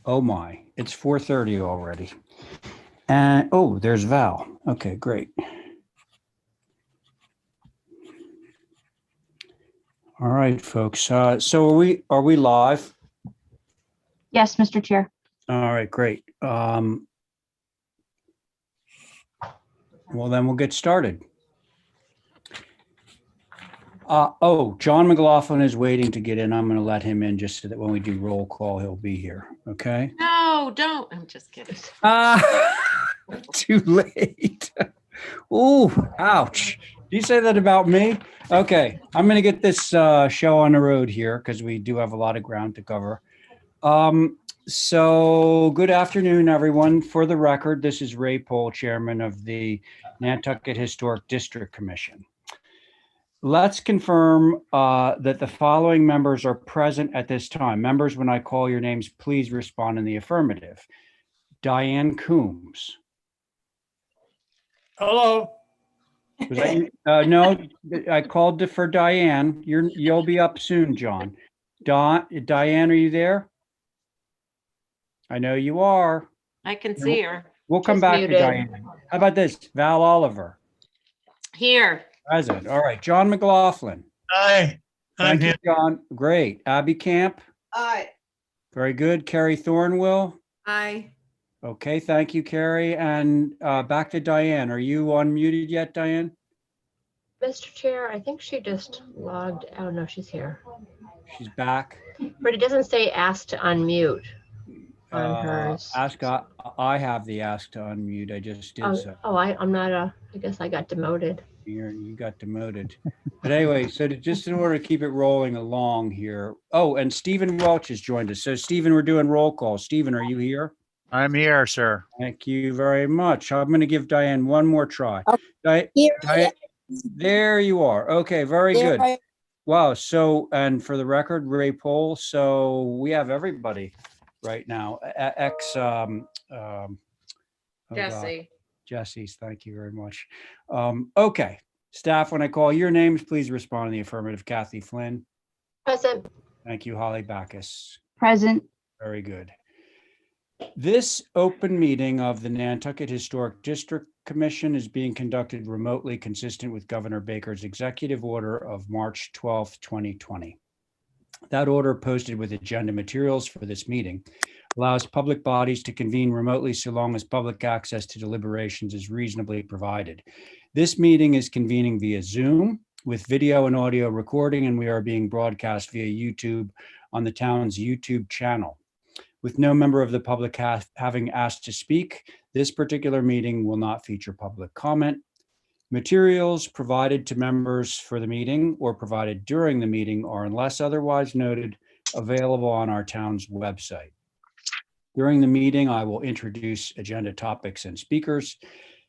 Oh my, it's 4:30 already. And oh, there's Val. Okay, great. All right, folks. So are we live? Yes, Mr. Chair. All right, great. Well, then we'll get started. John McLaughlin is waiting to get in. I'm going to let him in just so that when we do roll call, he'll be here. Okay. No, don't. I'm just kidding. Too late. Ooh, ouch. Do you say that about me? Okay, I'm going to get this show on the road here because we do have a lot of ground to cover. So good afternoon, everyone. For the record, this is Ray Pohl, Chairman of the Nantucket Historic District Commission. Let's confirm that the following members are present at this time. Members, when I call your names, please respond in the affirmative. Diane Coombs. Hello. Was that you? No, I called for Diane. You'll be up soon, John. Diane, are you there? I know you are. I can see her. We'll come She's back muted. to Diane. How about this? Val Oliver. Here. Present. All right. John McLaughlin. Hi. I'm Thank you, here. John. Great. Abby Camp. Aye. Very good. Carrie Thornwell. Aye. Okay. Thank you, Carrie. And back to Diane. Are you unmuted yet, Diane? Mr. Chair, I think she just logged. Oh, no, she's here. She's back. But it doesn't say ask to unmute on hers. I have the ask to unmute. I just did so. I'm not I guess I got demoted. You got demoted. But anyway, so just in order to keep it rolling along here. Oh, and Stephen Welch has joined us. So Stephen, we're doing roll call. Stephen, are you here? I'm here, sir. Thank you very much. I'm going to give Diane one more try. Diane, there you are. Okay, very good. Wow. So, and for the record, Ray Pohl. So we have everybody right now. Jesse. Jesse's. Thank you very much. Okay. Staff, when I call your names, please respond in the affirmative. Kathy Flynn. Present. Thank you. Holly Backus. Present. Very good. This open meeting of the Nantucket Historic District Commission is being conducted remotely, consistent with Governor Baker's executive order of March 12th, 2020. That order, posted with agenda materials for this meeting, allows public bodies to convene remotely so long as public access to deliberations is reasonably provided. This meeting is convening via Zoom with video and audio recording, and we are being broadcast via YouTube on the town's YouTube channel. With no member of the public having asked to speak, this particular meeting will not feature public comment. Materials provided to members for the meeting or provided during the meeting are, unless otherwise noted, available on our town's website. During the meeting, I will introduce agenda topics and speakers.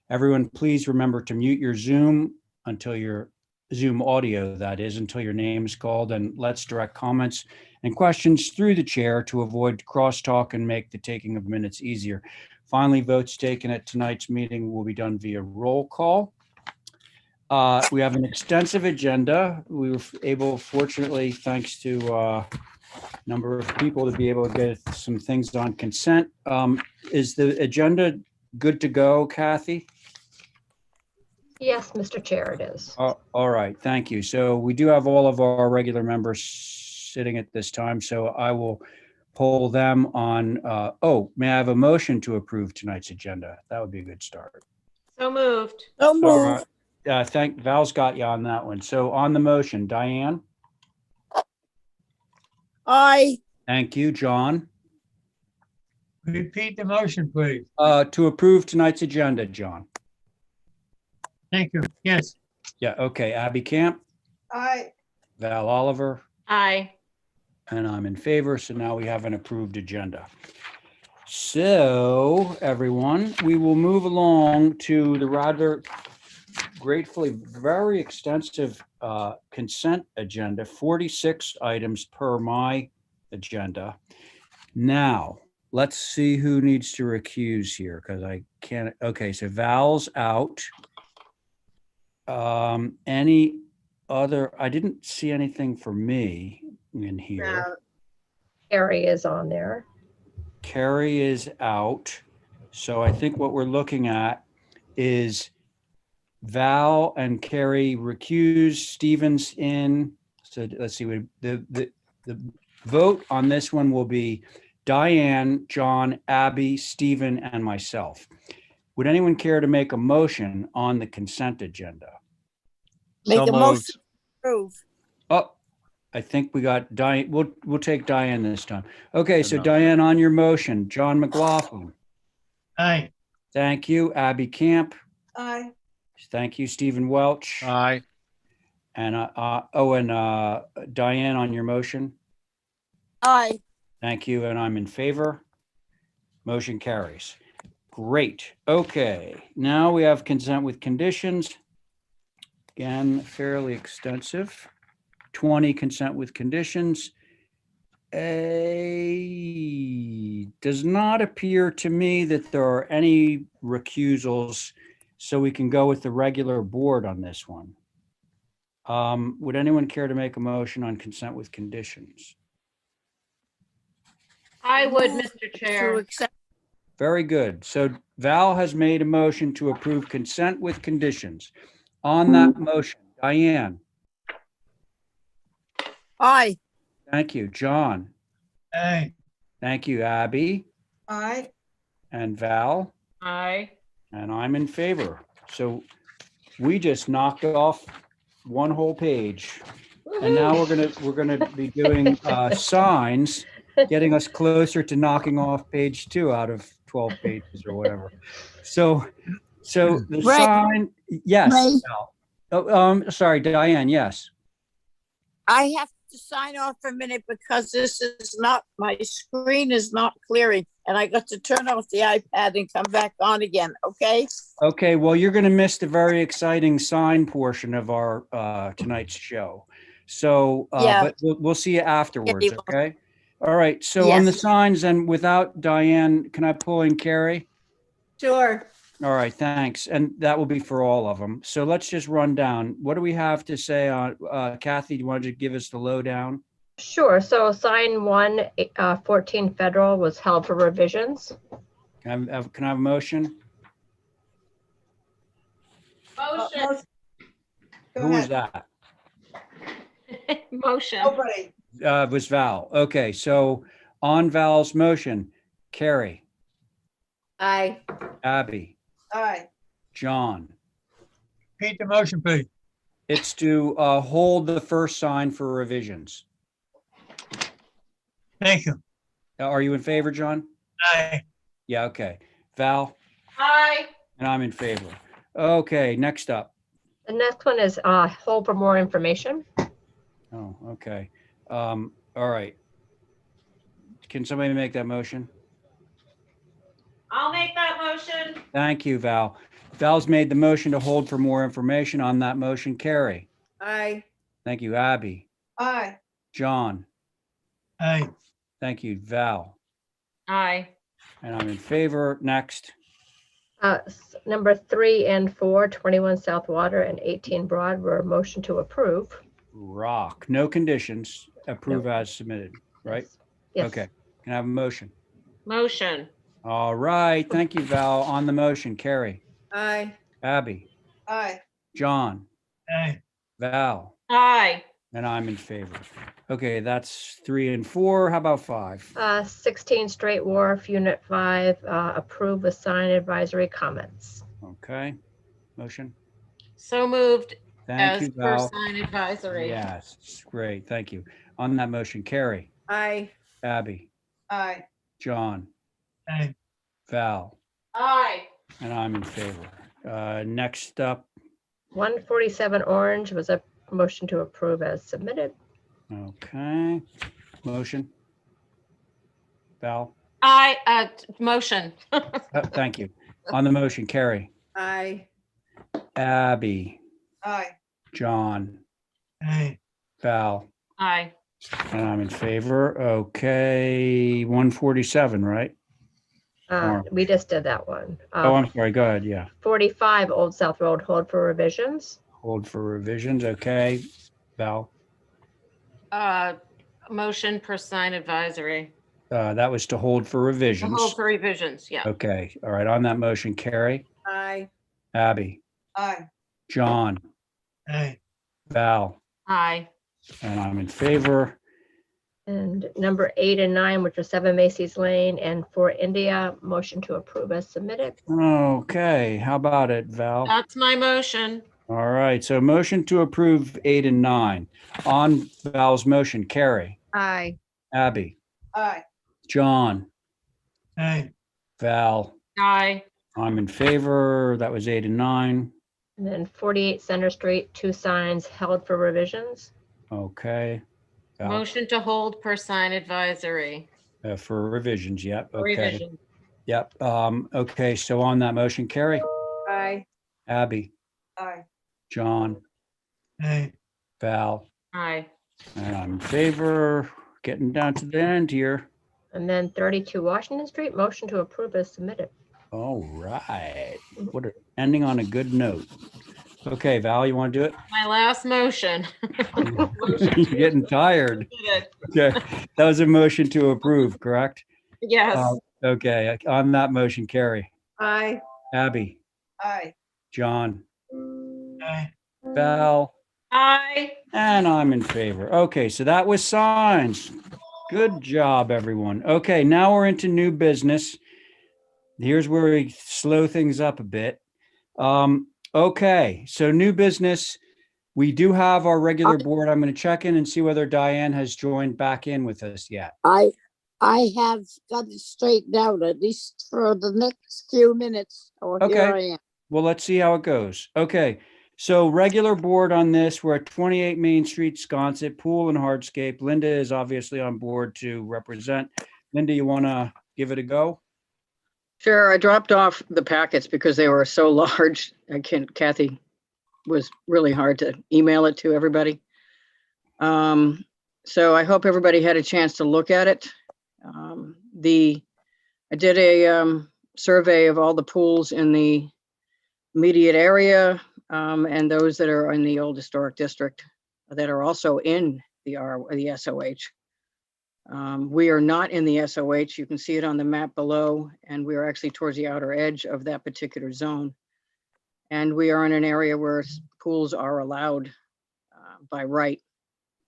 Everyone, please remember to mute your Zoom until your Zoom audio, that is, until your name is called, and let's direct comments and questions through the chair to avoid crosstalk and make the taking of minutes easier. Finally, votes taken at tonight's meeting will be done via roll call. We have an extensive agenda. We were able, fortunately, thanks to a number of people, to be able to get some things on consent. Is the agenda good to go, Kathy? Yes, Mr. Chair, it is. All right, thank you. So we do have all of our regular members sitting at this time, so I will poll them on, may I have a motion to approve tonight's agenda? That would be a good start. So moved. So moved. Thank Val's got you on that one. So on the motion, Diane? Aye. Thank you, John. Repeat the motion, please. To approve tonight's agenda, John. Thank you. Yes. Yeah, okay. Abby Camp, Aye. Val Oliver, Aye. and I'm in favor. So now we have an approved agenda. So everyone, we will move along to the rather gratefully very extensive consent agenda, 46 items per my agenda. Now, let's see who needs to recuse here because I can't. Okay, so Val's out. Any other? I didn't see anything for me in here. Carrie is on there. Carrie is out. So I think what we're looking at is Val and Carrie recused, Stevens in. So let's see, the vote on this one will be Diane, John, Abby, Stephen, and myself. Would anyone care to make a motion on the consent agenda? Make So a motion moved. to approve. Oh, I think we got Diane. We'll take Diane this time. Okay, so Enough. Diane, on your motion, John McLaughlin. Aye. Thank you. Abby Camp. Aye. Thank you, Stephen Welch. Aye. And Diane on your motion. Aye. Thank you, and I'm in favor. Motion carries. Great. Okay, now we have consent with conditions. Again, fairly extensive. 20 consent with conditions. Does not appear to me that there are any recusals, so we can go with the regular board on this one. Would anyone care to make a motion on consent with conditions? I would, Move Mr. To Chair. accept. Very good. So Val has made a motion to approve consent with conditions. On that motion, Diane, Aye. thank you. John, Aye. thank you. Abby Aye. and Val, Aye. and I'm in favor. So we just knocked off one whole page. And now we're gonna be doing signs, getting us closer to knocking off page 2 out of 12 pages or whatever. So the Ray. sign, yes. Ray. Val. Sorry, Diane, yes. I have to sign off for a minute because this is not, my screen is not clearing and I got to turn off the iPad and come back on again, okay? Okay, well, you're gonna miss the very exciting sign portion of our tonight's show. So, Yeah. but we'll see you afterwards, you will. okay? All right, so on the Yes. signs and without Diane, can I pull in Carrie? Sure. All right, thanks. And that will be for all of them. So let's just run down. What do we have to say on, Kathy, do you want to give us the lowdown? Sure. So sign 1, 14 Federal was held for revisions. Can I have a motion? Motion. Who was that? Motion. Nobody. It was Val. Okay, so on Val's motion, Carrie, Aye. Abby, Aye. John. Repeat the motion, please. It's to hold the first sign for revisions. Thank you. Are you in favor, John? Aye. Yeah, okay. Val, Aye. and I'm in favor. Okay, next up. The next one is hold for more information. Oh, okay. All right. Can somebody make that motion? I'll make that motion. Thank you, Val. Val's made the motion to hold for more information on that motion. Carrie, Aye. thank you. Abby, Aye. John, Aye. thank you. Val, Aye. and I'm in favor. Next. Number 3 and 4, 21 South Water and 18 Broad were a motion to approve. Rock. No conditions. Approve as submitted, right? Yes. Okay. Can I have a motion? Motion. All right. Thank you, Val. On the motion, Carrie, Aye. Abby, Aye. John, Aye. Val, Aye. and I'm in favor. Okay, that's 3 and 4. How about 5? 16 Straight Wharf, Unit 5, approve with sign advisory comments. Okay. Motion. So moved Thank as you, per Val. sign advisory. Yes, great. Thank you. On that motion, Carrie, Aye. Abby, Aye. John, Aye. Val, Aye. and I'm in favor. Next up, 147 Orange was a motion to approve as submitted. okay. Motion. Val, Aye. Motion. thank you. On the motion, Carrie, Aye. Abby, Aye. John, Aye. Val, Aye. and I'm in favor. Okay, 147, right? We just did that one. Oh, I'm sorry. Go ahead. Yeah. 45 Old South Road, hold for revisions. Hold for revisions. Okay. Val, Motion per sign advisory. That was to hold for To revisions. hold for revisions, yeah. Okay, all right, on that motion, Carrie, Aye. Abby, Aye. John, aye, Val, Aye. and I'm in favor. And number 8 and 9, which are 7 Macy's Lane and 4 India, motion to approve as submitted. Okay, how about it, Val? That's my motion. All right, so motion to approve 8 and 9. On Val's motion, Carrie, Aye. Abby, Aye. John, aye, Val, Aye. I'm in favor. That was 8 and 9. And then 48 Center Street, 2 signs held for revisions. Okay. Val, Motion to hold per sign advisory. for revisions, yep, For okay. revision. Yep, okay, so on that motion, Carrie, Aye. Abby, Aye. John, aye, Val, Aye. and I'm in favor. Getting down to the end here. And then 32 Washington Street, motion to approve as submitted. All right, what a, ending on a good note. Okay, Val, you want to do it? My last motion. You're getting tired. Okay, that was a motion to approve, correct? Yes. Okay, on that motion, Carrie, Aye. Abby, Aye. John, aye, Val, Aye. and I'm in favor. Okay, so that was signs. Good job, everyone. Okay, now we're into new business. Here's where we slow things up a bit. Okay, so new business. We do have our regular board. I'm going to check in and see whether Diane has joined back in with us yet. I have got it straightened out, at least for the next few minutes, or Okay. here I am. Well, let's see how it goes. Okay, so regular board on this, we're at 28 Main Street, Sconset, pool and hardscape. Linda is obviously on board to represent. Linda, you want to give it a go? Sure, I dropped off the packets because they were so large. Kathy was really hard to email it to everybody. So I hope everybody had a chance to look at it. I did a survey of all the pools in the immediate area and those that are in the old historic district that are also in the SOH. We are not in the SOH. You can see it on the map below, and we are actually towards the outer edge of that particular zone. And we are in an area where pools are allowed by right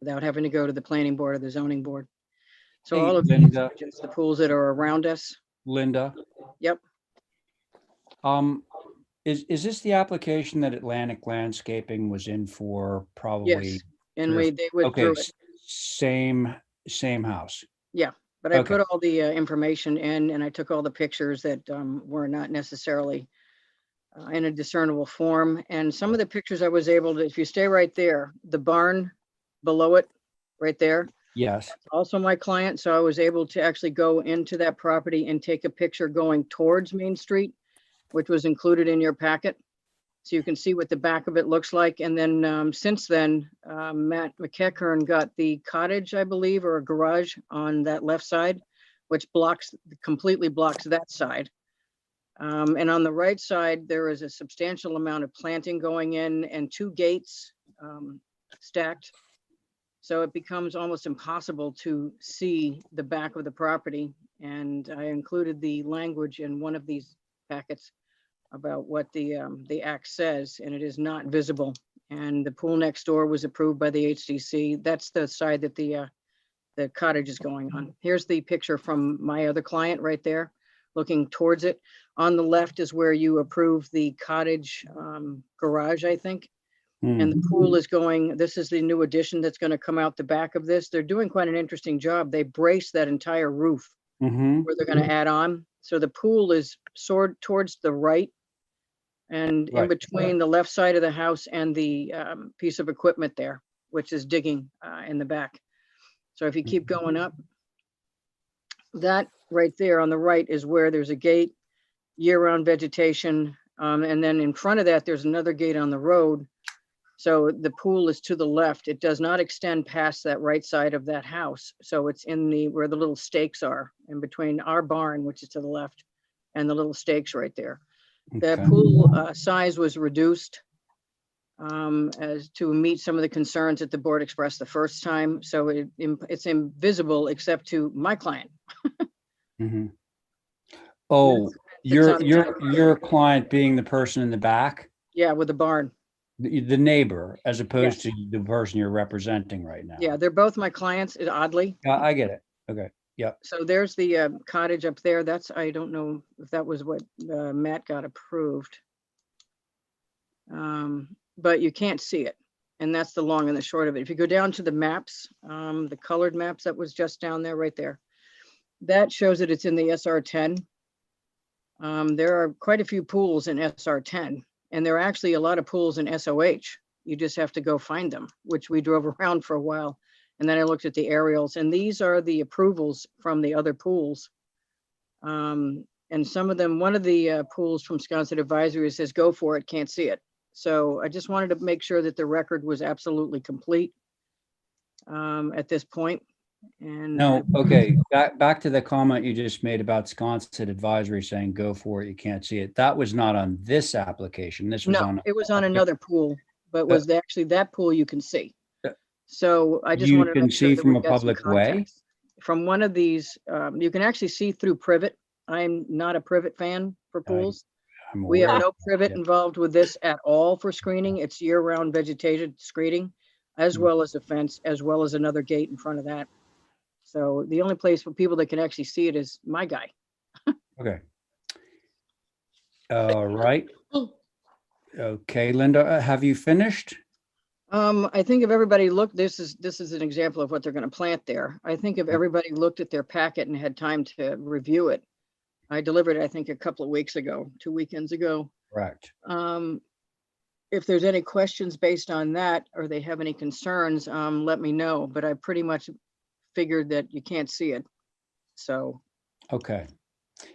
without having to go to the planning board or the zoning board. So Hey, all of these Linda. are just the pools that are around us. Linda? Yep. Is this the application that Atlantic Landscaping was in for probably? Yes. And Sure. they Okay, withdrew it. same house. But I Okay. put all the information in, and I took all the pictures that were not necessarily in a discernible form. And some of the pictures I was able to, if you stay right there, the barn below it, right there, Yes. also my client. So I was able to actually go into that property and take a picture going towards Main Street, which was included in your packet. So you can see what the back of it looks like. And then since then, Matt McEachern got the cottage, I believe, or a garage on that left side, which completely blocks that side. And on the right side, there is a substantial amount of planting going in and 2 gates stacked. So it becomes almost impossible to see the back of the property. And I included the language in one of these packets about what the act says, and it is not visible. And the pool next door was approved by the HDC. That's the side that the cottage is going on. Here's the picture from my other client right there, looking towards it. On the left is where you approve the cottage garage, I think. And the pool is going, this is the new addition that's going to come out the back of this. They're doing quite an interesting job. They brace that entire roof where they're going to add on. So the pool is soared towards the right and in Right. between the left side of the house and the piece of equipment there, which is digging in the back. So if you keep going up, that right there on the right is where there's a gate, year-round vegetation. And then in front of that, there's another gate on the road. So the pool is to the left. It does not extend past that right side of that house. So it's in where the little stakes are in between our barn, which is to the left, and the little stakes right there. The Okay. pool size was reduced as to meet some of the concerns that the board expressed the first time. So it's invisible except to my client. Mhm. Oh, That's on your client being the person in the back, Yeah, with the barn. the neighbor, as opposed Yes. to the person you're representing right now. Yeah, they're both my clients, oddly. Yeah, I get it. Okay. Yep. So there's the cottage up there. That's, I don't know if that was what Matt got approved. But you can't see it. And that's the long and the short of it. If you go down to the maps, the colored maps that was just down there, right there, that shows that it's in the SR10. There are quite a few pools in SR10, and there are actually a lot of pools in SOH. You just have to go find them, which we drove around for a while. And then I looked at the aerials, and these are the approvals from the other pools. And some of them, one of the pools from Sconset Advisory says, go for it, can't see it. So I just wanted to make sure that the record was absolutely complete at this point. And No, okay, back to the comment you just made about Sconset Advisory saying, go for it, you can't see it. That was not on this application. This was no, on. it was on okay. another pool, but was actually that pool you can see. So I just You wanted to can make sure see that from we a got some public way? context. From one of these, you can actually see through privet. I'm not a privet fan for pools. I'm We have aware. no privet Yeah. involved with this at all for screening. It's year-round vegetated screening, as Mm. well as a fence, as well as another gate in front of that. So the only place for people that can actually see it is my guy. Okay. All right. Okay, Linda, have you finished? I think if everybody looked, this is an example of what they're going to plant there. I think if everybody looked at their packet and had time to review it, I delivered it, I think, a couple of weeks ago, 2 weekends ago. Correct. If there's any questions based on that, or they have any concerns, let me know, but I pretty much figured that you can't see it. So, Okay.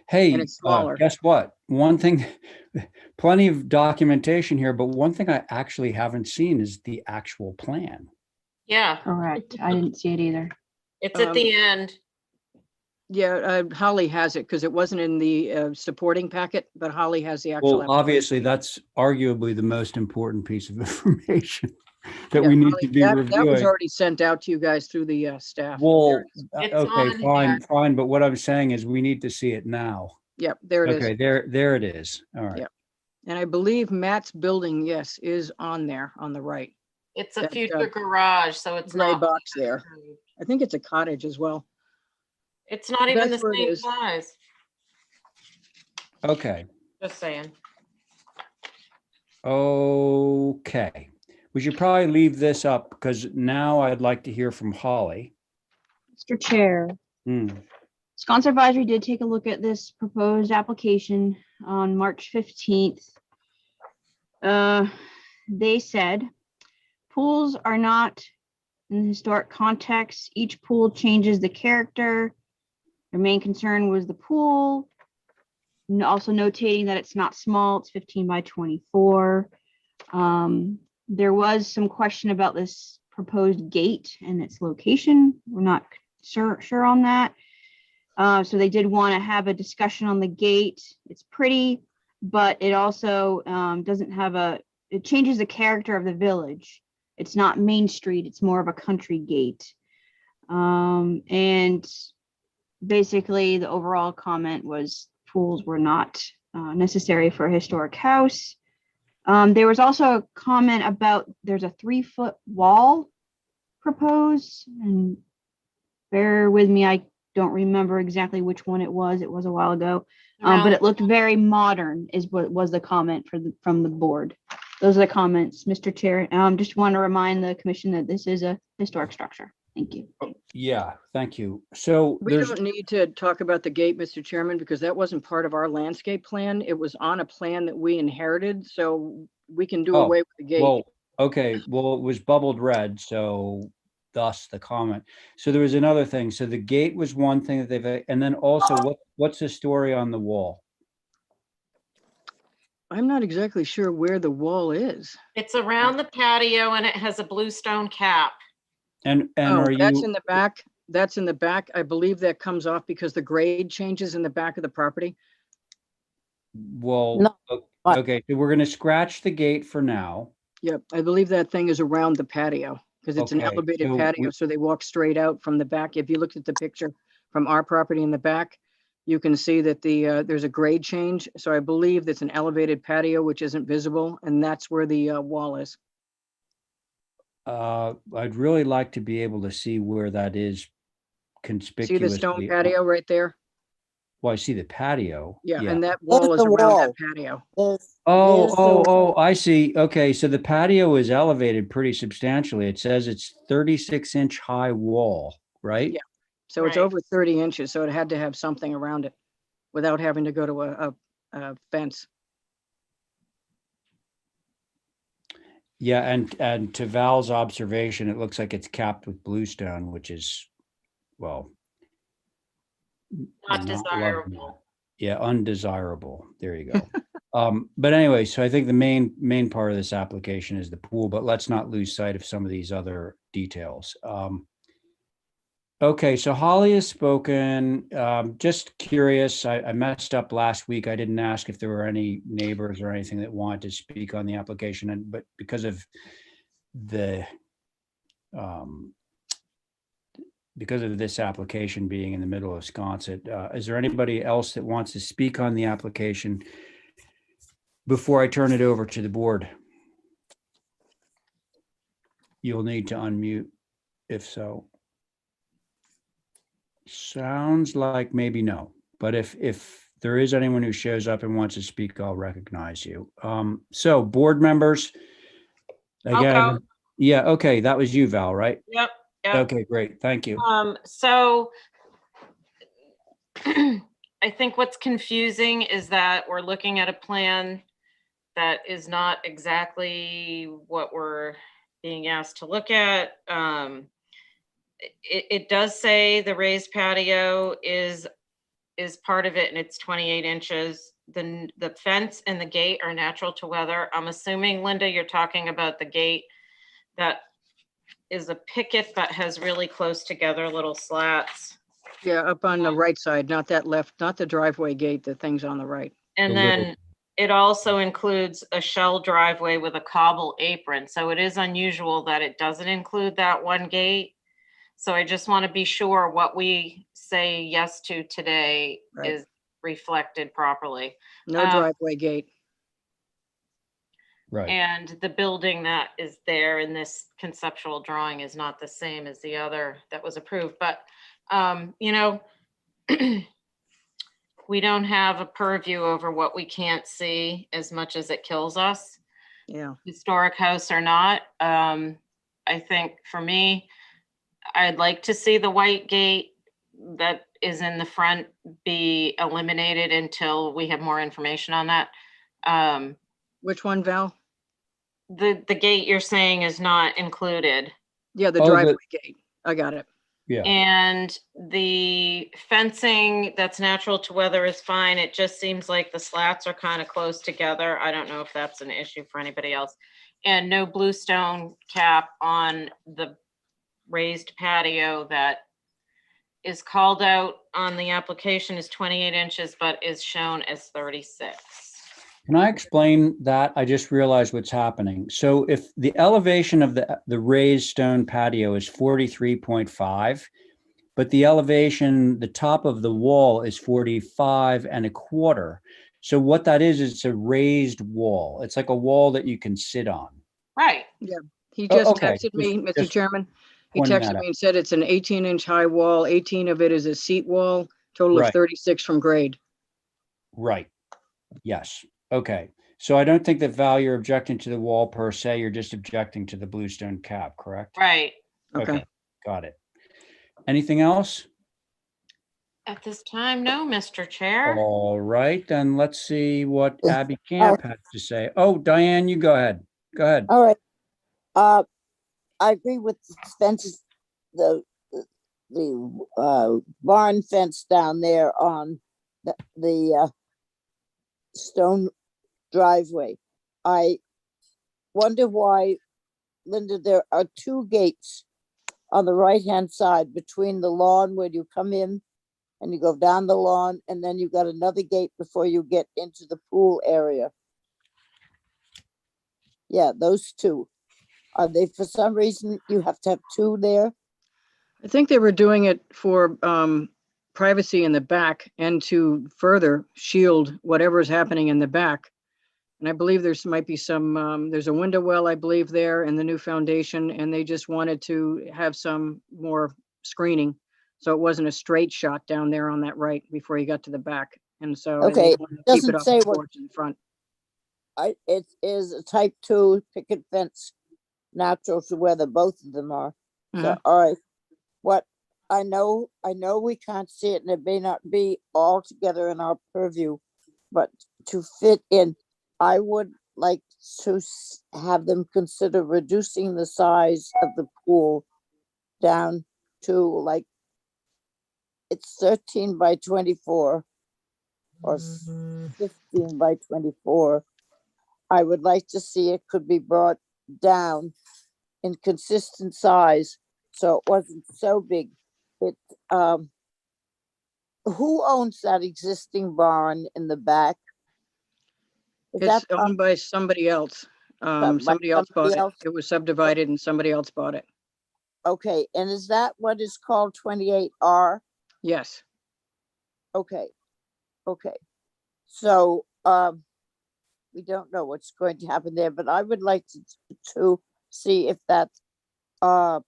Hey, and it's smaller. guess what? One thing, plenty of documentation here, but one thing I actually haven't seen is the actual plan. Yeah, Correct. I didn't see it either. it's at the end. Yeah, Holly has it because it wasn't in the supporting packet, but Holly has the actual. Well, obviously, that's arguably the most important piece of information that Yeah, we need Holly, to be that was reviewing. already sent out to you guys through the staff. Well, It's okay, on fine, there. fine. But what I'm saying is we need to see it now. Yep, there it is. Okay, there it is. All right. Yeah. And I believe Matt's building, yes, is on there on the right. It's a That, future garage, so it's gray not. box there. I think it's a cottage as well. It's not even the That's where it same is. size, Okay. just saying. Okay. We should probably leave this up because now I'd like to hear from Holly. Mr. Chair, Hmm. Sconset Advisory did take a look at this proposed application on March 15th. They said pools are not in the historic context. Each pool changes the character. Their main concern was the pool. And also notating that it's not small, it's 15 by 24. There was some question about this proposed gate and its location. We're not sure on that. So they did want to have a discussion on the gate. It's pretty, but it also doesn't have it changes the character of the village. It's not Main Street, it's more of a country gate. And basically the overall comment was pools were not necessary for a historic house. There was also a comment about there's a 3-foot wall proposed, and bear with me, I don't remember exactly which one it was. It was a while ago, but it looked very modern is what was the comment from the board. Those are the comments, Mr. Chair. Just want to remind the commission that this is a historic structure. Thank you. Yeah, thank you. So We there's, don't need to talk about the gate, Mr. Chairman, because that wasn't part of our landscape plan. It was on a plan that we inherited, so we can do Oh, away with the gate. well, okay, well, it was bubbled red, so thus the comment. So there was another thing. So the gate was one thing that they've, and then also what's the story on the wall? I'm not exactly sure where the wall is. It's around the patio and it has a blue stone cap. And Oh, are that's you, in the back. That's in the back. I believe that comes off because the grade changes in the back of the property. well, No, but- okay, so we're going to scratch the gate for now. Yep, I believe that thing is around the patio because it's an Okay, elevated so patio, we- so they walk straight out from the back. If you looked at the picture from our property in the back, you can see that there's a grade change. So I believe that's an elevated patio, which isn't visible, and that's where the wall is. I'd really like to be able to see where that is See conspicuously. the stone patio right there? Well, I see the patio. Yeah, and that wall There's is the around that wall. patio. There's Oh, the- oh, I see. Okay, so the patio is elevated pretty substantially. It says it's 36-inch high wall, right? Yeah. So it's Right. over 30 inches, so it had to have something around it without having to go to a fence. Yeah, and to Val's observation, it looks like it's capped with bluestone, which is, well, Not not desirable. lovely. Yeah, undesirable. There you go. But anyway, so I think the main part of this application is the pool, but let's not lose sight of some of these other details. Okay, so Holly has spoken. Just curious, I messed up last week. I didn't ask if there were any neighbors or anything that wanted to speak on the application, but because of the because of this application being in the middle of Sconset, is there anybody else that wants to speak on the application before I turn it over to the board? You'll need to unmute if so. Sounds like maybe no, but if there is anyone who shows up and wants to speak, I'll recognize you. So board members. I'll Again, go. yeah, okay, that was you, Val, right? Yep, yep. Okay, great, thank you. So I think what's confusing is that we're looking at a plan that is not exactly what we're being asked to look at. It does say the raised patio is part of it, and it's 28 inches. The fence and the gate are natural to weather. I'm assuming, Linda, you're talking about the gate that is a picket but has really close together little slats. Yeah, up on the right side, not that left, not the driveway gate, the thing's on the right. And The little- then it also includes a shell driveway with a cobble apron. So it is unusual that it doesn't include that one gate. So I just want to be sure what we say yes to today Right. is reflected properly. No driveway gate. Right, And the building that is there in this conceptual drawing is not the same as the other that was approved, but, you know, we don't have a purview over what we can't see as much as it kills us, Yeah, historic house or not. I think for me, I'd like to see the white gate that is in the front be eliminated until we have more information on that. which one, Val? The gate you're saying is not included. Yeah, the Oh, driveway gate. I got it. yeah, And the fencing that's natural to weather is fine. It just seems like the slats are kind of close together. I don't know if that's an issue for anybody else. And no bluestone cap on the raised patio that is called out on the application is 28 inches, but is shown as 36. can I explain that? I just realized what's happening. So if the elevation of the raised stone patio is 43.5, but the elevation, the top of the wall is 45.25. So what that is it's a raised wall. It's like a wall that you can sit on. Right. He Oh, just okay. texted me, Mr. Just Chairman. He pointing that texted out. me and said it's an 18-inch high wall. 18 of it is a seat wall, total of Right. 36 from grade. Right. Yes. Okay. So I don't think that Val, you're objecting to the wall per se. You're just objecting to the bluestone cap, correct? Right. Okay. Got it. Anything else? At this time, no, Mr. Chair. All right, then let's see what Abby Camp has to say. Oh, Diane, you go ahead. Go ahead. All right. I agree with the fences, the barn fence down there on the stone driveway. I wonder why, Linda, there are two gates on the right-hand side between the lawn where you come in and you go down the lawn, and then you've got another gate before you get into the pool area. Yeah, those two. Are they, for some reason, you have to have two there? I think they were doing it for privacy in the back and to further shield whatever is happening in the back. And I believe might be some, there's a window well, I believe, there in the new foundation, and they just wanted to have some more screening. So it wasn't a straight shot down there on that right before you got to the back. And so they Okay, wanted to keep doesn't it off say the what- porch in front. It is a type 2 picket fence, natural to weather, both of them are. So, Mhm. all right, what I know we can't see it and it may not be all together in our purview, but to fit in, I would like to have them consider reducing the size of the pool down to like, it's 13 by 24 or 15 by 24. I would like to see it could be brought down in consistent size, so it wasn't so big. It, who owns that existing barn in the back? Is It's that owned by somebody else. by Somebody else bought somebody it. else? It was subdivided and somebody else bought it. Okay, and is that what is called 28R? Yes. Okay, okay. So, we don't know what's going to happen there, but I would like to see if that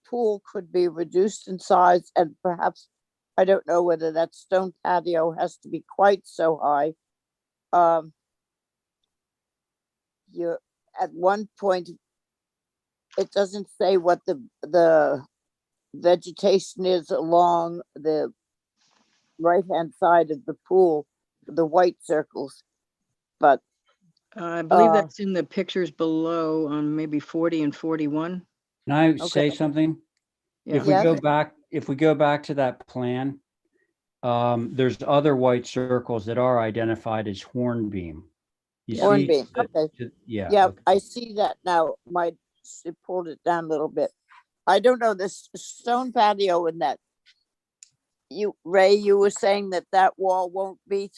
pool could be reduced in size and perhaps, I don't know whether that stone patio has to be quite so high. You, at one point, it doesn't say what the vegetation is along the right-hand side of the pool, the white circles, but I believe Uh, that's in the pictures below on maybe 40 and 41. Can I Okay. say something? If Yeah. we Yes. go back to that plan, there's other white circles that are identified as hornbeam. You see? hornbeam, the- okay. Yeah. Yeah, okay. I see that now. She pulled it down a little bit. I don't know, this stone patio in that. Ray, you were saying that wall won't be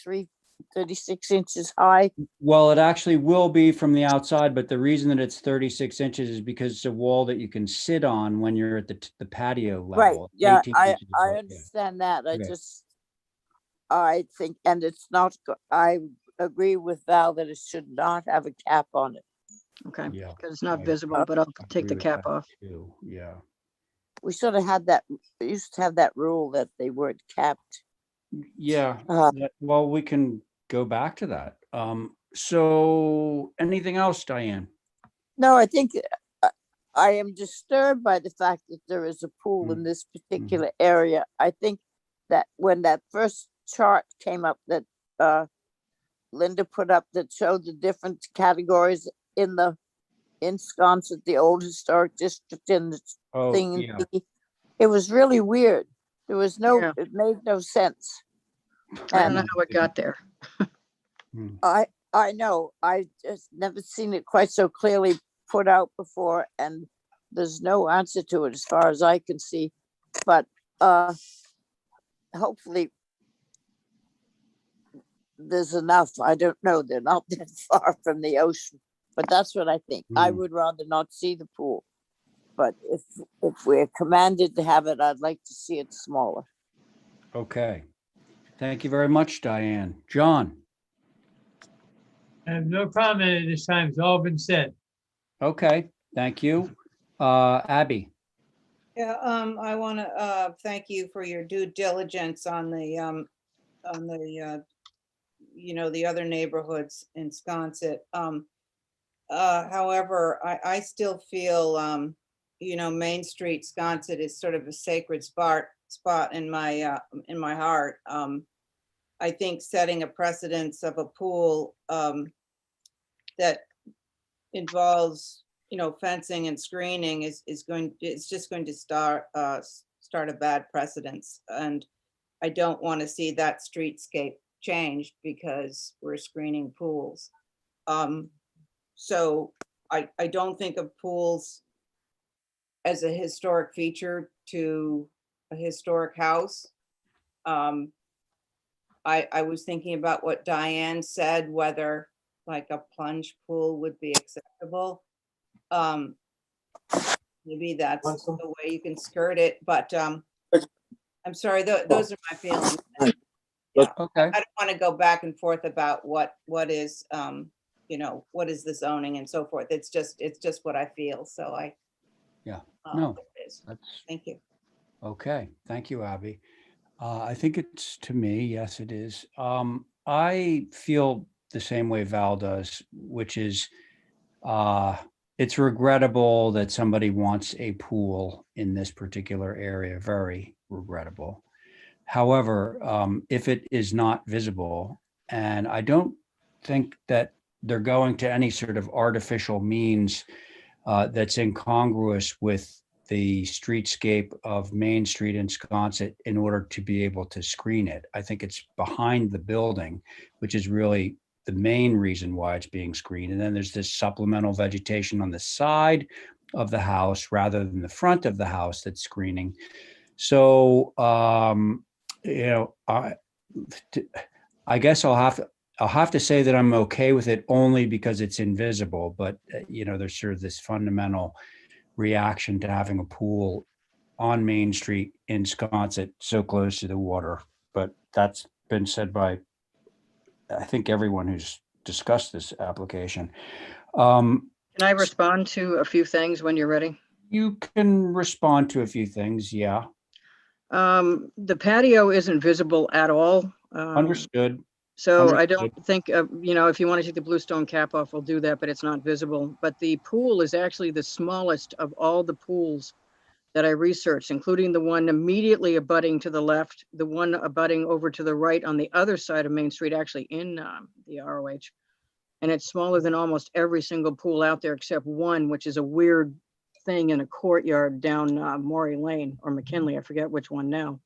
36 inches high. Well, it actually will be from the outside, but the reason that it's 36 inches is because it's a wall that you can sit on when you're at the patio Right, level. yeah, 18 I inches above, yeah. understand that. Okay. I think, and it's not, I agree with Val that it should not have a cap on it. Okay. Yeah, Because it's not I- visible, but I'll take Agree the with cap that off. too, yeah. We sort of had that, we used to have that rule that they weren't capped. Yeah, Uh, well, we can go back to that. So anything else, Diane? No, I think I am disturbed by the fact that there is a pool in this particular area. I think that when that first chart came up that Linda put up that showed the different categories in Sconset, the old historic district in the Oh, thing, yeah. it was really weird. There was Yeah. it made no sense. I don't And know how it got there. Hmm. I know, I just never seen it quite so clearly put out before, and there's no answer to it as far as I can see. But hopefully there's enough. I don't know. They're not that far from the ocean, but that's what I think. I Hmm. would rather not see the pool. But if we're commanded to have it, I'd like to see it smaller. Okay. Thank you very much, Diane. John? I have no comment at this time. It's all been said. Okay, thank you. Abby? Yeah, I want to thank you for your due diligence on the the other neighborhoods in Sconset. However, I still feel Main Street, Sconset is sort of a sacred spot in my heart. I think setting a precedence of a pool that involves fencing and screening is just going to start a bad precedence, and I don't want to see that streetscape changed because we're screening pools. So I don't think of pools as a historic feature to a historic house. I was thinking about what Diane said, whether like a plunge pool would be acceptable. Maybe that's the way you can skirt it, but I'm sorry, those are my feelings. Okay, I don't want to go back and forth about what is, what is the zoning and so forth. It's just what I feel. So I. Yeah. uh, No. there it is. that's Thank you. okay. Thank you, Abby. I think it's to me, yes, it is. I feel the same way Val does, which is it's regrettable that somebody wants a pool in this particular area, very regrettable. However, if it is not visible, and I don't think that they're going to any sort of artificial means that's incongruous with the streetscape of Main Street in Sconset in order to be able to screen it. I think it's behind the building, which is really the main reason why it's being screened. And then there's this supplemental vegetation on the side of the house rather than the front of the house that's screening. So, I guess I'll have to say that I'm okay with it only because it's invisible, but there's sort of this fundamental reaction to having a pool on Main Street in Sconset so close to the water. But that's been said by, I think, everyone who's discussed this application. Can I respond to a few things when you're ready? You can respond to a few things. Yeah. The patio isn't visible at all. Understood. So I Understood. don't think, if you want to take the bluestone cap off, we'll do that, but it's not visible. But the pool is actually the smallest of all the pools that I researched, including the one immediately abutting to the left, the one abutting over to the right on the other side of Main Street, actually in the ROH. And it's smaller than almost every single pool out there except one, which is a weird thing in a courtyard down Maury Lane or McKinley. I forget which one now.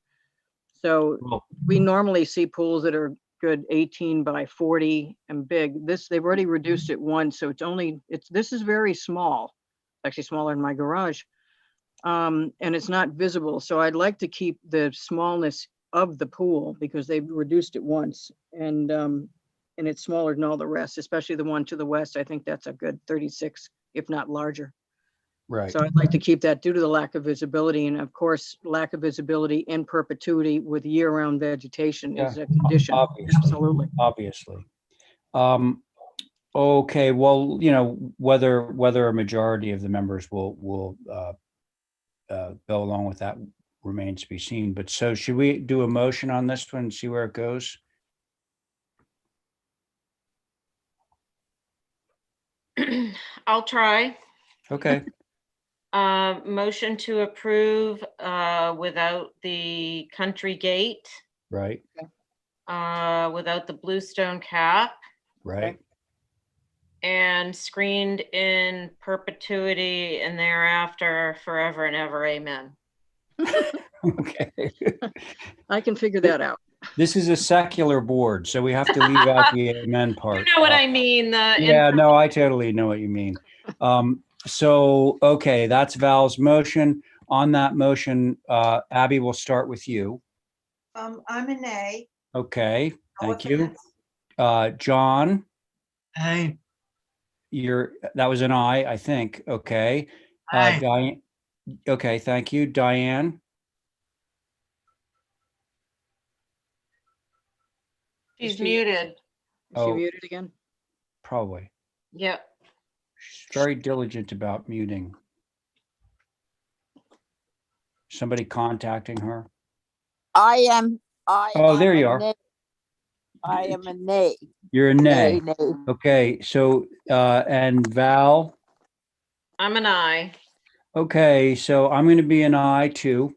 So Well, we normally see pools that are good 18 by 40 and big. They've already reduced it once, so this is very small, actually smaller than my garage. And it's not visible. So I'd like to keep the smallness of the pool because they've reduced it once, and it's smaller than all the rest, especially the one to the west. I think that's a good 36, if not larger. right. So I'd like to keep that due to the lack of visibility. And of course, lack of visibility in perpetuity with year-round vegetation is a condition. Obviously. Absolutely. Obviously. Okay, well, whether a majority of the members will go along with that remains to be seen. But so should we do a motion on this one and see where it goes? I'll try. Okay, Motion to approve without the country gate, right, without the bluestone cap, right. and screened in perpetuity and thereafter forever and ever. Amen. Okay. I can figure that out. This is a secular board, so we have to leave out the amen part. You know what I mean? Yeah, no, I totally know what you mean. So, okay, that's Val's motion. On that motion, Abby, we'll start with you. I'm a nay. Okay, No thank you. offense. John, Aye. that was an I think. Okay. Aye. Diane, okay, thank you. Diane, She's Is she- muted. Is she Oh. muted again? probably. Yep. She's very diligent about muting. Somebody contacting her? I am. Oh, there am you a are. nay. I am a nay. You're a nay. Nay. Okay, so, and Val? I'm an I. Okay, so I'm going to be an I too,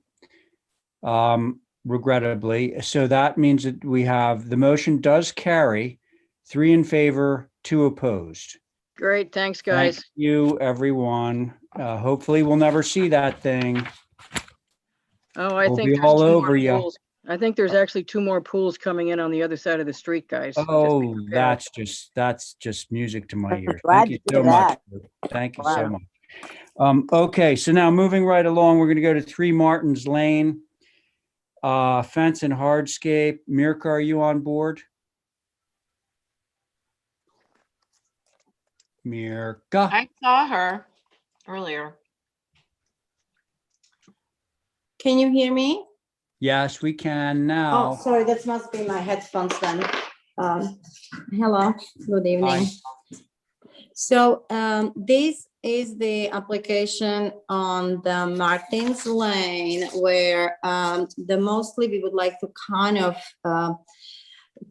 regrettably. So that means that the motion does carry, 3 in favor, 2 opposed. Great, thanks, Thank guys. you, everyone. Hopefully we'll never see that thing. Oh, I We'll think be there's all 2 more over ya. pools. I think there's actually 2 more pools coming in on the other side of the street, guys. So just be Oh, prepared. that's just music to my ears. Glad Thank you to so hear much. that. Thank you so Wow. much. Okay, so now moving right along, we're going to go to 3 Martins Lane. Fence and hardscape. Mirka, are you on board? Mirka, I saw her earlier. Can you hear me? Yes, we can Oh, now. sorry, that must be my headphones then. Hello, good evening. So this is the application on the Martins Lane where the mostly we would like to kind of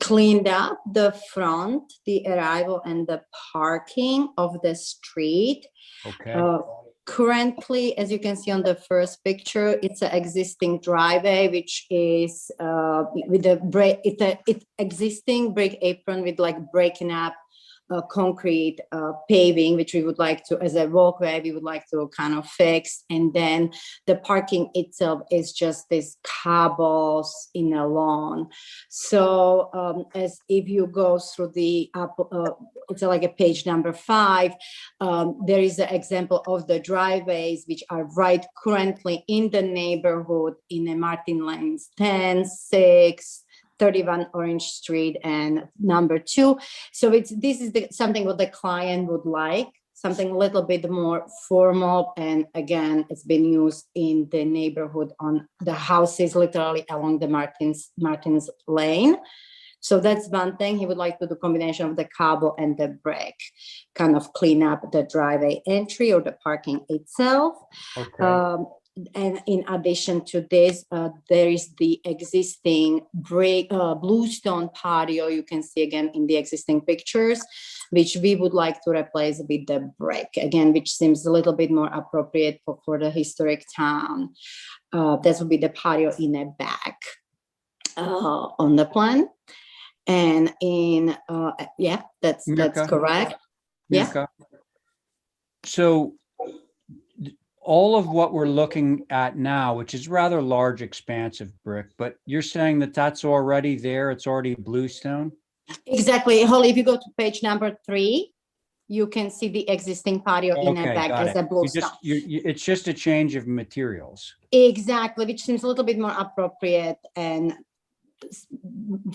cleaned up the front, the arrival and the parking of the street. Okay, Currently, as you can see on the first picture, it's an existing driveway, which is with a break, it's existing brick apron with like breaking up concrete paving, which we would like to, as a walkway, we would like to kind of fix. And then the parking itself is just this cobbles in a lawn. So as if you go through the, it's like a page number 5, there is an example of the driveways which are right currently in the neighborhood in the Martin Lanes 10, 6, 31 Orange Street and number 2. So this is something what the client would like, something a little bit more formal. And again, it's been used in the neighborhood on the houses literally along the Martins Lane. So that's one thing. He would like to do combination of the cobble and the brick, kind of clean up the driveway entry or the parking itself. okay, And in addition to this, there is the existing bluestone patio you can see again in the existing pictures, which we would like to replace with the brick, again, which seems a little bit more appropriate for the historic town. That would be the patio in the back on the plan. And in, yeah, that's Mirka? correct. Yeah. Mirka? So all of what we're looking at now, which is rather large, expansive brick, but you're saying that that's already there, it's already bluestone? Exactly. Holly, if you go to page number 3, you can see the existing patio in the Okay, back got as it. a You bluestone. just, it's just a change of materials. Exactly, which seems a little bit more appropriate and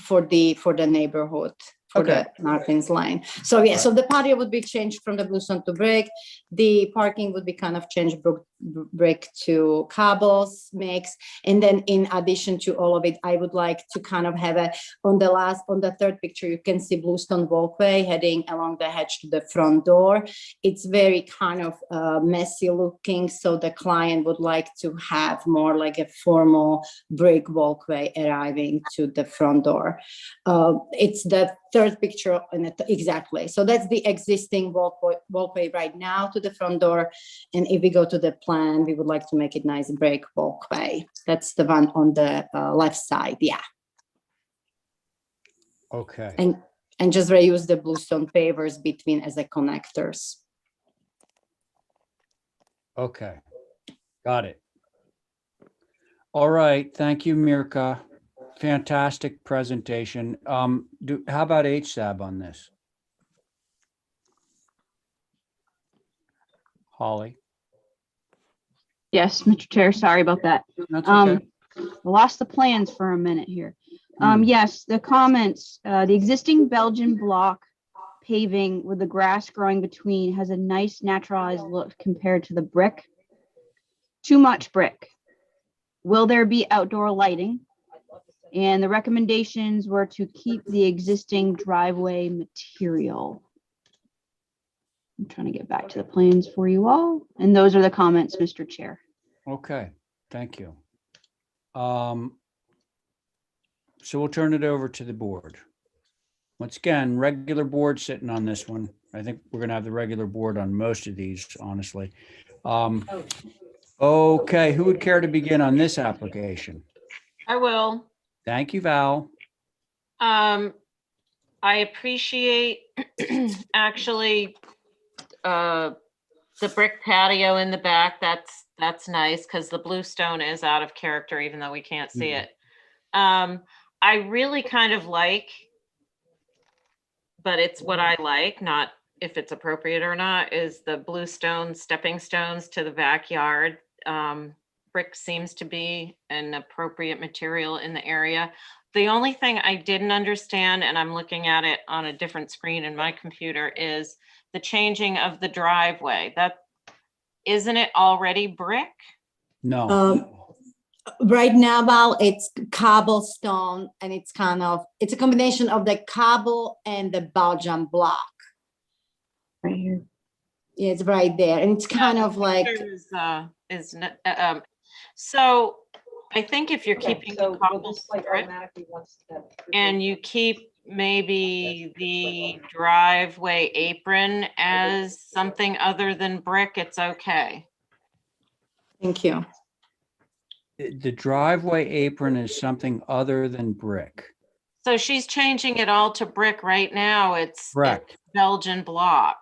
for the neighborhood, for Okay. the Martins Lane. So yeah, so the patio would be changed from the bluestone to brick. The parking would be kind of changed brick to cobbles mix. And then in addition to all of it, I would like to kind of have on the third picture, you can see bluestone walkway heading along the hedge to the front door. It's very kind of messy looking. So the client would like to have more like a formal brick walkway arriving to the front door. It's the third picture exactly. So that's the existing walkway right now to the front door. And if we go to the plan, we would like to make it nice brick walkway. That's the one on the left side. Yeah. Okay, And just reuse the bluestone pavers between as a connectors. okay, got it. All right, thank you, Mirka. Fantastic presentation. How about HSAB on this? Holly? Yes, Mr. Chair, sorry about that. That's okay. Lost the plans for a minute here. Hmm. Yes, the comments, the existing Belgian block paving with the grass growing between has a nice naturalized look compared to the brick. Too much brick. Will there be outdoor lighting? And the recommendations were to keep the existing driveway material. I'm trying to get back to the plans for you all. And those are the comments, Mr. Chair. Okay, thank you. So we'll turn it over to the board. Once again, regular board sitting on this one. I think we're gonna have the regular board on most of these, honestly. Okay, who would care to begin on this application? I will. Thank you, Val. I appreciate actually the brick patio in the back. That's nice because the bluestone is out of character, even though we can't see it. I really kind of like, but it's what I like, not if it's appropriate or not, is the bluestone stepping stones to the backyard. Brick seems to be an appropriate material in the area. The only thing I didn't understand, and I'm looking at it on a different screen in my computer, is the changing of the driveway. That, isn't it already brick? No, Right now, Val, it's cobblestone and it's a combination of the cobble and the Belgian block. Right here. Yeah, it's right there. And it's kind of like, So I think if you're Okay, keeping so the we'll cobble just like strip automatically once that. and you keep maybe the driveway apron as something other than brick, it's okay. thank you. The driveway apron is something other than brick. So she's changing it all to brick right now. It's Correct. Belgian block.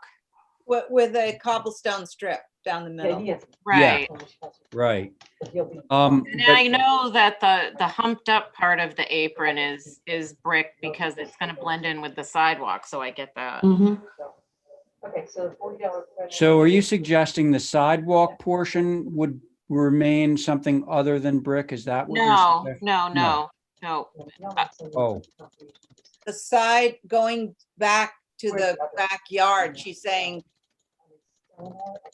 With a cobblestone strip down the middle. Right. Right. And But I know that the humped up part of the apron is brick because it's gonna blend in with the sidewalk, so I get that. Mhm. Okay, so $40. so are you suggesting the sidewalk portion would remain something other than brick? Is that what you're No, suggesting? no. Oh. The side going back to the backyard, she's saying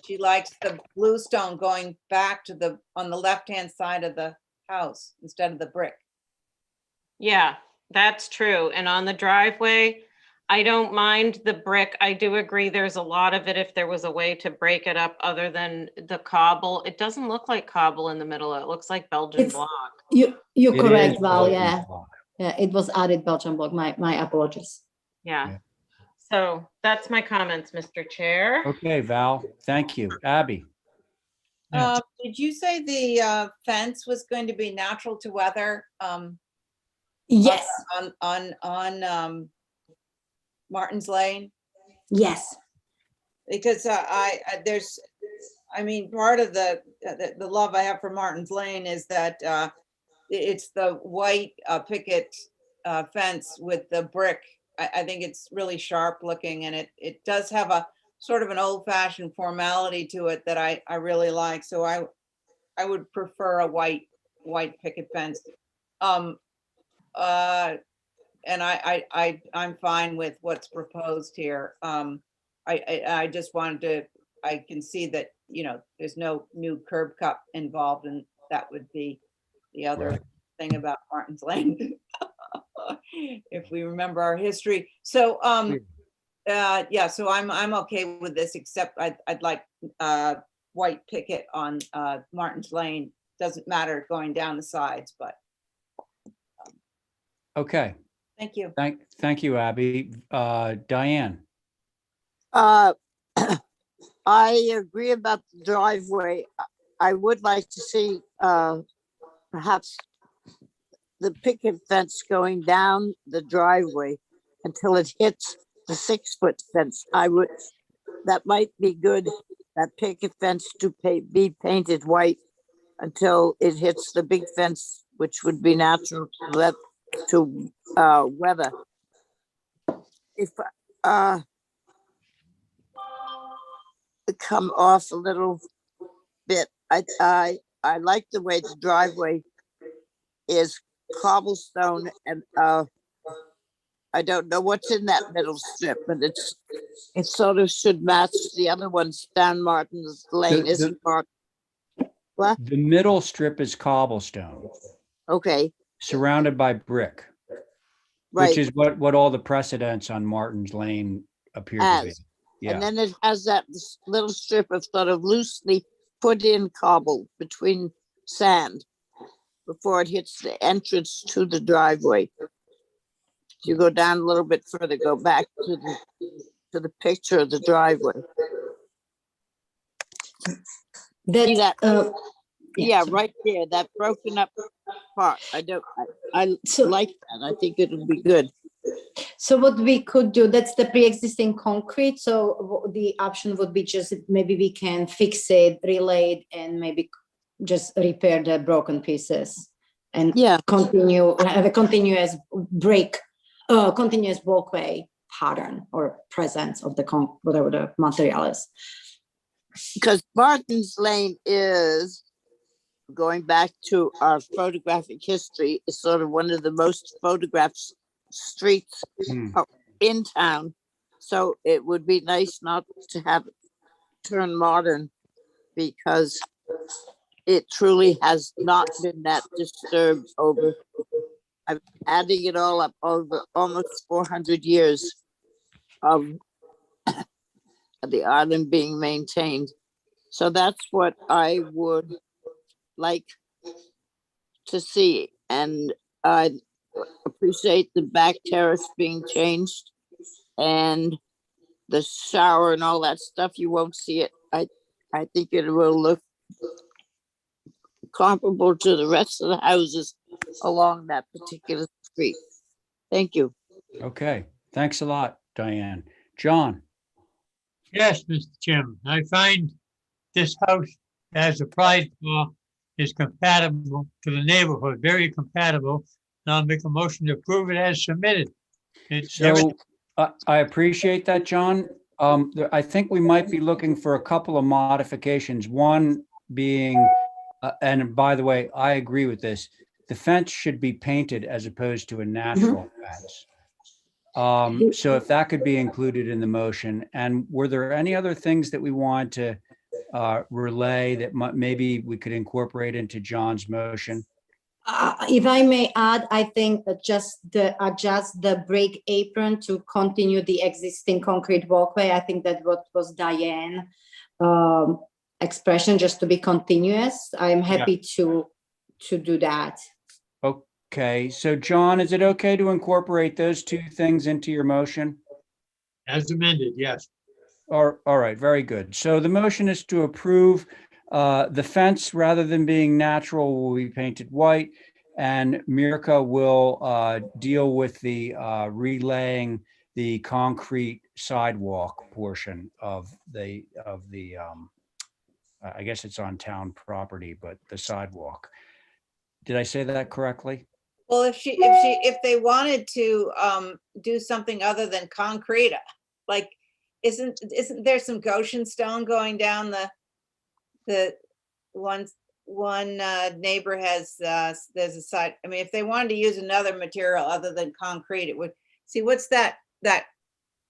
she likes the bluestone going back to on the left-hand side of the house instead of the brick. Yeah, that's true. And on the driveway, I don't mind the brick. I do agree there's a lot of it if there was a way to break it up other than the cobble. It doesn't look like cobble in the middle. It looks like Belgian It's- block. You're It correct, is Val, Belgian yeah. block. Yeah, it was added Belgian block, my apologies. Yeah. Yeah. So that's my comments, Mr. Chair. Okay, Val, thank you. Abby? Yeah. Did you say the fence was going to be natural to weather? Yes, On Martin's Lane? yes. Because I mean, part of the love I have for Martin's Lane is that it's the white picket fence with the brick. I think it's really sharp looking, and it does have a sort of an old fashioned formality to it that I really like. So I would prefer a white picket fence. And I'm fine with what's proposed here. I just wanted to, I can see that, there's no new curb cut involved, and that would be the other Right. thing about Martin's Lane. If we remember our history. So, yeah, so I'm okay with this, except I'd like white picket on Martin's Lane. Doesn't matter going down the sides, but Okay, thank you. thank you, Abby. Diane? Uh, I agree about the driveway. I would like to see perhaps the picket fence going down the driveway until it hits the 6-foot fence. That might be good, that picket fence to be painted white until it hits the big fence, which would be natural to weather. If come off a little bit, I like the way the driveway is cobblestone, and I don't know what's in that middle strip, but it sort of should match the other ones down Martin's Lane, The- isn't Mark? What? The middle strip is cobblestone, Okay, surrounded by brick, right. which is what all the precedents on Martin's Lane appear to be. As. Yeah, And then it has that little strip of sort of loosely put in cobble between sand before it hits the entrance to the driveway. You go down a little bit further, go back to the picture of the driveway. See that? Yeah, right there, that broken up part. I like that. I think it would be good. So what we could do, that's the pre-existing concrete, so the option would be just maybe we can fix it, relay it, and maybe just repair the broken pieces and Yeah, have a continuous continuous walkway pattern or presence of whatever the material is. because Martin's Lane is, going back to our photographic history, is sort of one of the most photographed streets Hmm. in town. So it would be nice not to have it turn modern, because it truly has not been that disturbed over, I'm adding it all up, over almost 400 years of the island being maintained. So that's what I would like to see. And I appreciate the back terrace being changed and the shower and all that stuff. You won't see it. I think it will look comparable to the rest of the houses along that particular street. Thank you. Okay, thanks a lot, Diane. John? Yes, Mr. Chairman, I find this house as applied for is compatible to the neighborhood, very compatible. And I'll make a motion to approve it as submitted. It's So I appreciate that, John. I think we might be looking for a couple of modifications. One being, and by the way, I agree with this. The fence should be painted as opposed to a natural fence. So if that could be included in the motion, and were there any other things that we want to relay that maybe we could incorporate into John's motion? If I may add, I think that adjust the brick apron to continue the existing concrete walkway. I think that what was Diane expression, just to be continuous. I'm happy to do that. Okay, so John, is it okay to incorporate those two things into your motion? as amended, yes. All right, very good. So the motion is to approve the fence, rather than being natural, will be painted white, and Mirka will deal with the relaying the concrete sidewalk portion of the I guess it's on town property, but the sidewalk. Did I say that correctly? Well, if they wanted to do something other than concrete, like, isn't there some Goshen stone going down the one neighbor has, there's a side, I mean, if they wanted to use another material other than concrete, it would, see, what's that,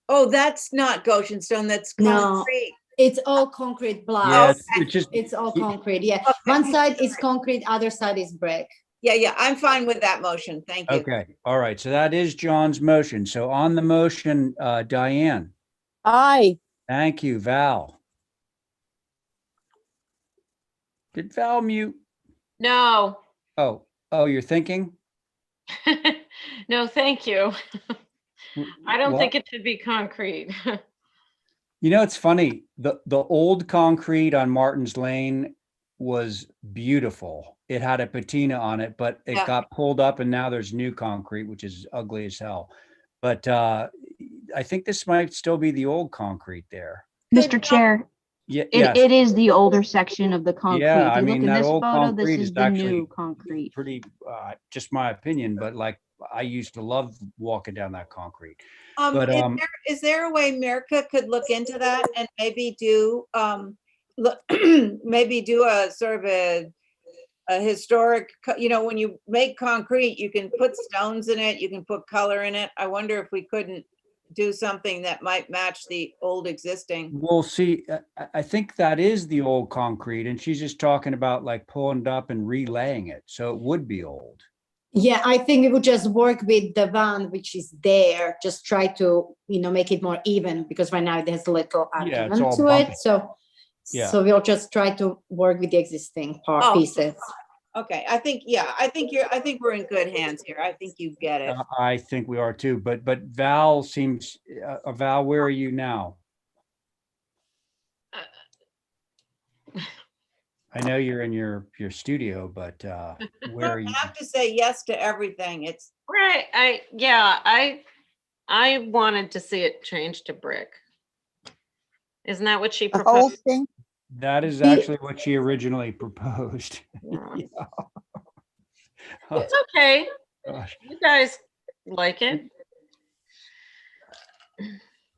oh, that's not Goshen stone, that's No. concrete. It's all concrete block. Yeah, Okay. It's all concrete. Yeah. Okay. One side is concrete, other side is brick. Yeah, I'm fine with that motion, thank you. Okay, all right, so that is John's motion. So on the motion, Diane, Aye. thank you. Val? Did Val mute? No. Oh, you're thinking? No, thank you. I don't What? think it should be concrete. You know, it's funny, the old concrete on Martin's Lane was beautiful. It had a patina on it, but it Yeah. got pulled up and now there's new concrete, which is ugly as hell. But I think this might still be the old concrete there. Mr. Chair, Yeah, yes, it is the older section of the concrete. Yeah, I If you mean, look in that this old photo, this concrete is is the actually new concrete. pretty, just my opinion, but like, I used to love walking down that concrete. But, Is there a way Mirka could look into that and maybe do, maybe do a sort of a historic, when you make concrete, you can put stones in it, you can put color in it. I wonder if we couldn't do something that might match the old existing. We'll see. I think that is the old concrete, and she's just talking about like pulling it up and relaying it. So it would be old. Yeah, I think we would just work with the one which is there, just try to, make it more even, because right now it has a little Yeah, it's argument all to bumpy. it. So, Yeah. so we'll just try to work with the existing Oh. pieces. Okay, I think we're in good hands here. I think you get it. I think we are too. But Val seems, Val, where are you now? I know you're in your studio, but where are you? You have to say yes to everything. It's Right, I wanted to see it changed to brick. Isn't that what she The whole proposed? thing? That is actually what she originally proposed. Yeah. Oh, It's okay. gosh. You guys like it.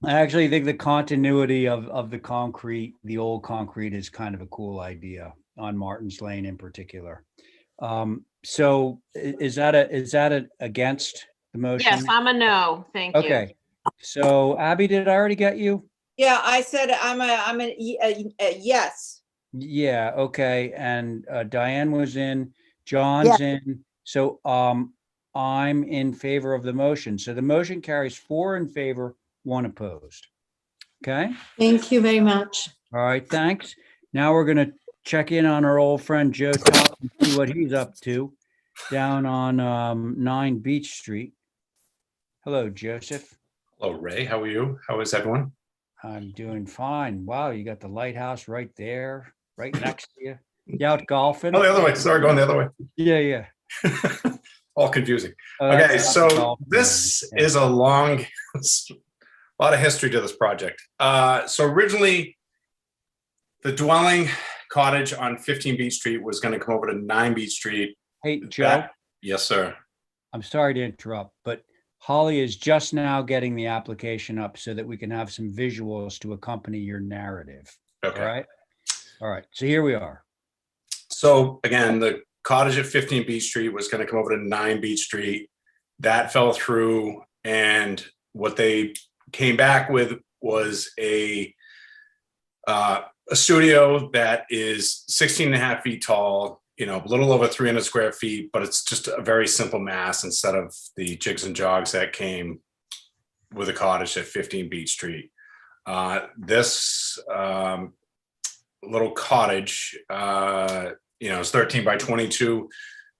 I actually think the continuity of the concrete, the old concrete, is kind of a cool idea on Martin's Lane in particular. So is that against the motion? Yes, I'm a no, thank you. Okay, so Abby, did I already get you? yeah, I said I'm a yes. Yeah, okay, and Diane was in, John's in, so I'm in favor of the motion. So the motion carries 4 in favor, 1 opposed. Okay, Thank you very much. all right, thanks. Now we're gonna check in on our old friend Joe Tuck and see what he's up to down on 9 Beach Street. Hello, Joseph. Hello, Ray. How are you? How is everyone? I'm doing fine. Wow, you got the lighthouse right there, right next to you. You out golfing? Oh, the other way. Sorry, going the other way. Yeah, yeah. All confusing. Oh, Okay, that's not so golfing. this Yeah. is a lot of history to this project. So originally, the dwelling cottage on 15 Beach Street was going to come over to 9 Beach Street. Hey, Joe, Yes, sir. I'm sorry to interrupt, but Holly is just now getting the application up so that we can have some visuals to accompany your narrative. All Okay. right. All right. So here we are. So again, the cottage at 15 Beach Street was going to come over to 9 Beach Street. That fell through, and what they came back with was a studio that is 16 and a half feet tall, a little over 300 square feet, but it's just a very simple mass instead of the jigs and jogs that came with a cottage at 15 Beach Street. This little cottage, is 13 by 22.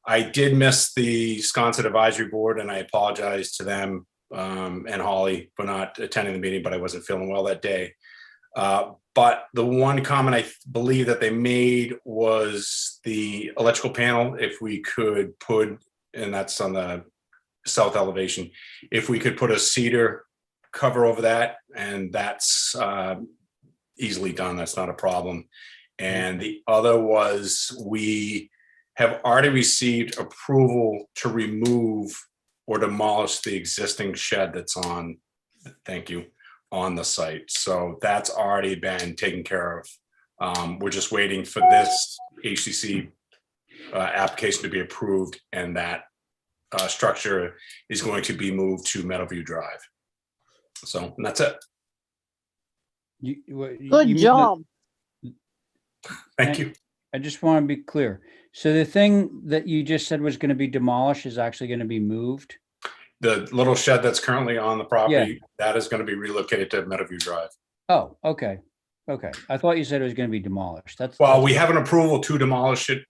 I did miss the Sconset Advisory Board, and I apologize to them and Holly for not attending the meeting, but I wasn't feeling well that day. But the one comment I believe that they made was the electrical panel, if we could put, and that's on the south elevation, if we could put a cedar cover over that, and that's easily done. That's not a problem. And the other was, we have already received approval to remove or demolish the existing shed that's on, thank you, on the site. So that's already been taken care of. We're just waiting for this HCC application to be approved, and that structure is going to be moved to Meadowview Drive. So, and that's it. Good job. Thank you. I just want to be clear. So the thing that you just said was going to be demolished is actually going to be moved? The little shed that's currently on the property, that is going to be relocated to Meadowview Drive. Oh, okay. Okay. I thought you said it was going to be demolished. Well, we have an approval to demolish it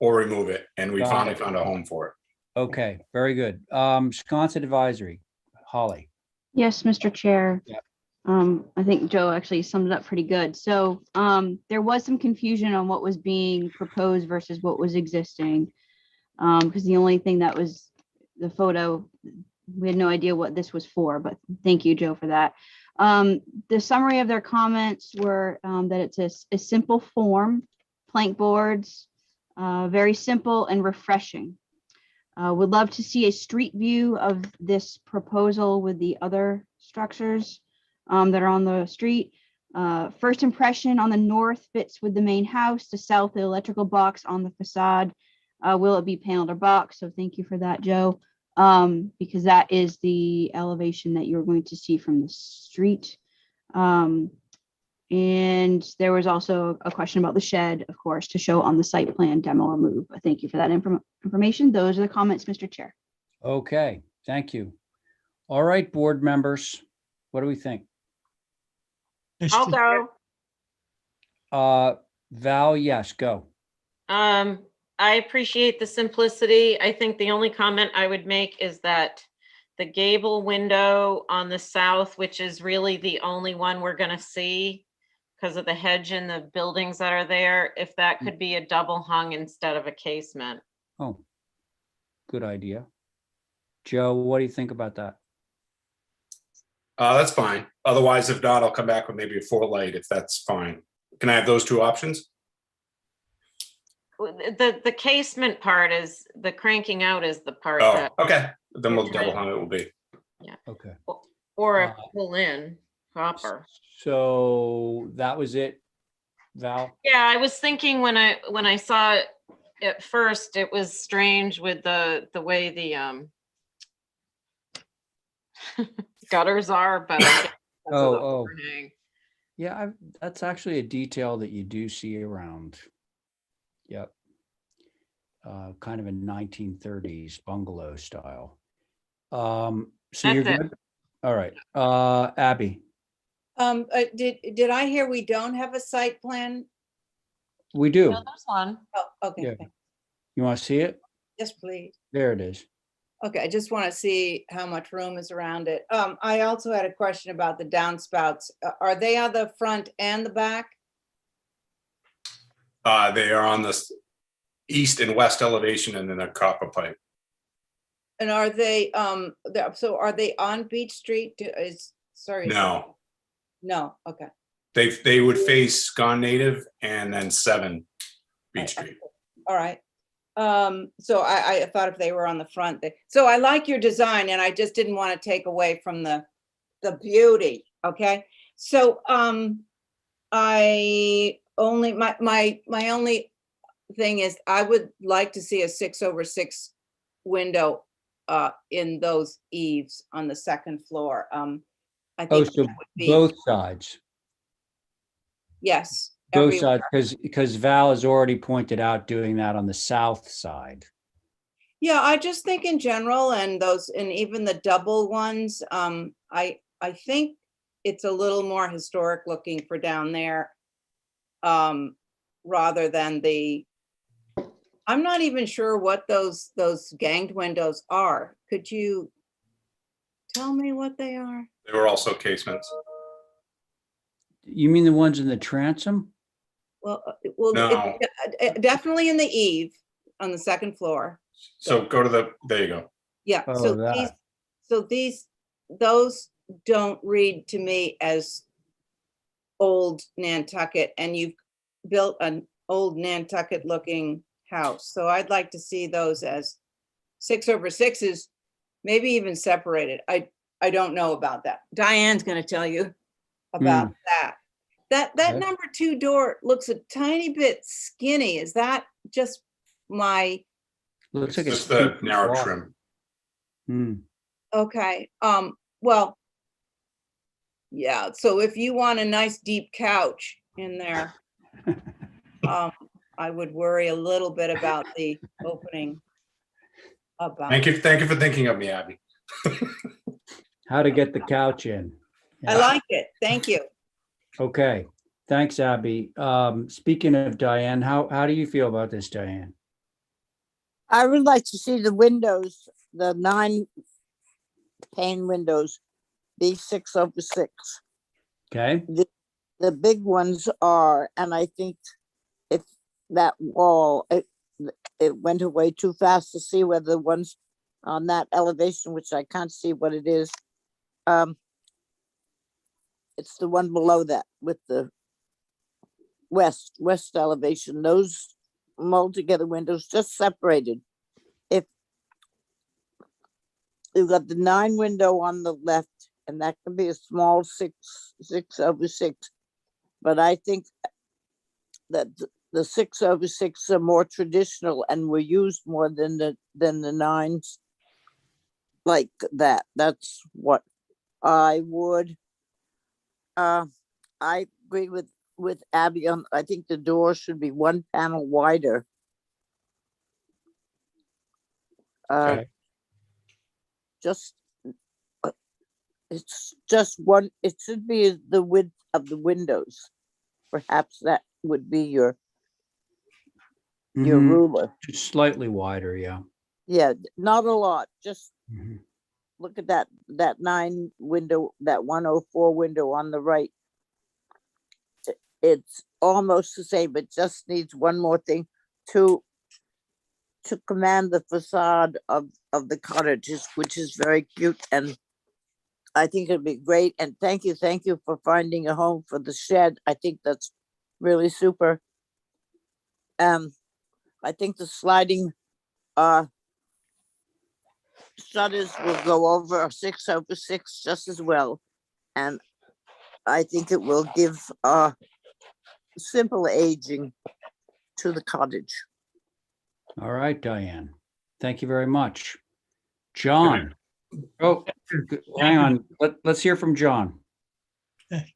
or remove it, and we Got finally it. found a home for it. Okay, very good. Sconset Advisory, Holly. Yes, Mr. Chair. Yep. I think Joe actually summed it up pretty good. So there was some confusion on what was being proposed versus what was existing. Because the only thing that was the photo, we had no idea what this was for, but thank you, Joe, for that. The summary of their comments were that it's a simple form, plank boards, very simple and refreshing. Would love to see a street view of this proposal with the other structures that are on the street. First impression on the north fits with the main house. The south, the electrical box on the facade. Will it be paneled or box? So thank you for that, Joe, because that is the elevation that you're going to see from the street. And there was also a question about the shed, of course, to show on the site plan, demo or move. But thank you for that information. Those are the comments, Mr. Chair. Okay, thank you. All right, board members, what do we think? I'll Mr. go. Val, yes, go. I appreciate the simplicity. I think the only comment I would make is that the gable window on the south, which is really the only one we're going to see because of the hedge and the buildings that are there, if that could be a double hung instead of a casement. Oh, good idea. Joe, what do you think about that? That's fine. Otherwise, if not, I'll come back with maybe a 4-light if that's fine. Can I have those 2 options? The casement part is, the cranking out is the part Oh, that, okay. Then we'll double hung it will be. Okay. or a pull in copper. So that was it, Val? Yeah, I was thinking when I saw it at first, it was strange with the way the gutters are, but I guess because of the Oh. overhang. Yeah, that's actually a detail that you do see around. Yep. Kind of a 1930s bungalow style. So you're That's it. good? All right. Abby, Did I hear we don't have a site plan? we do. No, there's one. Oh, okay. Yeah. thank- You want to see it? Yes, please. There it is. Okay, I just want to see how much room is around it. I also had a question about the downspouts. Are they on the front and the back? They are on the east and west elevation and then a copper pipe. And are they, so are they on Beach Street? Sorry. No, No, okay. they would face Gone Native and then 7 Beach Street. All right. So I thought if they were on the front, so I like your design and I just didn't want to take away from the beauty, okay? So, my only thing is I would like to see a 6/6 window in those eaves on the second floor. I Oh, think so that would be, both sides. yes. Both everywhere. sides, because Val has already pointed out doing that on the south side. Yeah, I just think in general and those, and even the double ones, I think it's a little more historic looking for down there. Rather than I'm not even sure what those ganged windows are. Could you tell me what they are? They were also casements. You mean the ones in the transom? Well, No. definitely in the eave on the second floor. So go to there you go. Yeah, Oh, so that. those don't read to me as old Nantucket, and you've built an old Nantucket looking house. So I'd like to see those as 6/6s, maybe even separated. I don't know about that. Diane's gonna tell you about that. That Okay. number 2 door looks a tiny bit skinny. Is that just my, Looks like It's it's just the too narrow wide. trim. Hmm. okay, well, yeah, so if you want a nice deep couch in there, I would worry a little bit about the opening. Thank you for thinking of me, Abby. How to get the couch in. I like it. Thank you. Okay, thanks, Abby. Speaking of Diane, how do you feel about this, Diane? I would like to see the windows, the 9 pane windows, be 6/6. Okay, The big ones are, and I think if that wall, it went away too fast to see whether the ones on that elevation, which I can't see what it is. It's the one below that with the west elevation, those mold together windows just separated. If you've got the 9 window on the left, and that can be a small 6/6, but I think that the 6/6 are more traditional and were used more than the 9s like that. That's what I would. I agree with Abby on. I think the door should be 1 panel wider. okay. Just it's just one. It should be the width of the windows. Perhaps that would be your Mhm. ruler. Just slightly wider, yeah. Yeah, not a lot. Just Mhm. look at that 9 window, that 104 window on the right. It's almost the same. It just needs one more thing to command the facade of the cottages, which is very cute, and I think it'd be great. And thank you for finding a home for the shed. I think that's really super. I think the sliding shutters will go over a 6/6 just as well, and I think it will give simple aging to the cottage. All right, Diane. Thank you very much. John. Oh, hang on. Let's hear from John.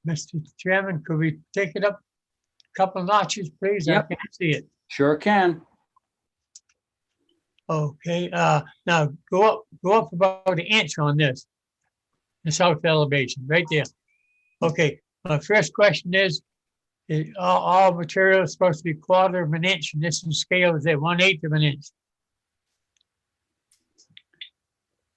Mr. Chairman, could we take it up a couple notches, please? I Yep. can't see it. Sure can. Okay, now go up about an inch on this. The south elevation, right there. Okay, my first question is all material is supposed to be 1/4 of an inch, and this in scale is at 1/8 of an inch.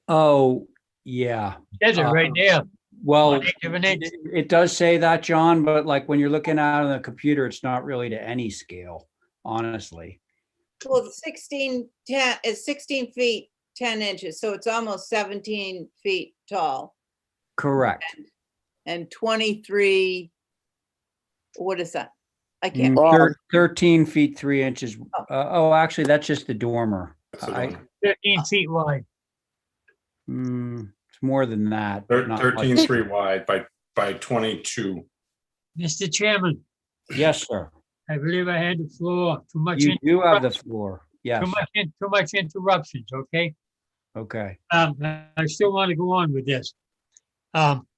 Oh, yeah. Says it right there, Well, 1/8 of an inch. it does say that, John, but like when you're looking at it on the computer, it's not really to any scale, honestly. Well, the 1610 is 16 feet, 10 inches, so it's almost 17 feet tall Correct. and 23, what is that? I can't, Mm, Wow. 13 feet, 3 inches. Oh, actually, that's just the dormer. That's what I, I'm doing. 13 feet wide. it's more than that. but not much. 13.3 wide by 22. Mr. Chairman, Yes, sir. I believe I had the floor. You do have the floor. Yes. Too much interruptions, okay? Okay. I still want to go on with this. The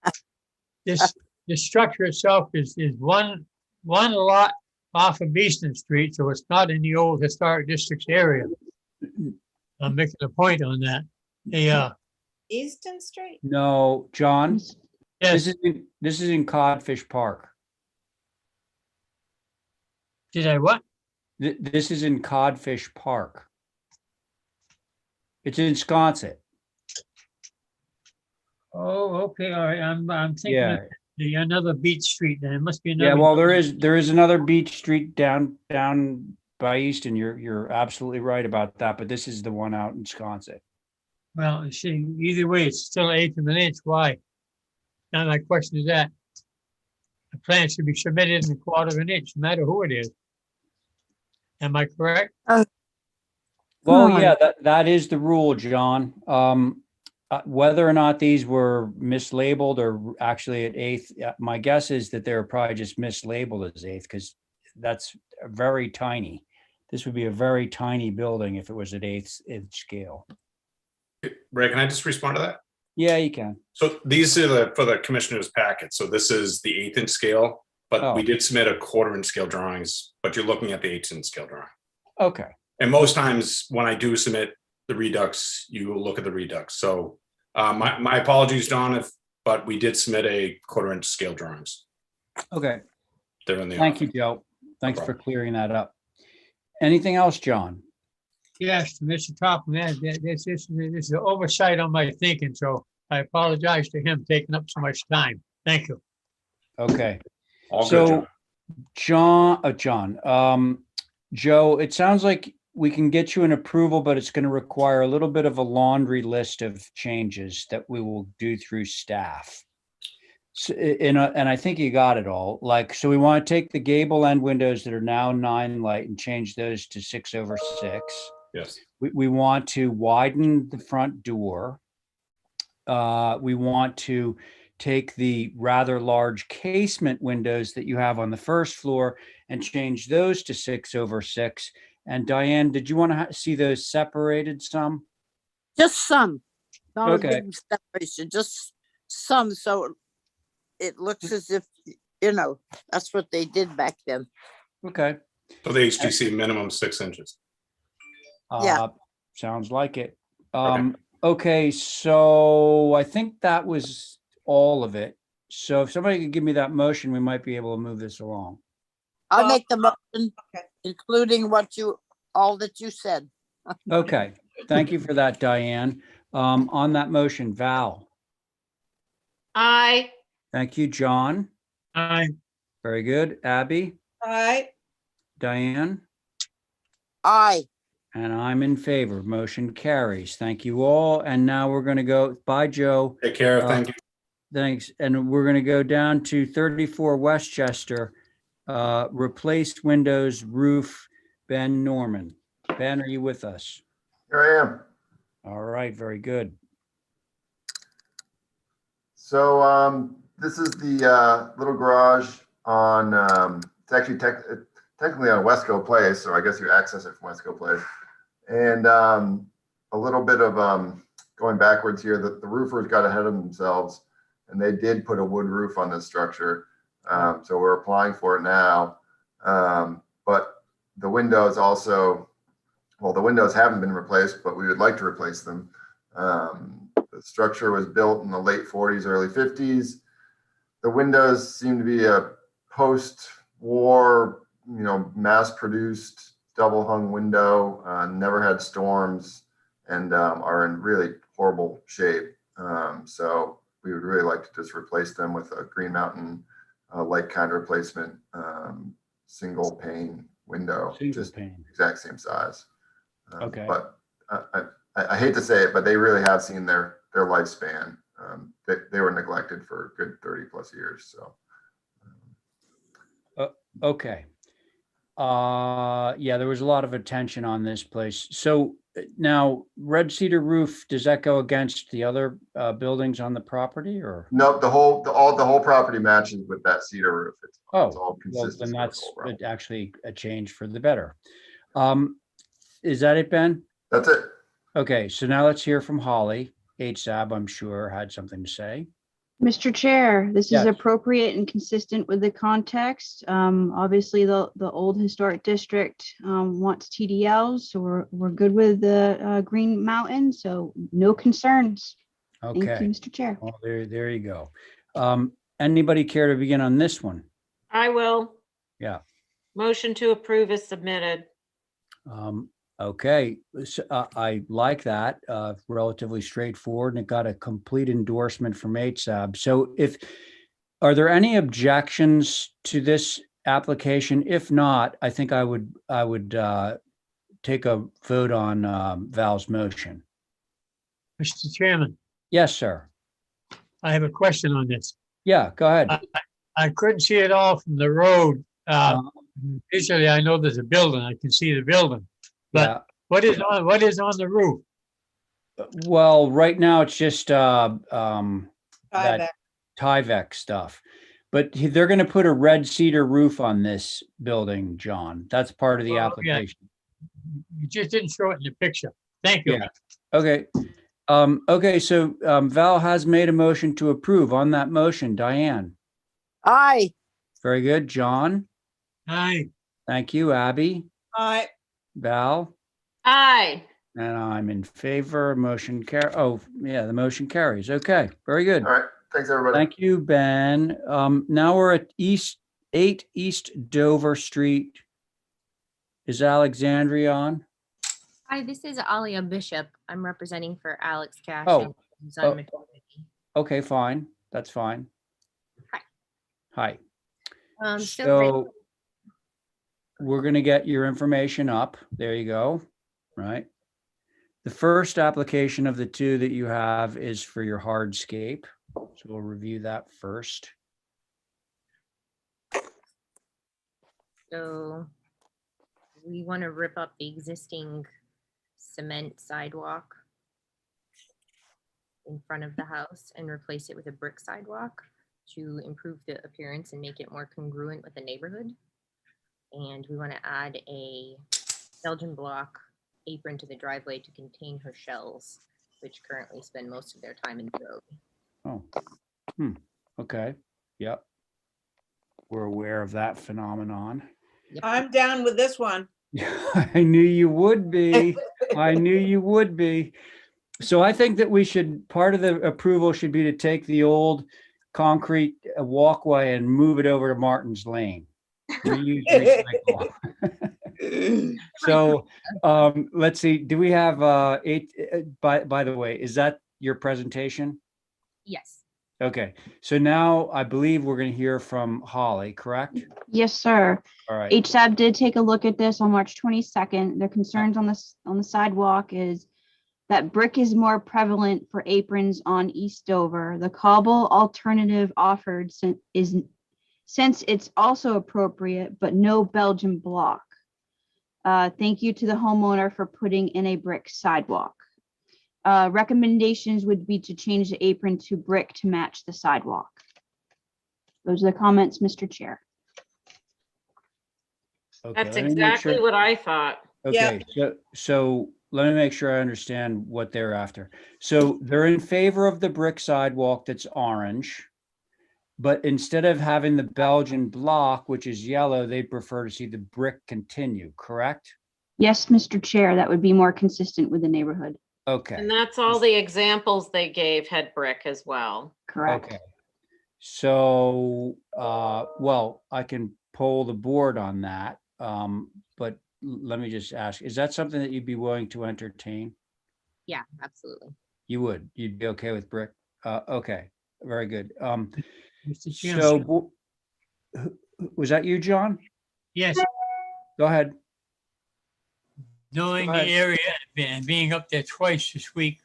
structure itself is one lot off of Easton Street, so it's not in the old historic districts area. I'm making a point on that. Easton Street? No, John, Yes, this is in Codfish Park. did I what? This is in Codfish Park. It's in Sconset. Oh, okay, all right, I'm thinking Yeah. of another beach street, then it must be Yeah, another. well, there is another beach street down by Easton. You're absolutely right about that, but this is the one out in Sconset. Well, you see, either way, it's still 1/8 of an inch. Why? Now my question is that the plan should be submitted in 1/4 of an inch, no matter who it is. Am I correct? Well, on. yeah, that is the rule, John. Whether or not these were mislabeled or actually at 1/8, my guess is that they're probably just mislabeled as 1/8 because that's very tiny. This would be a very tiny building if it was at 1/8 inch scale. Ray, can I just respond to that? Yeah, you can. So these are for the commissioner's packet. So this is the 1/8 inch scale, but we Oh. did submit a 1/4 inch scale drawings, but you're looking at the 1/8 inch scale drawing. Okay. And most times when I do submit the redux, you will look at the redux. So my apologies, Don, but we did submit a 1/4 inch scale drawings. Okay. They're in the. Thank you, office. Joe. Thanks for problem. clearing that up. Anything else, John? Yes, Mr. Topham, this is an oversight on my thinking, so I apologize to him taking up so much time. Thank you. Okay. All good, So, John. Joe, it sounds like we can get you an approval, but it's going to require a little bit of a laundry list of changes that we will do through staff. So, and I think you got it all. Like, so we want to take the gable end windows that are now 9 light and change those to 6/6. Yes. We want to widen the front door. We want to take the rather large casement windows that you have on the first floor and change those to 6/6. And Diane, did you want to see those separated some? Just some, not a Okay. big separation, just some, so it looks as if, that's what they did back then. Okay. So the HGC minimum 6 inches. Yeah. Sounds like it. Okay. Okay, so I think that was all of it. So if somebody could give me that motion, we might be able to move this along. I'll Well, make the motion, okay. including all that you said. Okay, thank you for that, Diane. On that motion, Val, I, thank you, John. Very good. Abby, All right, Diane, Aye. and I'm in favor. Motion carries. Thank you all. And now we're going to go, bye, Joe. Take care. Thank you. Thanks. And we're going to go down to 34 Westchester, replaced windows, roof, Ben Norman. Ben, are you with us? Here I am. All right, very good. So this is the little garage on, it's actually technically on Wesco Place, so I guess you access it from Wesco Place. And a little bit of going backwards here, that the roofers got ahead of themselves and they did put a wood roof on this structure. So we're applying for it now. But the windows also, well, the windows haven't been replaced, but we would like to replace them. The structure was built in the late 40s, early 50s. The windows seem to be a post-war, mass-produced double hung window, never had storms, and are in really horrible shape. So we would really like to just replace them with a Green Mountain like kind of replacement, single pane window, Single just pane. exact same size. Okay. But I hate to say it, but they really have seen their lifespan. They were neglected for a good 30 plus years. So. Okay. Yeah, there was a lot of attention on this place. So now red cedar roof, does that go against the other buildings on the property or? No, the whole property matches with that cedar roof. It's all Well, consistent. then with the that's whole property. actually a change for the better. Is that it, Ben? That's it. Okay, so now let's hear from Holly. HSAB, I'm sure, had something to say. Mr. Chair, this is Yes. appropriate and consistent with the context. Obviously, the old historic district wants TDLs, so we're good with the Green Mountain, so no concerns. Thank you, Okay, Mr. Chair. well, there you go. Anybody care to begin on this one? I will. Yeah. Motion to approve is submitted. Okay, so, I like that, relatively straightforward, and it got a complete endorsement from HSAB. So are there any objections to this application? If not, I think I would take a vote on Val's motion. Mr. Chairman, Yes, sir. I have a question on this. Yeah, go ahead. I couldn't see it all from the road. Visually, I know there's a building. I can see the building. But Yeah. what is on the roof? Well, right now it's just that Tyvek. Tyvek stuff. But they're going to put a red cedar roof on this building, John. That's part of the Oh, yeah. application. You just didn't show it in the picture. Thank you. Yeah. Okay. Okay, so Val has made a motion to approve. On that motion, Diane. Aye. Very good. John. Aye. Thank you. Abby. Aye. Val. Aye. And I'm in favor. Motion the motion carries. Okay, very good. All right. Thanks, everybody. Thank you, Ben. Now we're at 8 East Dover Street. Is Alexandria on? Hi, this is Alia Bishop. I'm representing for Alex Cash. Oh. Who's on Oh. maternity. Okay, fine. That's fine. Hi. So we're going to get your information up. There you go. Right. The first application of the two that you have is for your hardscape. So we'll review that first. So we want to rip up the existing cement sidewalk in front of the house and replace it with a brick sidewalk to improve the appearance and make it more congruent with the neighborhood. And we want to add a Belgian block apron to the driveway to contain her shells, which currently spend most of their time in the road. Oh, okay. Yep. We're aware of that phenomenon. I'm down with this one. I knew you would be. I knew you would be. So I think that part of the approval should be to take the old concrete walkway and move it over to Martin's Lane. Reuse, recycle. So let's see, do we have by the way, is that your presentation? Yes. Okay, so now I believe we're going to hear from Holly, correct? Yes, sir. All right. HSAB did take a look at this on March 22nd. Their concerns on the sidewalk is that brick is more prevalent for aprons on East Dover. The cobble alternative offered since it's also appropriate, but no Belgian block. Thank you to the homeowner for putting in a brick sidewalk. Recommendations would be to change the apron to brick to match the sidewalk. Those are the comments, Mr. Chair. Okay, That's let me make exactly sure- what I thought. Okay, so let me make sure I understand what they're after. So they're in favor of the brick sidewalk that's orange. But instead of having the Belgian block, which is yellow, they prefer to see the brick continue, correct? Yes, Mr. Chair, that would be more consistent with the neighborhood. Okay, And that's all the examples they gave had brick as well. Correct. okay. So, well, I can poll the board on that. But let me just ask, is that something that you'd be willing to entertain? Yeah, absolutely. You would, you'd be okay with brick? Okay, very good. Mr. Chairman, So was that you, John? yes, Go ahead. knowing Go the ahead. area and being up there twice this week,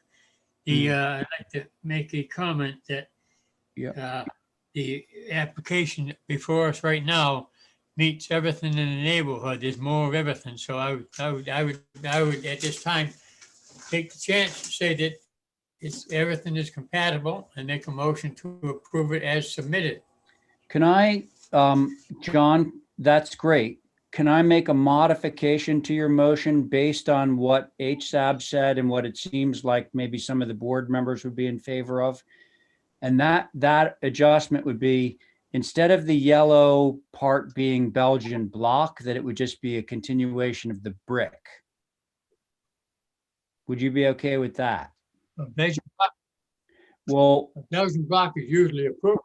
I'd like to make a comment that the application before us right now meets everything in the neighborhood. There's more of everything. So I would at this time take the chance to say that everything is compatible and make a motion to approve it as submitted. Can I, John, that's great. Can I make a modification to your motion based on what HSAB said and what it seems like maybe some of the board members would be in favor of? And that adjustment would be, instead of the yellow part being Belgian block, that it would just be a continuation of the brick. Would you be okay with that? Well, Belgian block is usually approved.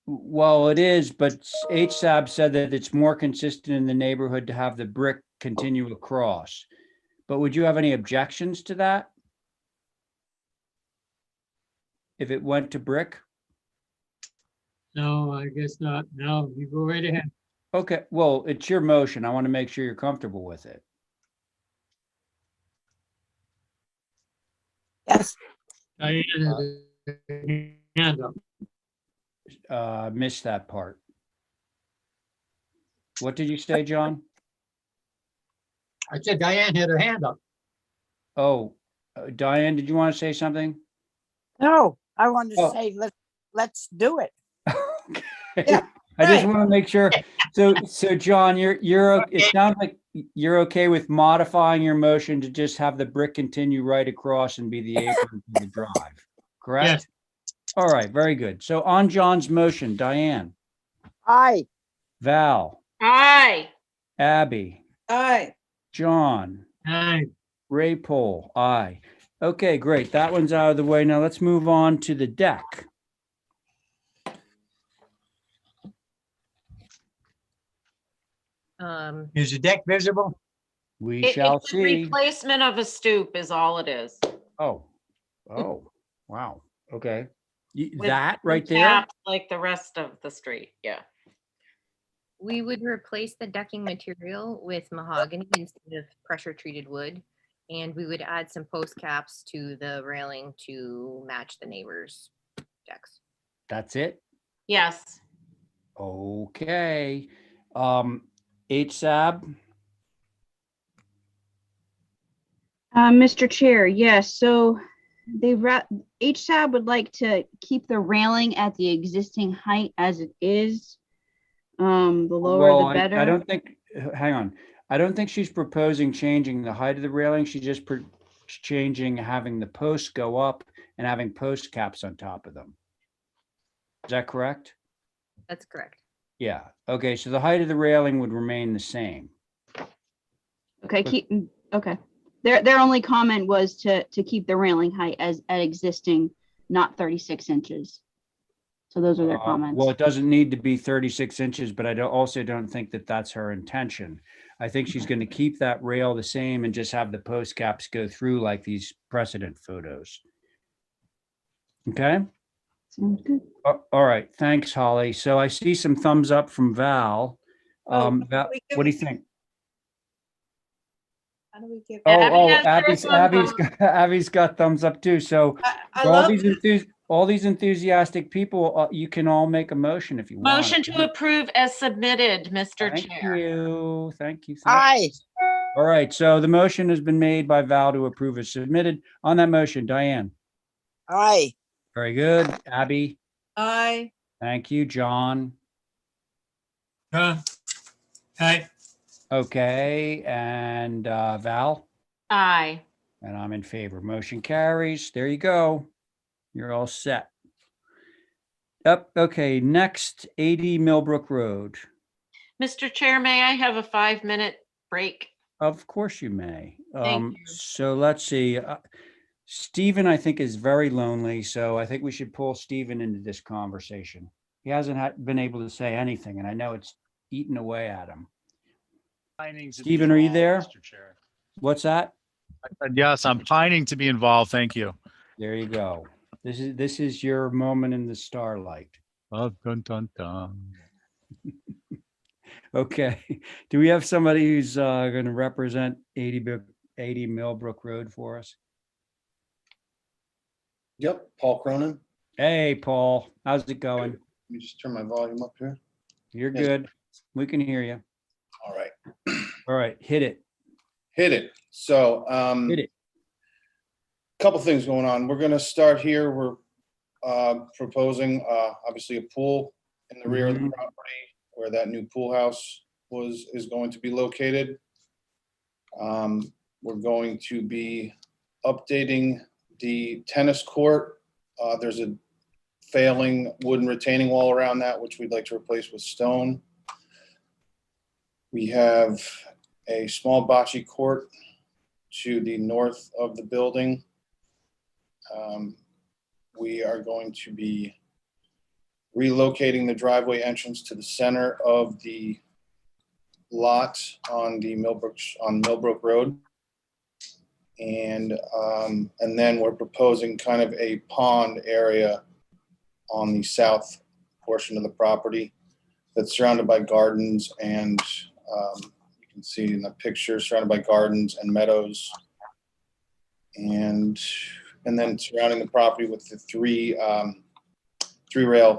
well, it is, but HSAB said that it's more consistent in the neighborhood to have the brick continue across. But would you have any objections to that? If it went to brick? No, I guess not. No, you go right ahead. Okay, well, it's your motion. I want to make sure you're comfortable with it. Yes, Diane has a hand up. Missed that part. What did you say, John? I said Diane had her hand up. Oh, Diane, did you want to say something? no, I wanted to Oh. say, let's do it. Okay. Yeah, I just right. want to make sure. So John, it sounds like you're okay with modifying your motion to just have the brick continue right across and be the apron to the drive, correct? Yes. All right, very good. So on John's motion, Diane, Aye, Val, Aye. Abby, Aye. John, Aye. Ray Pole, aye. Okay, great. That one's out of the way. Now let's move on to the deck. Is the deck visible? We shall It's a see. replacement of a stoop is all it is. Oh, wow. Okay. With That right there? caps like the rest of the street, yeah. We would replace the decking material with mahogany instead of pressure treated wood. And we would add some post caps to the railing to match the neighbors' decks. That's it? Yes. Okay. HSAB, Mr. Chair, yes, so HSAB would like to keep the railing at the existing height as it is. The lower well, the better. I don't think, hang on. I don't think she's proposing changing the height of the railing. She's just changing, having the posts go up and having post caps on top of them. Is that correct? That's correct. Yeah. Okay. So the height of the railing would remain the same. Okay, okay. Their only comment was to keep the railing height as at existing, not 36 inches. So those are their comments. Well, it doesn't need to be 36 inches, but I also don't think that that's her intention. I think she's going to keep that rail the same and just have the post caps go through like these precedent photos. Okay. Sounds good. All right. Thanks, Holly. So I see some thumbs up from Val. Val, what do you think? How do we get? Oh, Abby has her thumbs up. Abby's got thumbs up too. So I all love, these enthusiastic people, you can all make a motion if you want. Motion to approve as submitted, Mr. Thank Chair. you. Thank you. aye, All right. So the motion has been made by Val to approve as submitted. On that motion, Diane. aye, Very good. Abby. aye. Thank you. John. Aye. Okay. And Val. Aye. And I'm in favor. Motion carries. There you go. You're all set. Up, okay, next 80 Millbrook Road. Mr. Chair, may I have a 5-minute break? Of course you may. Thank you. So let's see. Stephen, I think, is very lonely, so I think we should pull Stephen into this conversation. He hasn't been able to say anything, and I know it's eaten away at him. Stephen, are you there? Mr. Chair. What's that? I said, yes, I'm pining to be involved. Thank you. There you go. This is your moment in the starlight. Dun, dun, dun. Okay. Do we have somebody who's going to represent 80 Millbrook Road for us? Yep, Paul Cronin. Hey, Paul, how's it going? Let me just turn my volume up here. You're Yes. good. We can hear you. All right, All right, hit it. hit it. So, Hit it. couple things going on. We're gonna start here. We're proposing, obviously a pool in the rear of the Mhm. property where that new pool house is going to be located. We're going to be updating the tennis court. There's a failing wooden retaining wall around that, which we'd like to replace with stone. We have a small bocce court to the north of the building. We are going to be relocating the driveway entrance to the center of the lot on Millbrook Road. And then we're proposing kind of a pond area on the south portion of the property that's surrounded by gardens and you can see in the picture, surrounded by gardens and meadows. And then surrounding the property with the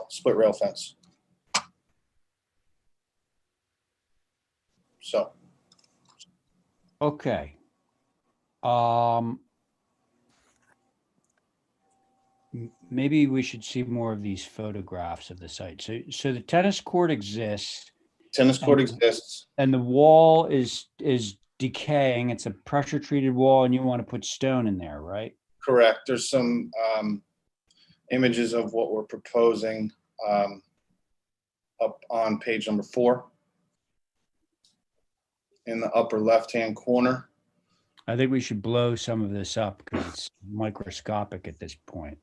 split rail fence. So. Okay. Maybe we should see more of these photographs of the site. So the tennis court exists. Tennis court exists. And the wall is decaying. It's a pressure treated wall and you want to put stone in there, right? Correct. There's some images of what we're proposing up on page number 4 in the upper left-hand corner. I think we should blow some of this up because it's microscopic at this point.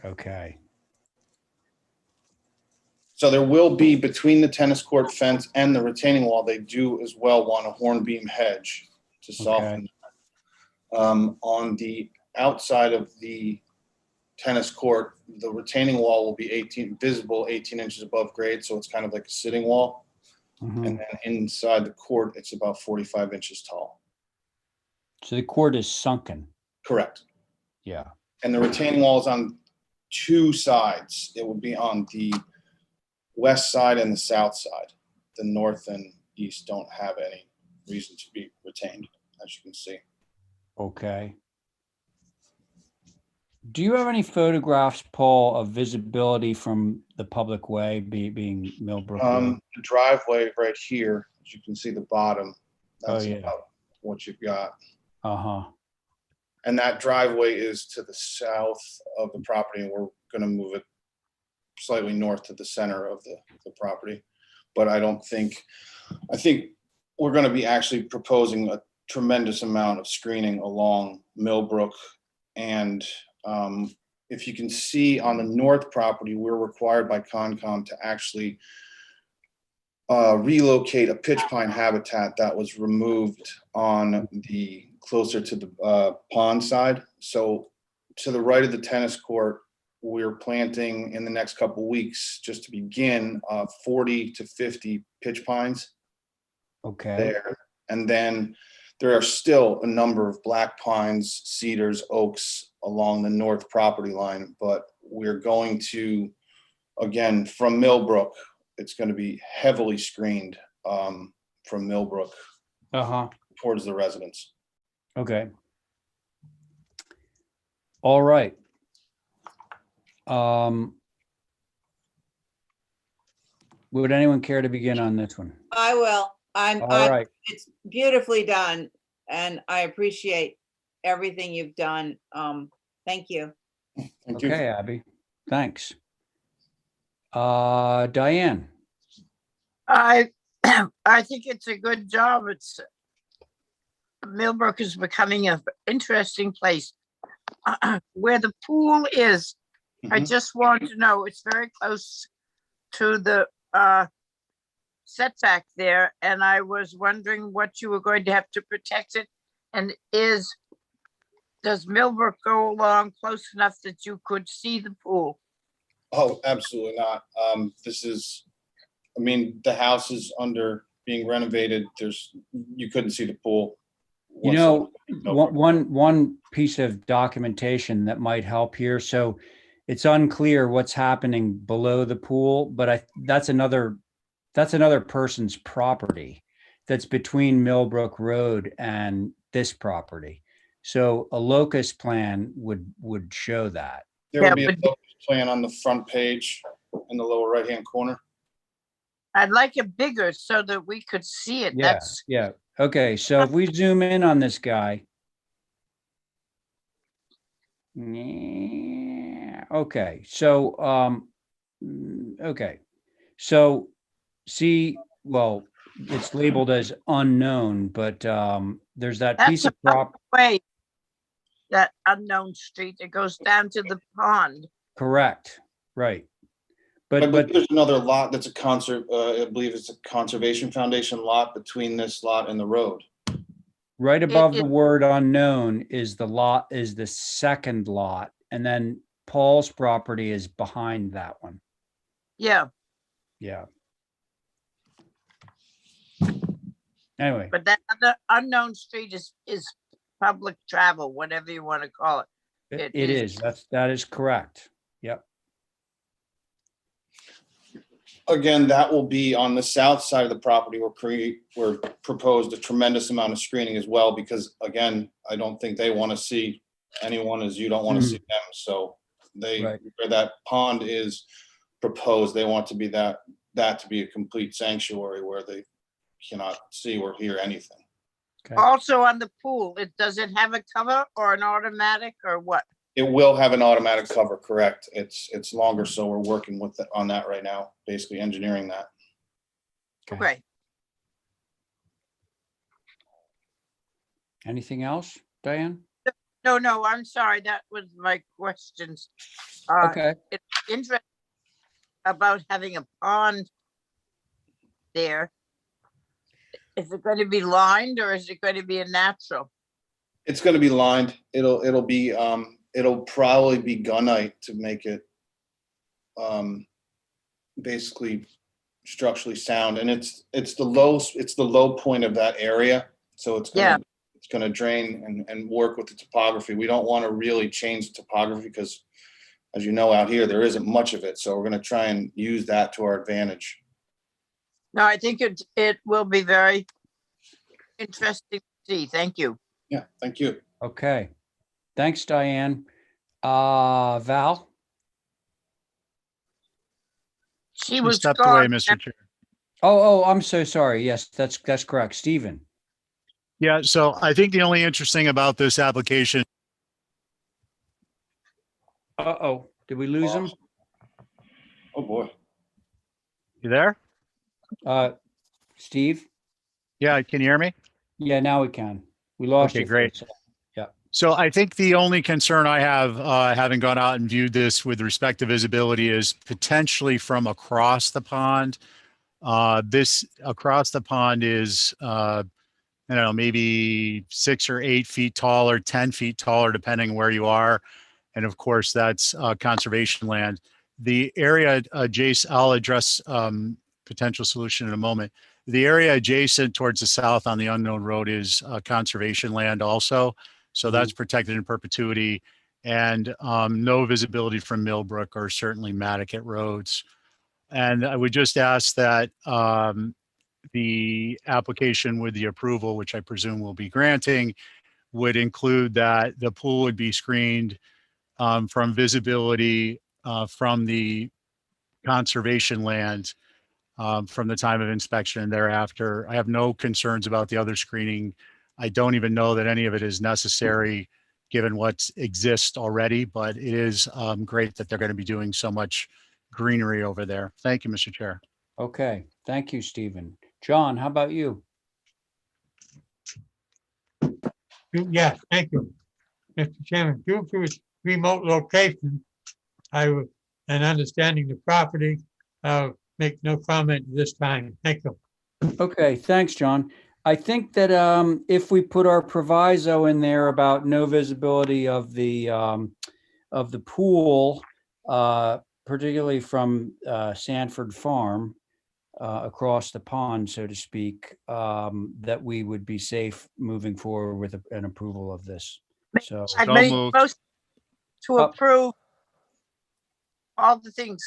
Okay. So there will be between the tennis court fence and the retaining wall, they do as well want a hornbeam hedge to soften. On the outside of the tennis court, the retaining wall will be visible 18 inches above grade. So it's kind of like a sitting wall. Mhm. And then inside the court, it's about 45 inches tall. So the court is sunken. Correct. Yeah. And the retaining wall is on 2 sides. It would be on the west side and the south side. The north and east don't have any reason to be retained, as you can see. Okay. Do you have any photographs, Paul, of visibility from the public way being Millbrook Road? The driveway right here, as you can see the bottom, that's yeah. about what you've got. Uh-huh. And that driveway is to the south of the property, and we're going to move it slightly north to the center of the property. But I think we're going to be actually proposing a tremendous amount of screening along Millbrook. And if you can see on the north property, we're required by Concom to actually relocate a pitch pine habitat that was removed on the closer to the pond side. So to the right of the tennis court, we're planting in the next couple of weeks, just to begin, 40 to 50 pitch pines. Okay. There. And then there are still a number of black pines, cedars, oaks along the north property line, but we're going to, again, from Millbrook, it's going to be heavily screened from Millbrook towards the residents. Okay. All right. Would anyone care to begin on this one? I will. All right. It's beautifully done and I appreciate everything you've done. Thank you. Thank you. Okay, Abby, thanks. Diane, I I think it's a good job. It's Millbrook is becoming an interesting place. Where the pool is, I Mhm. just want to know, it's very close to the setback there, and I was wondering what you were going to have to protect it. And does Millbrook go along close enough that you could see the pool? Oh, absolutely not. This is, I mean, the house is under being renovated. You couldn't see the pool. you know, whatsoever. one piece of documentation that might help here. So it's unclear what's happening below the pool, but that's another person's property that's between Millbrook Road and this property. So a locus plan would show that. There will be a but locus plan on the front page in the lower right-hand corner. I'd like it bigger so that we could see it. Yeah, That's yeah. Okay, so if we zoom in on this guy. Yeah, okay, so, okay. So see, well, it's labeled as unknown, but there's that piece that's of prop. way, that unknown street. It goes down to the pond. Correct, right. But But there's another lot that's I believe it's a conservation foundation lot between this lot and the road. right above the it- word unknown is the second lot, and then Paul's property is behind that one. Yeah, Yeah. Anyway, but that other unknown street is public travel, whatever you want to call it. it is, that is correct. Yep. Again, that will be on the south side of the property. We're proposed a tremendous amount of screening as well, because again, I don't think they want to see anyone as you don't want to see them. So Right. where that pond is proposed, they want to be that to be a complete sanctuary where they cannot see or hear anything. Okay. Also on the pool, does it have a cover or an automatic or what? It will have an automatic cover, correct? It's longer, so we're working on that right now, basically engineering that. Okay. Anything else, Diane? No, I'm sorry. That was my questions. Okay. It's interesting about having a pond there. Is it going to be lined or is it going to be a natural? It's going to be lined. It'll be it'll probably be gunite to make it basically structurally sound. And it's the low point of that area, so it's going to drain and work with the topography. We don't want to really change the topography because, as you know, out here there isn't much of it. So we're going to try and use that to our advantage. No, I think it will be very interesting to see. Thank you. Yeah, thank you. Okay. Thanks, Diane. Val? She was Stepped away, gone. Mr. Chair. Oh, I'm so sorry. Yes, that's correct. Stephen. Yeah, so I think the only interesting about this application, Uh-oh, did we lose him? Oh boy. you there? Steve? Yeah, can you hear me? Yeah, now we can. We lost Okay, you. for a great. second. Yeah. So I think the only concern I have, having gone out and viewed this with respect to visibility, is potentially from across the pond. This across the pond is, I don't know, maybe 6 or 8 feet tall or 10 feet taller, depending where you are. And of course, that's conservation land. The area adjacent, I'll address potential solution in a moment. The area adjacent towards the south on the unknown road is conservation land also. So that's protected in perpetuity, and no visibility from Millbrook or certainly Nantucket roads. And I would just ask that the application with the approval, which I presume will be granting, would include that the pool would be screened from visibility from the conservation land from the time of inspection and thereafter. I have no concerns about the other screening I don't even know that any of it is necessary given what exists already, but it is great that they're going to be doing so much greenery over there. Thank you, Mr. Chair. Okay, thank you, Stephen. John, how about you? Yeah, thank you, Mr. Chairman. Due to its remote location, and understanding the property, make no comment this time. Thank you. Okay, thanks, John. I think that if we put our proviso in there about no visibility of the pool, particularly from Sanford Farm across the pond, so to speak, that we would be safe moving forward with an approval of this. So, I'd So make moved. most to Oh. approve all the things.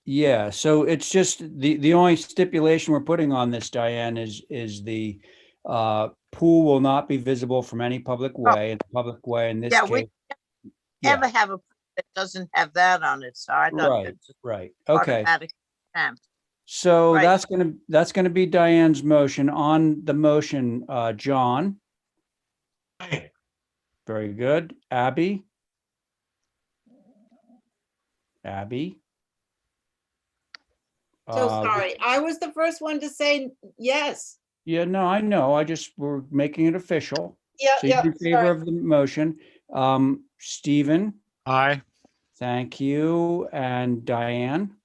yeah, so it's just the only stipulation we're putting on this, Diane, is the pool will not be visible from any public way, and the public way in this Yeah, case. we Yeah, never have a that doesn't have that on it, so I thought right, that's right. Okay. automatic stamp. So Right. that's gonna be Diane's motion. On the motion, John, Aye. very good. Abby? Abby? So Uh, sorry, I was the first one to say yes. Yeah, no, I know. We're making it official. Yeah, So you're in favor sorry. of the motion. Stephen, Aye. thank you. And Diane,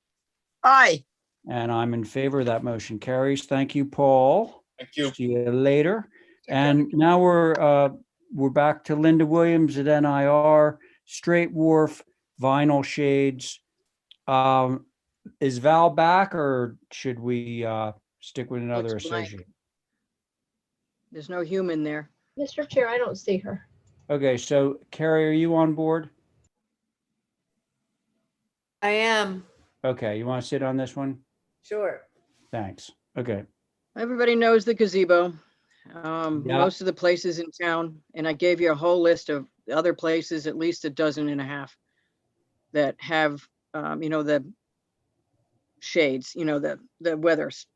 Aye. and I'm in favor of that motion. Carries. Thank you, Paul. Thank you. See you later. And now we're back to Linda Williams at NIR, Straight Wharf, Vinyl Shades. Is Val back, or should we stick with another Looks blank. associate? There's no human there. Mr. Chair, I don't see her. Okay, so Carrie, are you on board? I am, Okay, you want to sit on this one? sure. Thanks. Okay. Everybody knows the gazebo. Yeah. Most of the places in town, and I gave you a whole list of other places, at least a dozen and a half, that have, the shades, the weathers,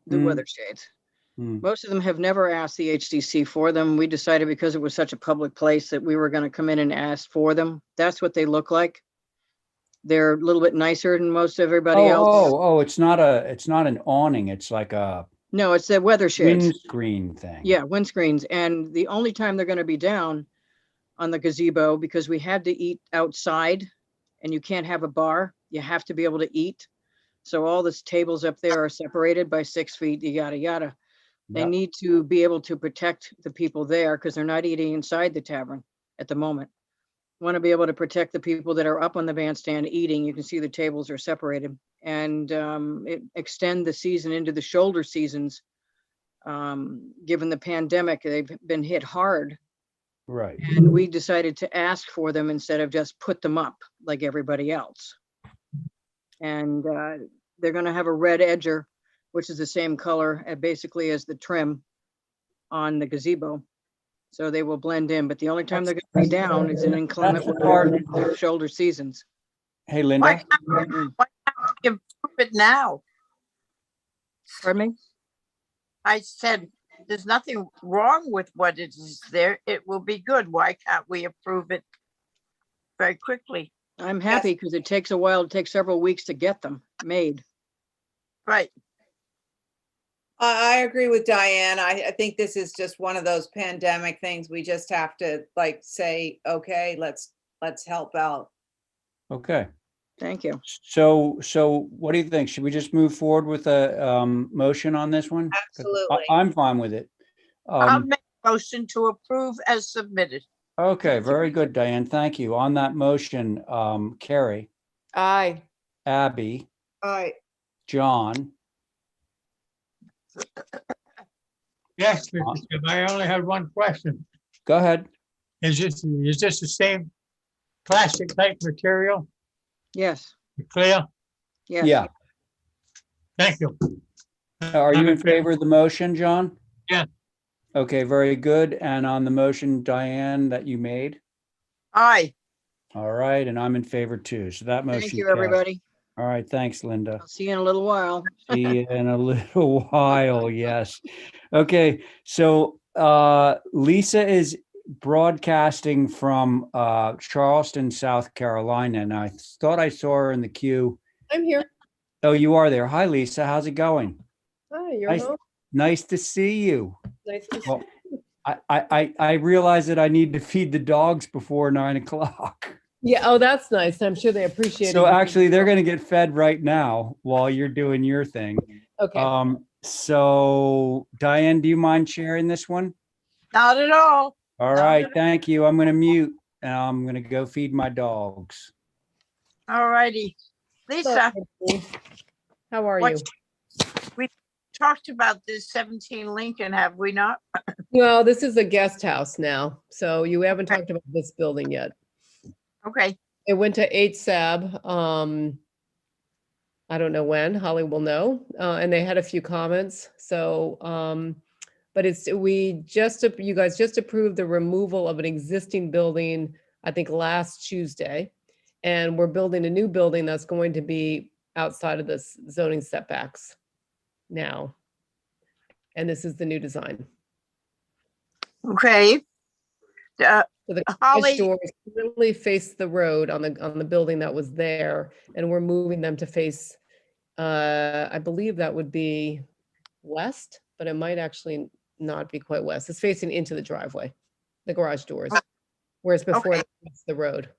the Mm. weather shades. Mm. Most of them have never asked the HDC for them. We decided because it was such a public place that we were going to come in and ask for them. That's what they look like. They're a little bit nicer than most everybody else. It's not an awning. It's like a No, it's the weather shades. windscreen thing. Yeah, windscreens. And the only time they're going to be down on the gazebo, because we had to eat outside and you can't have a bar, you have to be able to eat. So all the tables up there are separated by 6 feet, yada, yada. They Yep. need to be able to protect the people there because they're not eating inside the tavern at the moment. Want to be able to protect the people that are up on the bandstand eating. You can see the tables are separated, and extend the season into the shoulder seasons. Given the pandemic, they've been hit hard, Right. and we decided to ask for them instead of just put them up like everybody else. And they're going to have a red edger, which is the same color basically as the trim on the gazebo. So they will blend in, but the only time they're going to be down is in inclement That's the part- weather, shoulder seasons. Hey, Why Linda. can't why can't we approve it now? Pardon me? I said, there's nothing wrong with what it is there. It will be good. Why can't we approve it very quickly? I'm happy because it takes a while, it takes several weeks to get them made. Right. I agree with Diane. I think this is just one of those pandemic things. We just have to say, okay, let's help out. Okay. Thank you. So what do you think? Should we just move forward with a motion on this one? 'Cause Absolutely. I'm fine with it. I'll make a motion to approve as submitted. Okay, very good, Diane. Thank you. On that motion, Carrie, Aye. Abby, All right. John, Yes, Mr. Chairman, I only had one question. go ahead. Is this the same plastic type material, Yes, clear? yes. Yeah. Thank you. Are you I'm in favor of the motion, John? Yeah. Okay, very good. And on the motion, Diane, that you made? Aye. All right, and I'm in favor too. So that motion. Thank you, carries. everybody. All right, thanks, Linda. I'll see you in a little while. See you in a little while, yes. Okay, so Lisa is broadcasting from Charleston, South Carolina, and I thought I saw her in the queue. I'm here. Oh, you are there. Hi, Lisa. How's it going? Hi, you're Nice, home. nice to see you. Nice to see Well, you. I realize that I need to feed the dogs before 9 o'clock. Yeah, oh, that's nice. I'm sure they appreciate it. So actually, they're going to get fed right now while you're doing your thing. Okay. So Diane, do you mind sharing this one? Not at all. All Not right, at- thank you. I'm going to mute and I'm going to go feed my dogs. All righty. Lisa, How are what you? we talked about this 17 Lincoln, have we not? Well, this is a guest house now, so you haven't talked about this building yet. Okay, It went to 8 Sab. I don't know when, Holly will know. And they had a few comments. So, but you guys just approved the removal of an existing building, I think last Tuesday. And we're building a new building that's going to be outside of this zoning setbacks now. And this is the new design. okay. So the Holly- garage doors really face the road on the building that was there, and we're moving them to face, I believe that would be west, but it might actually not be quite west. It's facing into the driveway, the garage doors, whereas before Okay. it's the road.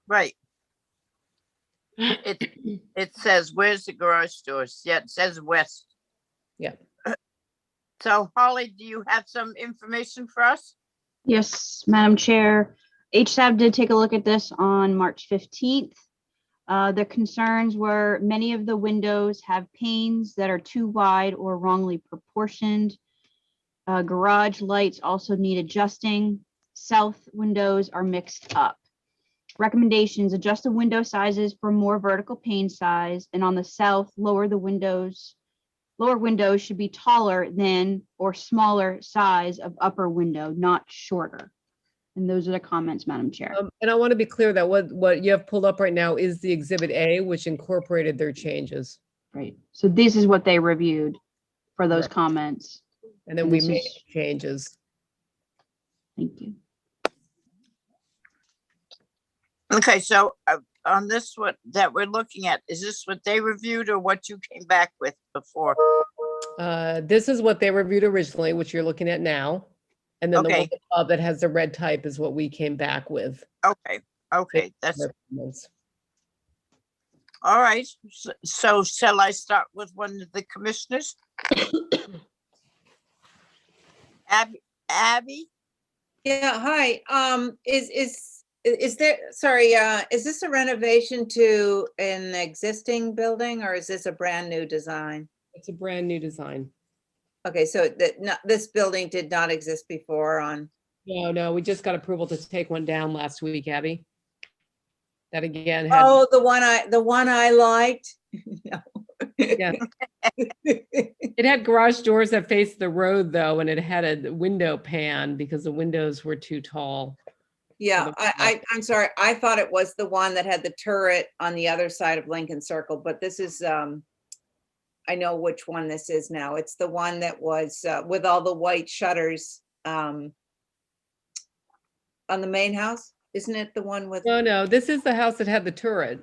Right. It says, where's the garage doors? Yeah, it says west. Yeah. So Holly, do you have some information for us? Yes, Madam Chair. HSAB did take a look at this on March 15th. The concerns were many of the windows have panes that are too wide or wrongly proportioned. Garage lights also need adjusting. South windows are mixed up. Recommendations: adjust the window sizes for more vertical pane size, and on the south, lower windows should be taller than or smaller size of upper window, not shorter. And those are the comments, Madam Chair. And I want to be clear that what you have pulled up right now is the Exhibit A, which incorporated their changes. Right. So this is what they reviewed for those Right. comments. And then And we this made is- changes. Thank you. Okay, so on this one that we're looking at, is this what they reviewed or what you came back with before? This is what they reviewed originally, which you're looking at now. And then the one Okay. above that has the red type is what we came back with. Okay, okay, that's, Their comments. all right. So shall I start with one of the commissioners? Abby? Yeah, hi. Is there, sorry, is this a renovation to an existing building or is this a brand new design? It's a brand new design. Okay, so this building did not exist before on, No, we just got approval to take one down last week, Abby. That again had, oh, the one I liked? No. yeah. It had garage doors that faced the road though, and it had a window pan because the windows were too tall. Yeah, I'm sorry. I thought it was the one that had the turret on the other side of Lincoln Circle, but this is, I know which one this is now. It's the one that was with all the white shutters on the main house. Isn't it the one with? No, this is the house that had the turret.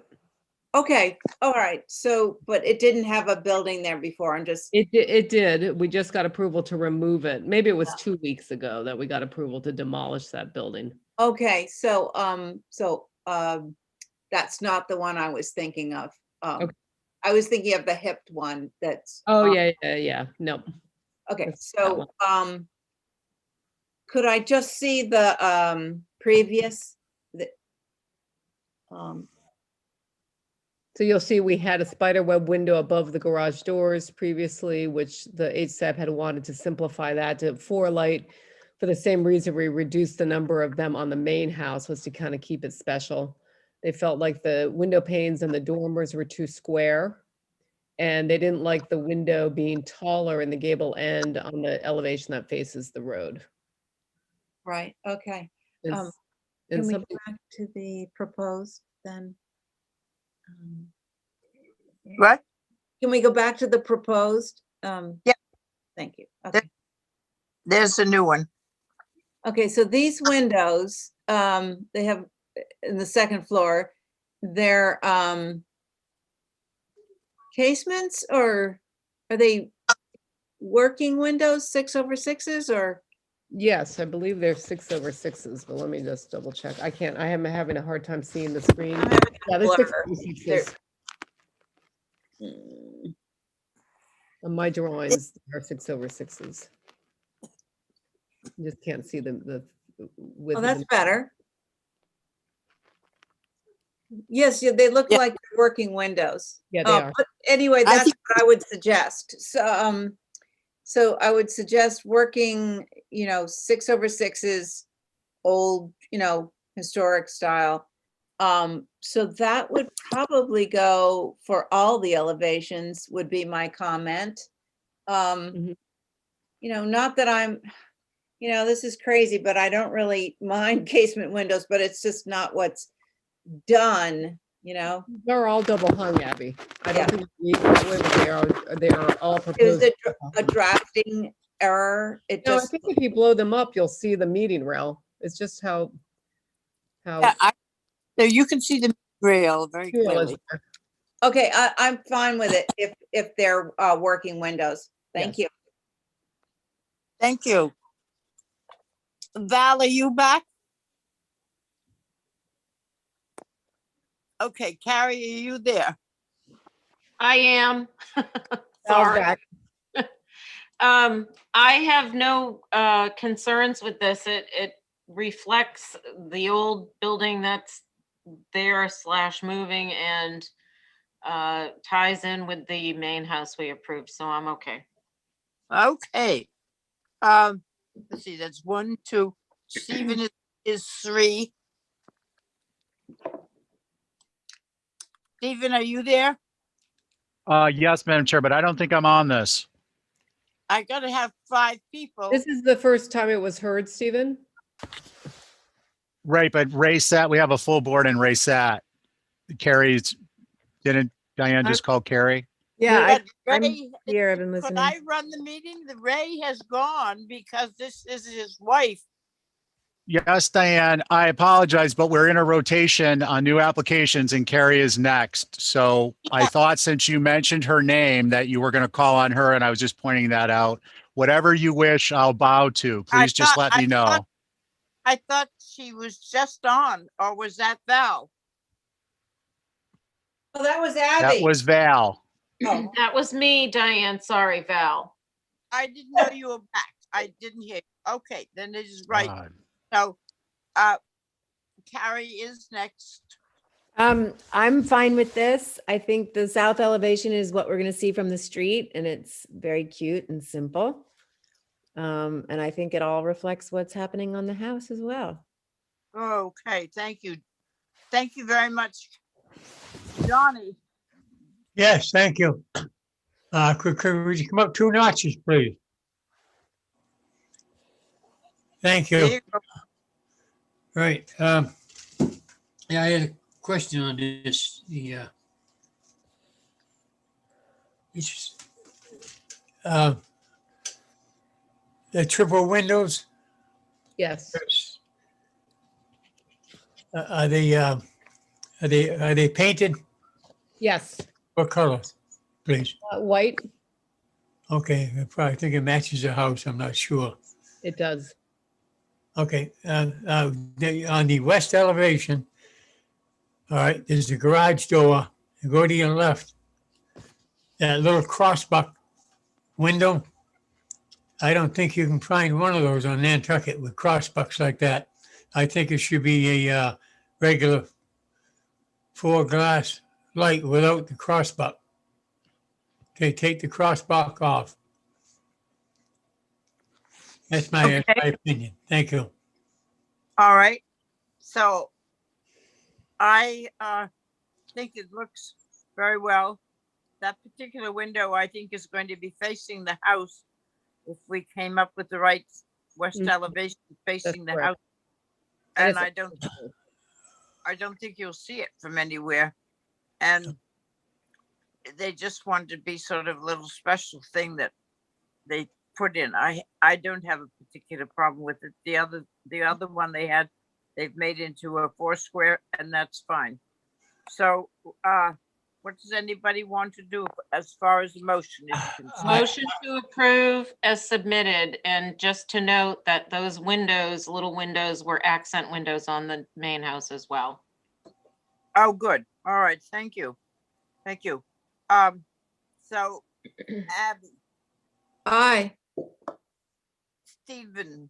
Okay, all right. So, but it didn't have a building there before. I'm just, It did. We just got approval to remove it. Maybe it was 2 weeks ago that we got approval to demolish that building. okay, so, that's not the one I was thinking of. Okay. I was thinking of the hipped one that's. Oh, yeah. No. Okay, That's that so, could I just see the, previous? So you'll see we had a spider web window above the garage doors previously, which the HSAP had wanted to simplify that to 4 light. For the same reason we reduced the number of them on the main house, was to kind of keep it special. They felt like the window panes and the dormers were too square. And they didn't like the window being taller in the gable end on the elevation that faces the road. Right, okay. And Can s- and we go something- back to the proposed then? What? Can we go back to the proposed? Yeah. Thank you. Okay. There's a new one. Okay, so these windows, they have in the second floor, they're casements, or are they working windows, 6/6s, or? Yes, I believe they're 6/6s, but let me just double check. I can't, I am having a hard time seeing the screen. I'm having a Yeah, they're blur. 6/6s. Mm, On my drawings are 6/6s. You just can't see the width. Oh, of that's the- better. Yes, yeah, they look Yeah. like they're working windows. Yeah, they are. But anyway, I that's think- what I would suggest. So I would suggest working, 6/6s, old, historic style. So that would probably go for all the elevations, would be my comment. Mhm. Not that I'm, this is crazy, but I don't really mind casement windows, but it's just not what's done, They're all double hung, Abby. I Yeah. don't think we need that way, but they are all It was proposed. a drafting error. It No, I just, think if you blow them up, you'll see the meeting rail. It's just how Yeah, so you can see the rail very too clearly. is- okay, I'm fine with it if they're working windows. Thank you. Thank you. Val, are you back? Okay, Carrie, are you there? I am. Val's Sorry. back. I have no concerns with this. It reflects the old building that's there / moving, and ties in with the main house we approved, so I'm okay. Okay. Let's see, that's 1, 2. Stephen is 3. Stephen, are you there? Yes, Madam Chair, but I don't think I'm on this. I gotta have 5 people. This is the first time it was heard, Stephen. Right, but Ray sat, we have a full board and Ray sat. Carrie's, didn't Diane just call Carrie? Yeah, But I'm Ray, here. I've been could listening. I run the meeting? The Ray has gone because this is his wife. Yes, Diane, I apologize, but we're in a rotation on new applications and Carrie is next. So I thought since you mentioned her name that you were going to call on her and I was just pointing that out. Whatever you wish, I'll bow to. Please just let me know. I thought she was just on, or was that Val? Well, that was That Abby. was Val. Oh. That was me, Diane. Sorry, Val. I didn't know you were back. I didn't hear. Okay, then it is right. God. So, Carrie is next. I'm fine with this. I think the south elevation is what we're going to see from the street, and it's very cute and simple. And I think it all reflects what's happening on the house as well. Okay, thank you. Thank you very much. Johnny, Yes, thank you. Could you come up 2 notches, please? Thank there you. you go. Right. Yeah, I had a question on this. The triple windows, Yes. are they painted? Yes. What color, please? White. Okay, I probably think it matches the house. I'm not sure. It does. Okay, on the west elevation, all right, there's the garage door. You go to your left, that little crossbuck window. I don't think you can find one of those on Nantucket with crossbucks like that. I think it should be a regular 4-glass light without the crossbuck. Okay, take the crossbuck off. That's my opinion. Thank you. All right. So I think it looks very well. That particular window, I think, is going to be facing the house if we came up with the right west elevation facing the correct. house. And And it's- I don't think you'll see it from anywhere. And they just wanted to be sort of a little special thing that they put in. I don't have a particular problem with it. The other one they've made into a 4 square, and that's fine. So, what does anybody want to do as far as the motion is concerned? Motion to approve as submitted, and just to note that those windows, little windows, were accent windows on the main house as well. Oh, good. All right, thank you. Thank you. So Abby, Aye. Stephen,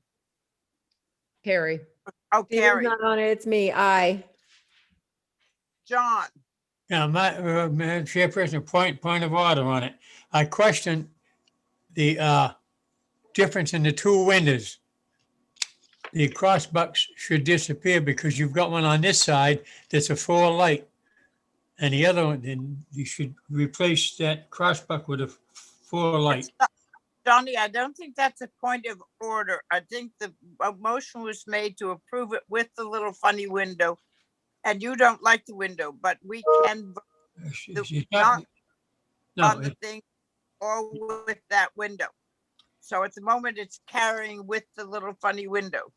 Carrie. oh, Stephen's Carrie, not on it. It's me. Aye. John, Now, Madam Chairperson, point of order on it. I question the difference in the two windows. The crossbucks should disappear because you've got one on this side that's a 4 light. And the other one, then you should replace that crossbuck with a 4 light. Johnny, I don't think that's a point of order. I think the motion was made to approve it with the little funny window. And you don't like the window, but we can vote She's not No, on the thing or with that window. So at the moment, it's carrying with the little funny window.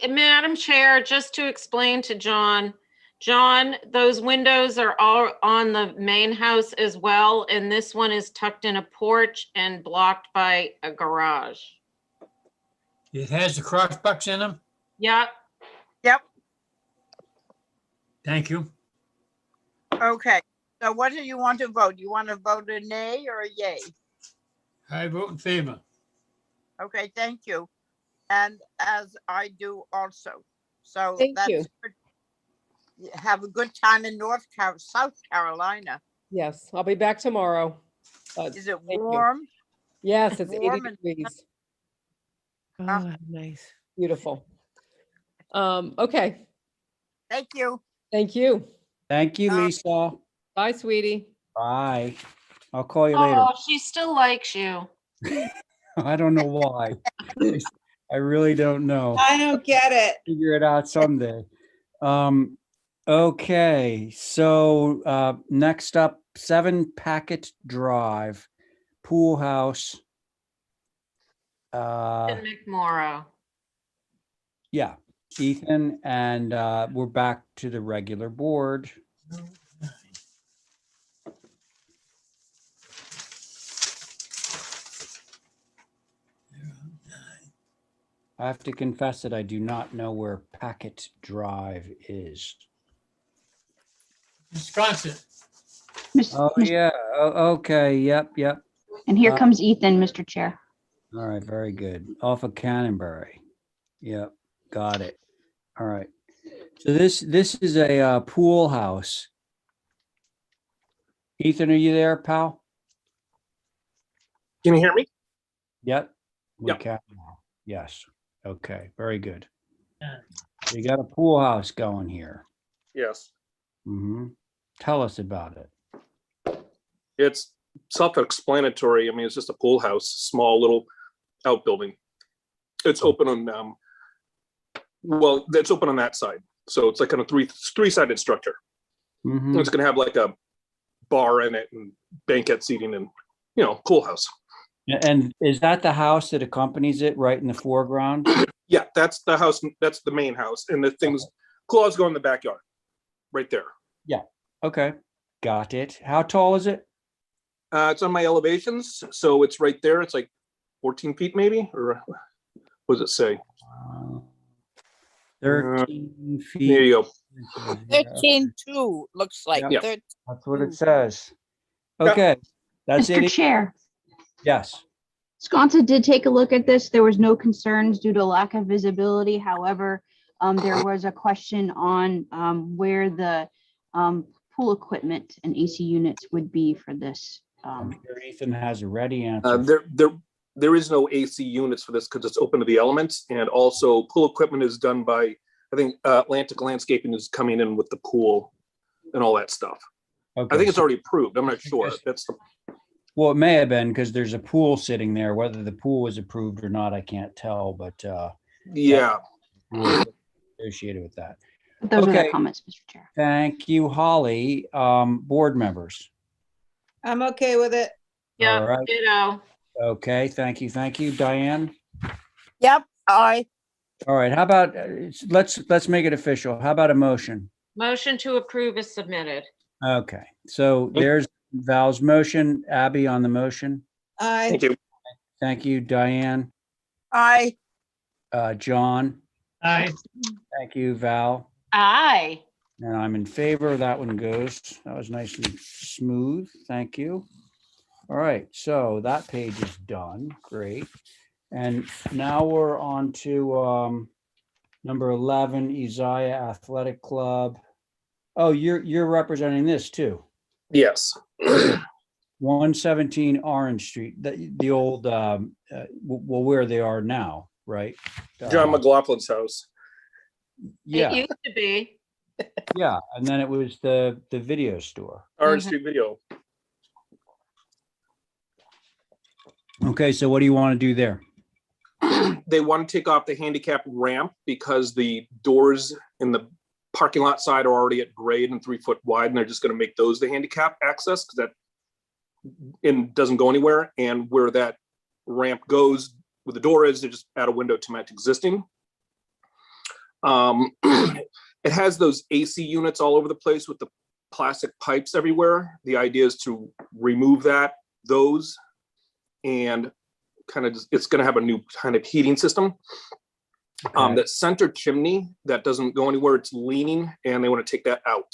Madam Chair, just to explain to John, those windows are all on the main house as well, and this one is tucked in a porch and blocked by a garage. it has the crossbucks in them. Yep. Yep. Thank you. Okay. So what do you want to vote? You want to vote a nay or a yay? I vote in favor. Okay, thank you. And as I do also. So Thank that's you. good. Have a good time in South Carolina. Yes, I'll be back tomorrow. But Is it thank you. warm? Yes, it's 80 Warm and- degrees. Oh, nice. Beautiful. Okay. Thank you. Thank you. Thank you, Lisa. Bye, sweetie. Bye. I'll call you later. Oh, she still likes you. I don't know why. I really don't know. I don't get it. Figure it out someday. Okay, so next up, 7 Packet Drive, Pool House. And McMorrow. Yeah, Ethan, and we're back to the regular board. I have to confess that I do not know where Packet Drive is. Wisconsin. Oh, yeah. Okay. Yep. And here comes Ethan, Mr. Chair. All right. Very good. Off of Cannonberry. Yep. Got it. All right. So this is a pool house. Ethan, are you there, pal? Can you hear me? Yep. We Yep. can now. Yes. Okay. Very good. So you got a pool house going here. Yes. Tell us about it. It's self-explanatory. I mean, it's just a pool house, small little outbuilding. It's open on, well, it's open on that side. So it's like kind of three-sided structure. It's going to have like a bar in it and banquet seating and, pool house. And is that the house that accompanies it right in the foreground? Yeah, that's the house. That's the main house. And the things, claws go in the backyard right there. Yeah. Okay. Got it. How tall is it? It's on my elevations. So it's right there. It's like 14 feet maybe, or what does it say? 13 feet. There you go. 13.2 looks like. Yep. 13. That's what it says. Okay. That's Mr. it. Chair, Yes. Sconsa did take a look at this. There was no concerns due to lack of visibility. However, there was a question on where the pool equipment and AC units would be for this. I'm sure Ethan has a ready answer. There is no AC units for this because it's open to the elements, and also pool equipment is done by, I think Atlantic Landscaping is coming in with the pool and all that stuff. Okay, I think it's so- already approved. I'm not sure. Well, it may have been because there's a pool sitting there. Whether the pool was approved or not, I can't tell, but yeah, associated with that. Those are the comments, Mr. Chair. Thank you, Holly. Board members. I'm okay with it. Yeah, All right. ditto. Okay, thank you, thank you. Diane? Yep, aye. All right, how about, let's make it official. How about a motion? Motion to approve is submitted. Okay, so there's Val's motion. Abby on the motion. Aye. Thank you. Thank you, Diane. Aye. John, Aye. thank you, Val. Aye. And I'm in favor. That one goes. That was nice and smooth. Thank you. All right, so that page is done. Great. And now we're on to number 11, Isaiah Athletic Club. Oh, you're representing this too. Yes. 117 Orange Street, the old, well, where they are now, right? John McLaughlin's house. Yeah, It used to be. yeah. And then it was the video store. Orange Street Video. Okay, so what do you want to do there? They want to take off the handicap ramp because the doors in the parking lot side are already at grade and 3 foot wide, and they're just going to make those the handicap access because that doesn't go anywhere. And where that ramp goes, where the door is, they just add a window to match existing. It has those AC units all over the place with the plastic pipes everywhere. The idea is to remove those, and kind of just, it's going to have a new kind of heating system. Okay. That center chimney that doesn't go anywhere, it's leaning, and they want to take that out.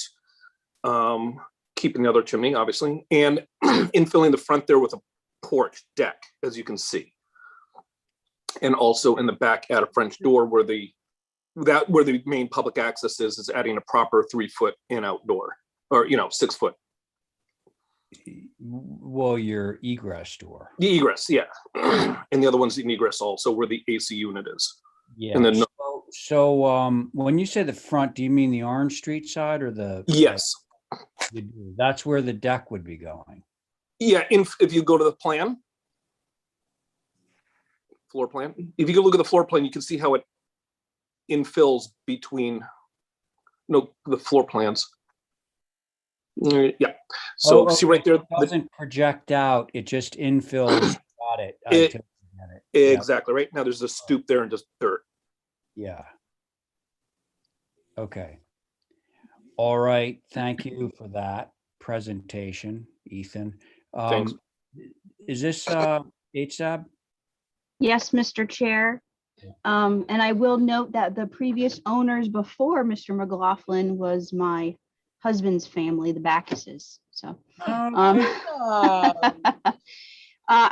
Keeping the other chimney, obviously, and infilling the front there with a porch deck, as you can see. And also in the back at a French door where the main public access is adding a proper 3 foot in outdoor, or 6 foot. Well, your egress door. The egress, yeah. And the other one's the egress also, where the AC unit is. Yeah. And then So when you say the front, do you mean the Orange Street side or the? yes. That's where the deck would be going. Yeah, if you go to the floor plan, if you can look at the floor plan, you can see how it infills between the floor plans. Yeah. So see right there. It doesn't project out. It just infills. Got it. Exactly. Right now there's a stoop there and just dirt. Yeah. Okay. All right. Thank you for that presentation, Ethan. Thanks. Is this HSAB? Yes, Mr. Chair. And I will note that the previous owners before Mr. McLaughlin was my husband's family, the Backuses. So I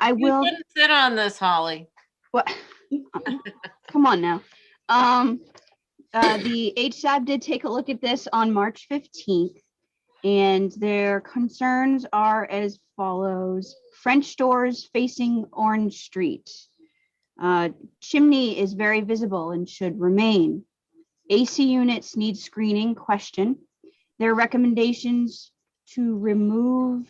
You will couldn't sit on this, Holly. what come on now. The HSAB did take a look at this on March 15th, and their concerns are as follows. French doors facing Orange Street. Chimney is very visible and should remain. AC units need screening, question. Their recommendations to remove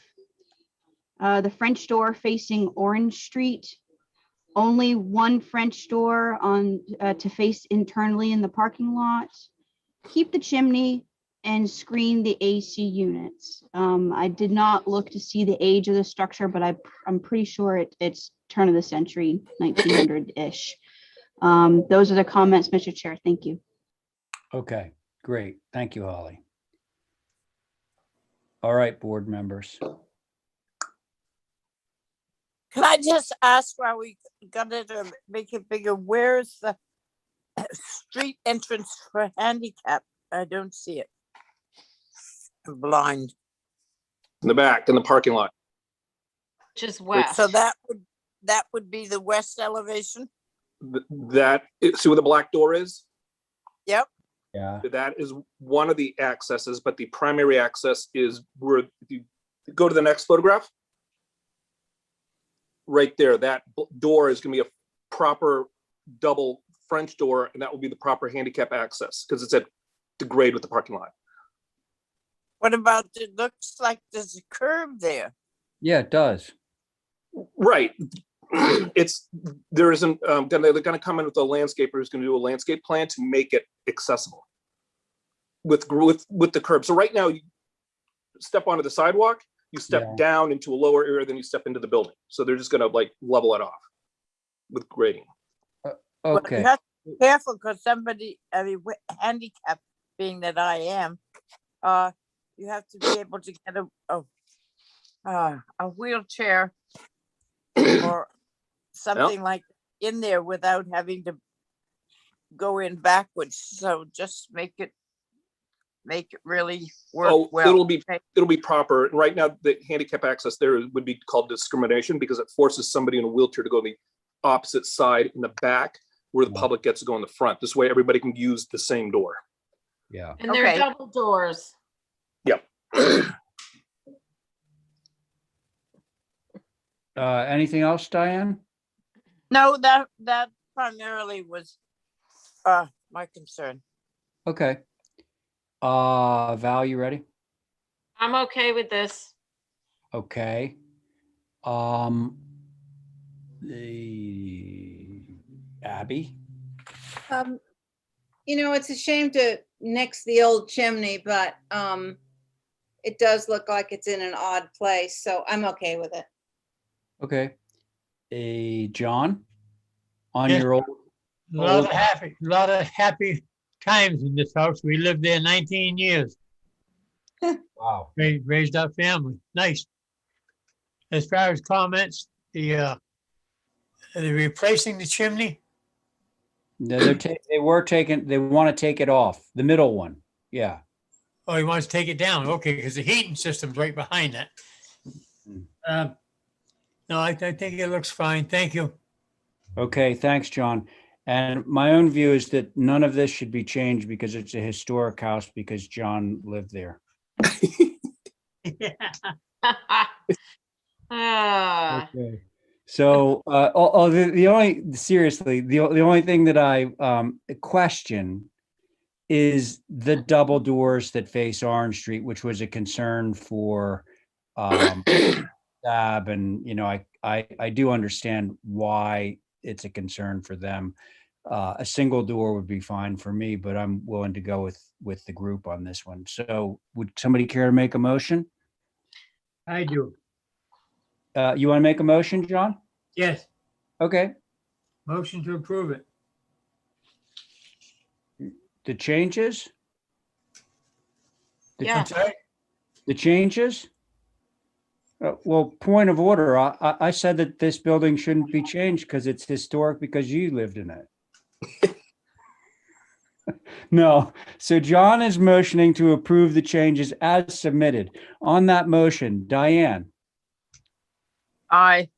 the French door facing Orange Street. Only one French door to face internally in the parking lot. Keep the chimney and screen the AC units. I did not look to see the age of the structure, but I'm pretty sure it's turn of the century, 1900-ish. Those are the comments, Mr. Chair. Thank you. Okay, great. Thank you, Holly. All right, board members. Can I just ask while we got it to make it bigger, where's the street entrance for handicap? I don't see it. I'm blind. In the back, in the parking lot. Which is west. So that would be the west elevation? See where the black door is? Yep. Yeah. That is one of the accesses, but the primary access is where, if you go to the next photograph, right there, that door is going to be a proper double French door, and that will be the proper handicap access because it's at the grade with the parking lot. What about, it looks like there's a curb there. Yeah, it does. Right. There isn't, they're going to come in with a landscaper who's going to do a landscape plan to make it accessible with the curb. So right now you step onto the sidewalk You step Yeah. down into a lower area, then you step into the building. So they're just gonna like level it off with grading. But Okay. you have to be careful because somebody, I mean, handicapped being that I am, you have to be able to get a wheelchair or something like in there without having to go in backwards. So just make it really work Oh, well. it'll be proper. Right now, the handicap access there would be called discrimination because it forces somebody in a wheelchair to go on the opposite side in the back where the public gets to go in the front. This way, everybody can use the same door. Yeah. And they're double doors. Yep. Anything else, Diane? No, that primarily was my concern. Okay. Val, you ready? I'm okay with this. Okay. The Abby? It's a shame to nix the old chimney, but it does look like it's in an odd place, so I'm okay with it. Okay. John? On Yes. your old, A lot of happy times in this house. We lived there 19 years. Wow. Raised our family. Nice. As far as comments, are they replacing the chimney? No, they want to take it off, the middle one. Yeah. Oh, he wants to take it down. Okay, because the heating system's right behind that. No, I think it looks fine. Thank you. Okay, thanks, John. And my own view is that none of this should be changed because it's a historic house because John lived there. Okay. So, the only thing that I question is the double doors that face Orange Street, which was a concern for Stab, and I do understand why it's a concern for them. A single door would be fine for me, but I'm willing to go with the group on this one. So, would somebody care to make a motion? I do. You want to make a motion, John? Yes. Okay. Motion to approve it. The changes? Yeah. The changes? Well, point of order. I said that this building shouldn't be changed because it's historic because you lived in it. No. So John is motioning to approve the changes as submitted. On that motion, Diane, Aye.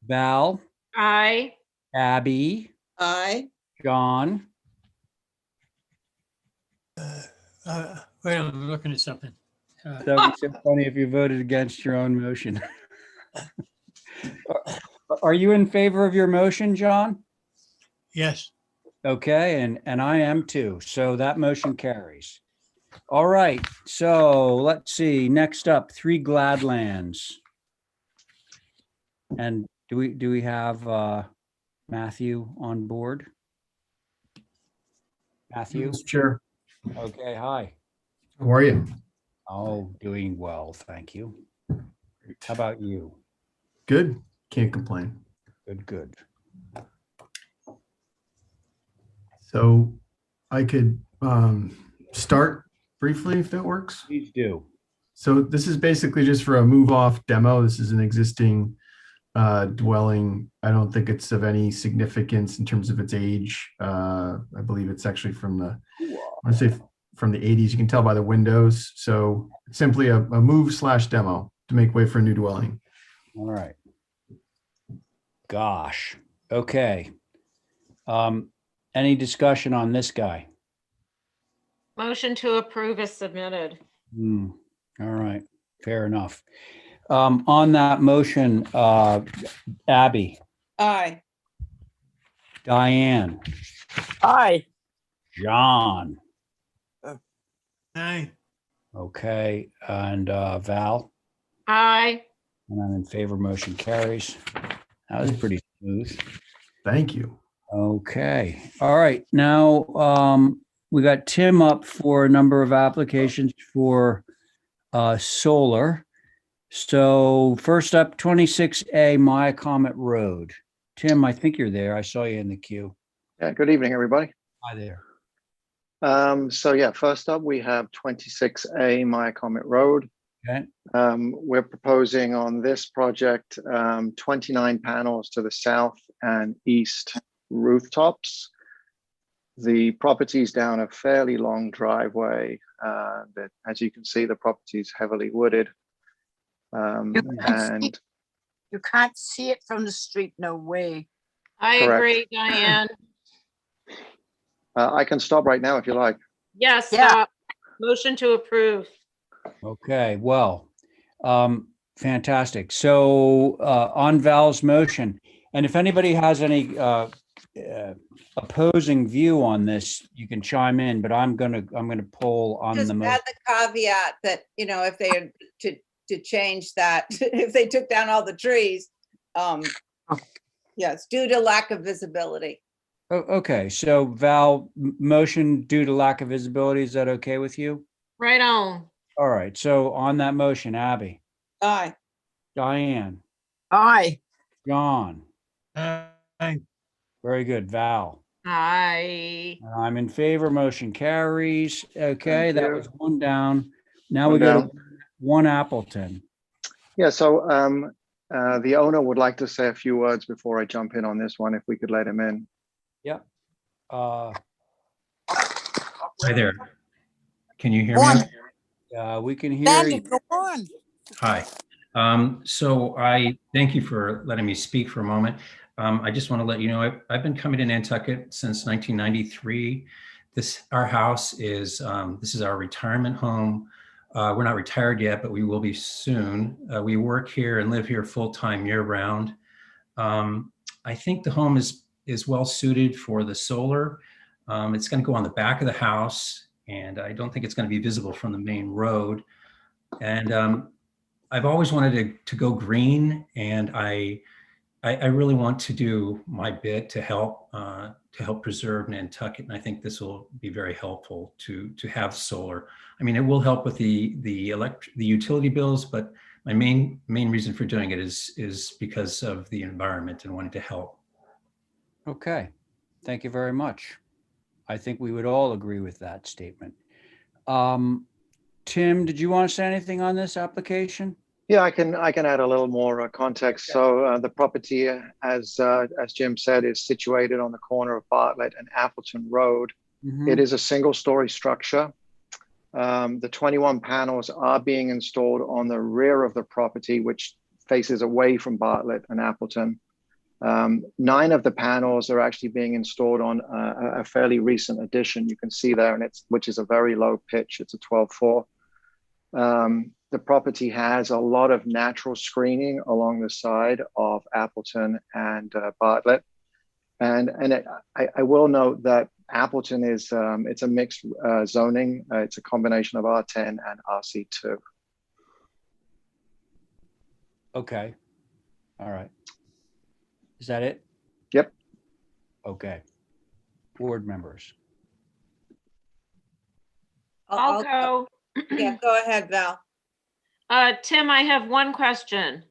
Val, Aye. Abby, Aye. John, Wait, I'm looking at something. that would be so funny if you voted against your own motion. Are you in favor of your motion, John? Yes. Okay, and I am too. So that motion carries. All right, so let's see. Next up, 3 Gladlands. And do we have Matthew on board? Matthew? Mr. Chair, Okay, hi. how are you? Oh, doing well, thank you. How about you? Good. Can't complain. Good. So I could start briefly if that works. Please do. So this is basically just for a move off demo. This is an existing dwelling. I don't think it's of any significance in terms of its age. I believe it's actually from I want to say from the 80s. You can tell by the windows. So it's simply a move/demo to make way for a new dwelling. All right. Gosh. Okay. Any discussion on this guy? Motion to approve is submitted. All right. Fair enough. On that motion, Abby, Aye. Diane, Aye. John. Aye. Okay, and Val, Aye. and I'm in favor. Motion carries. That was pretty smooth. Thank you. Okay. All right. Now we got Tim up for a number of applications for solar. So first up, 26A Maya Comet Road. Tim, I think you're there. I saw you in the queue. Yeah, good evening, everybody. Hi there. So yeah, first up, we have 26A Maya Comet Road. Okay. We're proposing on this project 29 panels to the south and east rooftops. The property's down a fairly long driveway that, as you can see, the property is heavily wooded. And You can't see it from the street, no way. I Correct. agree, Diane. I can stop right now if you like. Yes, stop. Motion to approve. Okay, well, fantastic. So on Val's motion, and if anybody has any opposing view on this, you can chime in, but I'm gonna poll on Just the add motion. the caveat that, you know, if they had to change that, if they took down all the trees, yes, due to lack of visibility. Okay, so Val, motion due to lack of visibility, is that okay with you? Right on. All right, so on that motion, Abby, Aye. Diane, Aye. John, Aye. very good, Val. Aye. I'm in favor, motion carries. Okay, Thank that you. was one down. Now One we go to down. 1 Appleton. Yeah, so the owner would like to say a few words before I jump in on this one, if we could let him in. Yep. Hi there. Can you hear me? We can hear Bandit, you. go on. Hi. So I thank you for letting me speak for a moment. I just want to let you know I've been coming to Nantucket since 1993. Our house is this is our retirement home. We're not retired yet, but we will be soon. We work here and live here full time year round. I think the home is well suited for the solar. It's going to go on the back of the house, and I don't think it's going to be visible from the main road. And I've always wanted to go green, and I really want to do my bit to help preserve Nantucket, and I think this will be very helpful to have solar. I mean, it will help with the utility bills, but my main reason for doing it is because of the environment and wanting to help. Okay, thank you very much. I think we would all agree with that statement. Tim, did you want to say anything on this application? Yeah, I can add a little more context. So the property, as Jim said, is situated on the corner of Bartlett and Appleton Road. It is a single-story structure. The 21 panels are being installed on the rear of the property, which faces away from Bartlett and Appleton. 9 of the panels are actually being installed on a fairly recent addition. You can see there, and which is a very low pitch. It's a 12/4. The property has a lot of natural screening along the side of Appleton and Bartlett. And I will note that Appleton is it's a mixed zoning. It's a combination of R10 and RC2. Okay. All right. Is that it? Yep. Okay. Board members. I'll go. Yeah, go ahead, Val. Tim, I have one question.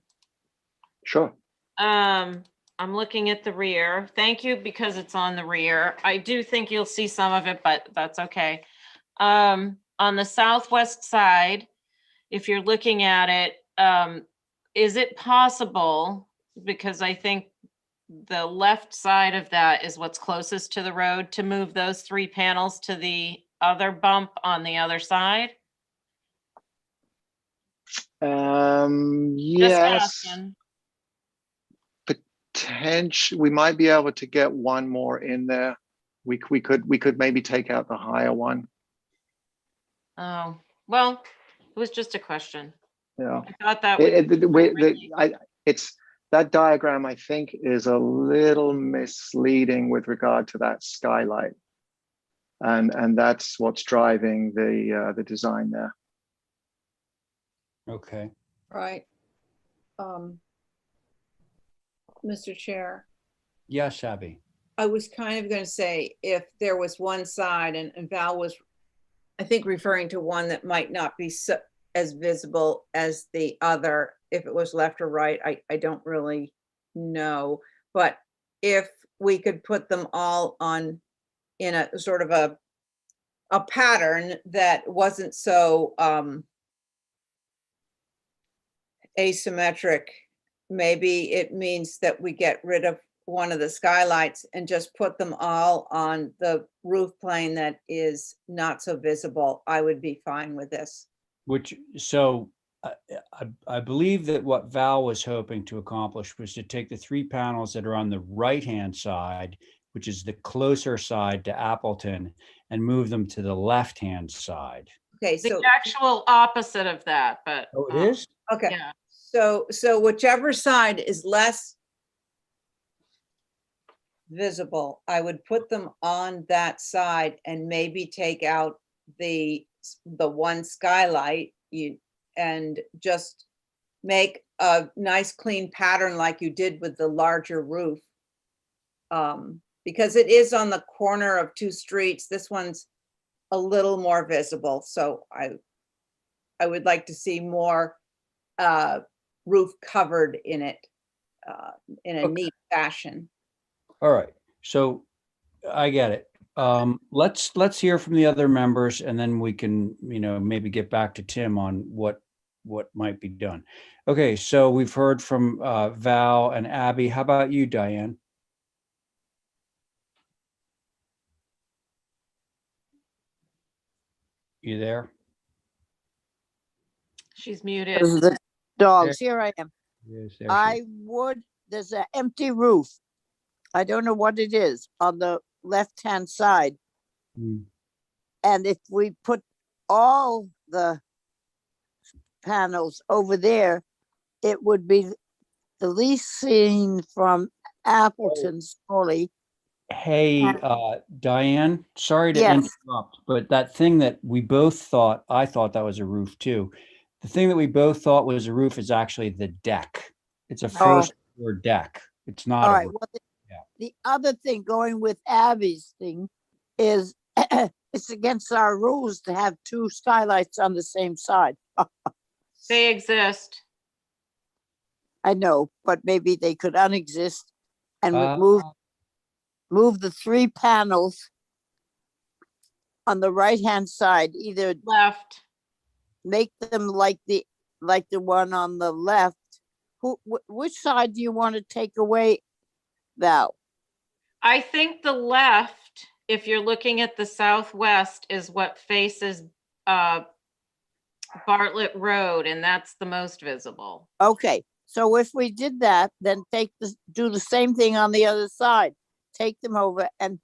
Sure. I'm looking at the rear. Thank you, because it's on the rear. I do think you'll see some of it, but that's okay. On the southwest side, if you're looking at it, is it possible, because I think the left side of that is what's closest to the road, to move those 3 panels to the other bump on the other side? Yes. Potentially, we might be able to get one more in there. We could maybe take out the higher one. Oh, well, it was just a question. Yeah. I thought that would it's that diagram, I think, is a little misleading with regard to that skylight, and that's what's driving the design there. Okay. Right. Mr. Chair, Yes, Abby. I was kind of going to say, if there was one side, and Val was, I think, referring to one that might not be as visible as the other. If it was left or right, I don't really know. But if we could put them all on in a sort of a pattern that wasn't so asymmetric, maybe it means that we get rid of one of the skylights and just put them all on the roof plane that is not so visible. I would be fine with this. I believe that what Val was hoping to accomplish was to take the 3 panels that are on the right-hand side, which is the closer side to Appleton, and move them to the left-hand side. Okay, The so actual opposite of that, but. Oh, it is? okay, Yeah. so whichever side is less visible, I would put them on that side and maybe take out the one skylight and just make a nice clean pattern like you did with the larger roof. Because it is on the corner of 2 streets. This one's a little more visible. So I would like to see more roof covered in it in a neat fashion. All right, so I get it. Let's hear from the other members, and then we can, maybe get back to Tim on what might be done. Okay, so we've heard from Val and Abby. How about you, Diane? You there? She's muted. Those are the dogs. Here I am. Yes, there she I would, there's an empty roof. I don't know what it is on the left-hand side. Mm. And if we put all the panels over there, it would be the least seen from Appleton's fully. Hey, Diane, sorry to Yes. interrupt, but that thing that we both thought, I thought that was a roof too. The thing that we both thought was a roof is actually the deck. It's a first floor deck. It's not All a right. roof. Well, the other thing going with Abby's thing is it's against our rules to have 2 skylights on the same side. They exist. I know, but maybe they could unexist and move the 3 panels on the right-hand side, either left, make them like the one on the left. Which side do you want to take away, Val? I think the left, if you're looking at the southwest, is what faces Bartlett Road, and that's the most visible. Okay, so if we did that, then do the same thing on the other side. Take them over and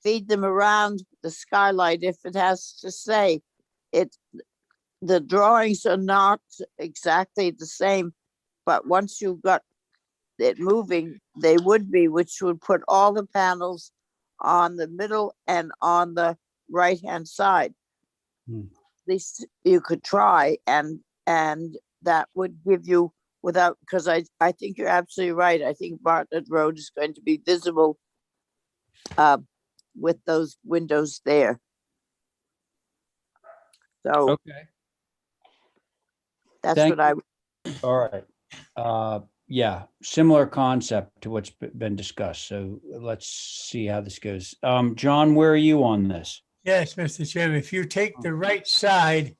feed them around the skylight if it has to say it. The drawings are not exactly the same, but once you've got it moving, they would be, which would put all the panels on the middle and on the right-hand side. At least you could try, and that would give you without, because I think you're absolutely right. I think Bartlett Road is going to be visible with those windows there. So okay, that's thank what I. you. All right. Yeah, similar concept to what's been discussed. So let's see how this goes. John, where are you on this? Yes, Mr. Chairman, if you take the right side,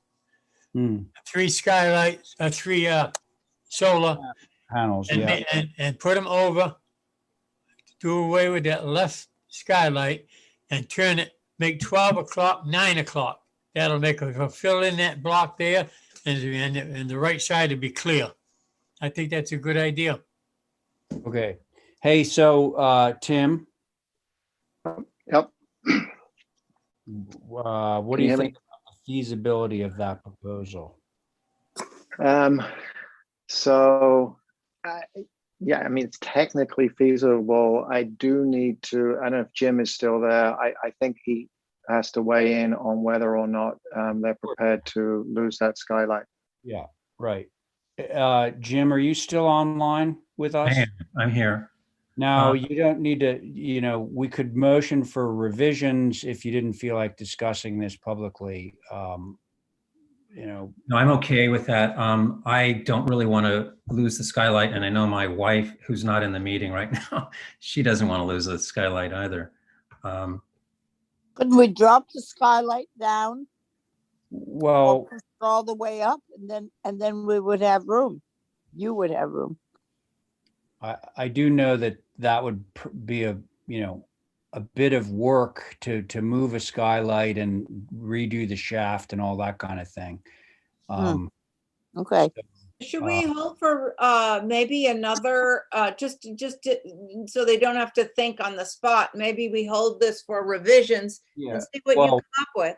3 skylights, 3 solar panels, and put them over, do away with that left skylight and turn it, make 12 o'clock, 9 o'clock. That'll make a fill in that block there, and the right side will be clear. I think that's a good idea. Okay. Hey, so Tim. Yep. What do you think about the feasibility of that proposal? Yeah, I mean, it's technically feasible. I do need to, I don't know if Jim is still there. I think he has to weigh in on whether or not they're prepared to lose that skylight. Yeah, right. Jim, are you still online with us? I'm here. Now, you don't need to, we could motion for revisions if you didn't feel like discussing this publicly. No, I'm okay with that. I don't really want to lose the skylight, and I know my wife, who's not in the meeting right now, she doesn't want to lose the skylight either. Couldn't we drop the skylight down or Well, push it all the way up, and then we would have room? You would have room. I do know that that would be a bit of work to move a skylight and redo the shaft and all that kind of thing. Okay. Should we hold for maybe another, so they don't have to think on the spot? Maybe we hold this for revisions Yeah, and see what you well- come up with.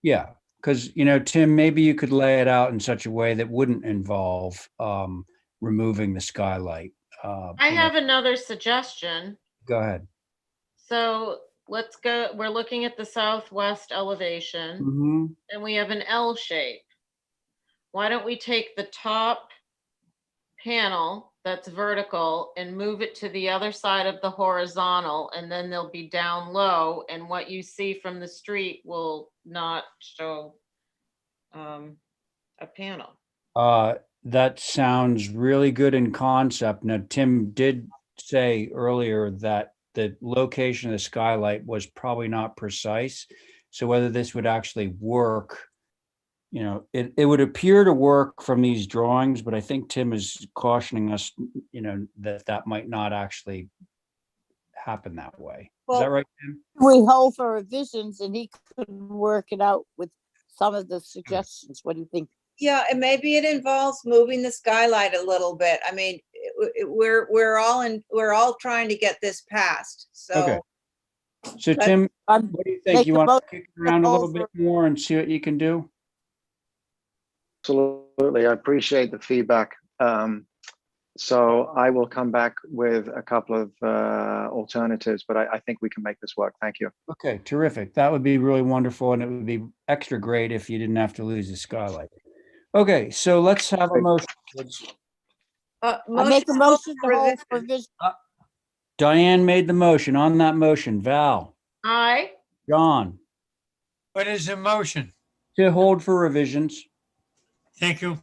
Yeah, because, Tim, maybe you could lay it out in such a way that wouldn't involve removing the skylight. I have another suggestion. Go ahead. So let's go, we're looking at the southwest elevation Mhm. and we have an L shape. Why don't we take the top panel that's vertical and move it to the other side of the horizontal, and then they'll be down low, and what you see from the street will not show a panel. That sounds really good in concept. Now, Tim did say earlier that the location of the skylight was probably not precise. So whether this would actually work, it would appear to work from these drawings, but I think Tim is cautioning us, that might not actually happen that way. Is that Well, right, Tim? We hold for revisions, and he could work it out with some of the suggestions. What do you think? Yeah, and maybe it involves moving the skylight a little bit. I mean, we're all trying to get this passed, Okay. so. So But Tim, I'm what do you think? make You a want to motion kick it around a little hold bit more and see what you can do? Absolutely. I appreciate the feedback. So I will come back with a couple of alternatives, but I think we can make this work. Thank you. Okay, terrific. That would be really wonderful, and it would be extra great if you didn't have to lose the skylight. Okay, so let's have a motion, kids. I make a motion to hold for revision. revision. Diane made the motion. On that motion, Val, Aye. John, What is the motion? to hold for revisions. Thank you.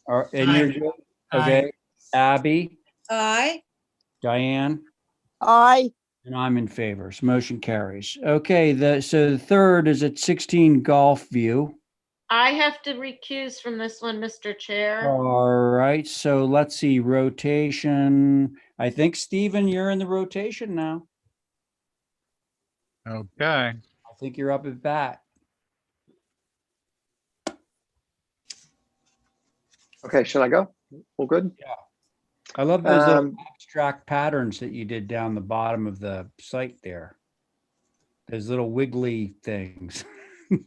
And you're Aye. good? Aye. Okay. Abby, Aye. Diane, Aye. and I'm in favor. So motion carries. Okay, so the third is at 16 Golf View. I have to recuse from this one, Mr. Chair. All right, so let's see, rotation. I think, Stephen, you're in the rotation now. Okay. I think you're up at bat. Okay, shall I go? All good? Yeah. I love those little abstract patterns that you did down the bottom of the site there. Those little wiggly things.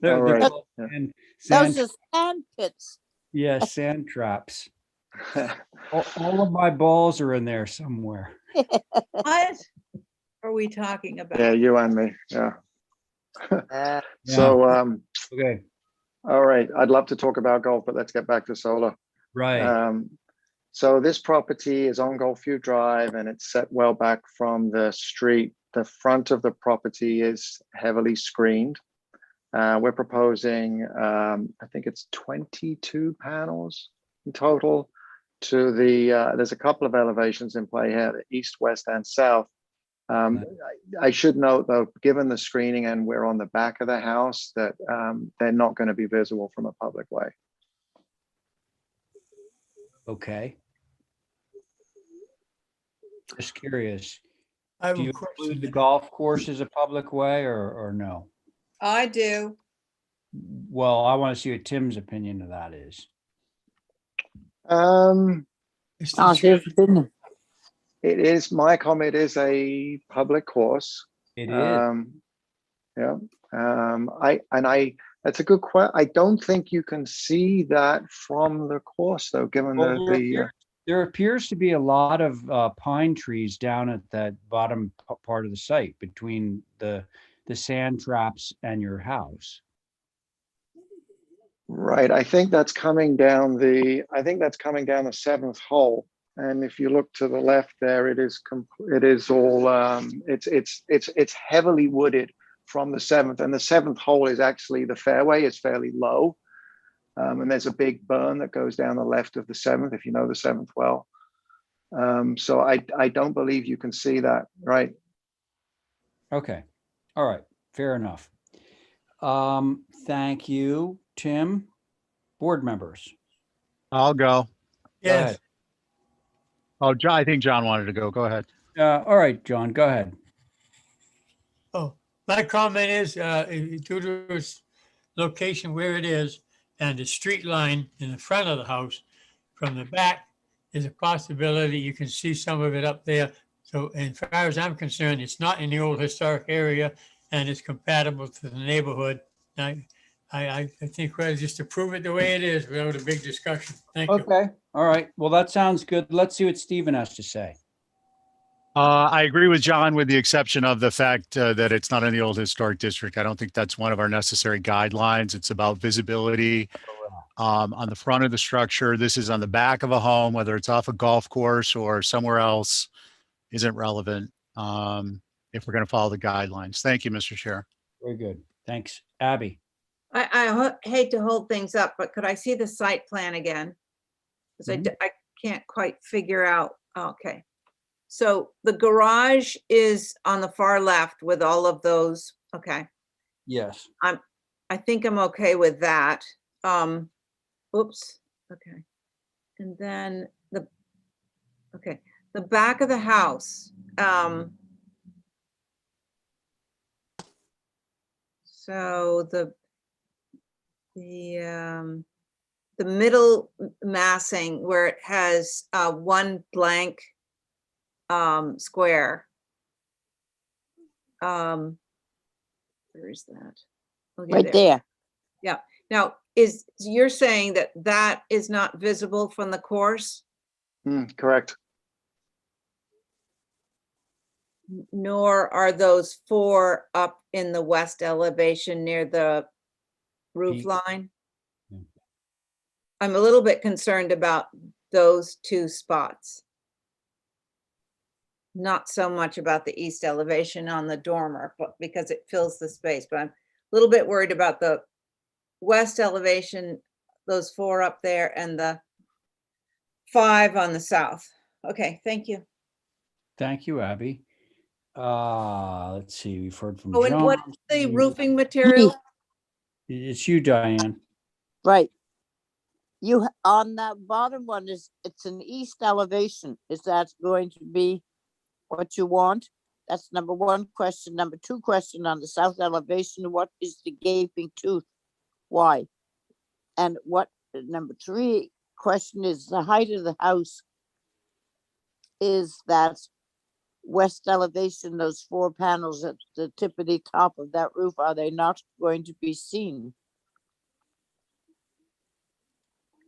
All right. called Yeah. Those are sand pits. Yeah, sand traps. All of my balls are in there somewhere. What are we talking about? Yeah, you and me. Yeah. Uh, So, Okay, all right. I'd love to talk about golf, but let's get back to solar. right. So this property is on Gulfview Drive and it's set well back from the street. The front of the property is heavily screened. We're proposing, I think it's 22 panels in total to the, there's a couple of elevations in play here, east, west, and south. I should note though, given the screening and we're on the back of the house, that they're not going to be visible from a public way. Okay. Just curious. I have Do a you question. include the golf course as a public way or no? I do. Well, I want to see what Tim's opinion of that is. It is, my comment is a public course. It is. Yeah. That's a good question. I don't think you can see that from the course though, given Well, the there appears to be a lot of pine trees down at that bottom part of the site between the sand traps and your house. right. I think that's coming down the seventh hole. And if you look to the left there, it is all it's heavily wooded from the seventh, and the seventh hole is actually the fairway is fairly low. And there's a big burn that goes down the left of the 7th, if you know the 7th well. So I don't believe you can see that, right? Okay. All right. Fair enough. Thank you, Tim. Board members. I'll go. Go Yes. ahead. Oh, John, I think John wanted to go. Go ahead. All right, John, go ahead. Oh, my comment is, due to its location where it is and the street line in the front of the house, from the back, there's a possibility you can see some of it up there. So as far as I'm concerned, it's not in the old historic area and it's compatible to the neighborhood. I think we'll just approve it the way it is without a big discussion. Thank you. Okay. All right. Well, that sounds good. Let's see what Stephen has to say. I agree with John with the exception of the fact that it's not in the old historic district. I don't think that's one of our necessary guidelines. It's about visibility on the front of the structure. This is on the back of a home, whether it's off a golf course or somewhere else, isn't relevant if we're going to follow the guidelines. Thank you, Mr. Chair. Very good. Thanks. Abby. I hate to hold things up, but could I see the site plan again? Because I can't quite figure out, okay. So the garage is on the far left with all of those, okay. Yes. I think I'm okay with that. Oops, okay. And then the back of the house. So the middle massing where it has one blank square. Where is that? Okay, Right there. Yeah. Now, you're saying that that is not visible from the course? Correct. Nor are those 4 up in the west elevation near the roof Peak. line? I'm a little bit concerned about those 2 spots. Not so much about the east elevation on the dormer, but because it fills the space, but I'm a little bit worried about the west elevation, those 4 up there and the 5 on the south. Okay, thank you. Thank you, Abby. Let's see. We've heard from Oh, and John. what is the roofing material? It's you, Diane. Right. You, on that bottom one it's an east elevation. Is that going to be what you want? That's number 1 question. Number 2 question, on the south elevation, what is the gaping tooth? Why? And what, number 3 question is the height of the house. Is that west elevation, those 4 panels at the tippity top of that roof, are they not going to be seen?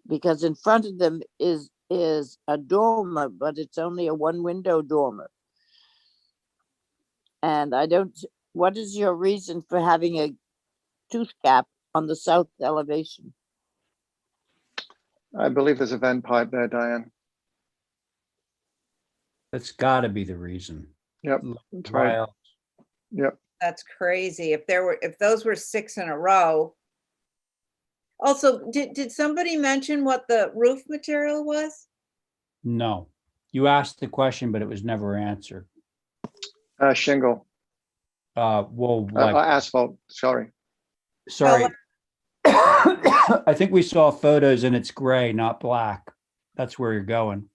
Because in front of them is a dormer, but it's only a 1-window dormer. And what is your reason for having a tooth gap on the south elevation? I believe there's a vent pipe there, Diane. That's got to be the reason. Yep, that's right. Yep. That's crazy. If those were 6 in a row. Also, did somebody mention what the roof material was? No. You asked the question, but it was never answered. Shingle. Well, like asphalt, sorry. Sorry. I think we saw photos and it's gray, not black. That's where you're going.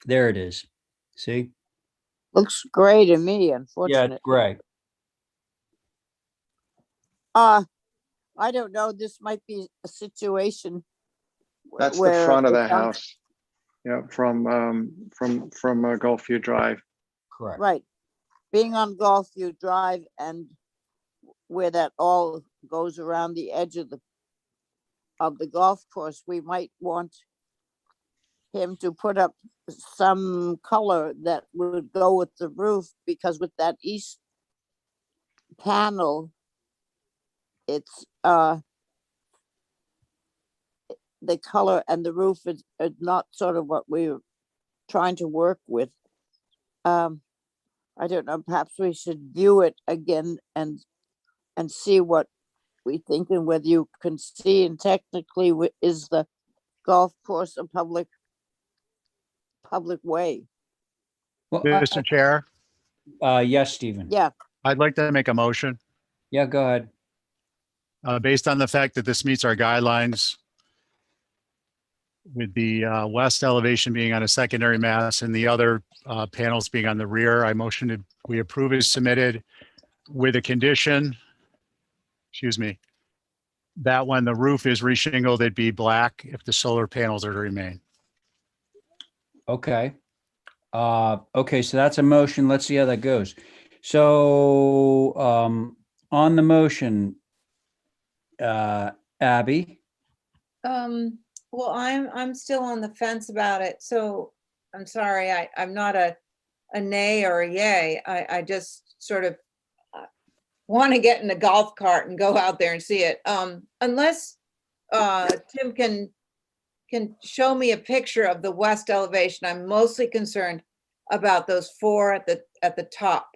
There it is. See? Looks gray to me, Yeah, unfortunately. it's gray. I don't know. This might be a situation That's where the front of it the sounds- house. Yeah, from Gulfview Drive. Correct. Right. Being on Gulfview Drive and where that all goes around the edge of the golf course, we might want him to put up some color that would go with the roof, because with that east panel, it's the color and the roof is not sort of what we're trying to work with. I don't know, perhaps we should view it again and see what we thinking whether you can see, and technically is the golf course a public way? Well, Mr. Chair, yes, Stephen. Yeah, I'd like to make a motion, Yeah, go ahead. based on the fact that this meets our guidelines with the west elevation being on a secondary mass and the other panels being on the rear. I motion that we approve as submitted with a condition, excuse me, that when the roof is reshingled, it'd be black if the solar panels are to remain. Okay. Okay, so that's a motion. Let's see how that goes. So, on the motion, Abby, Well, I'm still on the fence about it, so I'm sorry, I'm not a nay or a yay. I just sort of want to get in a golf cart and go out there and see it. Unless Tim can show me a picture of the west elevation. I'm mostly concerned about those four at the top.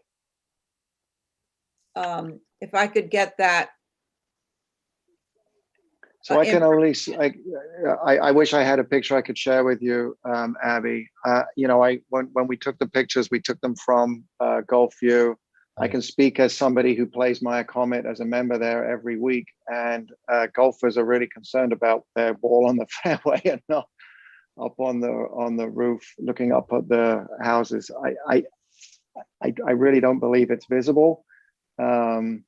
If I could get that. So I can only, I wish I had a picture I could share with you, Abby. You know, when we took the pictures, we took them from Golf View. I can speak as somebody who plays Maya Comet as a member there every week, and golfers are really concerned about their ball on the fairway and not up on the roof, looking up at the houses. I really don't believe it's visible. I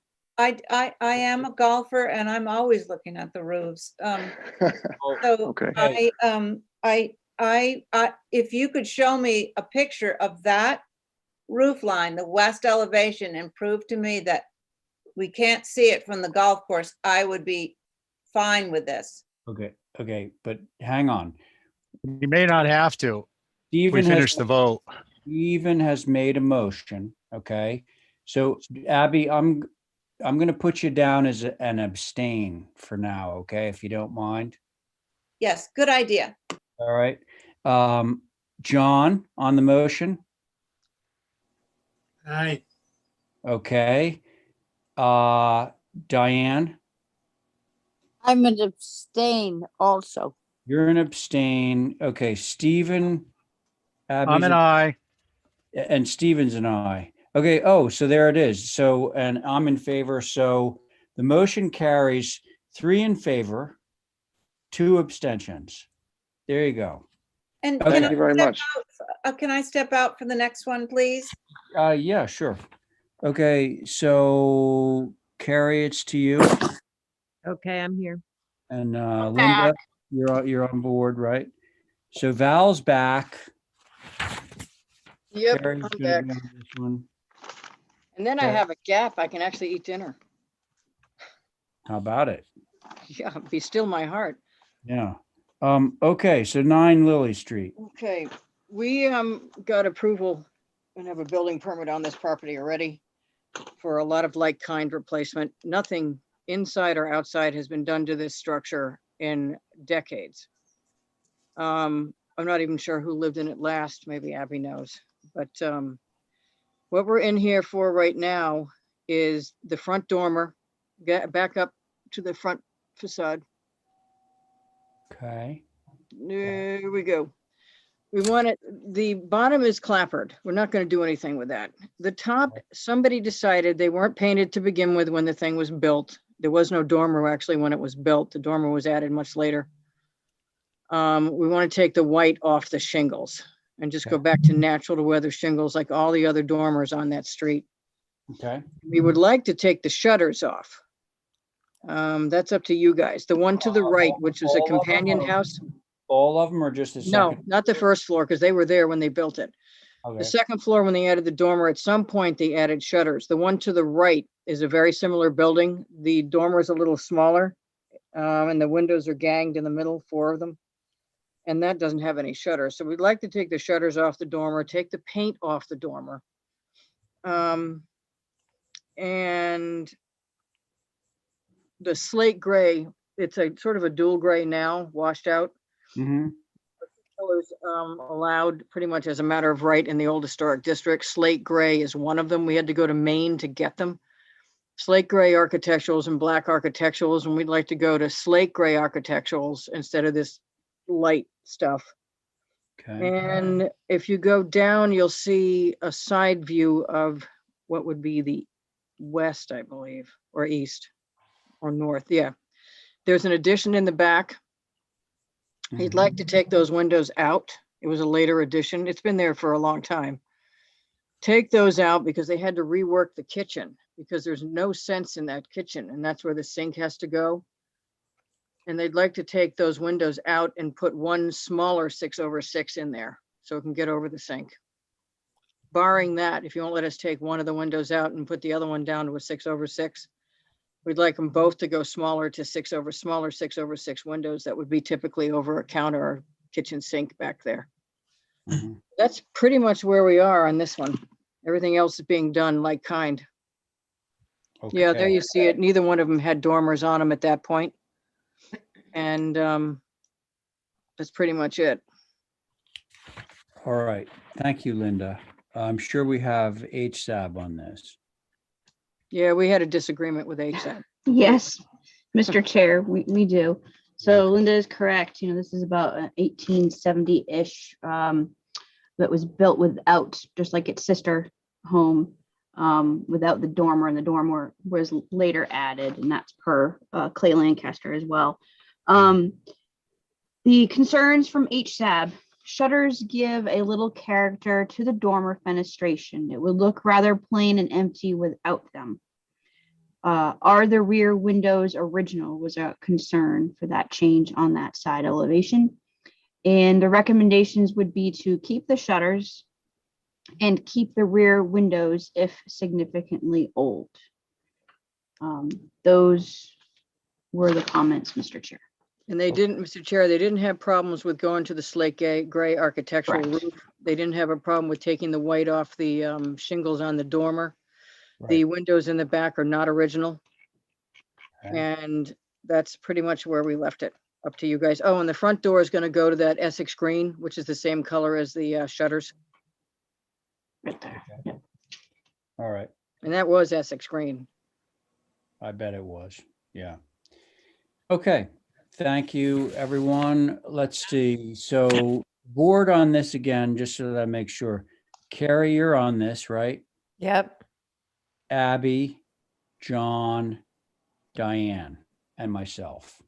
am a golfer and I'm always looking at the roofs. So Okay. if you could show me a picture of that roof line, the west elevation, and prove to me that we can't see it from the golf course, I would be fine with this. Okay, but hang on. You may not have to. We Stephen finish the vote. Stephen has made a motion, okay? So Abby, I'm going to put you down as an abstain for now, okay, if you don't mind. Yes, good idea. All right. John, on the motion? Aye. Okay. Diane, I'm an abstain also. you're an abstain. Okay, Stephen. I'm an aye. And Stephen's an aye. Okay, oh, so there it is. So, and I'm in favor. So the motion carries 3 in favor, 2 abstentions. There you go. And Okay. can Thank you very much. can I step out for the next one, please? Yeah, sure. Okay, so Carrie, it's to you. Okay, I'm here. And Linda, you're on board, right? So Val's back. Yep, Carrie's I'm gonna back. be on this one. And then I Okay. have a gap. I can actually eat dinner. How about it? Yeah, be still my heart. Yeah. Okay, so 9 Lily Street. Okay, we got approval and have a building permit on this property already for a lot of like-kind replacement. Nothing inside or outside has been done to this structure in decades. I'm not even sure who lived in it last. Maybe Abby knows. But what we're in here for right now is the front dormer. Get back up to the front facade. Okay. There we go. We want it, the bottom is clappered. We're not going to do anything with that. The top, somebody decided they weren't painted to begin with when the thing was built. There was no dormer actually when it was built. The dormer was added much later. We want to take the white off the shingles and just go back to natural to weather shingles like all the other dormers on that street. Okay. We would like to take the shutters off. That's up to you guys. The one to the right, which is a companion house. All of them or just the second? No, not the first floor, because they were there when they built it. Okay. The second floor, when they added the dormer, at some point they added shutters. The one to the right is a very similar building. The dormer is a little smaller, and the windows are ganged in the middle, 4 of them. And that doesn't have any shutters. So we'd like to take the shutters off the dormer, take the paint off the dormer. And the slate gray, it's a sort of a dual gray now, washed out. Mm-hmm. Colors allowed pretty much as a matter of right in the old historic district. Slate gray is one of them. We had to go to Maine to get them. slate gray architecturals and black architecturals, and we'd like to go to slate gray architecturals instead of this light stuff. Okay. And if you go down, you'll see a side view of what would be the west, I believe, or east or north. Yeah. There's an addition in the back. He'd like to take those windows out. It was a later addition. It's been there for a long time. Take those out because they had to rework the kitchen because there's no sense in that kitchen, and that's where the sink has to go. And they'd like to take those windows out and put one smaller 6/6 in there so it can get over the sink. Barring that, if you won't let us take one of the windows out and put the other one down to a 6/6, we'd like them both to go smaller to smaller 6/6 windows that would be typically over a counter or kitchen sink back there. That's pretty much where we are on this one. Everything else is being done like kind. Yeah, there Okay. you see it. Neither one of them had dormers on them at that point. And that's pretty much it. All right. Thank you, Linda. I'm sure we have HSAB on this. Yeah, we had a disagreement with HSAP. Yes, Mr. Chair, we do. So Linda is correct. You know, this is about an 1870-ish that was built without, just like its sister home, without the dormer, and the dormer was later added, and that's per Clay Lancaster as well. The concerns from HSAB: shutters give a little character to the dormer fenestration. It would look rather plain and empty without them. Are the rear windows original was a concern for that change on that side elevation. And the recommendations would be to keep the shutters and keep the rear windows if significantly old. Those were the comments, Mr. Chair. And they didn't, Mr. Chair, they didn't have problems with going to the slate gray architectural Correct. roof. They didn't have a problem with taking the white off the shingles on the dormer. The windows in the back are not original. Okay. And that's pretty much where we left it. Up to you guys. Oh, and the front door is going to go to that Essex green, which is the same color as the shutters. Right there. Yep. All right. And that was Essex green. I bet it was. Yeah. Okay. Thank you, everyone. Let's see. So board on this again, just so that I make sure. Carrie, you're on this, right? Yep. Abby, John, Diane, and myself.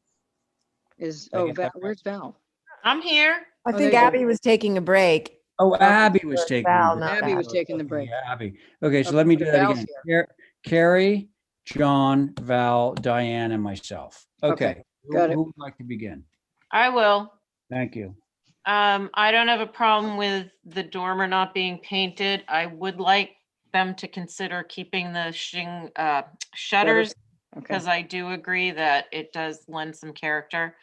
Is, Did I oh, get Val, that right? where's Val? I'm here. I Oh, think there you go. Abby was taking a break. Oh, Abby was Or taking. Val, the not break. Abby was Val. taking the break. Yeah, Abby. Okay, so Okay, let me but do that Val's again. Carrie, John, Val, Diane, and myself. Okay. got it. Who would like to begin? I will. Thank you. I don't have a problem with the dormer not being painted. I would like them to consider keeping the shutters, Okay. because I do agree that it does lend some character.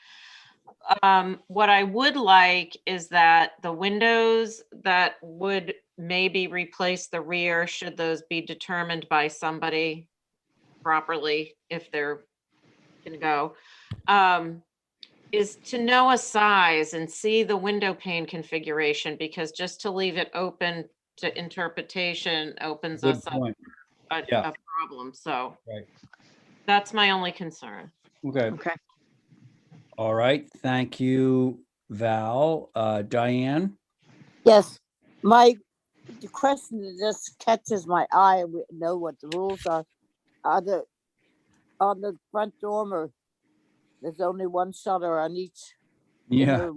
What I would like is that the windows that would maybe replace the rear, should those be determined by somebody properly, if they're gonna go, is to know a size and see the window pane configuration, because just to leave it open to interpretation opens Good us up point. a problem. So Right. that's my only concern. Okay. Okay. All right. Thank you, Val. Diane? Yes, the question that just catches my eye, and we know what the rules are on the front dormer, there's only one shutter on each Yeah.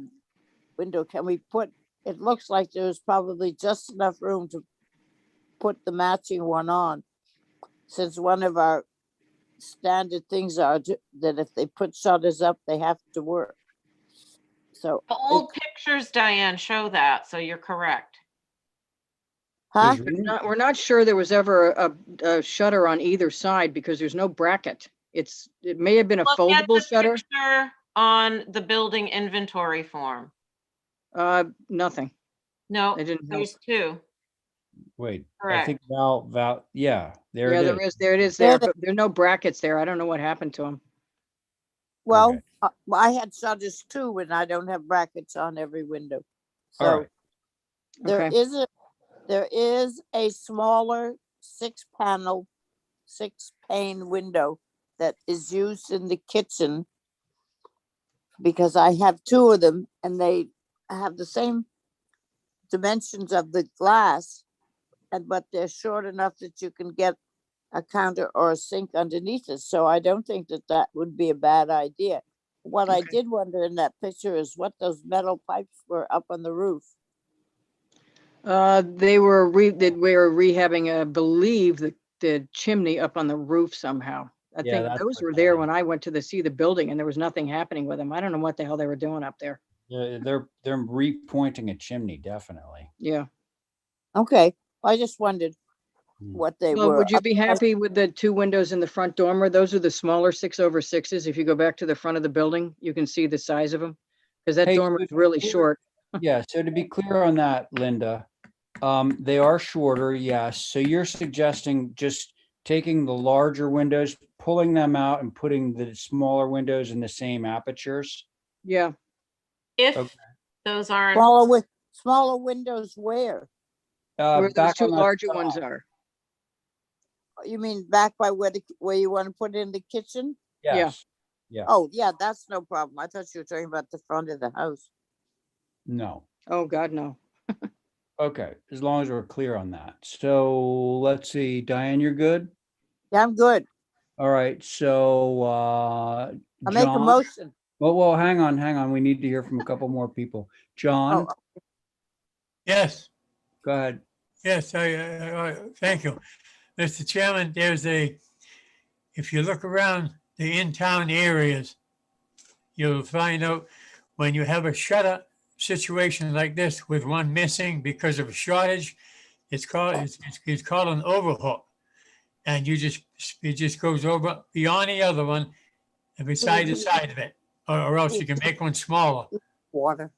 window. Can we put, it looks like there's probably just enough room to put the matching one on, since one of our standard things are that if they put shutters up, they have to work. So The old pictures, Diane, show that, so you're correct. huh? We're not sure there was ever a shutter on either side because there's no bracket. It may have been a Look at foldable the shutter. picture on the building inventory form. Nothing. No, They didn't help. there's two. Wait, I Correct. think Val, yeah, there Yeah, it there is. is. There it is. There, but there are no brackets there. I don't know what happened to them. Well, Okay. I had shutters too, and I don't have brackets on every window. So All right. there Okay. is a smaller 6-panel 6-pane window that is used in the kitchen, because I have 2 of them and they have the same dimensions of the glass, but they're short enough that you can get a counter or a sink underneath it. So I don't think that that would be a bad idea. What I did wonder in that picture is what those metal pipes were up on the roof. They were rehabbing, I believe, the chimney up on the roof somehow. I Yeah, think that's those what were they there did. when I went to see the building, and there was nothing happening with them. I don't know what the hell they were doing up there. Yeah, they're repointing a chimney, definitely. Yeah. Okay, I just wondered what they Well, were. would you be Otherwise- happy with the 2 windows in the front dormer? Those are the smaller 6/6s. If you go back to the front of the building, you can see the size of them. Because that Hey, dormer is really short. Yeah, so to be clear on that, Linda, they are shorter, yes. So you're suggesting just taking the larger windows, pulling them out and putting the smaller windows in the same apertures? Yeah. If Okay. those aren't, Smaller windows where? Where those Back 2 on that larger side. ones are. You mean back by where you want to put it in the kitchen? Yes. Yeah. Oh, yeah, that's no problem. I thought you were talking about the front of the house. No. Oh, God, no. Okay, as long as we're clear on that. So let's see, Diane, you're good? Yeah, I'm good. All right, so I make a John. motion. Well, hang on. We need to hear from a couple more people. John, Oh, Yes, go ahead. yes, thank you. Mr. Chairman, if you look around the in-town areas, you'll find out when you have a shutter situation like this with one missing because of a shortage, it's called an overhook. And it just goes over beyond the other one and beside the side of it, or else you can make one smaller. water.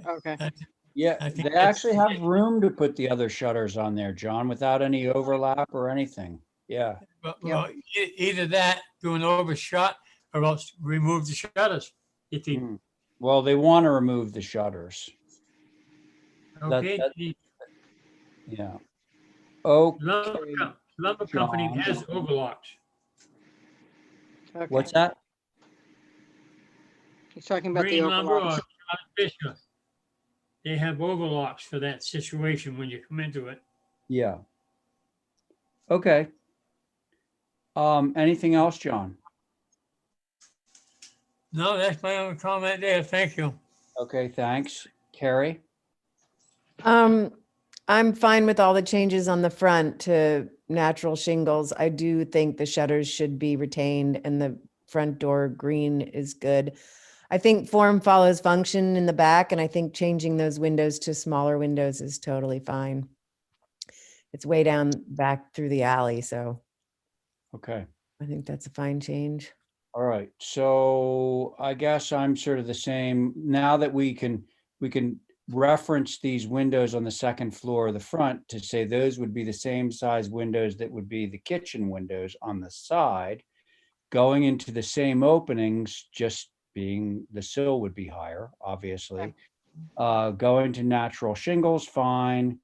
Okay. Yeah, I think they actually have room to put the other shutters on there, John, without any overlap or anything. Yeah. Well, either that, do an overshot, or else remove the shutters. If you, Well, they want to remove the shutters. okay. Yeah. Okay. Lumber company John. has overlocks. Okay. What's that? He's talking about the Green lumber or overlocks. Charles Fisher. They have overlocks for that situation when you come into it. Yeah. Okay. Anything else, John? No, that's my only comment there. Thank you. Okay, thanks. Carrie? I'm fine with all the changes on the front to natural shingles. I do think the shutters should be retained and the front door green is good. I think form follows function in the back, and I think changing those windows to smaller windows is totally fine. It's way down back through the alley, so Okay. I think that's a fine change. All right. So I guess I'm sort of the same. Now that we can reference these windows on the second floor of the front to say those would be the same size windows that would be the kitchen windows on the side, going into the same openings, just being the sill would be higher, obviously. Going to natural shingles, fine.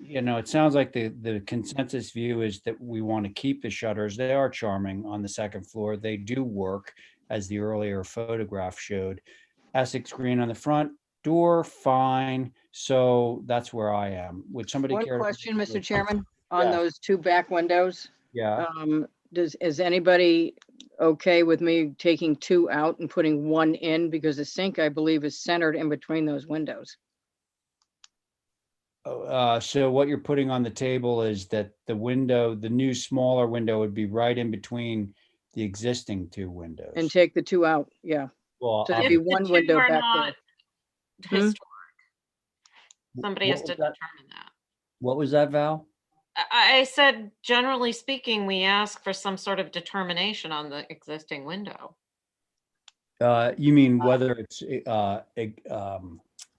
It sounds like the consensus view is that we want to keep the shutters. They are charming on the second floor. They do work, as the earlier photograph showed. Essex green on the front door, fine. So that's where I am. Would somebody One care to- question, Mr. Chairman, on Yeah. those 2 back windows. Yeah. Is anybody okay with me taking 2 out and putting 1 in? Because the sink, I believe, is centered in between those windows. So what you're putting on the table is that the new smaller window would be right in between the existing 2 windows. And take the 2 out, yeah. Well, So there'd if be the 1 two window are back not there. historic, somebody has What to was that? determine that. What was that, Val? I said, generally speaking, we ask for some sort of determination on the existing window. You mean whether it's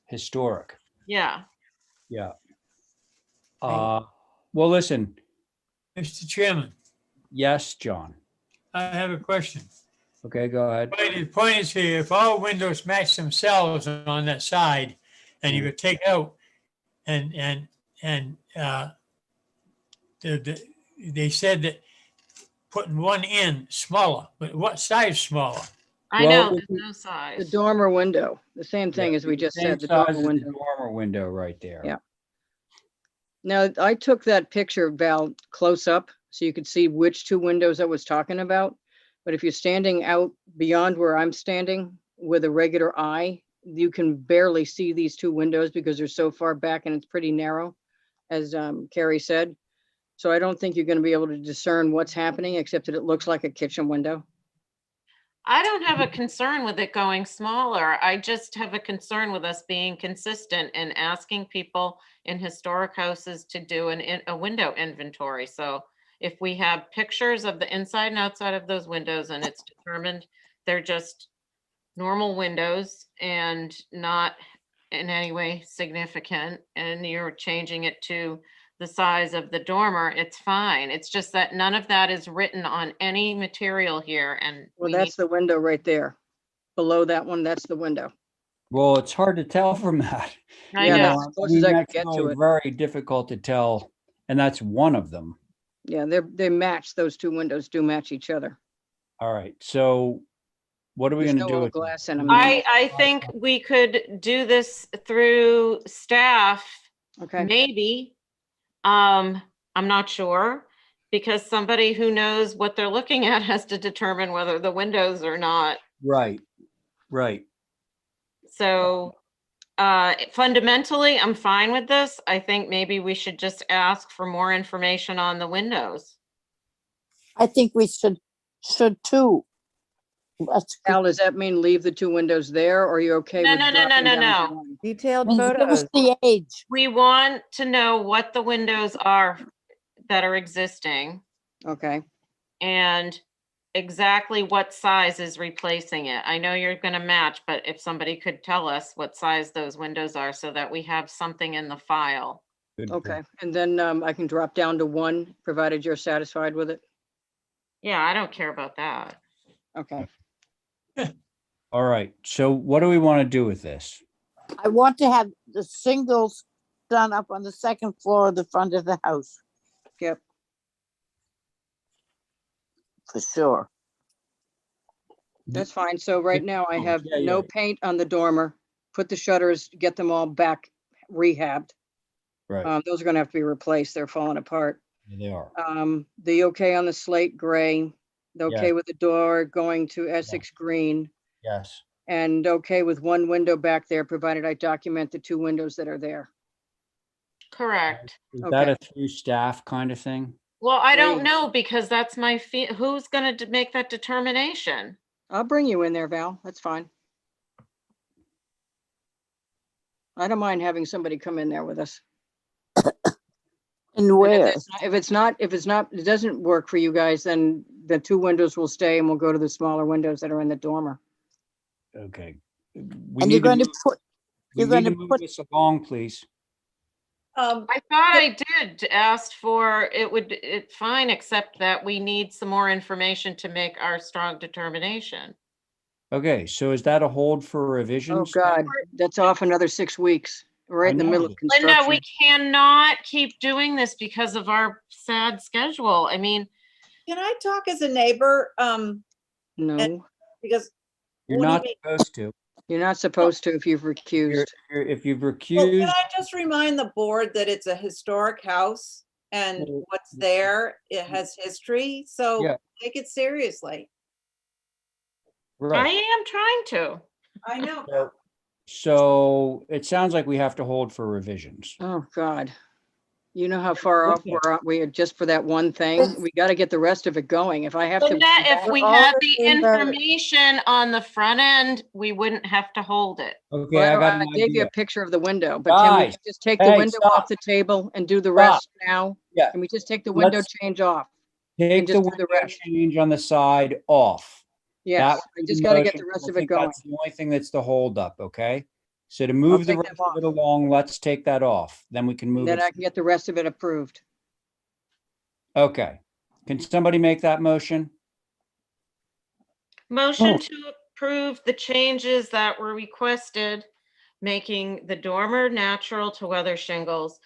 historic? Yeah. Yeah. Well, listen. Mr. Chairman, Yes, John. I have a question. Okay, go ahead. The point is here, if all windows match themselves on that side, and you could take out and they said that putting one in smaller, but what size smaller? I Well, know, it there's would no The size. dormer window, the same thing as we just Same said, the size dormer as the window. dormer window right there. Yeah. Now, I took that picture, Val, close up so you could see which two windows I was talking about. But if you're standing out beyond where I'm standing with a regular eye, you can barely see these two windows because they're so far back and it's pretty narrow, as Carrie said. So I don't think you're going to be able to discern what's happening, except that it looks like a kitchen window. I don't have a concern with it going smaller. I just have a concern with us being consistent and asking people in historic houses to do a window inventory. So if we have pictures of the inside and outside of those windows and it's determined they're just normal windows and not in any way significant, and you're changing it to the size of the dormer, it's fine. It's just that none of that is written on any material here, and Well, we that's the window right there. Below that one, that's the window. Well, it's hard to tell from that. I Yeah, know. that's as close as I could That's get to really it. very difficult to tell, and that's one of them. Yeah, they match, those two windows do match each other. All right, so what are we There's going to no do old with this? glass in them. now. I think we could do this through staff, Okay, maybe. I'm not sure, because somebody who knows what they're looking at has to determine whether the windows are not. Right, right. So fundamentally, I'm fine with this. I think maybe we should just ask for more information on the windows. I think we should too. Let's Al, does that mean leave the two windows there, or are you okay No, with no, no, no, dropping no, down to no. one? Detailed give us photos. the age. We want to know what the windows are that are existing Okay, and exactly what size is replacing it. I know you're going to match, but if somebody could tell us what size those windows are so that we have something in the file. Good okay. And then I can drop down to one, provided you're satisfied with it. Yeah, I don't care about that. Okay. All right, so what do we want to do with this? I want to have the singles done up on the second floor of the front of the house, Yep. for sure. That's fine. So right now I have Yeah, no yeah. paint on the dormer, put the shutters, get them all back rehabbed. Right, Those are gonna have to be replaced. They're falling apart. they are. The okay on the slate gray, the Yeah. okay with the door going to Essex green, Yes. and okay with one window back there, provided I document the two windows that are there. Correct. Is that Okay. a through staff kind of thing? Well, I don't Great. know because that's my who's going to make that determination? I'll bring you in there, Val. That's fine. I don't mind having somebody come in there with us. And And where? if it's not, it doesn't work for you guys, then the two windows will stay and we'll go to the smaller windows that are in the dormer. Okay. We And you're need to going to move- put, we you're need going to to move put, this along, please. I thought I did ask for it's fine, except that we need some more information to make our strong determination. Okay, so is that a hold for Oh, revisions? God, that's off another 6 weeks, right in the middle of Linda, construction. we cannot keep doing this because of our sad schedule. I mean, Can I talk as a neighbor? No, Because You're what do you not mean? supposed to. you're not supposed to if you've recused. If you've Well, recused, can I just remind the board that it's a historic house and Well, what's there, it has history, so Yeah. take it seriously. I right. am trying to. I know. So it sounds like we have to hold for revisions. Oh, God. You know how far off we are just for that one thing? We got to get the rest of it going. If I have to. Linda, if we all had the the same boat. information on the front end, we wouldn't have to hold it. Okay, I Well, got I an gave you idea. a picture of the window, but can we Guys, just take the hey, window stop. off the table and do the Stop. rest now? Yeah. Can we just take the window Let's change off? Take the just do the window rest. change on the side off. Yes, That I would be just the got to get motion. the rest I of it think going. That's the only thing that's the holdup, okay? So to move the take rest them of it along, let's take that off. Then we can move Then it. I can get the rest of it approved. Okay. Can somebody make that motion? Motion to approve the changes that were requested, making the dormer natural to weather shingles,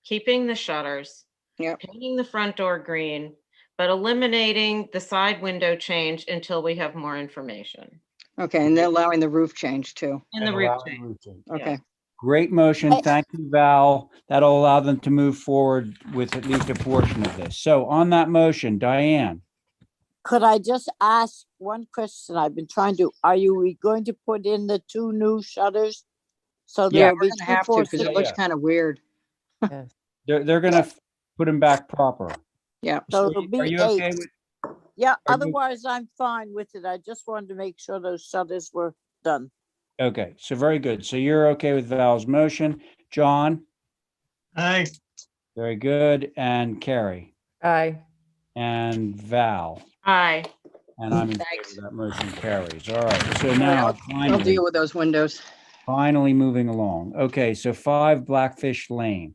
keeping the shutters, painting the front door green, but eliminating the side window change until we have more information. Okay, and then allowing the roof change too. And the roof allow the change. roof change. Okay. Great motion. Thank you, Val. That'll allow them to move forward with at least a portion of this. So on that motion, Diane, Could I just ask one question? I've been trying to, we going to put in the 2 new shutters? So Yeah. there'll We're be gonna 2 have to, for because it 6. looks kind of weird. they're gonna put them back proper. Yeah. So So it'll are be you 8. okay with? Yeah, Are you- otherwise I'm fine with it. I just wanted to make sure those shutters were done. Okay, so very good. So you're okay with Val's motion. John, Aye. very good. And Carrie Aye. and Val. Aye. And I'm in favor Thanks. of that motion carries. All right, so All right, now I'll finally, deal with those windows. finally moving along. Okay, so 5 Blackfish Lane.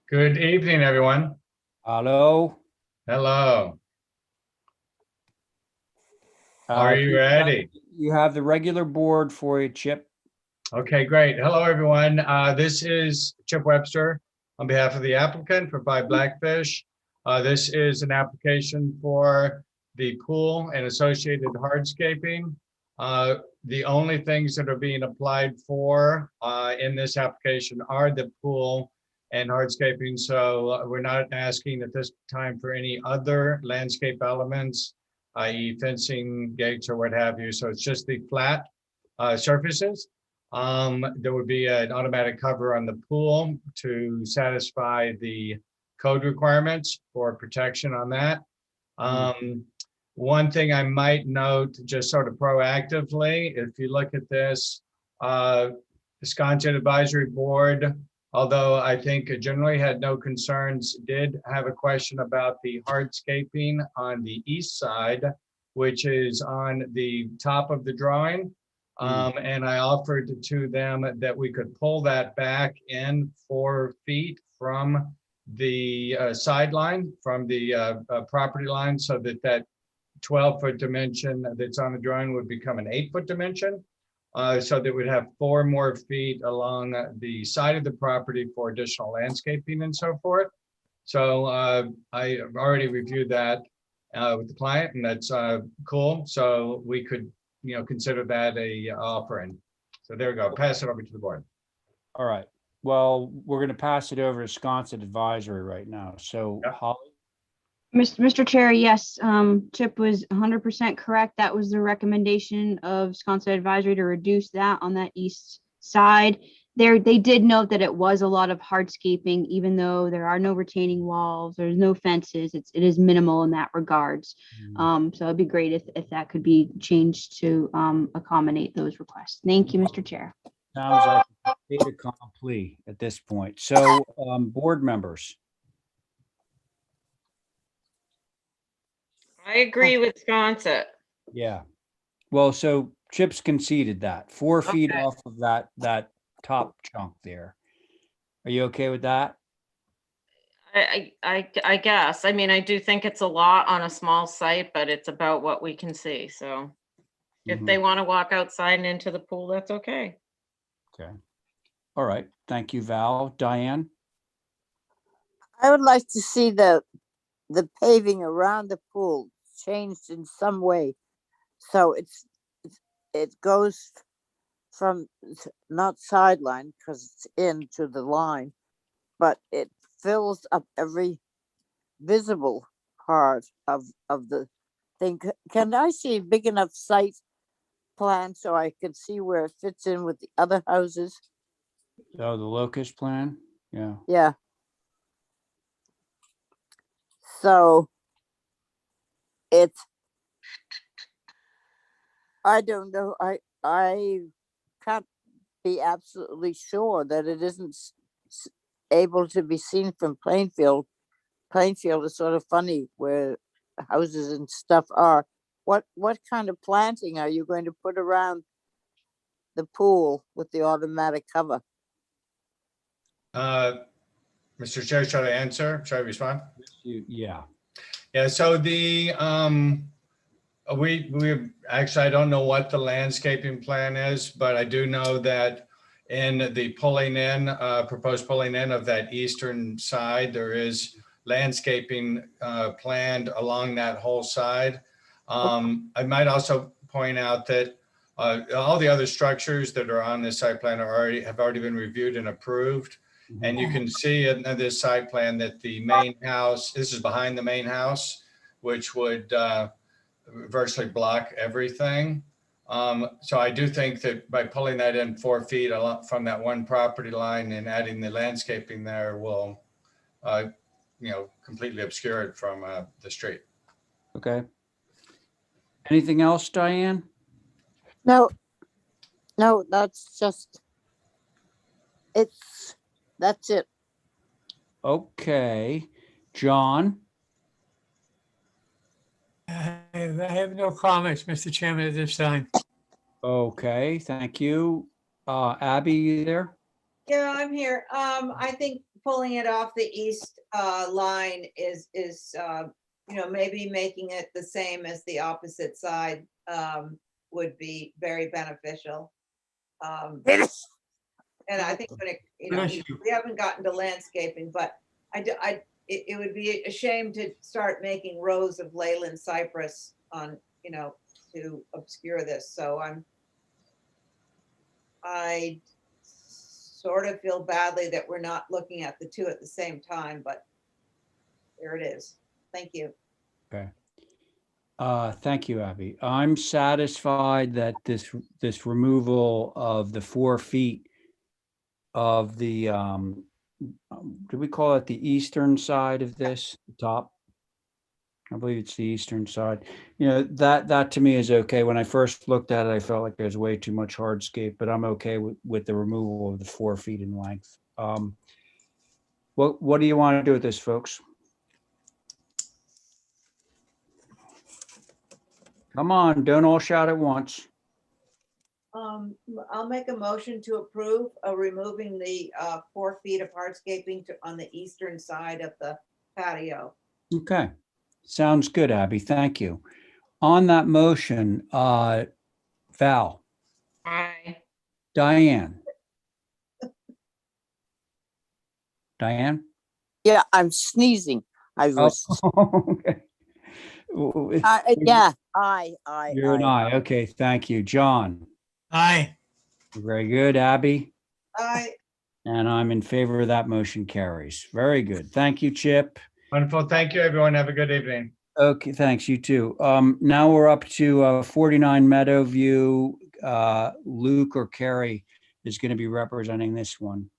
Good evening, everyone. Hello. Hello. Are you You have- ready? You have the regular board for you, Chip. Okay, great. Hello, everyone. This is Chip Webster on behalf of the applicant for 5 Blackfish. This is an application for the pool and associated hardscaping. The only things that are being applied for in this application are the pool and hardscaping. So we're not asking at this time for any other landscape elements, i.e. fencing, gates, or what have you. So it's just the flat surfaces. There would be an automatic cover on the pool to satisfy the code requirements for protection on that. One thing I might note, just sort of proactively, if you look at this, the Sconset Advisory Board, although I think it generally had no concerns, did have a question about the hardscaping on the east side, which is on the top of the drawing. And I offered to them that we could pull that back in 4 feet from the sideline, from the property line, so that that 12-foot dimension that's on the drawing would become an 8-foot dimension. So that we'd have 4 more feet along the side of the property for additional landscaping and so forth. So I have already reviewed that with the client, and that's cool. So we could, consider that a offering. So there we go. Pass it over to the board. All right. Well, we're going to pass it over to Sconset Advisory right now. So Holly? Mr. Chair, yes, Chip was 100% correct. That was the recommendation of Sconset Advisory to reduce that on that east side. They did note that it was a lot of hardscaping, even though there are no retaining walls, there's no fences. It is minimal in that regards. So it'd be great if that could be changed to accommodate those requests. Thank you, Mr. Chair. Sounds like a fait accompli at this point. So board members. I agree with Sconset. Yeah. Well, so Chip's conceded that 4 feet Okay. off of that top chunk there. Are you okay with that? I guess. I mean, I do think it's a lot on a small site, but it's about what we can see. So if they want to walk outside and into the pool, that's okay. Okay. All right. Thank you, Val. Diane? I would like to see the paving around the pool changed in some way. So it goes from not sideline because it's into the line, but it fills up every visible part of the thing. Can I see a big enough site plan so I can see where it fits in with the other houses? Oh, the locust plan? Yeah. Yeah. So it's, I don't know. I can't be absolutely sure that it isn't able to be seen from Plainfield. Plainfield is sort of funny where houses and stuff are. What kind of planting are you going to put around the pool with the automatic cover? Mr. Chair, should I answer? Should I respond? Yeah. Yeah, so the Actually, I don't know what the landscaping plan is, but I do know that in the proposed pulling in of that eastern side, there is landscaping planned along that whole side. I might also point out that all the other structures that are on this site plan have already been reviewed and approved. And you can see in this site plan that the main house, this is behind the main house, which would virtually block everything. So I do think that by pulling that in 4 feet from that one property line and adding the landscaping there will, completely obscure it from the street. Okay. Anything else, Diane? No, that's it. Okay. John? I have no comments, Mr. Chairman, at this time. Okay, thank you. Abby, you there? Yeah, I'm here. I think pulling it off the east line is maybe making it the same as the opposite side would be very beneficial. And I think when we haven't gotten to landscaping, but it would be a shame to start making rows of Leyland cypress on, to obscure this. So I sort of feel badly that we're not looking at the two at the same time, but there it is. Thank you. Okay. Thank you, Abby. I'm satisfied that this removal of the 4 feet of the, do we call it the eastern side of this, the top? I believe it's the eastern side. That to me is okay. When I first looked at it, I felt like there's way too much hardscape, but I'm okay with the removal of the 4 feet in length. What do you want to do with this, folks? Come on, don't all shout at once. I'll make a motion to approve removing the 4 feet of hardscaping on the eastern side of the patio. Okay, sounds good, Abby. Thank you. On that motion, Val, Aye. Diane. Yeah, I'm sneezing. I was. Okay. Yeah, I. You're an aye. Okay, thank you. John. Aye. Very good. Abby. Aye. And I'm in favor of that motion carries. Very good. Thank you, Chip. Wonderful. Thank you, everyone. Have a good evening. Okay, thanks. You too. Now we're up to 49 Meadowview. Luke or Carrie is going to be representing this one,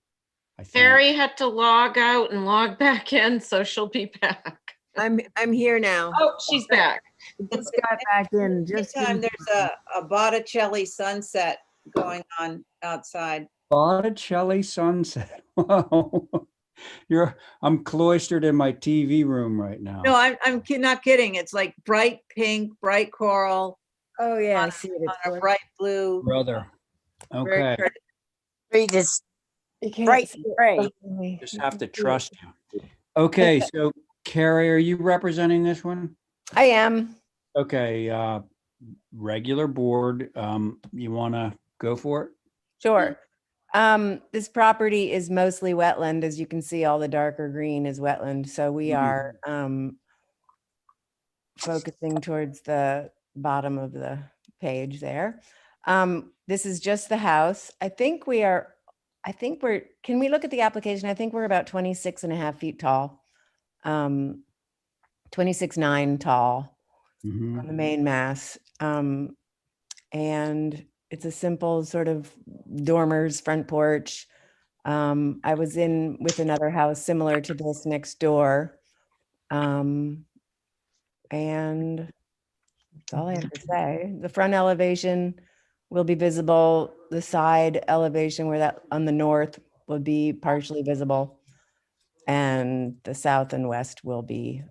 I think. Carrie had to log out and log back in, so she'll be back. I'm here now. Oh, she's back. Just got back in. Just Anytime there's a Botticelli sunset going on outside. Botticelli sunset. Wow. I'm cloistered in my TV room right now. No, I'm not kidding. It's like bright pink, bright coral. Oh yeah, on, I see it. on a bright blue. Brother. Very Okay. pretty. Read this. You can't Bright see it. gray. Just have to trust you. Okay, so Carrie, are you representing this one? I am. Okay, regular board. You want to go for it? Sure. This property is mostly wetland. As you can see, all the darker green is wetland. So we are focusing towards the bottom of the page there. This is just the house. Can we look at the application? I think we're about 26.5 feet tall. 26.9 tall on the main mass. And it's a simple sort of dormers, front porch. I was in with another house similar to this next door. And that's all I have to say. The front elevation will be visible. The side elevation where that on the north would be partially visible. And the south and west will be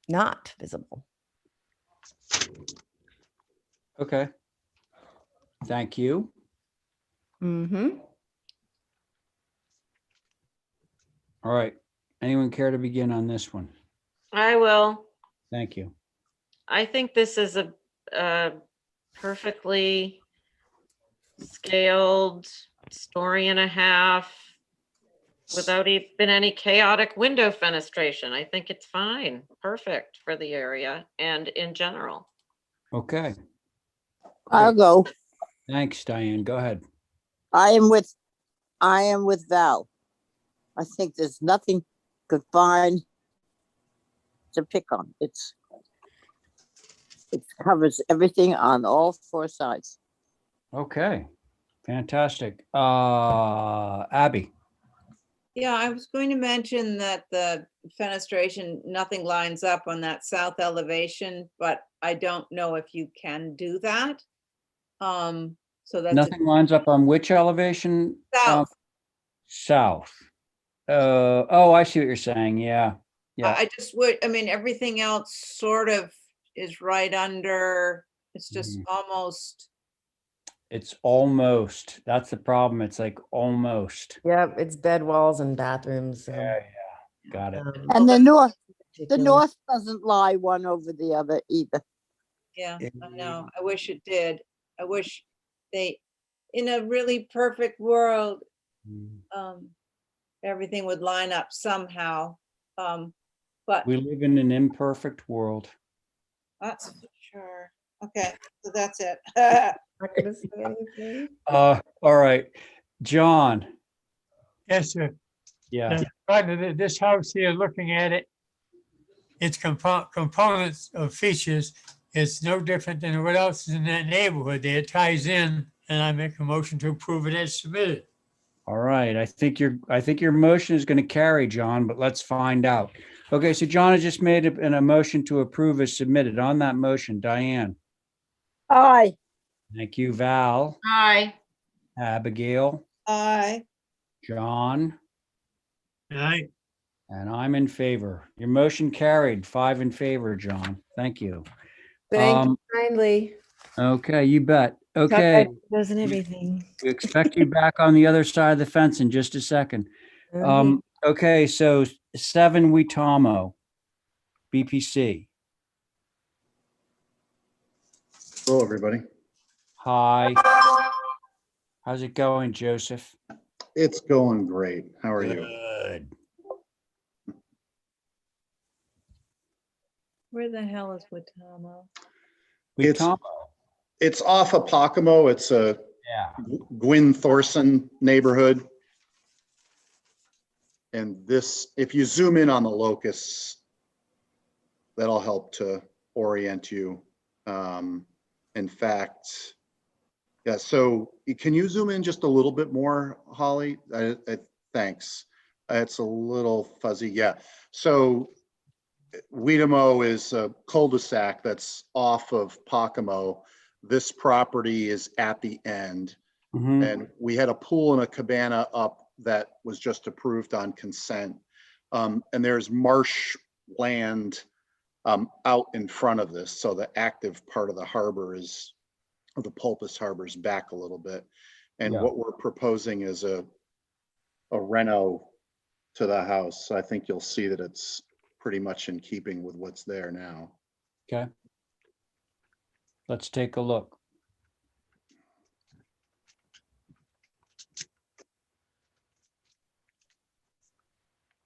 not visible. Okay. Thank you. Mm-hmm. All right. Anyone care to begin on this one? I will. Thank you. I think this is a perfectly scaled story and a half without even any chaotic window fenestration. I think it's fine, perfect for the area and in general. Okay, I'll go. thanks, Diane. Go ahead. I am with Val. I think there's nothing could find to pick on. It covers everything on all four sides. Okay, fantastic. Abby. Yeah, I was going to mention that the fenestration, nothing lines up on that south elevation, but I don't know if you can do that. So that's Nothing lines up on which elevation? south. South. Oh, I see what you're saying. Yeah. Yeah. I just would, I mean, everything else sort of is right under, it's just almost, It's almost, that's the problem. It's like almost. Yep, it's bed walls and bathrooms. So, Yeah, got it. And the particular. north doesn't lie one over the other either. yeah, I know. I wish it did. I wish they, in a really perfect world, everything would line up somehow. But We live in an imperfect world. that's for sure. Okay, so that's it. Not gonna say anything. All right, John. Yes, sir. Yeah. Right, this house here, looking at it, its components of features, it's no different than what else is in that neighborhood there. It ties in, and I make a motion to approve it as submitted. All right. I think your motion is going to carry, John, but let's find out. Okay, so John has just made a motion to approve as submitted. On that motion, Diane. Aye. Thank you, Val. Aye. Abigail. Aye. John. Aye. And I'm in favor. Your motion carried, 5 in favor, John. Thank you. Thank you kindly. Okay, you bet. Okay, Doesn't everything. we expect you back on the other side of the fence in just a second. Okay. Okay, so 7 Weetomo, BPC. Hello, everybody. Hi. How's it going, Joseph? It's going great. How are you? Good. Where the hell is Watamo? It's off of Pocomo. It's a Gwynn Thorson neighborhood. And this, if you zoom in on the locusts, that'll help to orient you. In fact, yeah, so can you zoom in just a little bit more, Holly? Thanks. It's a little fuzzy. Yeah. So Weetomo is a cul-de-sac that's off of Pocomo. This property is at the end. And we had a pool and a cabana up that was just approved on consent. And there's marsh land out in front of this. So the active part of the harbor is, of the Pulpus Harbor is back a little bit. And what we're proposing is a reno to the house. So I think you'll see that it's pretty much in keeping with what's there now. Okay. Let's take a look.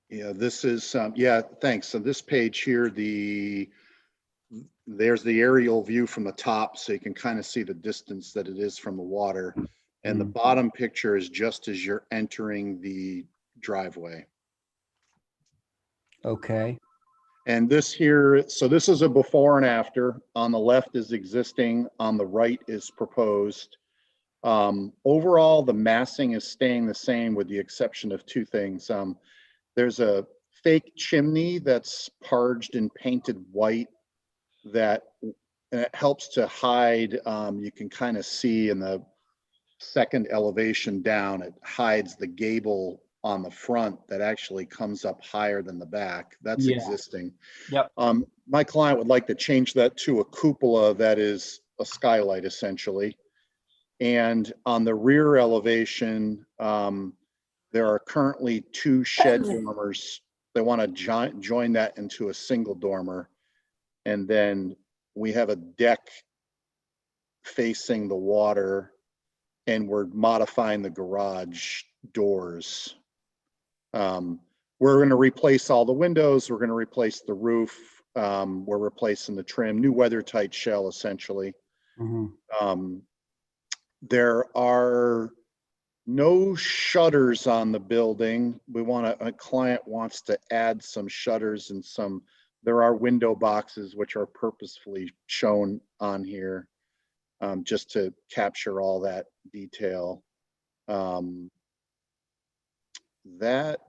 Yeah, this is, yeah, thanks. So this page here, there's the aerial view from the top, so you can kind of see the distance that it is from the water. And the bottom picture is just as you're entering the driveway. Okay. And this here, so this is a before and after. On the left is existing, on the right is proposed. Overall, the massing is staying the same with the exception of 2 things. There's a fake chimney that's parged and painted white that it helps to hide. You can kind of see in the second elevation down, it hides the gable on the front that actually comes up higher than the back. That's existing. Yep. My client would like to change that to a cupola that is a skylight essentially. And on the rear elevation, there are currently 2 shed dormers. They want to join that into a single dormer. And then We have a deck facing the water, and we're modifying the garage doors. We're going to replace all the windows. We're going to replace the roof. We're replacing the trim, new weather tight shell, essentially. There are no shutters on the building. A client wants to add some shutters and there are window boxes which are purposefully shown on here, just to capture all that detail. That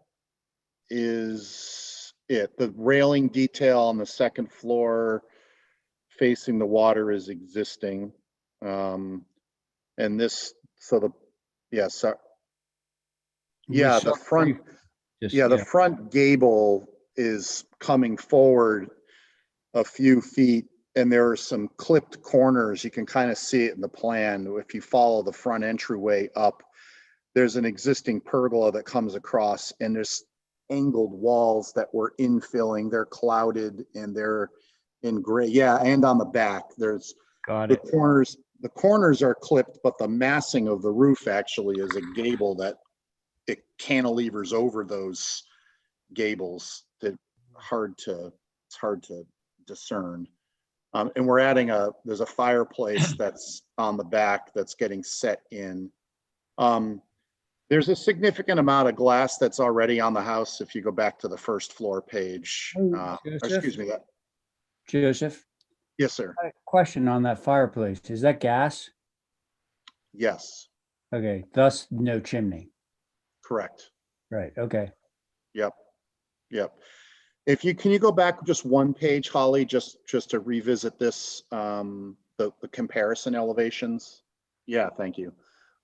is it. The railing detail on the second floor facing the water is existing. And this, the front gable is coming forward a few feet, and there are some clipped corners. You can kind of see it in the plan. If you follow the front entryway up, there's an existing pergola that comes across, and there's angled walls that we're infilling. They're clouded and they're in gray. Yeah, and on the back, there's the corners. The corners are clipped, but the massing of the roof actually is a gable that it cantilevers over those gables. That it's hard to discern. And we're adding there's a fireplace that's on the back that's getting set in. There's a significant amount of glass that's already on the house. If you go back to the first floor page, excuse me. Joseph? Yes, sir. Question on that fireplace. Is that gas? Yes. Okay, thus no chimney. Correct. Right, okay. Yep. Can you go back just one page, Holly, just to revisit this, the comparison elevations? Yeah, thank you.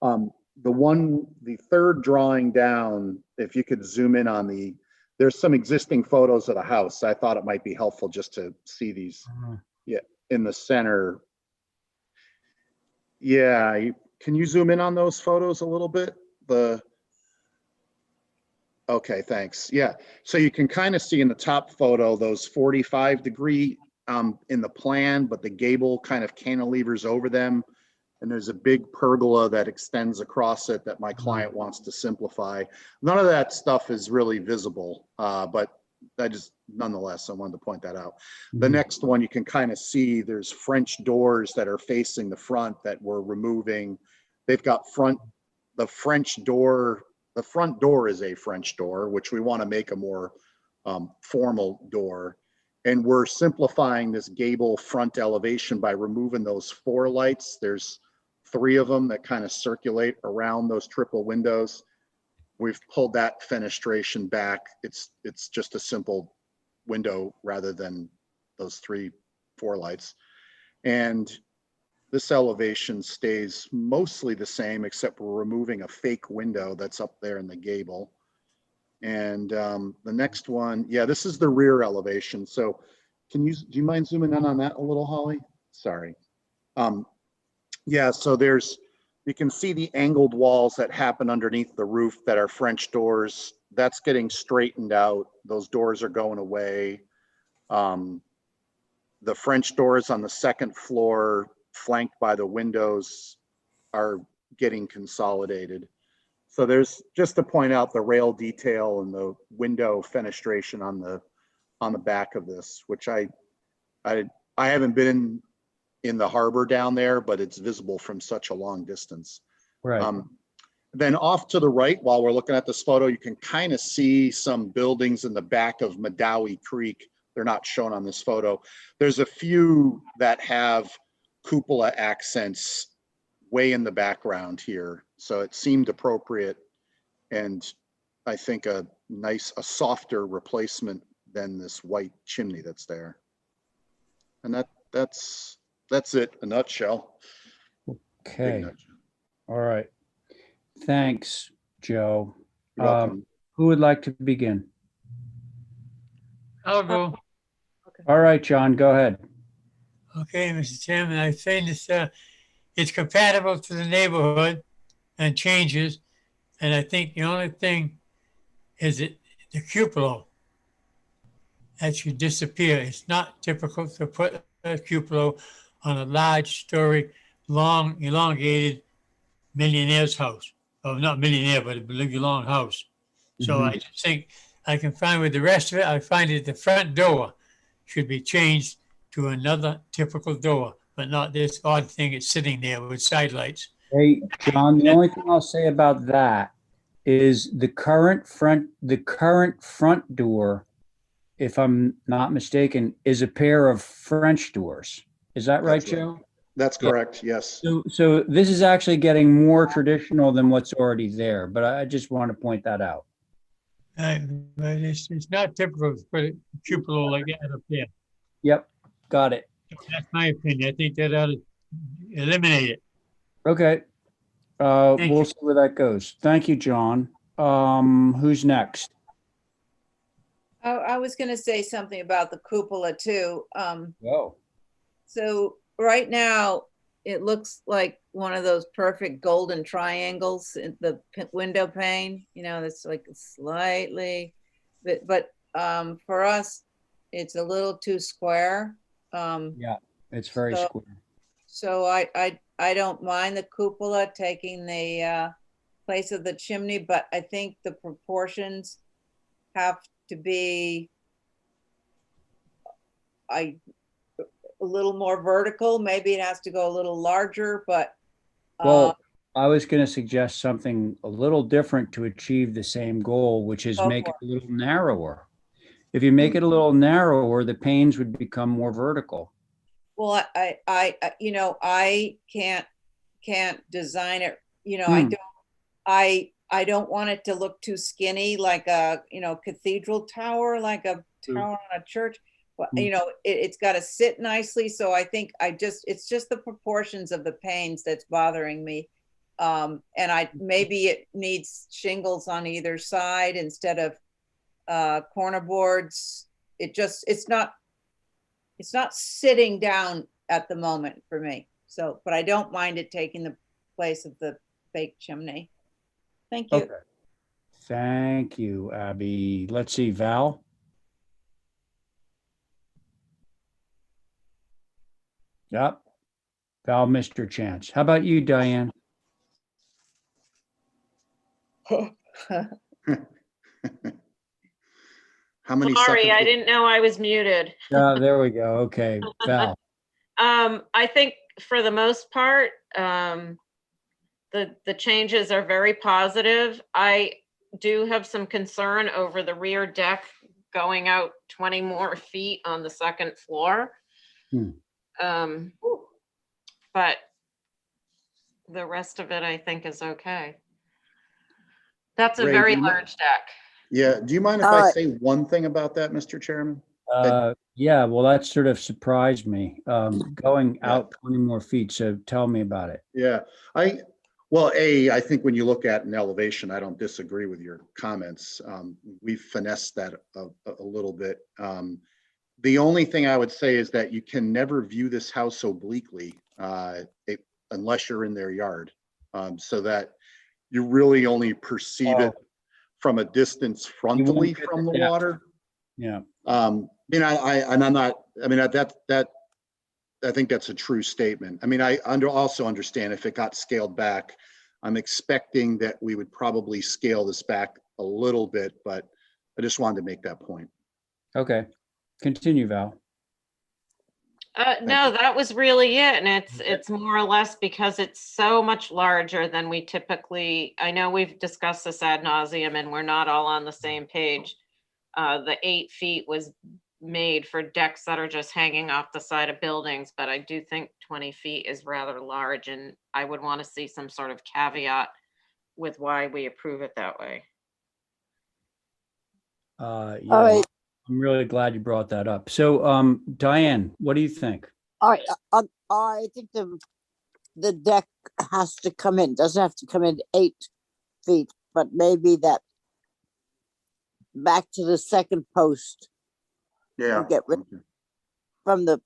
The third drawing down, if you could zoom in on there's some existing photos of the house. I thought it might be helpful just to see these. Yeah, in the center. Yeah, can you zoom in on those photos a little bit? Okay, thanks. Yeah, so you can kind of see in the top photo those 45-degree in the plan, but the gable kind of cantilevers over them. And there's a big pergola that extends across it that my client wants to simplify. None of that stuff is really visible, but nonetheless, I wanted to point that out. The next one, you can kind of see there's French doors that are facing the front that we're removing. They've got the front door is a French door, which we want to make a more formal door. And we're simplifying this gable front elevation by removing those 4 lights. There's 3 of them that kind of circulate around those triple windows. We've pulled that fenestration back. It's just a simple window rather than those 4 lights. And this elevation stays mostly the same, except we're removing a fake window that's up there in the gable. And the next one, yeah, this is the rear elevation. So do you mind zooming in on that a little, Holly? Sorry. Yeah, so you can see the angled walls that happen underneath the roof that are French doors. That's getting straightened out. Those doors are going away. The French doors on the second floor, flanked by the windows, are getting consolidated. So there's, just to point out, the rail detail and the window fenestration on the back of this, which I haven't been in the harbor down there, but it's visible from such a long distance. Right. Then off to the right, while we're looking at this photo, you can kind of see some buildings in the back of Madawi Creek. They're not shown on this photo. There's a few that have cupola accents way in the background here. So it seemed appropriate, and I think a softer replacement than this white chimney that's there. And that's it, a nutshell. Okay. All right. Thanks, Joe. You're welcome. Who would like to begin? I'll go. All right, John, go ahead. Okay, Mr. Chairman, I think it's compatible to the neighborhood and changes. And I think the only thing is the cupola that should disappear. It's not typical to put cupola on a large story, long elongated millionaire's house. Oh, not millionaire, but a big long house. So I just think I can find with the rest of it, I find that the front door should be changed to another typical door, but not this odd thing it's sitting there with sidelights. Hey, John, the only thing I'll say about that is the current front door, if I'm not mistaken, is a pair of French doors. Is that right, That's right. Joe? That's Yeah. correct, yes. So this is actually getting more traditional than what's already there, but I just want to point that out. But it's not typical to put a cupola like that up there. Yep, got it. That's my opinion. I think that ought to eliminate it. Okay. Thank We'll you. see where that goes. Thank you, John. Who's next? I was gonna say something about the cupola too. Oh. So right now, it looks like one of those perfect golden triangles in the window pane, you know, that's like slightly, but for us, it's a little too square. Yeah, it's very so- square. So I don't mind the cupola taking the place of the chimney, but I think the proportions have to be a little more vertical. Maybe it has to go a little larger, but Well, I was going to suggest something a little different to achieve the same goal, which is Go make it for a little narrower. If you make it a little narrower, the panes would become more vertical. well, you know, I can't design it. You know, I don't want it to look too skinny, like a, you know, cathedral tower, like a tower on a church. But, you know, it's got to sit nicely. So I think it's just the proportions of the panes that's bothering me. And maybe it needs shingles on either side instead of corner boards. It's not sitting down at the moment for me. So, but I don't mind it taking the place of the fake chimney. Thank you. Okay. Thank you, Abby. Let's see, Val. Yep. Val missed her chance. How about you, Diane? How many Sorry, seconds? I didn't know I was muted. There we go. Okay, Val. I think for the most part, the changes are very positive. I do have some concern over the rear deck going out 20 more feet on the second floor. But the rest of it, I think, is okay. That's a Ray, very do you mi- large deck. Yeah, do you mind if I say one thing about that, Mr. Chairman? Yeah, well, that sort of surprised me. Going out 20 more feet. So tell me about it. Yeah, I think when you look at an elevation, I don't disagree with your comments. We've finessed that a little bit. The only thing I would say is that you can never view this house obliquely unless you're in their yard, so that you really only perceive it from a distance frontally from the water. Yeah. You know, I'm not. I mean, I think that's a true statement. I mean, I also understand if it got scaled back, I'm expecting that we would probably scale this back a little bit, but I just wanted to make that point. Okay. Continue, Val. No, that was really it. And it's more or less because it's so much larger than we typically, I know we've discussed this ad nauseum and we're not all on the same page. The 8 feet was made for decks that are just hanging off the side of buildings, but I do think 20 feet is rather large, and I would want to see some sort of caveat with why we approve it that way. Yeah, All right. I'm really glad you brought that up. So, Diane, what do you think? All right, I think the deck has to come in, doesn't have to come in 8 feet, but maybe that back to the second post. Yeah. You get rid from the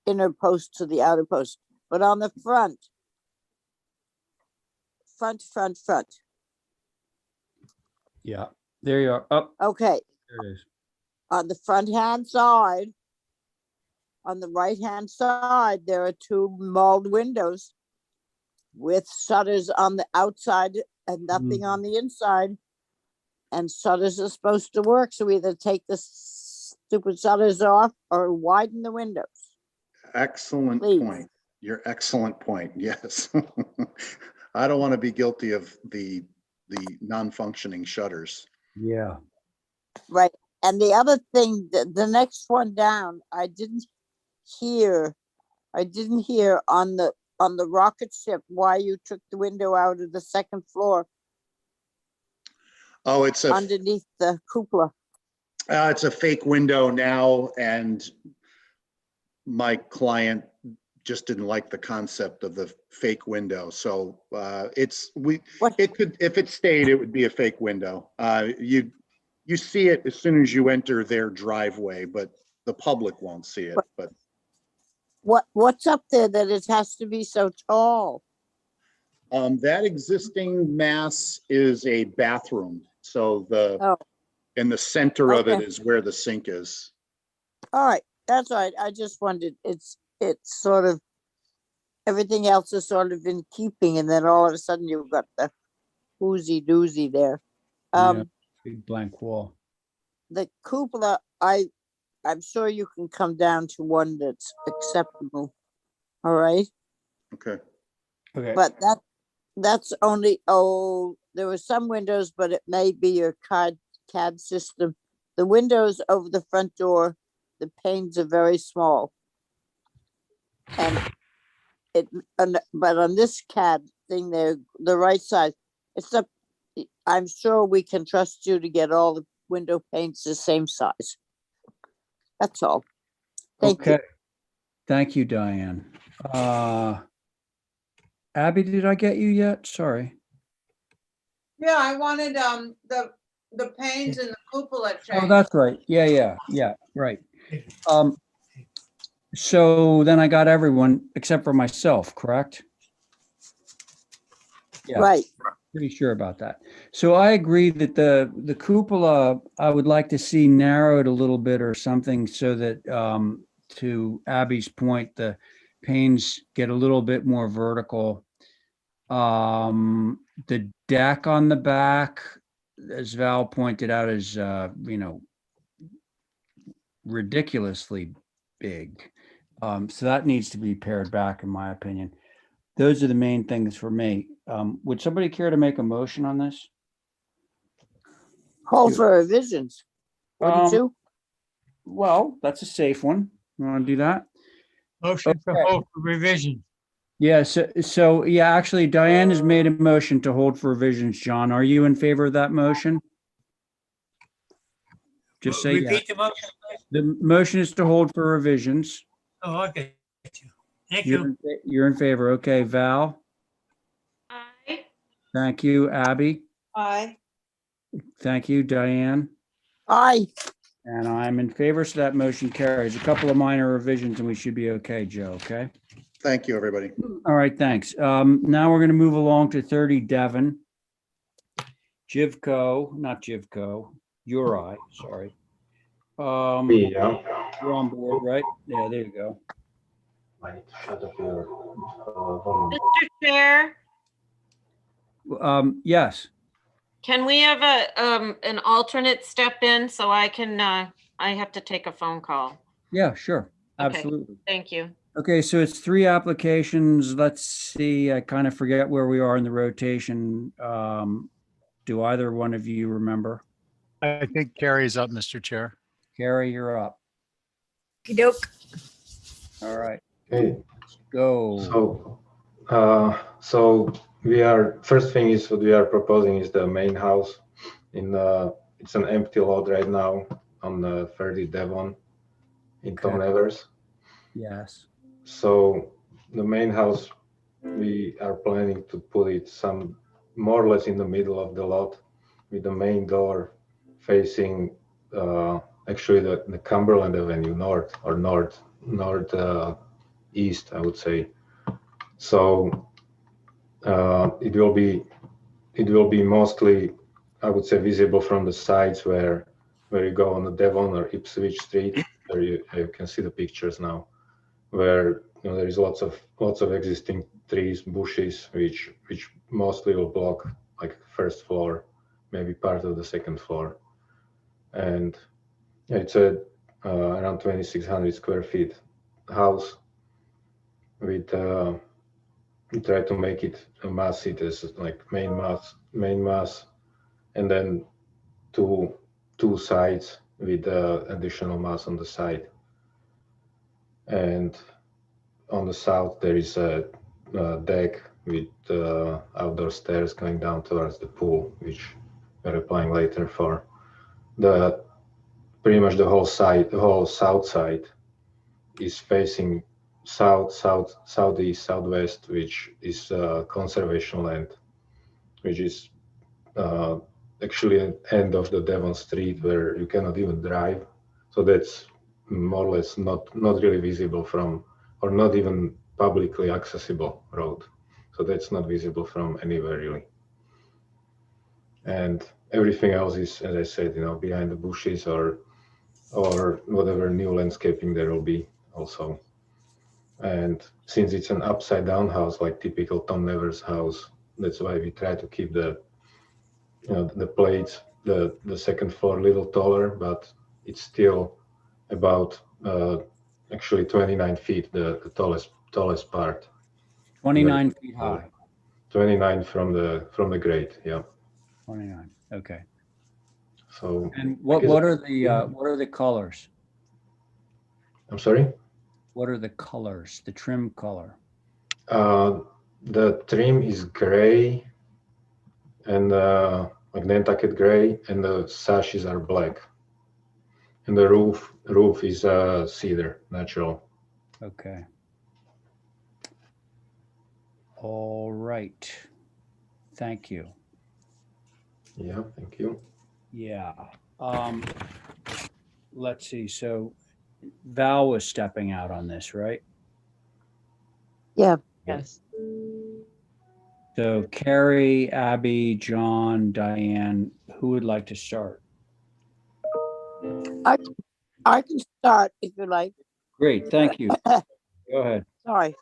inner post to the outer post, but on the front. Yeah, there you are. Up. Okay. There it is. On the front hand side, on the right-hand side, there are two mulled windows with shutters on the outside and nothing on the inside. And shutters are supposed to work, so either take the stupid shutters off or widen the windows. Excellent Please. point. Your excellent point. Yes. I don't want to be guilty of the non-functioning shutters. Yeah. Right. And the other thing, the next one down, I didn't hear on the rocket ship why you took the window out of the second floor Oh, it's a underneath the cupola. it's a fake window now, and my client just didn't like the concept of the fake window. So it could, if it stayed, it would be a fake window. You see it as soon as you enter their driveway, but the public won't see it. But What's up there that it has to be so tall? that existing mass is a bathroom. So in the center of it Okay. is where the sink is. All right, that's all right. I just wondered, it's sort of, everything else is sort of in keeping, and then all of a sudden you've got the woozy doozy there. Yeah, big blank wall. The cupola, I'm sure you can come down to one that's acceptable. All right, Okay. Okay. but that's only, there were some windows, but it may be your CAD system. The windows over the front door, the panes are very small. But on this CAD thing there, the right side, I'm sure we can trust you to get all the window panes the same size. That's all. Thank you. Okay. Thank you, Diane. Abby, did I get you yet? Sorry. Yeah, I wanted the panes and the cupola Oh, changed. that's right. Yeah, right. So then I got everyone except for myself, correct? Yeah. Right. Pretty sure about that. So I agree that the cupola, I would like to see narrowed a little bit or something so that, to Abby's point, the panes get a little bit more vertical. The deck on the back, as Val pointed out, is, ridiculously big. So that needs to be pared back, in my opinion. Those are the main things for me. Would somebody care to make a motion on this? Call for revisions. 42? Well, that's a safe one. You want to do that? Motion for hold for revision. Yeah, so yeah, actually Diane has made a motion to hold for revisions. John, are you in favor of that motion? Just say yeah. Repeat the motion, please. The motion is to hold for revisions. Oh, okay. Thank you. You're in favor. Okay, Val? Aye. Thank you. Abby? Aye. Thank you. Diane? Aye. And I'm in favor, so that motion carries. A couple of minor revisions and we should be okay, Joe, okay? Thank you, everybody. All right, thanks. Now we're going to move along to 30 Devon. Not Jivco, Uri, sorry. Yeah. You're on board, right? Yeah, there you go. I need to shut off your volume. Mr. Chair, Yes, can we have an alternate step in so I can, I have to take a phone call. yeah, sure, Okay. absolutely. Thank you. Okay, so it's 3 applications. Let's see, I kind of forget where we are in the rotation. Do either one of you remember? I think Carrie's up, Mr. Chair. Carrie, you're up. Okey-doke. All right, Okay. go. So first thing is what we are proposing is the main house it's an empty lot right now on 30 Devon in Tom Nevers. Yes. So the main house, we are planning to put it more or less in the middle of the lot with the main door facing actually the Cumberland Avenue north or northeast, I would say. So it will be mostly, I would say, visible from the sides where you go on the Devon or Ipswich Street, There you can see the pictures now, where there is lots of existing trees, bushes, which mostly will block like first floor, maybe part of the second floor, and it's a around 2,600 square feet house with we try to make it a mass seat as like main mass, and then two sides with additional mass on the side. And on the south there is a deck with outdoor stairs going down towards the pool, which we're applying later for. The pretty much the whole south side is facing south, southeast, southwest, which is conservation land, which is actually an end of the Devon Street where you cannot even drive. So that's more or less not really visible from, or not even publicly accessible road. So that's not visible from anywhere really. And everything else is, as I said, behind the bushes or whatever new landscaping there will be also. And since it's an upside down house, like typical Tom Nevers house, that's why we try to keep the plates, the second floor a little taller, but it's still about actually 29 feet, the tallest part. 29 feet high. 29 from the grade, yeah. 29. Okay. So. And what are the colors? I'm sorry? What are the colors? The trim color? The trim is gray and like Nantucket gray, and the sashes are black. And the roof is cedar, natural. Okay. All right. Thank you. Yeah, thank you. Yeah. Let's see. So Val was stepping out on this, right? Yeah. Yes. So Carrie, Abby, John, Diane, who would like to start? I can start if you like. Great, thank you. Go ahead. Sorry.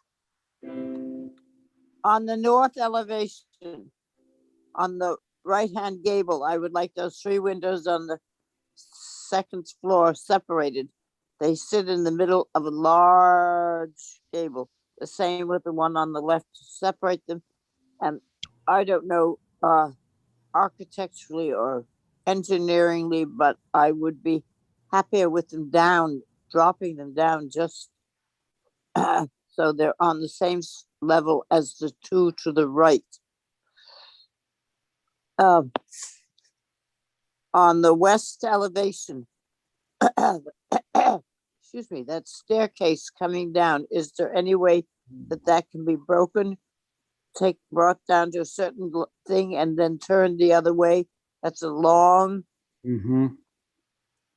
On the north elevation, on the right-hand gable, I would like those three windows on the second floor separated. They sit in the middle of a large gable. The same with the one on the left. Separate them. And I don't know architecturally or engineeringly, but I would be happier with them down, dropping them down just so they're on the same level as the two to the right. On the west elevation, excuse me, that staircase coming down, is there any way that can be broken, brought down to a certain thing and then turned the other way? That's a long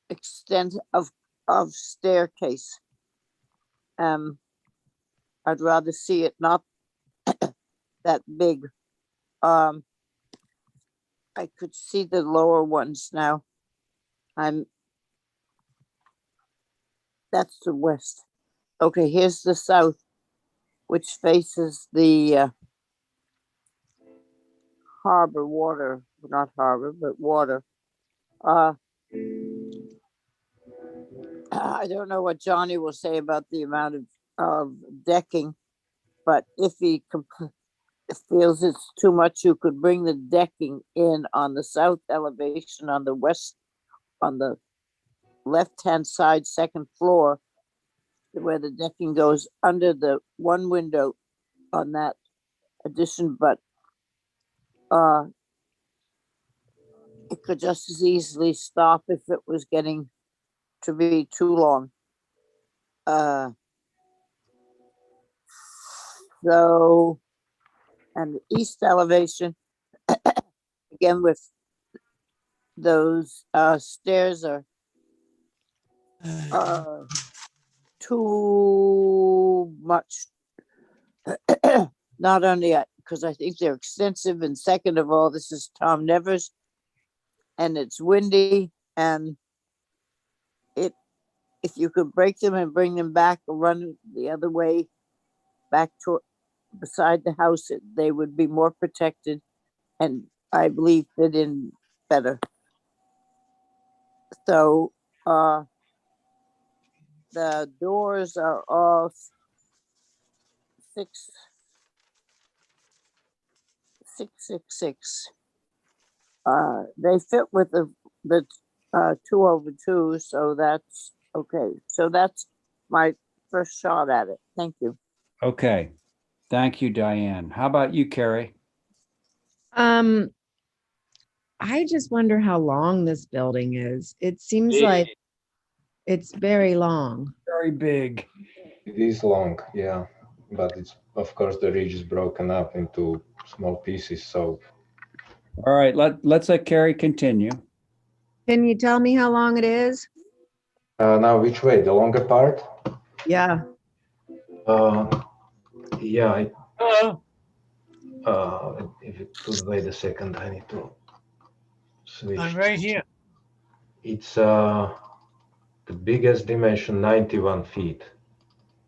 extent of staircase. I'd rather see it not that big. I could see the lower ones now. That's the west. Okay, here's the south, which faces the harbor water, not harbor, but water. I don't know what Johnny will say about the amount of decking, but if he feels it's too much, you could bring the decking in on the south elevation, on the west, on the left-hand side, second floor, where the decking goes under the one window on that addition, but it could just as easily stop if it was getting to be too long. So, and the east elevation, again with those stairs are too much. Not only because I think they're extensive, and second of all, this is Tom Nevers, and it's windy, and if you could break them and bring them back or run the other way back to beside the house, they would be more protected and I believe fit in better. So the doors are all 666. They fit with the 2/2, so that's okay. So that's my first shot at it. Thank you. Okay. Thank you, Diane. How about you, Carrie? I just wonder how long this building is. It seems like it's very long. Very big. It is long, yeah, but it's, of course, the ridge is broken up into small pieces, so. All right, let's let Carrie continue. Can you tell me how long it is? Now, which way? The longer part? Yeah. Yeah, if you could wait a second, I need to switch. I'm right here. It's the biggest dimension, 91 feet.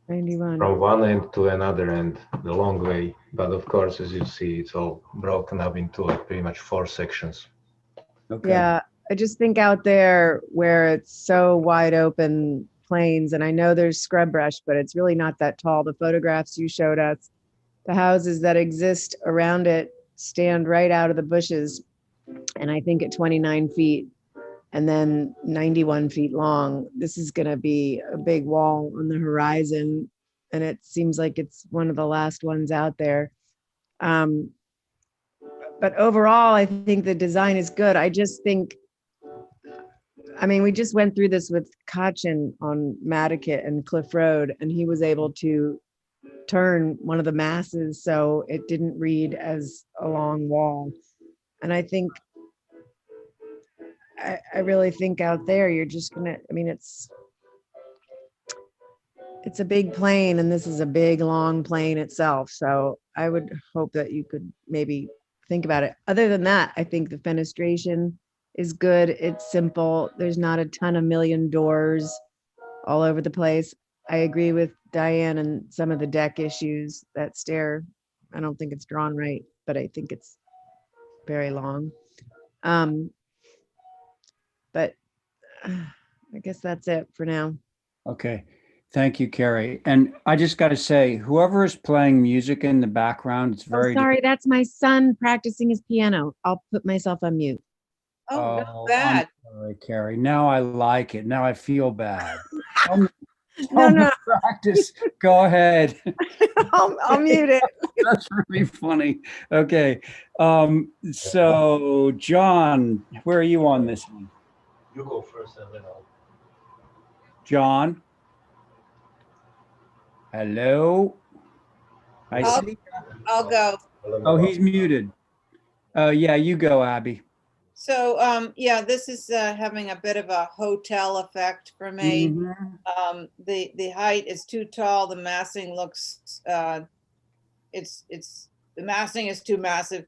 91. From one end to another end, the long way. But of course, as you see, it's all broken up into like pretty much 4 sections. Okay. Yeah, I just think out there where it's so wide open plains, and I know there's scrub brush, but it's really not that tall. The photographs you showed us, the houses that exist around it stand right out of the bushes. And I think at 29 feet and then 91 feet long, this is going to be a big wall on the horizon. And it seems like it's one of the last ones out there. But overall, I think the design is good. I just think, I mean, we just went through this with Kachin on Nantucket and Cliff Road, and he was able to turn one of the masses so it didn't read as a long wall. And I think, I really think out there, you're just gonna, I mean, it's a big plane and this is a big, long plane itself. So I would hope that you could maybe think about it. Other than that, I think the fenestration is good. It's simple. There's not a ton of million doors all over the place. I agree with Diane and some of the deck issues. That stair, I don't think it's drawn right, but I think it's very long. But I guess that's it for now. Okay. Thank you, Carrie. And I just got to say, whoever is playing music in the background, it's very. Sorry, that's my son practicing his piano. I'll put myself on mute. Oh, not I'm bad. sorry, Carrie. Now I like it. Now I feel bad. No. Practice. Go ahead. I'll mute it. That's really funny. Okay. So John, where are you on this one? You go first and then I'll. John? Hello? I see. I'll go. Oh, he's muted. Yeah, you go, Abby. So, yeah, this is having a bit of a hotel effect for me. Mhm. The height is too tall. The massing looks, the massing is too massive.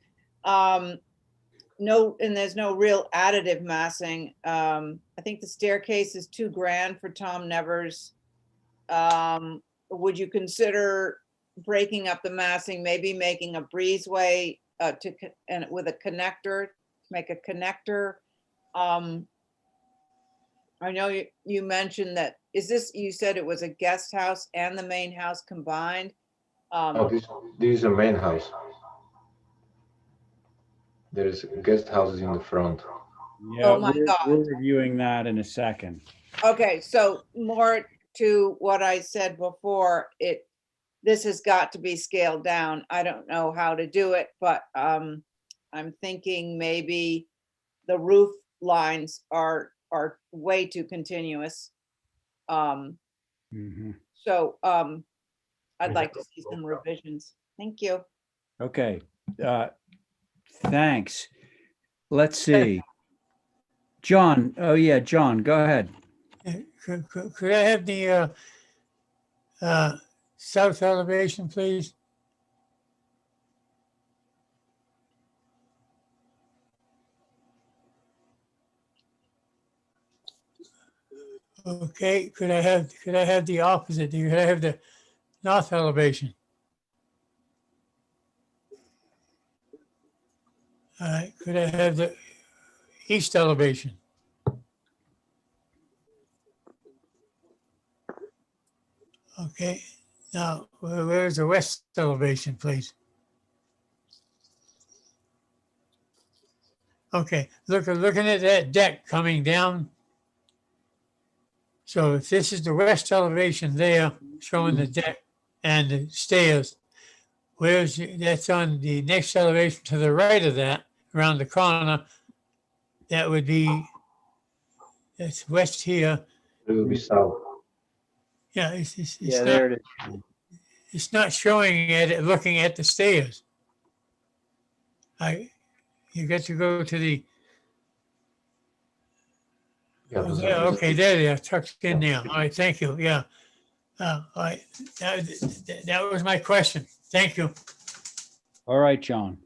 No, and there's no real additive massing. I think the staircase is too grand for Tom Nevers. Would you consider breaking up the massing, maybe making a breezeway and with a connector, make a connector? I know you mentioned that, you said it was a guest house and the main house combined? Oh, this is a main house. There is guest houses in the front. Yeah, Oh my God. we're reviewing that in a second. Okay, so more to what I said before, this has got to be scaled down. I don't know how to do it, but I'm thinking maybe the roof lines are way too continuous. So I'd like to see some revisions. Thank you. Okay. Thanks. Let's see. John. Oh yeah, John, go ahead. Could I have the south elevation, please? Okay, could I have the opposite? Could I have the north elevation? All right, could I have the east elevation? Okay, now where's the west elevation, please? Okay, looking at that deck coming down. So if this is the west elevation there, showing the deck and the stairs, that's on the next elevation to the right of that, around the corner. That would be, that's west here. It will be south. Yeah, it's Yeah, not, there it is. it's not showing it, looking at the stairs. You got to go to the, Yeah, oh, those yeah, are the- okay, there they are, tucked in there. All right, thank you, yeah. All right, that was my question. Thank you. All right, John.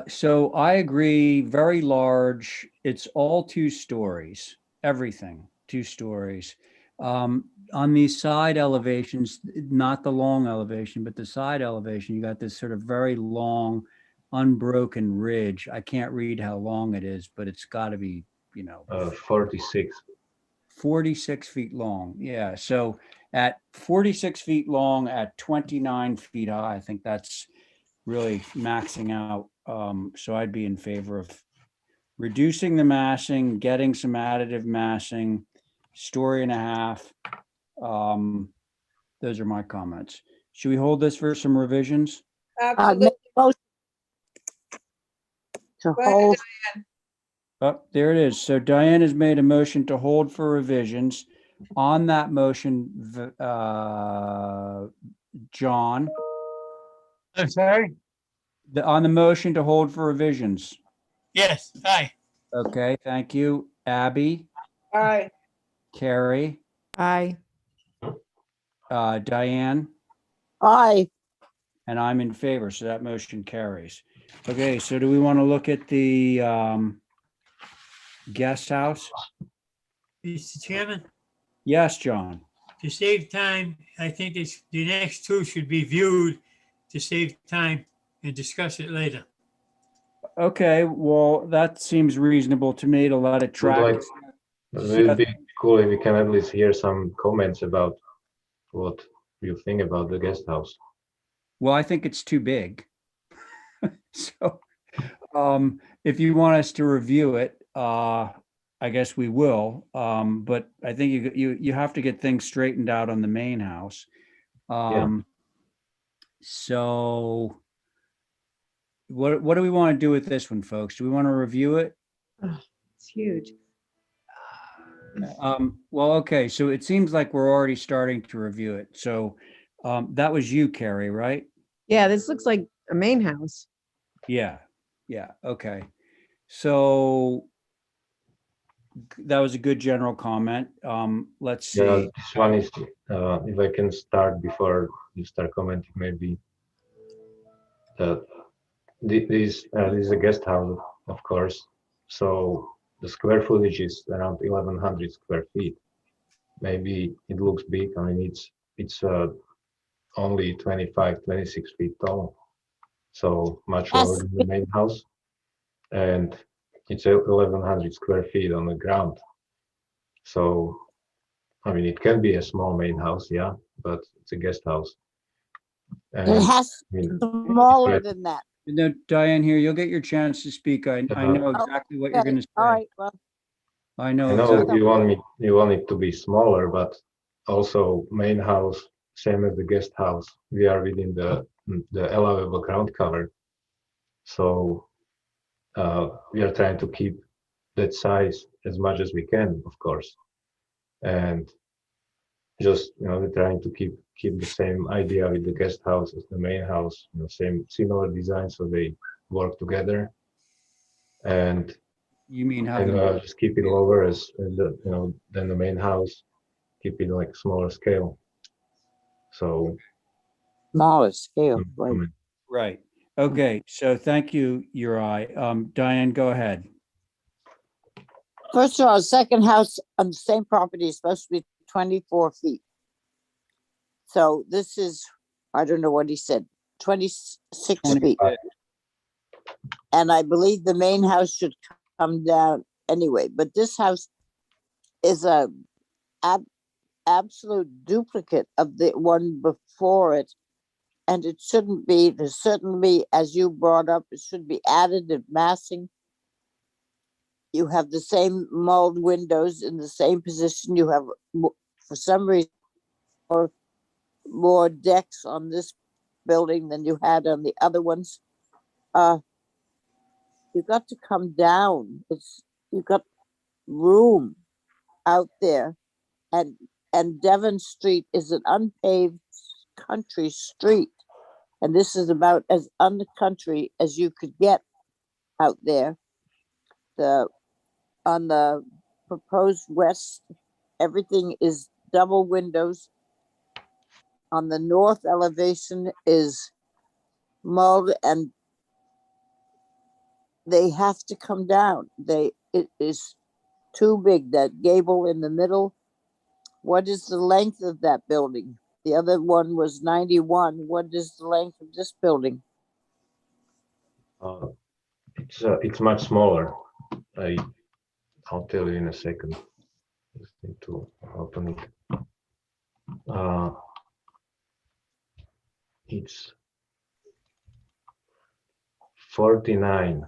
So I agree, very large. It's all 2 stories, everything, 2 stories. On these side elevations, not the long elevation, but the side elevation, you got this sort of very long, unbroken ridge. I can't read how long it is, but it's got to be, 46. 46 feet long. Yeah. So at 46 feet long, at 29 feet high, I think that's really maxing out. So I'd be in favor of reducing the massing, getting some additive massing, 1.5 stories. Those are my comments. Should we hold this for some revisions? Absolutely. To Go ahead, hold, Diane. Oh, there it is. So Diane has made a motion to hold for revisions. On that motion, John, I'm sorry? on the motion to hold for revisions. Yes, aye. Okay, thank you. Abby, Aye. Carrie, Aye. Diane, aye. and I'm in favor, so that motion carries. Okay, so do we want to look at the guest house? Mr. Chairman, Yes, John. to save time, I think the next 2 should be viewed to save time and discuss it later. Okay, well, that seems reasonable to me to let it Would track. like, it would be cool if we can at least hear some comments about what you think about the guest house. Well, I think it's too big. So, if you want us to review it, I guess we will. But I think you have to get things straightened out on the main house. So what do we want to do with this one, folks? Do we want to review it? Oh, it's huge. Well, okay, so it seems like we're already starting to review it. So that was you, Carrie, right? Yeah, this looks like a main house. Yeah, okay. So that was a good general comment. Let's see. Yeah, this one is, if I can start before you start commenting, maybe. This is a guest house, of course. So the square footage is around 1,100 square feet. Maybe it looks big. I mean, it's only 25, 26 feet tall. So much lower than the main house. And it's 1,100 square feet on the ground. So, I mean, it can be a small main house, yeah, but it's a guest house. And, It has I mean, smaller than that. No, Diane, here, you'll get your chance to speak. I know exactly what you're going to say. All right, well, I know I know exactly. you want it to be smaller, but also main house, same as the guest house, we are within the allowable ground cover. So we are trying to keep that size as much as we can, of course, and just we're trying to keep the same idea with the guest house as the main house, same similar design, so they work together. And you mean have and just keep it lower as the than the main house, keep it like smaller scale. So smaller scale, right? Right. Okay. So thank you, Uri. Diane, go ahead. First of all, second house on the same property is supposed to be 24 feet. So this is, I don't know what he said, 26 feet. And I believe the main house should come down anyway, but this house is a absolute duplicate of the one before it. And it shouldn't be, there's certainly, as you brought up, it should be additive massing. You have the same mulled windows in the same position. You have, for some reason, more decks on this building than you had on the other ones. You got to come down. You got room out there, and Devon Street is an unpaved country street, and this is about as uncountry as you could get out there. On the proposed west, everything is double windows. On the north elevation is mulled, and they have to come down. It is too big. That gable in the middle. What is the length of that building? The other one was 91. What is the length of this building? It's much smaller. I'll tell you in a second. Just need to open it. It's 49.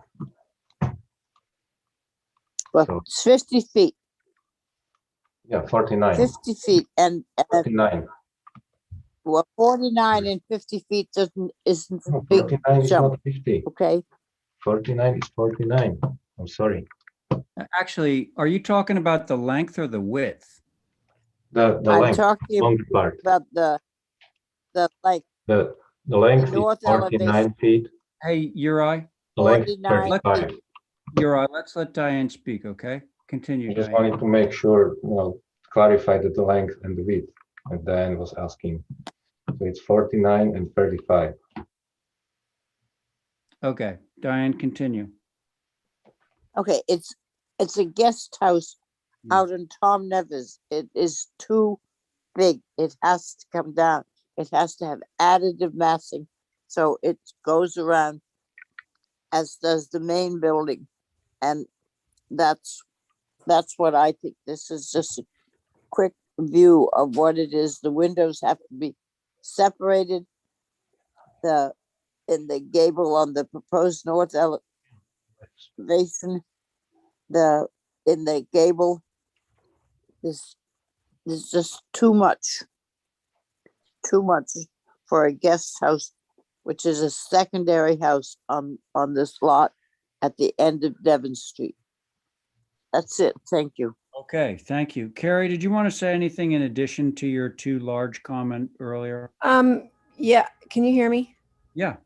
Well, So- it's 50 feet. Yeah, 49. 50 feet and 49. well, 49 and 50 feet isn't a No, big 49 is jump. not 50. Okay. 49 is 49. I'm sorry. Actually, are you talking about the length or the width? The I'm length, talking long part. about the length. The length is north 49 elevation. feet. Hey, Uri, The length is 49 35. Uri, let's let Diane speak, okay? Continue, I just Diane. wanted to make sure, clarify that the length and the width, and Diane was asking. So it's 49 and 35. Okay, Diane, continue. Okay, it's a guest house out in Tom Nevis. It is too big. It has to come down. It has to have additive massing. So it goes around, as does the main building. And that's what I think. This is just a quick view of what it is. The windows have to be separated. In the gable on the proposed north elevation, in the gable, there's just too much for a guest house, which is a secondary house on this lot at the end of Devon Street. That's it. Thank you. Okay, thank you. Carrie, did you want to say anything in addition to your too large comment earlier? Yeah, can you hear me? Yeah.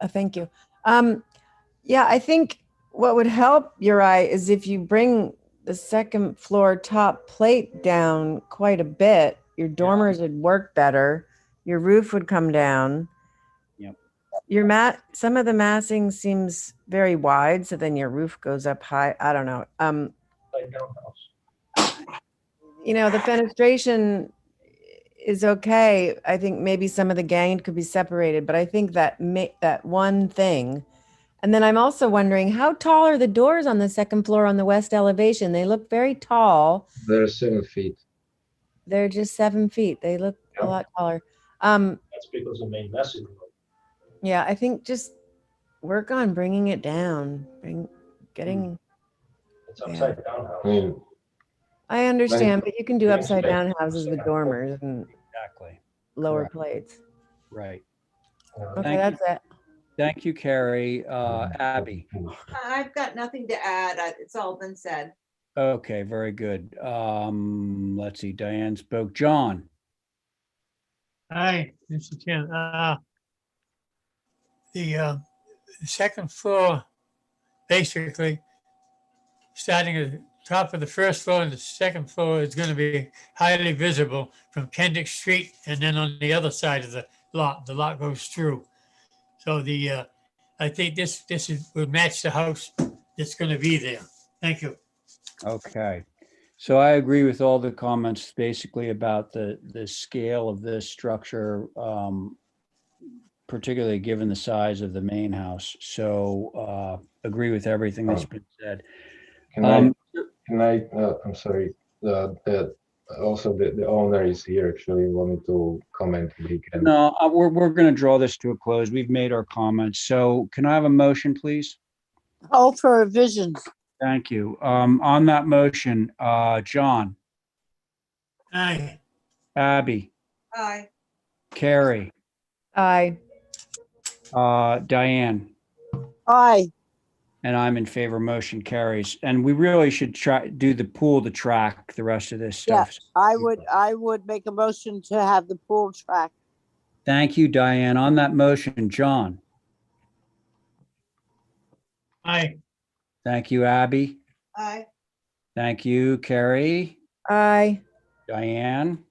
Thank you. Yeah, I think what would help, Uri, is if you bring the second floor top plate down quite a bit, your dormers would work better, your roof would come down. Yep. Some of the massing seems very wide, so then your roof goes up high. I don't know. The fenestration is okay. I think maybe some of the gang could be separated, but I think that one thing. And then I'm also wondering, how tall are the doors on the second floor on the west elevation? They look very tall. They're 7 feet. They're just 7 feet. They look a lot taller. That's because the main message. Yeah, I think just work on bringing it down, getting. It's upside down house. I mean, I understand, but you can do Yeah, upside like- down houses with dormers and Exactly. lower Correct. plates. Right. Okay, Thank that's it. Thank you, Carrie. Abby. I've got nothing to add. It's all been said. Okay, very good. Let's see, Diane spoke. John. Hi, Mr. Chairman. The second floor, basically, starting at the top of the first floor and the second floor is going to be highly visible from Kendrick Street, and then on the other side of the lot goes through. So I think this would match the house that's going to be there. Thank you. Okay. So I agree with all the comments basically about the scale of this structure, particularly given the size of the main house. So agree with everything that's been said. I'm sorry, that also the owner is here, actually wanted to comment if he can. No, we're going to draw this to a close. We've made our comments. So can I have a motion, please? Hold for revisions. Thank you. On that motion, John, Aye. Abby, Aye. Carrie, Aye. Diane, Aye. and I'm in favor. Motion carries. And we really should try do the pool to track the rest of this Yeah, stuff. I would make a motion to have the pool track. Thank you, Diane. On that motion, John. Aye. Thank you, Abby. Aye. Thank you, Carrie, Aye. Diane.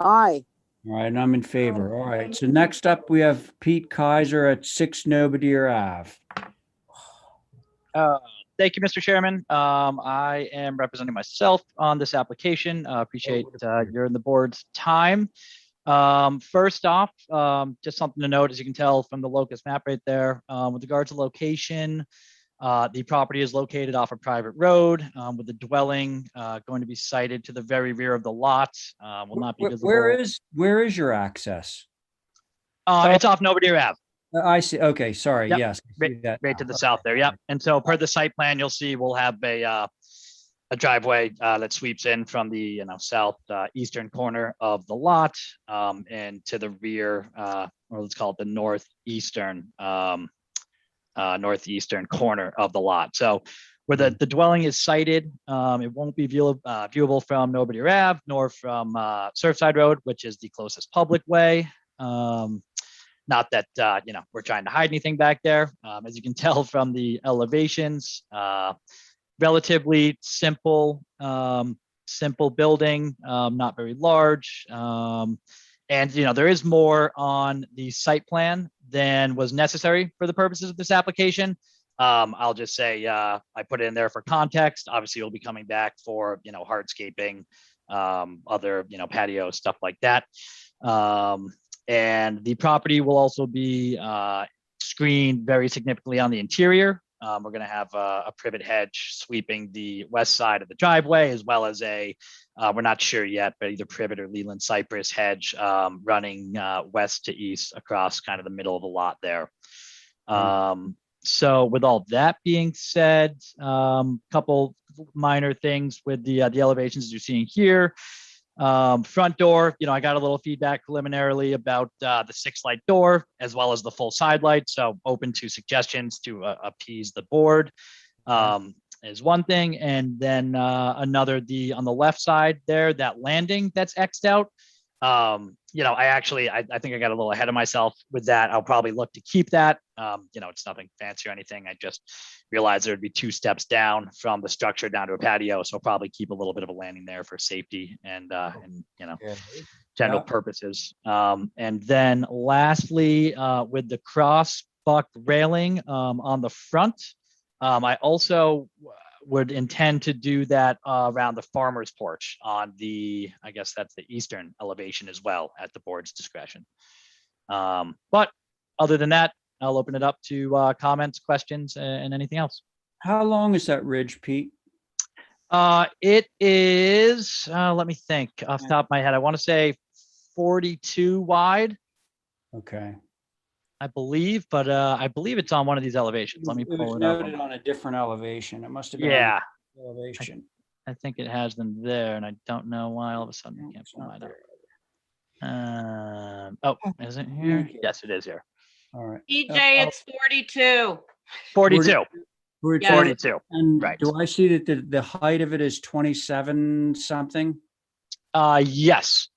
Aye. All right, and I'm in favor. All right. So next up, we have Pete Kaiser at 6 Nobodere Ave. Thank you, Mr. Chairman. I am representing myself on this application. Appreciate your and the board's time. First off, just something to note, as you can tell from the locus map right there, with regards to location, the property is located off a private road, with the dwelling going to be sited to the very rear of the lot. Will not be visible. Where is your access? It's off Nobodere Ave. I see. Okay, sorry. Yep. Yes. I see that Right now. to the south there. Yep. And so per the site plan, you'll see we'll have a driveway that sweeps in from the south eastern corner of the lot, and to the rear, or let's call it the northeastern corner of the lot. So where the dwelling is sited, it won't be viewable from Nobodere Ave nor from Surfside Road, which is the closest public way. Not that we're trying to hide anything back there. As you can tell from the elevations, relatively simple building, not very large. And there is more on the site plan than was necessary for the purposes of this application. I'll just say I put it in there for context. Obviously, we'll be coming back for hardscaping, other patio stuff like that. And the property will also be screened very significantly on the interior. We're going to have a privet hedge sweeping the west side of the driveway, as well as we're not sure yet, but either privet or Leland cypress hedge running west to east across kind of the middle of the lot there. So with all that being said, couple minor things with the elevations you're seeing here. Front door, I got a little feedback preliminarily about the 6-light door as well as the full side light. So open to suggestions to appease the board is one thing. And then another, on the left side there, that landing that's X'd out. I think I got a little ahead of myself with that. I'll probably look to keep that. It's nothing fancy or anything. I just realized there would be 2 steps down from the structure down to a patio. So I'll probably keep a little bit of a landing there for safety and general purposes. And then lastly, with the cross buck railing on the front, I also would intend to do that around the farmer's porch on I guess that's the eastern elevation as well, at the board's discretion. But other than that, I'll open it up to comments, questions, and anything else. How long is that ridge, Pete? It is, let me think off the top of my head. I want to say 42 wide. Okay. I believe, but I believe it's on one of these elevations. Let me pull it up. Noted on a different elevation. It must have been. Yeah. On the elevation. I think it has them there, and I don't know why all of a sudden I can't find it. Oh, is it here? Yes, it is here. All right. EJ, it's 42. 42. 42. And right. Do I see that the height of it is 27 something? Yes.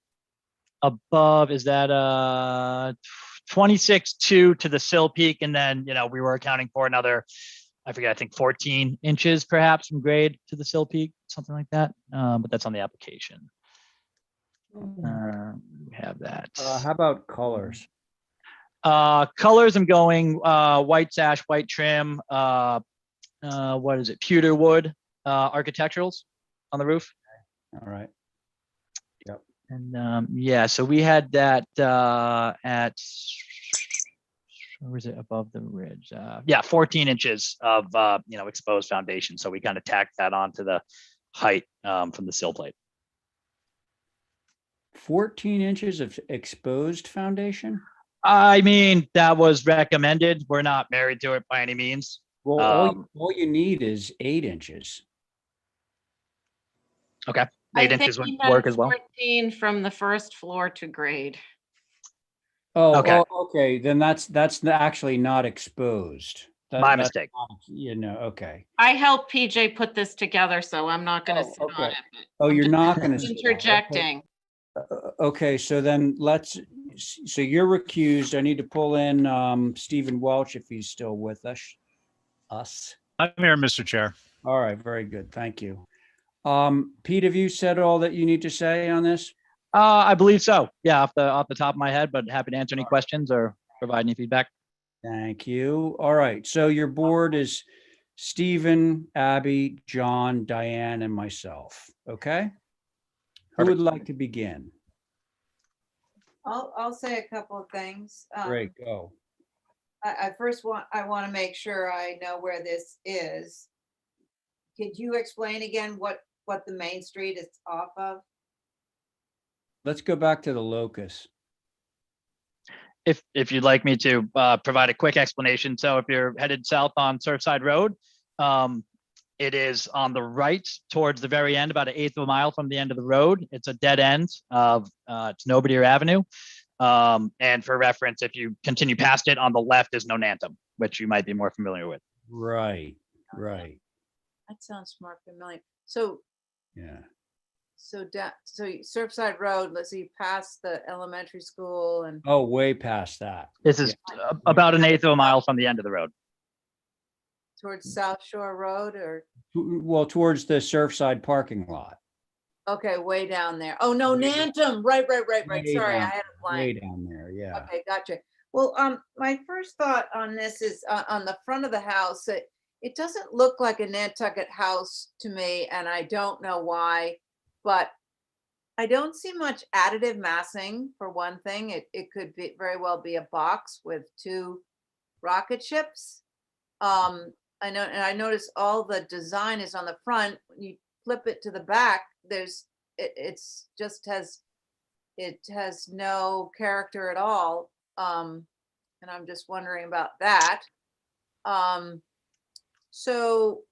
Above, is that 26.2 to the sill peak, and then we were accounting for another, I forget, I think 14 inches perhaps from grade to the sill peak, something like that. But that's on the application. We have that. How about colors? Colors, I'm going white sash, white trim. What is it? Pewter wood architecturals. on the roof. All right. Yep. And yeah, so we had that at, where was it, above the ridge? Yeah, 14 inches of exposed foundation. So we kind of tacked that onto the height from the sill plate. 14 inches of exposed foundation? I mean, that was recommended. We're not married to it by any means. Well, all you need is 8 inches. Okay, I 8 think inches would he meant work as well. 14 from the first floor to grade. Oh, Okay. Okay. Then that's actually not exposed. My That's mistake. not, okay. I helped PJ put this together, so I'm not going to sit on okay. it. Oh, I'm you're just not going to interjecting. Okay, so then so you're recused. I need to pull in Stephen Welch if he's still with us. I'm here, Mr. Chair. All right, very good. Thank you. Pete, have you said all that you need to say on this? I believe so. Yeah, off the top of my head, but happy to answer any questions or provide any feedback. Thank you. All right, so your board is Stephen, Abby, John, Diane, and myself. Okay? Who would like to begin? I'll say a couple of things. Great, go. I want to make sure I know where this is. Could you explain again what the main street is off of? Let's go back to the locus. If you'd like me to provide a quick explanation. So if you're headed south on Surfside Road, it is on the right towards the very end, about 1/8 of a mile from the end of the road. It's a dead end of it's Nobodier Avenue. And for reference, if you continue past it, on the left is Nonantum, which you might be more familiar with. Right, right. That sounds more familiar. So Yeah. so Surfside Road, let's see, past the elementary school and Oh, way past that. This is about 1/8 of a mile from the end of the road. towards South Shore Road, or Well, towards the Surfside parking lot. okay, way down there. Oh no, Nantum. Right. Way Sorry, I down- had a Way blank. down there, yeah. Okay, gotcha. Well, my first thought on this is on the front of the house. It doesn't look like a Nantucket house to me, and I don't know why, but I don't see much additive massing for one thing. It could be very well be a box with 2 rocket ships. I know, and I notice all the design is on the front. When you flip it to the back, it's just has no character at all. And I'm just wondering about that. So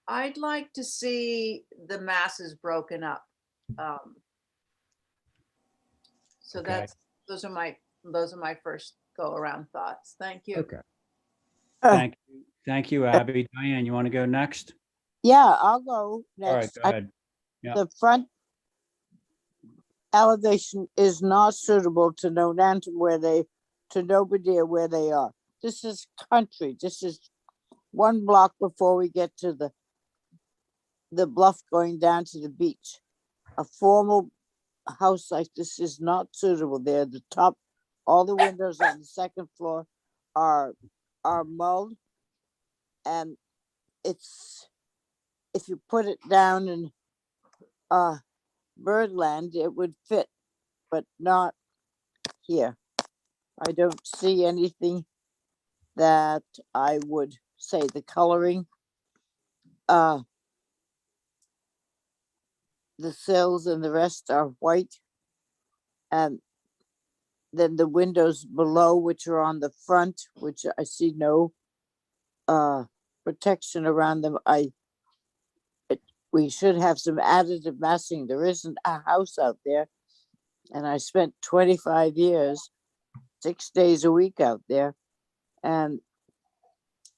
I'd like to see the masses broken up. So Okay. those are my first go around thoughts. Thank you. Okay. Thank you, Abby. Diane, you want to go next? Yeah, I'll go All right, next. go ahead. Yeah. The front elevation is not suitable to Nonantum to Nobodier where they are. This is country. This is 1 block before we get to the bluff going down to the beach. A formal house like this is not suitable there. The top, all the windows on the 2nd floor are mulled, and it's, if you put it down in Birdland, it would fit, but not here. I don't see anything that I would say the coloring, the sills and the rest are white. And then the windows below, which are on the front, which I see no protection around them. We should have some additive massing. There isn't a house out there. And I spent 25 years, 6 days a week out there. And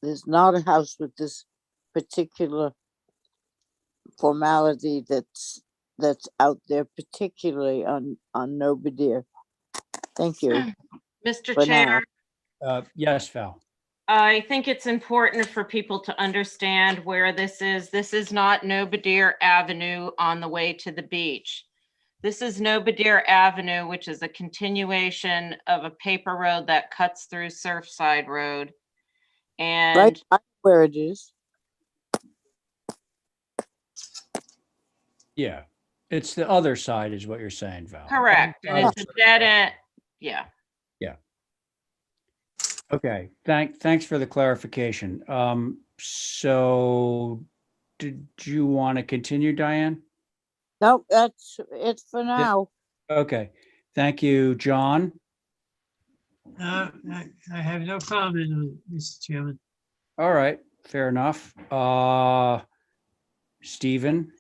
there's not a house with this particular formality that's out there, particularly on Nobodier. Thank you. Mr. for Chair, now. Yes, Val. I think it's important for people to understand where this is. This is not Nobodier Avenue on the way to the beach. This is Nobodier Avenue, which is a continuation of a paper road that cuts through Surfside Road. And Right where it is. Yeah, it's the other side is what you're saying, Val. Correct. And it's a dead end. Yeah. Yeah. Okay, thanks for the clarification. So did you want to continue, Diane? Nope, that's it for Yeah. now. Okay, thank you, John. I have no comment on it, Mr. Chairman. All right, fair enough. Stephen?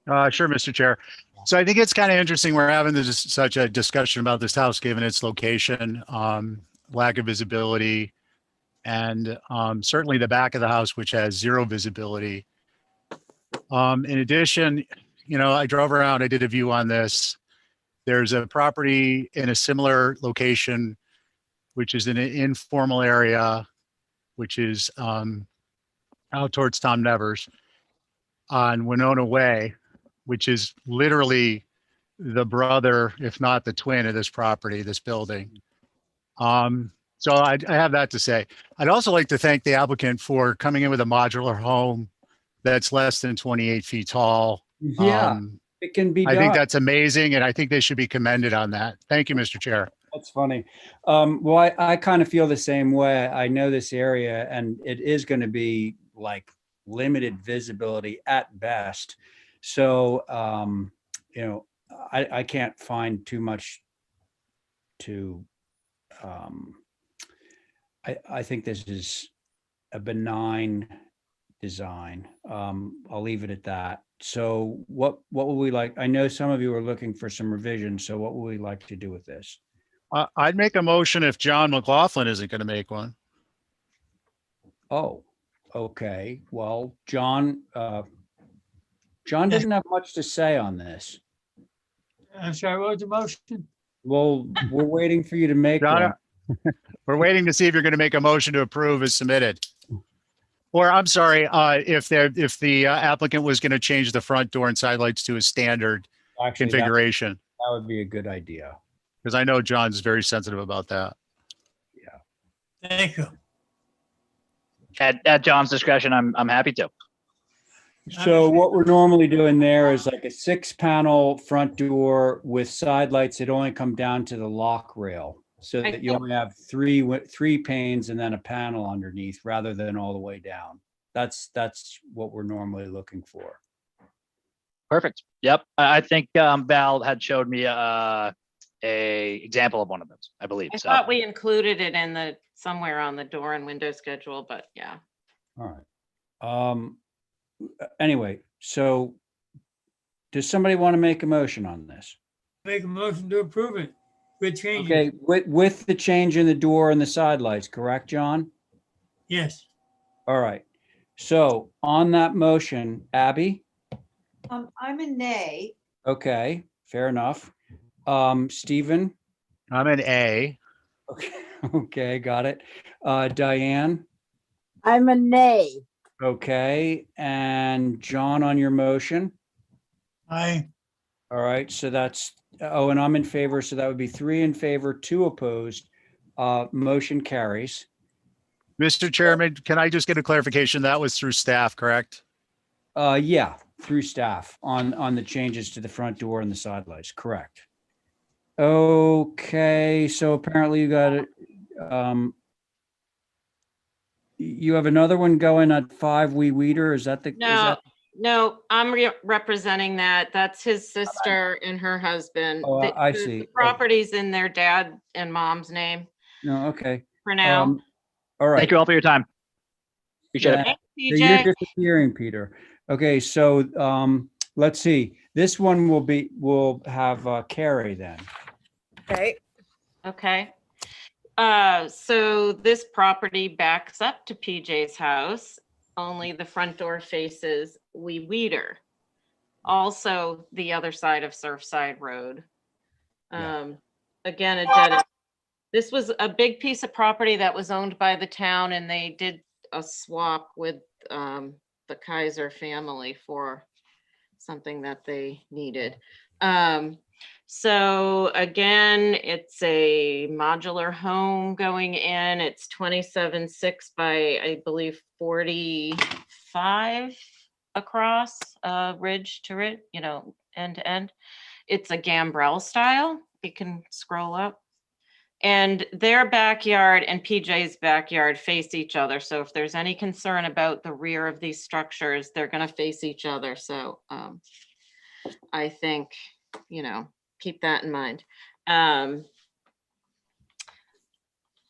Sure, Mr. Chair. So I think it's kind of interesting. We're having such a discussion about this house, given its location, lack of visibility, and certainly the back of the house, which has zero visibility. In addition, I drove around, I did a view on this. There's a property in a similar location, which is in an informal area, which is out towards Tom Nevers on Winona Way, which is literally the brother, if not the twin of this property, this building. So I have that to say. I'd also like to thank the applicant for coming in with a modular home that's less than 28 feet tall. Yeah, it can be I done. think that's amazing, and I think they should be commended on that. Thank you, Mr. Chair. That's funny. Well, I kind of feel the same way. I know this area and it is going to be like limited visibility at best. So, I can't find too much to, I think this is a benign design. I'll leave it at that. So what would we like? I know some of you are looking for some revisions. So what would we like to do with this? I'd make a motion if John McLaughlin isn't going to make one. Oh, okay. Well, John didn't have much to say on this. I'm sorry, what was the motion? Well, we're waiting for you to make John, one. we're waiting to see if you're going to make a motion to approve as submitted. Or I'm sorry, if the applicant was going to change the front door and side lights to a standard Actually, configuration, that would be a good idea. because I know John's very sensitive about that. Thank you. At John's discretion, I'm happy to. So what we're normally doing there is like a 6-panel front door with side lights that only come down to the lock rail, so that you only have three panes and then a panel underneath rather than all the way down. That's what we're normally looking for. Perfect. Yep. I think Val had showed me a example of one of those, I believe. I So thought we included it in somewhere on the door and window schedule, but yeah. All right. Anyway, so does somebody want to make a motion on this? Make a motion to approve it with changes. Okay, with the change in the door and the side lights, correct, John? Yes. All right. So on that motion, Abby? I'm a nay. Okay, fair enough. Stephen? I'm an A. Okay, got it. Diane? I'm a nay. Okay, and John on your motion? Aye. All right, so that's, and I'm in favor, so that would be 3 in favor, 2 opposed. Motion carries. Mr. Chairman, can I just get a clarification? That was through staff, correct? Yeah, through staff on the changes to the front door and the side lights, correct. Okay, so apparently you got it. You have another one going at 5 Wee Weeder, is that the? No, I'm representing that. That's his sister and her husband. Oh, I see. The property's in their dad and mom's name No, okay. for now. All right. thank you all for your time. Appreciate it. Thanks, So you're TJ. disappearing, Peter. Okay, so let's see. This one will have Carrie then. Okay. Okay. So this property backs up to PJ's house. Only the front door faces Wee Weeder. Also the other side of Surfside Road. Again, a dead end. This was a big piece of property that was owned by the town, and they did a swap with the Kaiser family for something that they needed. So again, it's a modular home going in. It's 27.6 by, I believe, 45 across, ridge to ridge, end to end. It's a gambrel style. You can scroll up. And their backyard and PJ's backyard face each other. So if there's any concern about the rear of these structures, they're gonna face each other. So I think, keep that in mind.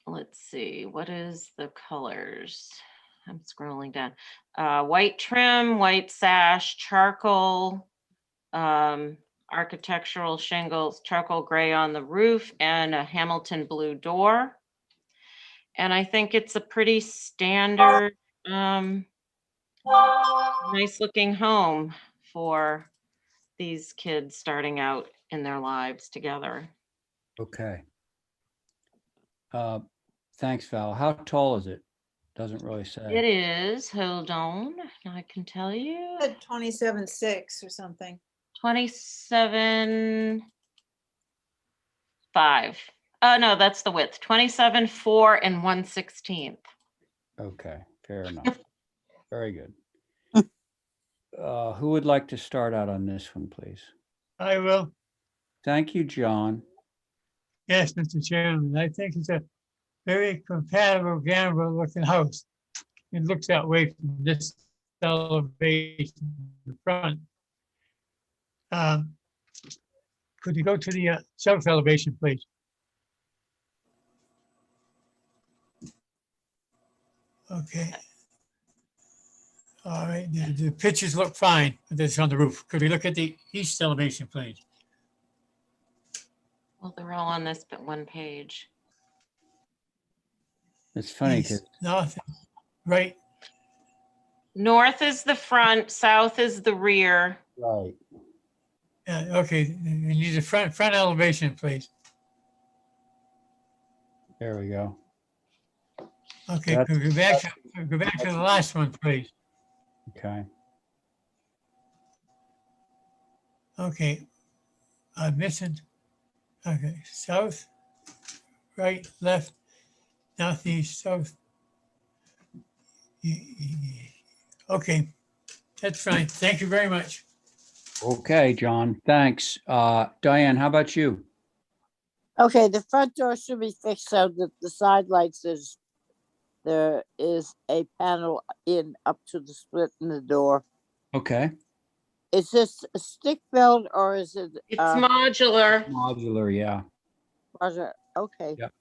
Let's see, what is the colors? I'm scrolling down. White trim, white sash, charcoal, architectural shingles, charcoal gray on the roof, and a Hamilton blue door. And I think it's a pretty standard, nice looking home for these kids starting out in their lives together. Okay. Thanks, Val. How tall is it? Doesn't really say. It is, hold on, I can tell you. 27.6 or something. 27.5. No, that's the width. 27.4 and 1/16. Okay, fair enough. Very good. Who would like to start out on this one, please? I will. Thank you, John. Yes, Mr. Chairman, I think it's a very compatible gambrel looking house. It looks that way from this elevation in the front. Could you go to the south elevation, please? Okay. All right, the pictures look fine, but this is on the roof. Could we look at the east elevation, please? Well, they're all on this but one page. It's funny East, because north, right, North is the front, south is the rear. right. okay, we need the front elevation, please. There we go. Okay, That's- could we go back to the last one, please? Okay. Okay, I'm missing. Okay, south, right, left, northeast, south. Okay, that's fine. Thank you very much. Okay, John, thanks. Diane, how about you? Okay, the front door should be fixed so that the side lights there is a panel in up to the split in the door. Okay. Is this a stick build or is it? It's modular. Modular, yeah. Roger, okay. Yep.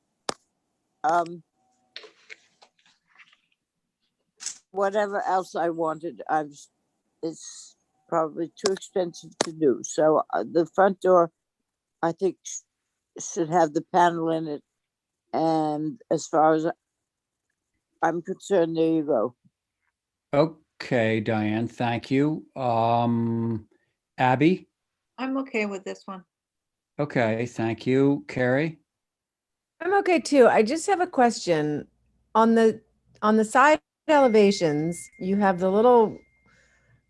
Whatever else I wanted, it's probably too expensive to do. So the front door, I think should have the panel in it. And as far as I'm concerned, there you go. Okay, Diane, thank you. Abby? I'm okay with this one. Okay, thank you. Carrie? I'm okay too. I just have a question. On the side elevations, you have the little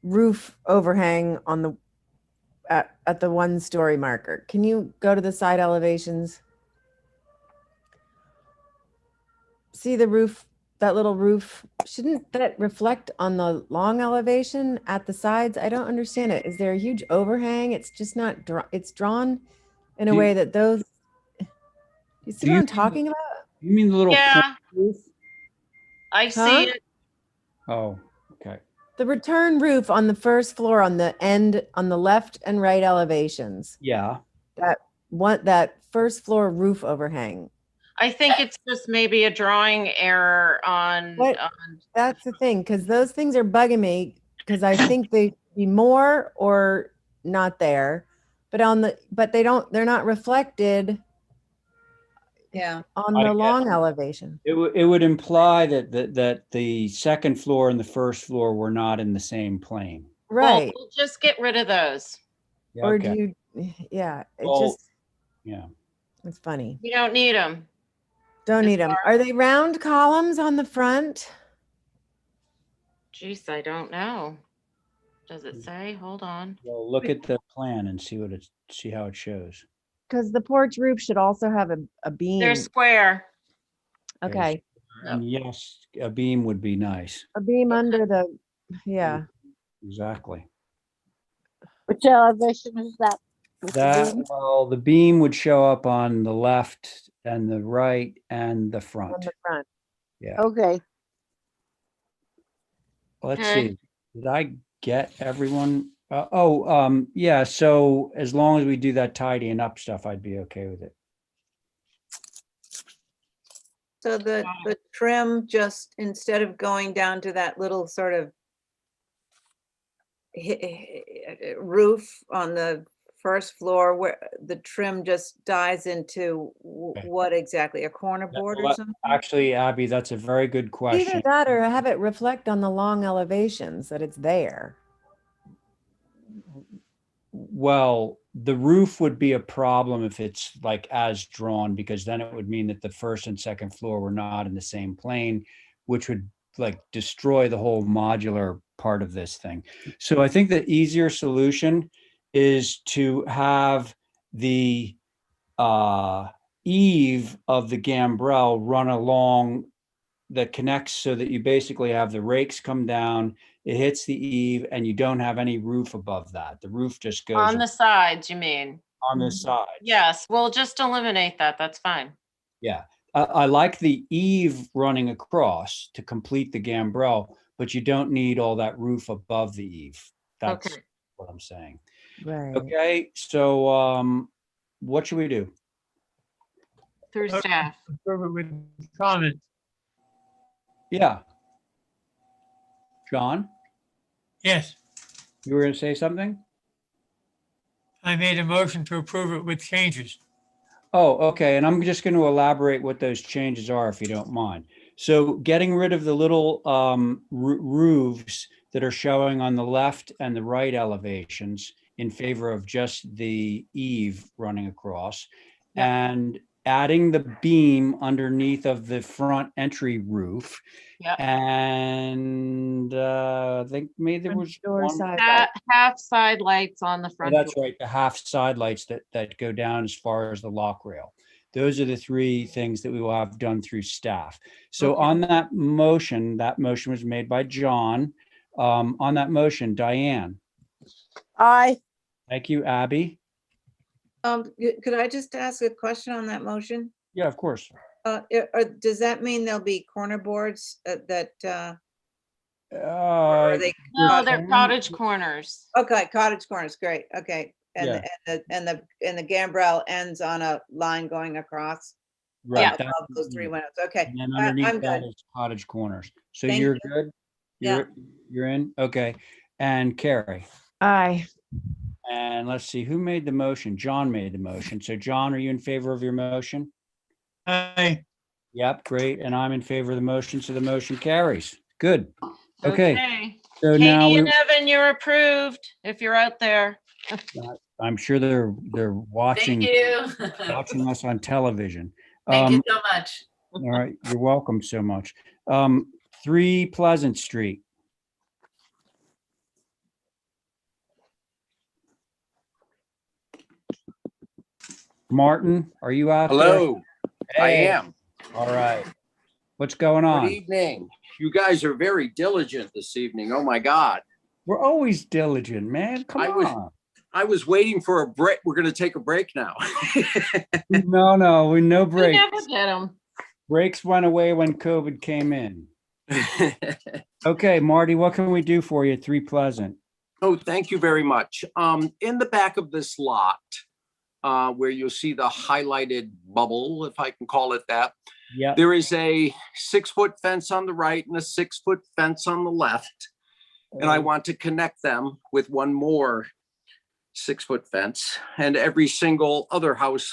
roof overhang on the at the 1-story marker. Can you go to the side elevations? See the roof, that little roof? Shouldn't that reflect on the long elevation at the sides? I don't understand it. Is there a huge overhang? It's just not, it's drawn in a way that those, you see what I'm talking about? You mean the little Yeah. roof? I see it. Oh, okay. The return roof on the first floor on the end, on the left and right elevations. Yeah. That first floor roof overhang. I think it's just maybe a drawing error on. That's the thing, because those things are bugging me, because I think they be more or not there, but they're not reflected. Yeah. On the long elevation. It would imply that the second floor and the first floor were not in the same plane. Right. Well, we'll just get rid of those. Yeah, Or okay. do you, yeah, it Well, just, yeah. it's funny. You don't need them. Don't need them. Are they round columns on the front? Geez, I don't know. Does it say? Hold on. Well, look at the plan and see how it shows. Because the porch roof should also have a beam. They're square. Okay. And yes, a beam would be nice. A beam under the, yeah. Exactly. Which elevation is that? with the That, beam? well, the beam would show up on the left and the right and the On front. the front. Yeah. Okay, Let's Okay. see. Did I get everyone? Yeah. So as long as we do that tidying up stuff, I'd be okay with it. So the trim, just instead of going down to that little sort of roof on the first floor, where the trim just dies into Okay. what exactly, a corner board or Well, something? actually, Abby, that's a very good Either question. that or have it reflect on the long elevations that it's there. Well, the roof would be a problem if it's like as drawn, because then it would mean that the first and second floor were not in the same plane, which would like destroy the whole modular part of this thing. So I think the easier solution is to have the eave of the gambrel run along that connects, so that you basically have the rakes come down, it hits the eave, and you don't have any roof above that. The roof just goes On the sides, you mean? on the side. Yes, we'll just eliminate that. That's fine. Yeah. I like the eave running across to complete the gambrel, but you don't need all that roof above the eave. That's Okay. what I'm saying. Right. Okay, so what should we do? Through staff. Approve it with comments. Yeah. John, Yes, you were going to say something? I made a motion to approve it with changes. Oh, okay. And I'm just going to elaborate what those changes are, if you don't mind. So getting rid of the little roofs that are showing on the left and the right elevations in favor of just the eave running across, and adding the beam underneath of the front entry roof. Yep. And I think maybe there was Door one. side. Half side lights on the Oh, front. that's door. right, the half side lights that go down as far as the lock rail. Those are the three things that we will have done through staff. So Okay. on that motion was made by John. On that motion, Diane. aye, Thank you, Abby. Could I just ask a question on that motion? Yeah, of course. Does that mean there'll be corner boards that, or Uh, are they? No, they're cottage corners. Okay, cottage corners, great, okay. Yeah. And the gambrel ends on a line going across right. above those three windows, okay. And then I'm underneath that good. is cottage corners. So Thank you're you. good? Yeah. You're in? Okay. And Carrie. Aye. And let's see, who made the motion? John made the motion. So John, are you in favor of your motion? Aye. Yep, great. And I'm in favor of the motion, so the motion carries. Good. Okay. So Katie now and Evan, you're approved if you're out there. I'm sure they're watching you. watching us on television. Thank you so much. All right, you're welcome so much. 3 Pleasant Street. Martin, are you out there? Hello, I Hey. am. All right. What's going on? Good evening. You guys are very diligent this evening. Oh my God. We're always diligent, man. Come on. I was waiting for a break. We're going to take a break now. No, no We breaks. never get them. Breaks went away when COVID came in. Okay, Marty, what can we do for you at 3 Pleasant? Oh, thank you very much. In the back of this lot, where you'll see the highlighted bubble, if I can call it that, yeah, there is a 6-foot fence on the right and a 6-foot fence on the left. And I want to connect them with one more 6-foot fence, and every single other house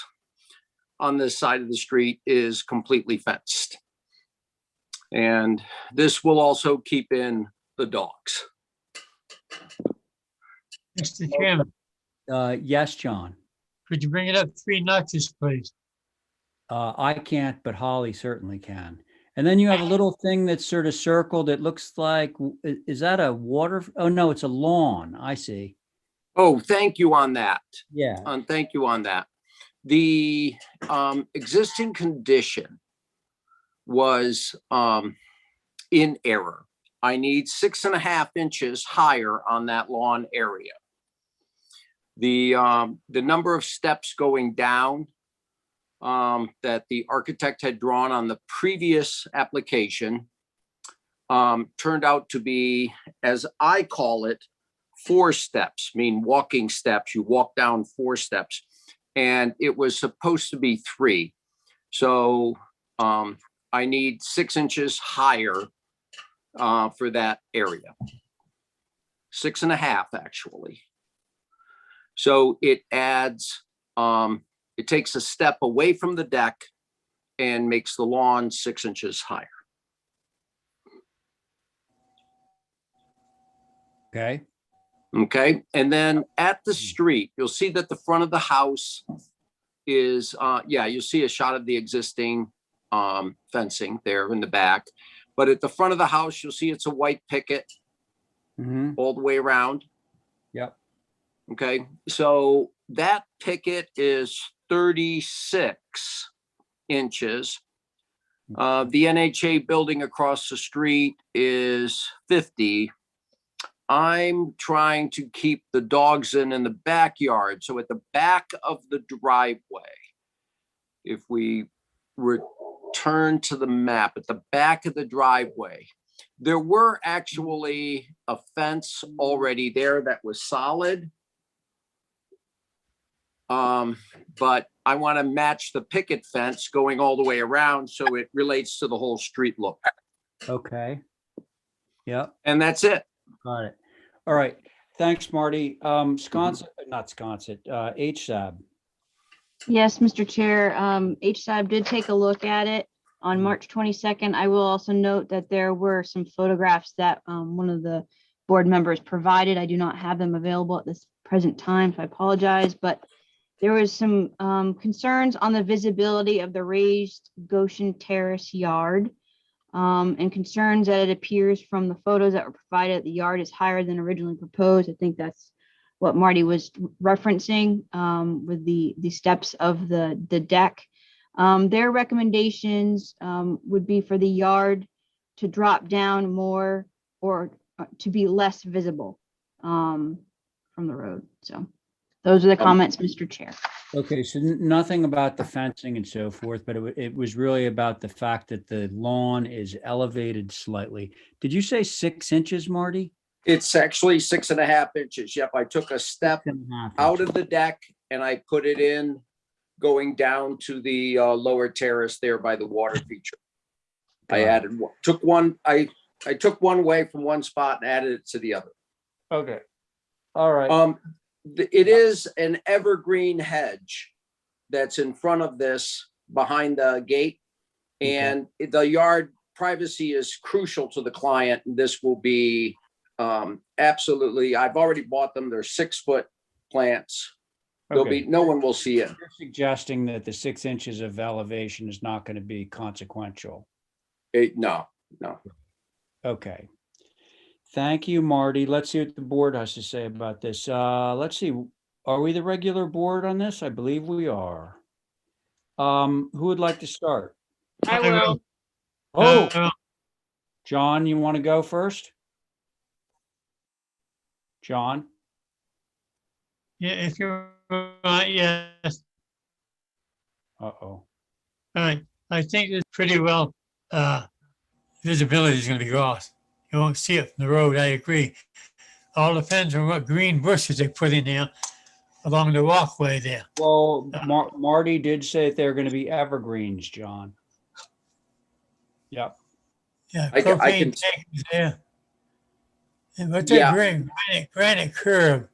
on this side of the street is completely fenced. And this will also keep in the dogs. Mr. Chairman, yes, John. could you bring it up 3 notches, please? I can't, but Holly certainly can. And then you have a little thing that's sort of circled. It looks like, is that a water? Oh, no, it's a lawn. I see. Oh, thank you on that. Yeah. Thank you on that. The existing condition was in error. I need 6.5 inches higher on that lawn area. The number of steps going down that the architect had drawn on the previous application turned out to be, as I call it, 4 steps, mean walking steps. You walk down 4 steps, and it was supposed to be 3. So I need 6 inches higher for that area. 6.5 actually. So it adds, it takes a step away from the deck and makes the lawn 6 inches higher. Okay. Okay, and then at the street, you'll see that the front of the house is, yeah, you'll see a shot of the existing fencing there in the back. But at the front of the house, you'll see it's a white picket all the way around. Yep. Okay, so that picket is 36 inches. The NHA building across the street is 50. I'm trying to keep the dogs in the backyard. So at the back of the driveway, if we return to the map, at the back of the driveway, there were actually a fence already there that was solid. But I want to match the picket fence going all the way around so it relates to the whole street look. Okay. Yep. And that's it. Got it. All right. Thanks, Marty. Sconset, not Sconset, HSAB. Yes, Mr. Chair, HSAB did take a look at it on March 22nd. I will also note that there were some photographs that one of the board members provided. I do not have them available at this present time, so I apologize, but there was some concerns on the visibility of the raised Goshen Terrace yard, and concerns that it appears from the photos that were provided, the yard is higher than originally proposed. I think that's what Marty was referencing with the steps of the deck. Their recommendations would be for the yard to drop down more or to be less visible from the road. So those are the comments, Mr. Chair. Okay, so nothing about the fencing and so forth, but it was really about the fact that the lawn is elevated slightly. Did you say 6 inches, Marty? It's actually 6.5 inches. Yep, I took a step out of the deck and I put it in going down to the lower terrace there by the water feature. I added, took one away from one spot and added it to the other. Okay. All right. It is an evergreen hedge that's in front of this behind the gate, and the yard privacy is crucial to the client. This will be absolutely, I've already bought them. They're 6-foot plants. There'll be, no one will see it. You're suggesting that the 6 inches of elevation is not going to be consequential. No. Okay. Thank you, Marty. Let's see what the board has to say about this. Let's see. Are we the regular board on this? I believe we are. Who would like to start? I will. Oh, John, you want to go first? John? Yeah, if you yes. Uh-oh. All right. I think it's pretty well, visibility is going to be lost. You won't see it from the road. I agree. All depends on what green bushes they put in there along the walkway there. Well, Marty did say that they're going to be evergreens, John. Yep. Yeah, I propane can- tank is there. And what's that Yeah. granite curb?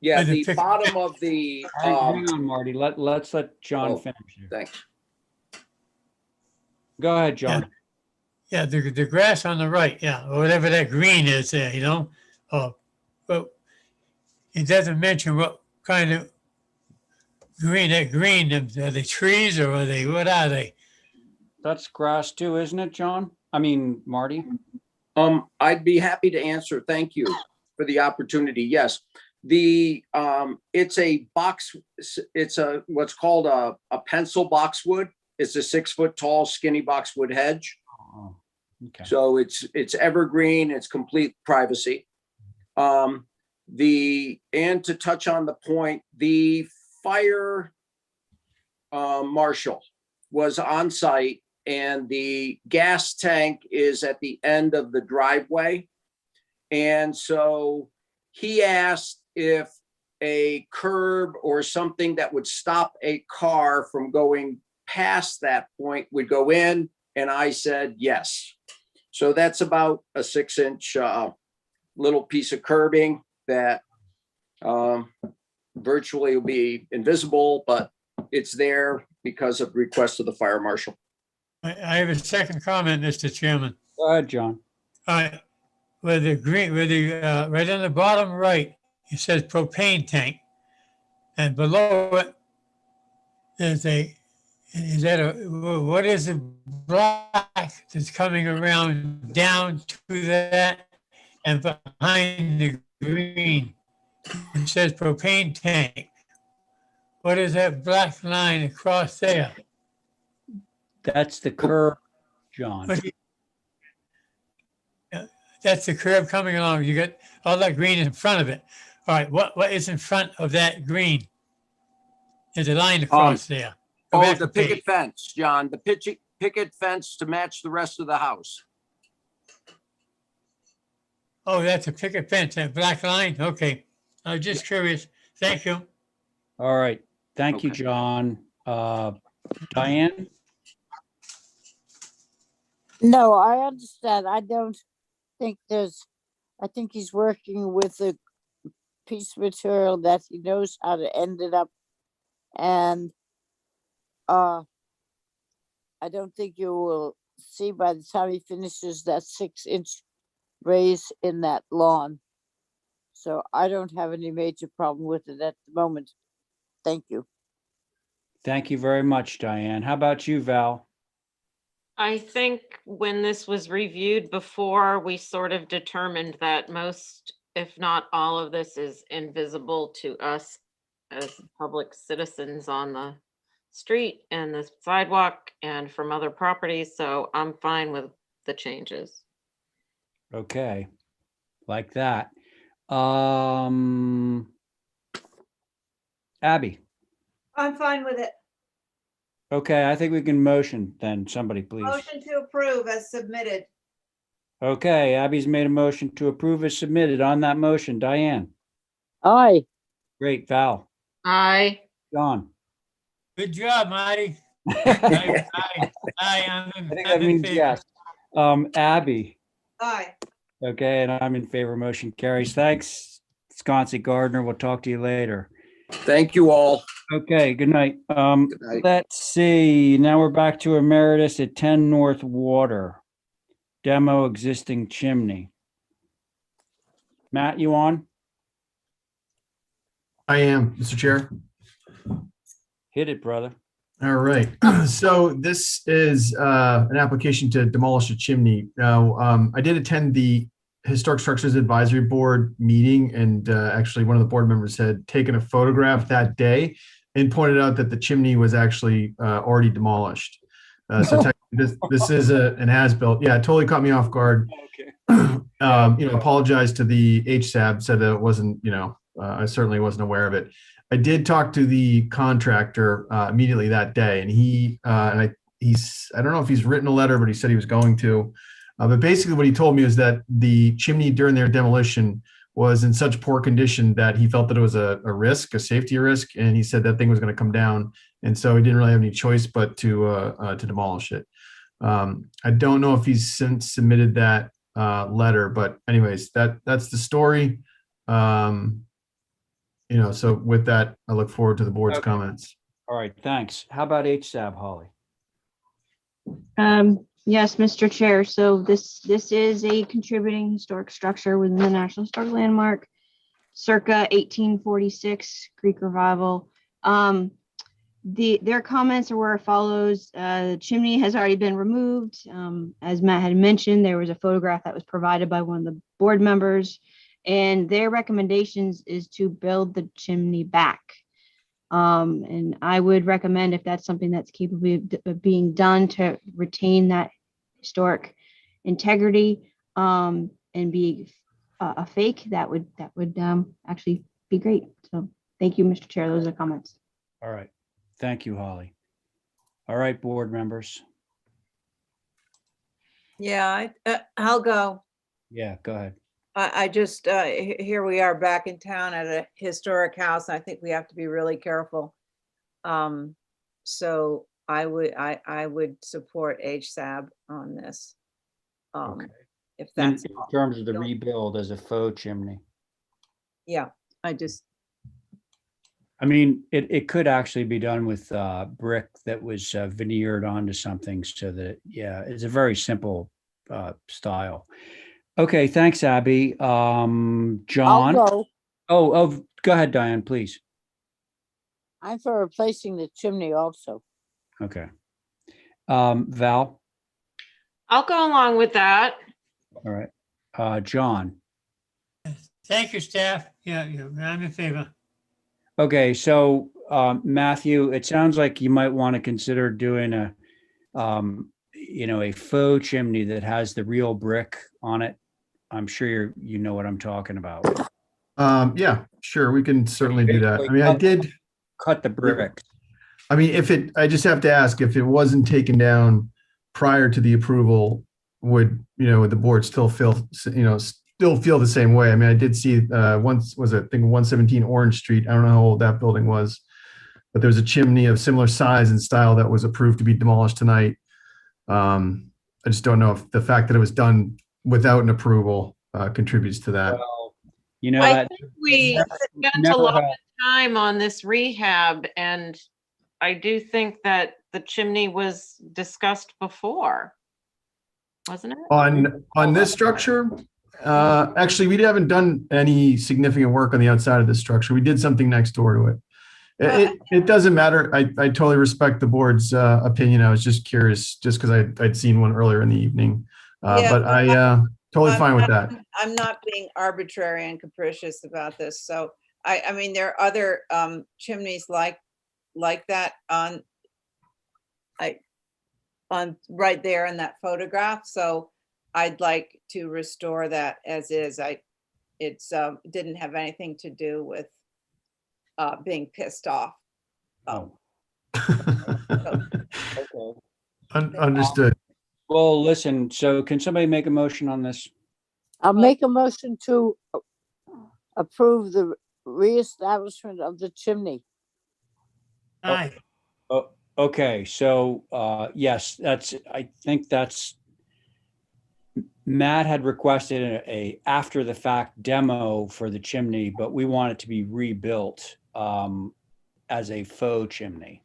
Yeah, By the the pic- bottom of the, Hang on, Marty. Let's let John finish here. thanks. Go ahead, John. Yeah, the grass on the right, yeah, or whatever that green is there, you know? But it doesn't mention what kind of green, are they trees or what are they? That's grass too, isn't it, John? I mean, Marty? I'd be happy to answer. Thank you for the opportunity. Yes. It's a box, it's what's called a pencil boxwood. It's a 6-foot tall skinny boxwood hedge. Okay. So it's evergreen, it's complete privacy. And to touch on the point, the fire marshal was on site, and the gas tank is at the end of the driveway. And so he asked if a curb or something that would stop a car from going past that point would go in, and I said yes. So that's about a 6-inch little piece of curbing that virtually will be invisible, but it's there because of request of the fire marshal. I have a second comment, Mr. Chairman. Go ahead, John. Where the green, right on the bottom right, it says propane tank. And below it, there's what is the black that's coming around down to that and behind the green? It says propane tank. What is that black line across there? That's the curb, John. That's the curb coming along. You got all that green in front of it. All right, what is in front of that green? There's a line across there. Go back The a page. picket fence, John, the picket fence to match the rest of the house. Oh, that's a picket fence, that black line? Okay. I was just curious. Thank you. All right. Thank you, Okay. John. Diane? No, I understand. I don't think I think he's working with a piece of material that he knows how to end it up. And I don't think you will see by the time he finishes that 6-inch raise in that lawn. So I don't have any major problem with it at the moment. Thank you. Thank you very much, Diane. How about you, Val? I think when this was reviewed before, we sort of determined that most, if not all of this is invisible to us as public citizens on the street and the sidewalk and from other properties. So I'm fine with the changes. Okay. Like that. Abby? I'm fine with it. Okay, I think we can motion then. Somebody, please. Motion to approve as submitted. Okay, Abby's made a motion to approve as submitted. On that motion, Diane? Aye. Great. Val? Aye. John? Good job, Marty. Aye, I think that means yes. Abby? Aye. Okay, and I'm in favor. Motion carries. Thanks, Sconsi Gardner. We'll talk to you later. Thank you all. Okay, good night. Good night. Let's see. Now we're back to Emeritus at 10 North Water. Demo existing chimney. Matt, you on? I am, Mr. Chair. Hit it, brother. All right. So this is an application to demolish a chimney. Now, I did attend the Historic Structures Advisory Board meeting, and actually one of the board members had taken a photograph that day and pointed out that the chimney was actually already demolished. So technically this is an as-built. Yeah, it totally caught me off guard. Okay. Apologize to the HSAB, said that it wasn't, I certainly wasn't aware of it. I did talk to the contractor immediately that day, and I don't know if he's written a letter, but he said he was going to. But basically what he told me is that the chimney during their demolition was in such poor condition that he felt that it was a risk, a safety risk, and he said that thing was going to come down. And so he didn't really have any choice but to demolish it. I don't know if he's since submitted that letter, but anyways, that's the story. So with that, I look forward to the board's comments. All right, thanks. How about HSAB, Holly? Yes, Mr. Chair. So this is a contributing historic structure within the National Historic Landmark, circa 1846 Greek Revival. Their comments were as follows. The chimney has already been removed. As Matt had mentioned, there was a photograph that was provided by one of the board members, and their recommendations is to build the chimney back. And I would recommend, if that's something that's capable of being done, to retain that historic integrity, and be a fake, that would actually be great. So thank you, Mr. Chair. Those are comments. All right. Thank you, Holly. All right, board members. Yeah, I'll go. Yeah, go ahead. I just, here we are back in town at a historic house. I think we have to be really careful. So I would support HSAB on this. Okay. If In that's, terms of the rebuild as a faux chimney. yeah, I mean, it could actually be done with brick that was veneered onto something so that, yeah, it's a very simple style. Okay, thanks, Abby. John? I'll go. Oh, go ahead, Diane, please. I'm for replacing the chimney also. Okay. Val? I'll go along with that. All right. John? Thank you, staff. Yeah, I'm in favor. Okay, so Matthew, it sounds like you might want to consider doing a faux chimney that has the real brick on it. I'm sure you know what I'm talking about. Yeah, sure. We can certainly do that. I mean, I did cut the brick. I mean, I just have to ask, if it wasn't taken down prior to the approval, would the board still feel the same way? I mean, I did see once, was it, I think 117 Orange Street. I don't know how old that building was, but there was a chimney of similar size and style that was approved to be demolished tonight. I just don't know if the fact that it was done without an approval contributes to that. Well, I think we spent a lot of time on this rehab, and I do think that the chimney was discussed before, wasn't it? On this structure, actually, we haven't done any significant work on the outside of this structure. We did something next door to it. It doesn't matter. I totally respect the board's opinion. I was just curious, just because I'd seen one earlier in the evening. But I totally fine with that. I'm not being arbitrary and capricious about this. So I mean, there are other chimneys like that on right there in that photograph. So I'd like to restore that as is. It didn't have anything to do with being pissed off. Okay. Understood. Well, listen, so can somebody make a motion on this? I'll make a motion to approve the reestablishment of the chimney. Aye. Oh, okay, so yes, I think that's, Matt had requested a after the fact demo for the chimney, but we want it to be rebuilt as a faux chimney.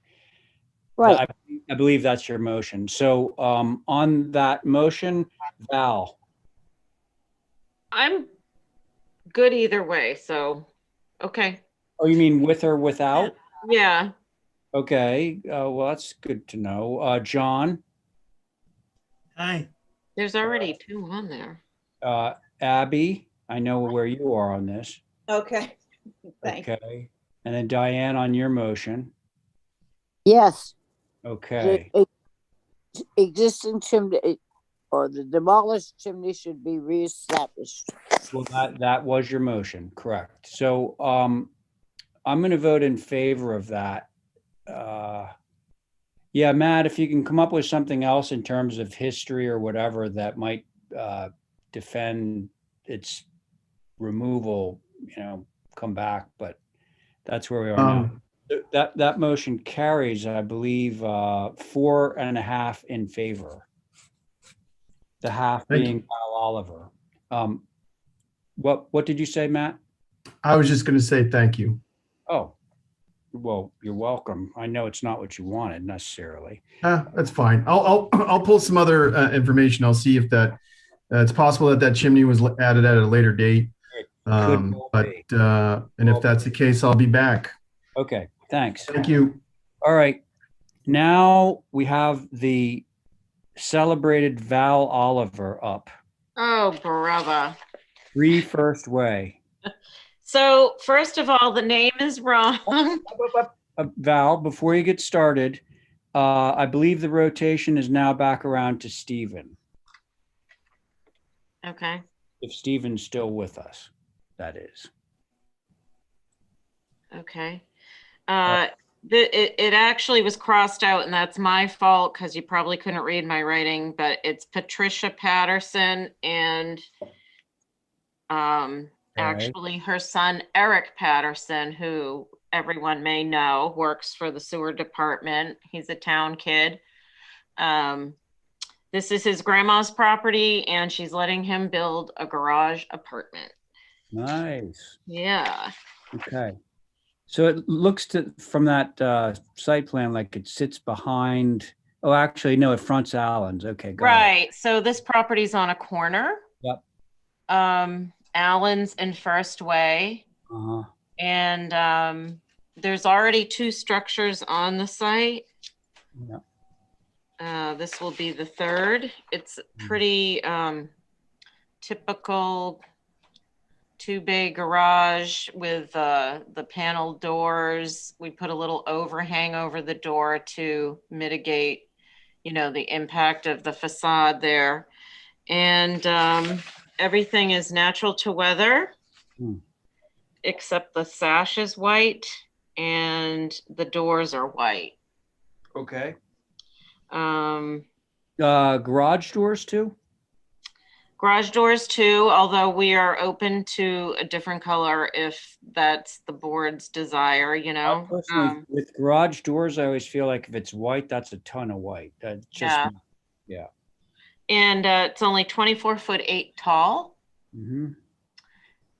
Right. I believe that's your motion. So on that motion, Val? I'm good either way, so, okay. Oh, you mean with or without? Yeah. Okay, well, that's good to know. John? Aye. There's already 2 on there. Abby, I know where you are on this. Okay. Thank you. Okay, and then Diane on your motion. Yes. Okay. The existing chimney or the demolished chimney should be reestablished. Well, that was your motion, correct. So I'm going to vote in favor of that. Yeah, Matt, if you can come up with something else in terms of history or whatever that might defend its removal, come back, but that's where we are now. That motion carries, I believe, 4.5 in favor. The half being Kyle Oliver. What did you say, Matt? I was just going to say thank you. Oh, well, you're welcome. I know it's not what you wanted necessarily. That's fine. I'll pull some other information. I'll see if that it's possible that chimney was added at a later date. And if that's the case, I'll be back. Okay, thanks. Thank you. All right. Now we have the celebrated Val Oliver up. Oh, brother. 3 First Way. So first of all, the name is wrong. Val, before you get started, I believe the rotation is now back around to Stephen. Okay. If Stephen's still with us, that is. Okay. It actually was crossed out, and that's my fault because you probably couldn't read my writing, but it's Patricia Patterson and actually her son Eric Patterson, who everyone may know, works for the sewer department. He's a town kid. This is his grandma's property, and she's letting him build a garage apartment. Nice. Yeah. Okay. So it looks from that site plan like it sits behind. Oh, actually, no, it fronts Allen's. Okay, got it. Right. So this property's on a corner. Yep. Allen's and First Way. Uh-huh. And there's already 2 structures on the site. Yeah. This will be the 3rd. It's pretty typical 2-bay garage with the panel doors. We put a little overhang over the door to mitigate, the impact of the facade there. And everything is natural to weather, except the sash is white and the doors are white. Okay. Garage doors too? Garage doors too, although we are open to a different color if that's the board's desire, Personally, with garage doors, I always feel like if it's white, that's a ton of white. Yeah. Yeah. And it's only 24'8" tall. Mm-hmm.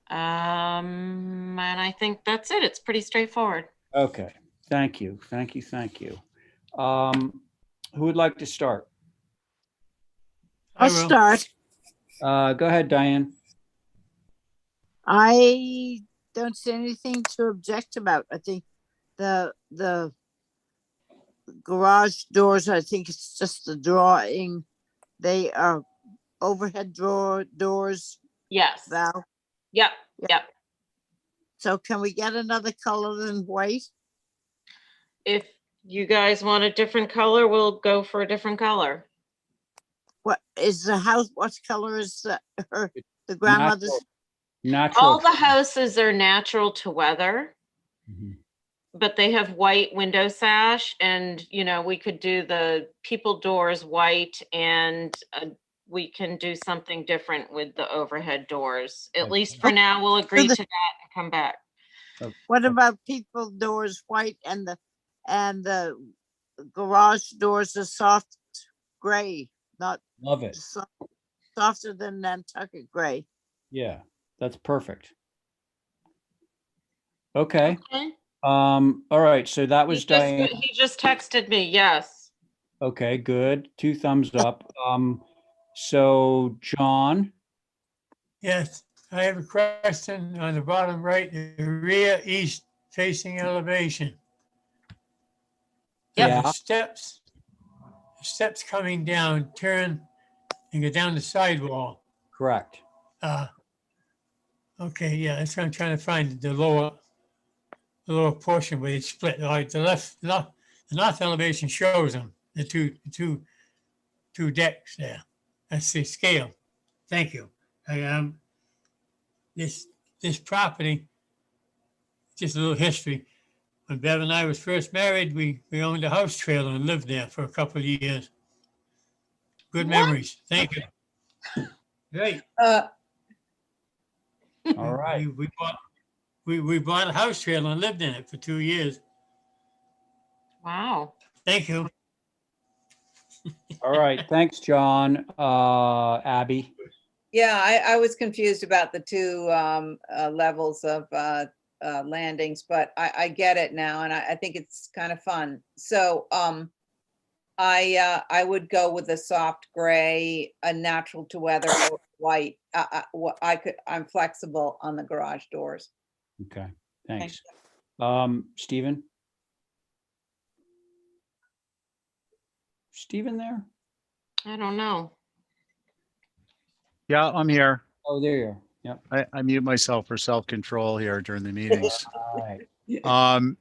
And I think that's it. It's pretty straightforward. Okay. Thank you. Thank you. Thank you. Who would like to start? I'll start. Go ahead, Diane. I don't see anything to object about. I think the garage doors, I think it's just the drawing. They are overhead doors. Yes. Val. Yep. So can we get another color than white? If you guys want a different color, we'll go for a different color. What is the house? What color is the grandmother's? Natural. All the houses are natural to weather, but they have white window sash, and we could do the people doors white, and we can do something different with the overhead doors. At least for now, we'll agree to that and come back. What about people doors white and the garage doors are soft gray, not Love it. softer than Nantucket gray. Yeah, that's perfect. Okay. All right. So that was Diane. He just texted me. Yes. Okay, good. 2 thumbs up. So John. Yes, I have a question on the bottom right, the rear east facing elevation. Yeah. The steps coming down, turn and go down the sidewall. Correct. Okay, yeah, that's what I'm trying to find, the lower portion where it's split. Like the north elevation shows them, the two decks there. That's the scale. Thank you. This property, just a little history. When Bev and I was first married, we owned a house trailer and lived there for a couple of years. Good memories. Thank you. Great. All right. We bought a house trailer and lived in it for 2 years. Wow. Thank you. All right. Thanks, John. Abby. Yeah, I was confused about the 2 levels of landings, but I get it now, and I think it's kind of fun. So I would go with a soft gray, a natural to weather, or white. I'm flexible on the garage doors. Okay. Thanks. Stephen. Stephen there? I don't know. Yeah, I'm here. Oh, there you are. Yep. I mute myself for self-control here during the meetings. All right.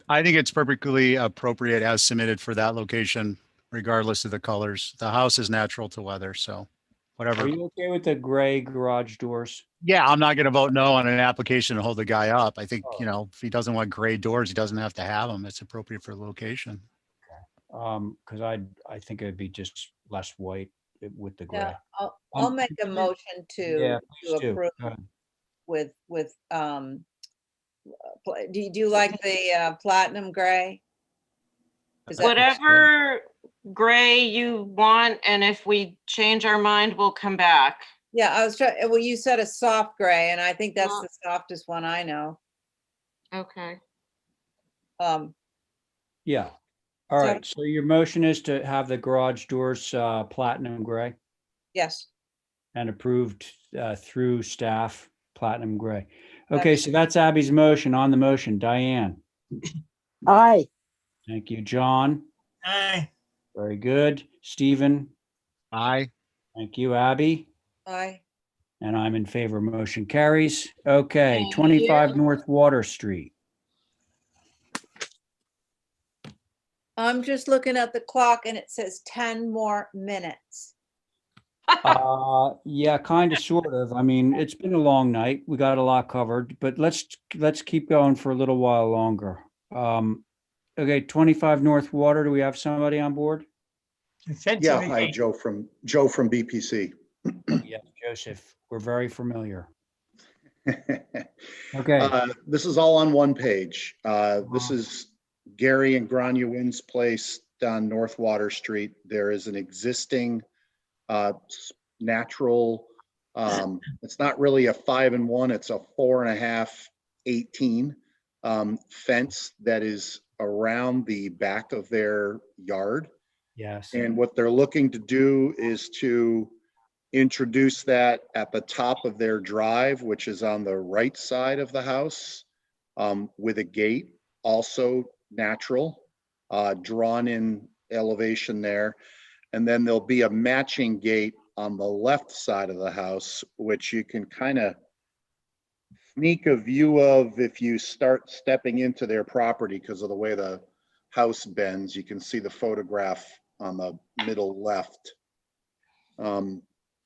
I think it's perfectly appropriate as submitted for that location, regardless of the colors. The house is natural to weather, so whatever. Are you okay with the gray garage doors? Yeah, I'm not going to vote no on an application to hold the guy up. I think, if he doesn't want gray doors, he doesn't have to have them. It's appropriate for the location. Because I think it'd be just less white with the Yeah, gray. I'll make a motion Yeah, to please do. approve Go ahead. with, do you like the platinum gray? Is that, Whatever gray you want, and if we change our mind, we'll come back. yeah, I was trying, well, you said a soft gray, and I think that's the softest one I know. Okay. Yeah. All So- right. So your motion is to have the garage doors platinum gray Yes. and approved through staff platinum gray. Okay, so that's Abby's motion. On the motion, Diane. Aye. Thank you, John. Aye. Very good. Stephen. Aye. Thank you, Abby. Aye. And I'm in favor. Motion carries. Okay, Thank 25 you. North Water Street. I'm just looking at the clock and it says 10 more minutes. Yeah, kind of, sort of. I mean, it's been a long night. We got a lot covered, but let's keep going for a little while longer. Okay, 25 North Water. Do we have somebody on board? Yeah, hi, Joe from BPC. Yes, Joseph. We're very familiar. Okay. This is all on one page. This is Gary and Grania Wynn's place down North Water Street. There is an existing natural, it's not really a 5-in-1, it's a 4.5, 18 fence that is around the back of their yard. Yes. And what they're looking to do is to introduce that at the top of their drive, which is on the right side of the house, with a gate, also natural, drawn in elevation there. And then there'll be a matching gate on the left side of the house, which you can kind of sneak a view of if you start stepping into their property because of the way the house bends. You can see the photograph on the middle left. And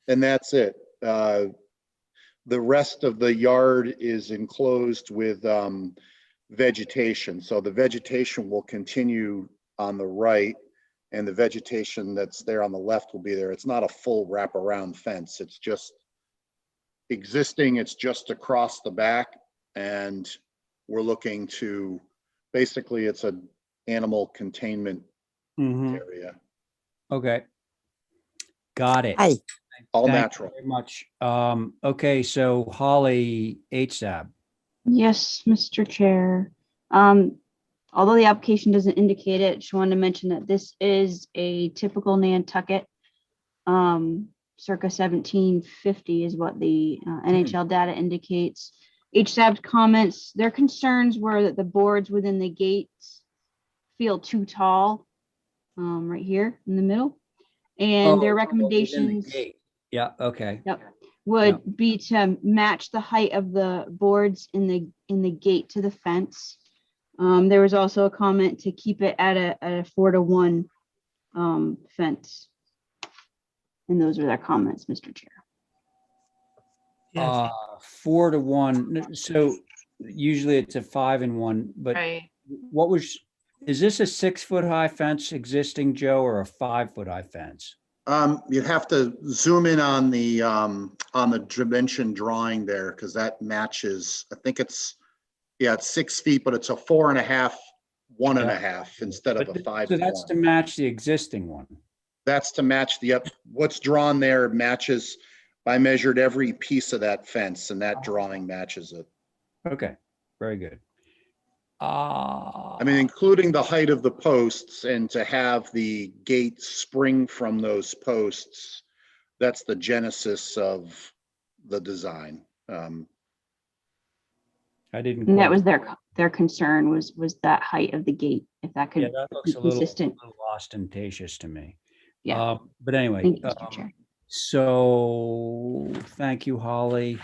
that's it. The rest of the yard is enclosed with vegetation. So the vegetation will continue on the right, and the vegetation that's there on the left will be there. It's not a full wraparound fence. It's just existing. It's just across the back, and we're looking to, basically it's an animal containment area. Okay. Got it. Aye. All Thank you natural. very much. Okay, so Holly HSAB. Yes, Mr. Chair. Although the application doesn't indicate it, just wanted to mention that this is a typical Nantucket. Circa 1750 is what the NHL data indicates. HSAB's comments, their concerns were that the boards within the gates feel too tall, right here in the middle. And their recommendations. Yeah, okay. Yep. Would be to match the height of the boards in the gate to the fence. There was also a comment to keep it at a 4-to-1 fence. And those are their comments, Mr. Chair. 4-to-1. So usually it's a 5-in-1, but Right. is this a 6-foot high fence existing, Joe, or a 5-foot high fence? You'd have to zoom in on the dimension drawing there, because that matches, I think it's 6 feet, but it's a 4.5, 1.5 instead of a 5. So that's to match the existing one. That's to match what's drawn there matches. I measured every piece of that fence and that drawing matches it. Okay, very good. I mean, including the height of the posts, and to have the gate spring from those posts, that's the genesis of the design. I didn't. And that was their concern was that height of the gate, if that could that looks be a little consistent. ostentatious to me. Yeah. But anyway, Thank you, Mr. Chair. so thank you, Holly.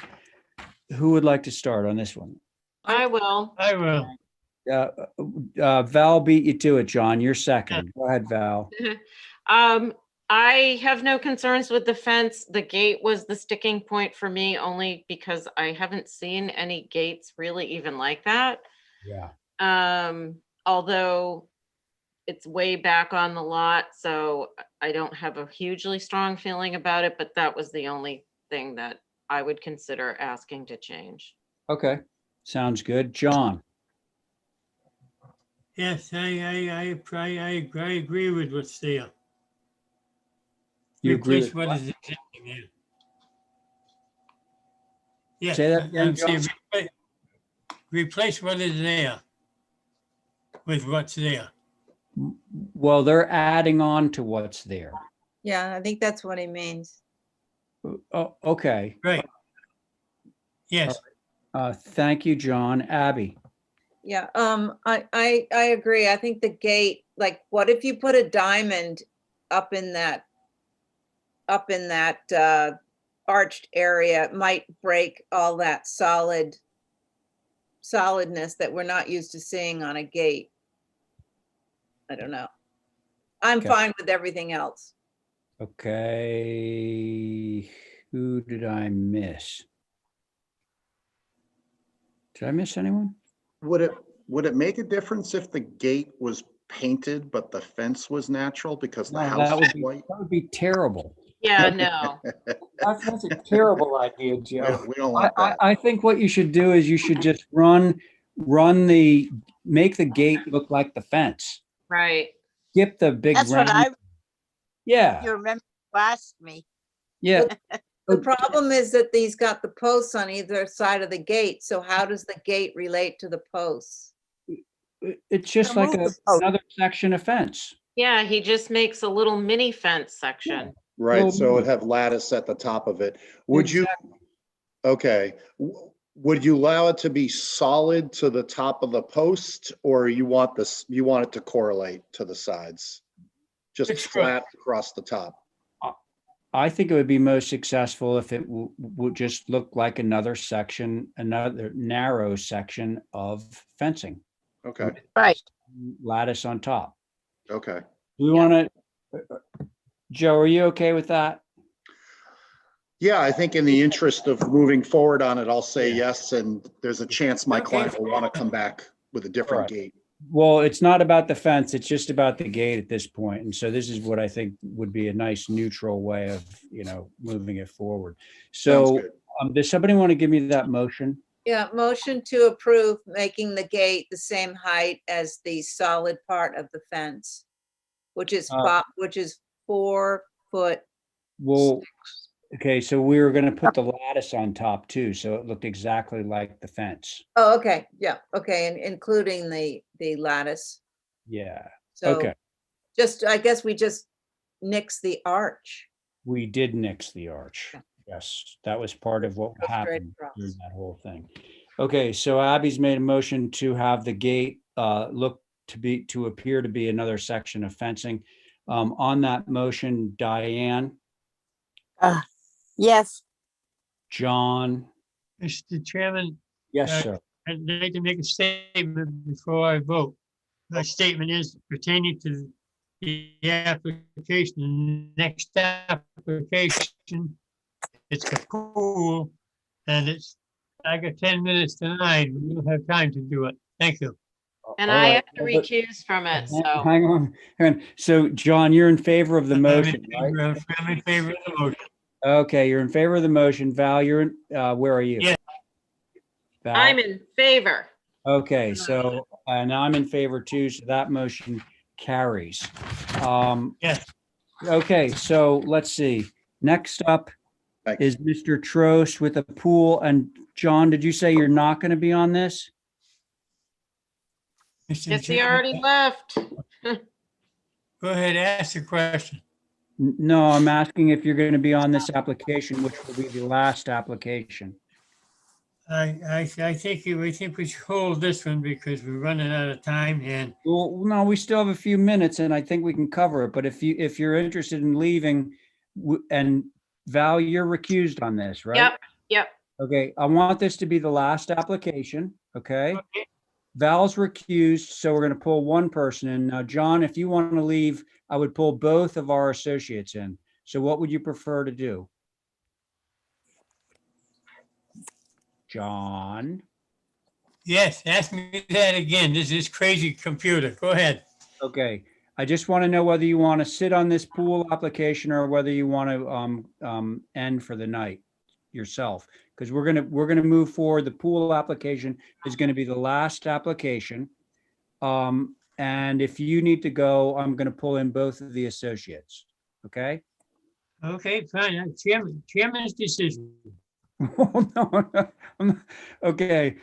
Who would like to start on this one? I will. I will. Val beat you to it, John. You're second. Go ahead, Val. I have no concerns with the fence. The gate was the sticking point for me only because I haven't seen any gates really even like that. Yeah. Although it's way back on the lot, so I don't have a hugely strong feeling about it, but that was the only thing that I would consider asking to change. Okay, sounds good. John? Yes, I agree with what's there. You agree Replace with what what? is existing there. Yes, Say that again, I'm saying John? replace what is there with what's there. Well, they're adding on to what's there. Yeah, I think that's what he means. Oh, okay. Right. Yes. Thank you, John. Abby? Yeah, I agree. I think the gate, like, what if you put a diamond up in that arched area? It might break all that solidness that we're not used to seeing on a gate. I don't know. I'm Okay. fine with everything else. Okay, who did I miss? Did I miss anyone? Would it make a difference if the gate was painted, but the fence was natural because the No, house that is would be, white? that would be terrible. Yeah, no. That's a terrible idea, Joe. We don't want that. I think what you should do is you should just make the gate look like the fence. Right. Skip the big That's what round. Yeah, you remember you asked me. yeah. The problem is that these got the posts on either side of the gate. So how does the gate relate to the posts? It's just like another section of fence. Yeah, he just makes a little mini fence section. Right, Well, so it'd have lattice at the top of it. Would you, okay, would you allow it to be solid to the top of the post, or you want it to correlate to the sides? Just It's flat across the top? I think it would be most successful if it would just look like another narrow section of fencing. Okay, Right. Lattice on top. okay. Do we want to, Joe, are you okay with that? Yeah, I think in the interest of moving forward on it, I'll say yes, and there's a chance my client will want to come back with a different gate. Well, it's not about the fence, it's just about the gate at this point. And so this is what I think would be a nice neutral way of, moving it forward. So does somebody want to give me that motion? Yeah, motion to approve making the gate the same height as the solid part of the fence, which is 4 foot. Well, okay, so we were going to put the lattice on top too, so it looked exactly like the fence. Oh, okay, yeah, okay, and including the lattice. Yeah, So okay. I guess we just nix the arch. We did nix the arch. Yes, that was part of what Go straight happened across. during that whole thing. Okay, so Abby's made a motion to have the gate to appear to be another section of fencing. On that motion, Diane, Yes. John. Mr. Chairman. Yes, sir. I'd like to make a statement before I vote. My statement is pertaining to the application, next application. It's a pool and I got 10 minutes to 9. We don't have time to do it. Thank you. And All I right, have to recuse from it, so. Hang on. So John, you're in favor of the motion, right? I'm in favor of the motion. Okay, you're in favor of the motion. Val, you're in, where are you? Yeah. Val? I'm in favor. Okay, so, and I'm in favor too, so that motion carries. Yes. Okay, so let's see. Next up is Mr. Trost with a pool. And John, did you say you're not going to be on this? Yes, he already left. Go ahead, ask the question. No, I'm asking if you're going to be on this application, which will be the last application. I think we should hold this one because we're running out of time and. Well, no, we still have a few minutes and I think we can cover it. But if you're interested in leaving, and Val, you're recused on this, right? Yep. Okay, I want this to be the last application, okay? Val's recused, so we're going to pull one person in. Now, John, if you want to leave, I would pull both of our associates in. So what would you prefer to do? John? Yes, ask me that again. This is crazy computer. Go ahead. Okay, I just want to know whether you want to sit on this pool application or whether you want to end for the night yourself, because we're gonna move forward. The pool application is going to be the last application. And if you need to go, I'm going to pull in both of the associates. Okay? Okay, fine. Chairman's decision. Okay.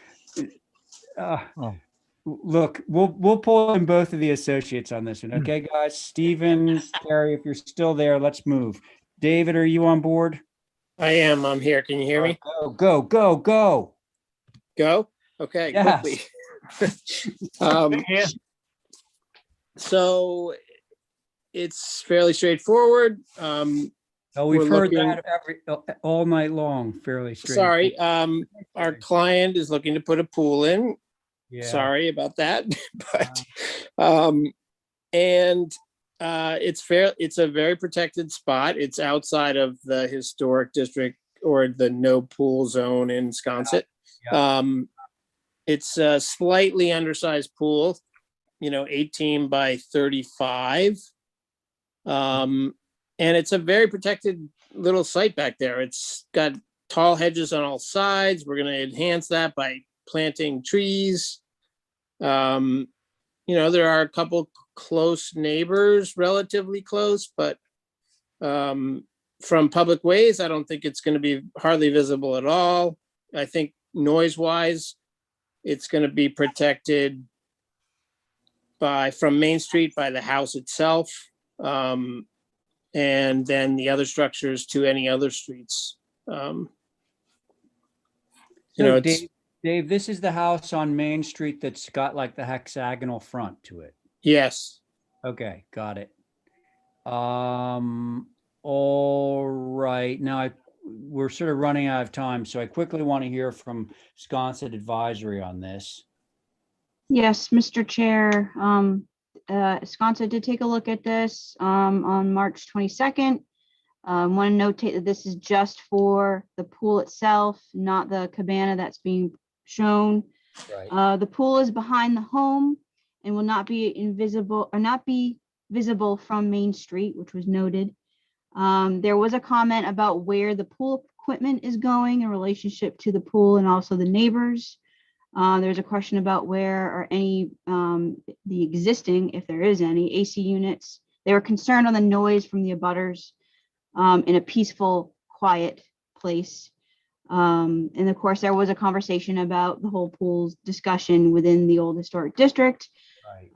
Look, we'll pull in both of the associates on this one. Okay, guys? Stephen, Carrie, if you're still there, let's move. David, are you on board? I am. I'm here. Can you hear me? Go. Go? Okay, Yes. quickly. Yeah. So it's fairly straightforward. Oh, we've we're heard looking- that all night long, fairly straight. Sorry, our client is looking to put a pool in. Yeah. Sorry about that, but it's a very protected spot. It's outside of the historic district or the no pool zone in Sconset. It's a slightly undersized pool, 18 by 35. And it's a very protected little site back there. It's got tall hedges on all sides. We're going to enhance that by planting trees. There are a couple close neighbors, relatively close, but from public ways, I don't think it's going to be hardly visible at all. I think noise-wise, it's going to be protected from Main Street by the house itself. And then the other structures to any other streets. Dave, this is the house on Main Street that's got like the hexagonal front to it. Yes. Okay, got it. All right. Now we're sort of running out of time, so I quickly want to hear from Sconset Advisory on this. Yes, Mr. Chair. Sconset did take a look at this on March 22nd. Want to notate that this is just for the pool itself, not the cabana that's being shown. Right. The pool is behind the home and will not be visible from Main Street, which was noted. There was a comment about where the pool equipment is going in relationship to the pool and also the neighbors. There's a question about where are any, the existing, if there is any, AC units. They were concerned on the noise from the abutters in a peaceful, quiet place. And of course, there was a conversation about the whole pool's discussion within the old historic district.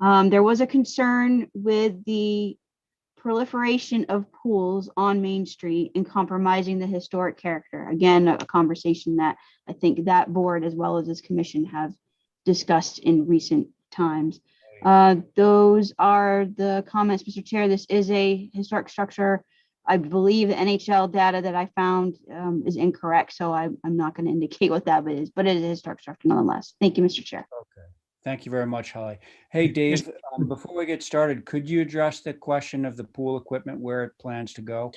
Right. There was a concern with the proliferation of pools on Main Street and compromising the historic character. Again, a conversation that I think that board as well as this commission have discussed in recent times. Those are the comments, Mr. Chair. This is a historic structure. I believe the NHL data that I found is incorrect, so I'm not going to indicate what that is, but it is a historic structure nonetheless. Thank you, Mr. Chair. Okay. Thank you very much, Holly. Hey, Dave, before we get started, could you address the question of the pool equipment, where it plans to go?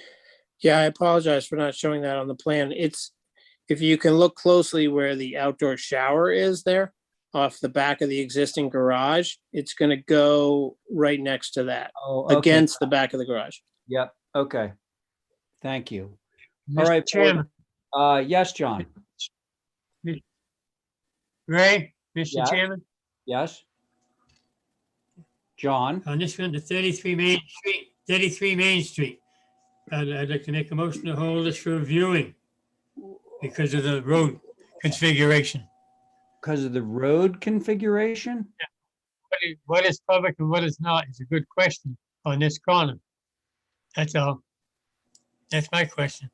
Yeah, I apologize for not showing that on the plan. If you can look closely where the outdoor shower is there, off the back of the existing garage, it's going to go right next to that, against the back of the garage. Yep. Okay. Thank you. Mr. All right. Chairman. Yes, John. Ray, Mr. Yeah. Chairman, Yes. John. on this one, the 33 Main Street, I'd like to make a motion to hold this for viewing because of the road configuration. Because of the road configuration? What is public and what is not is a good question on this corner. That's all. That's my question.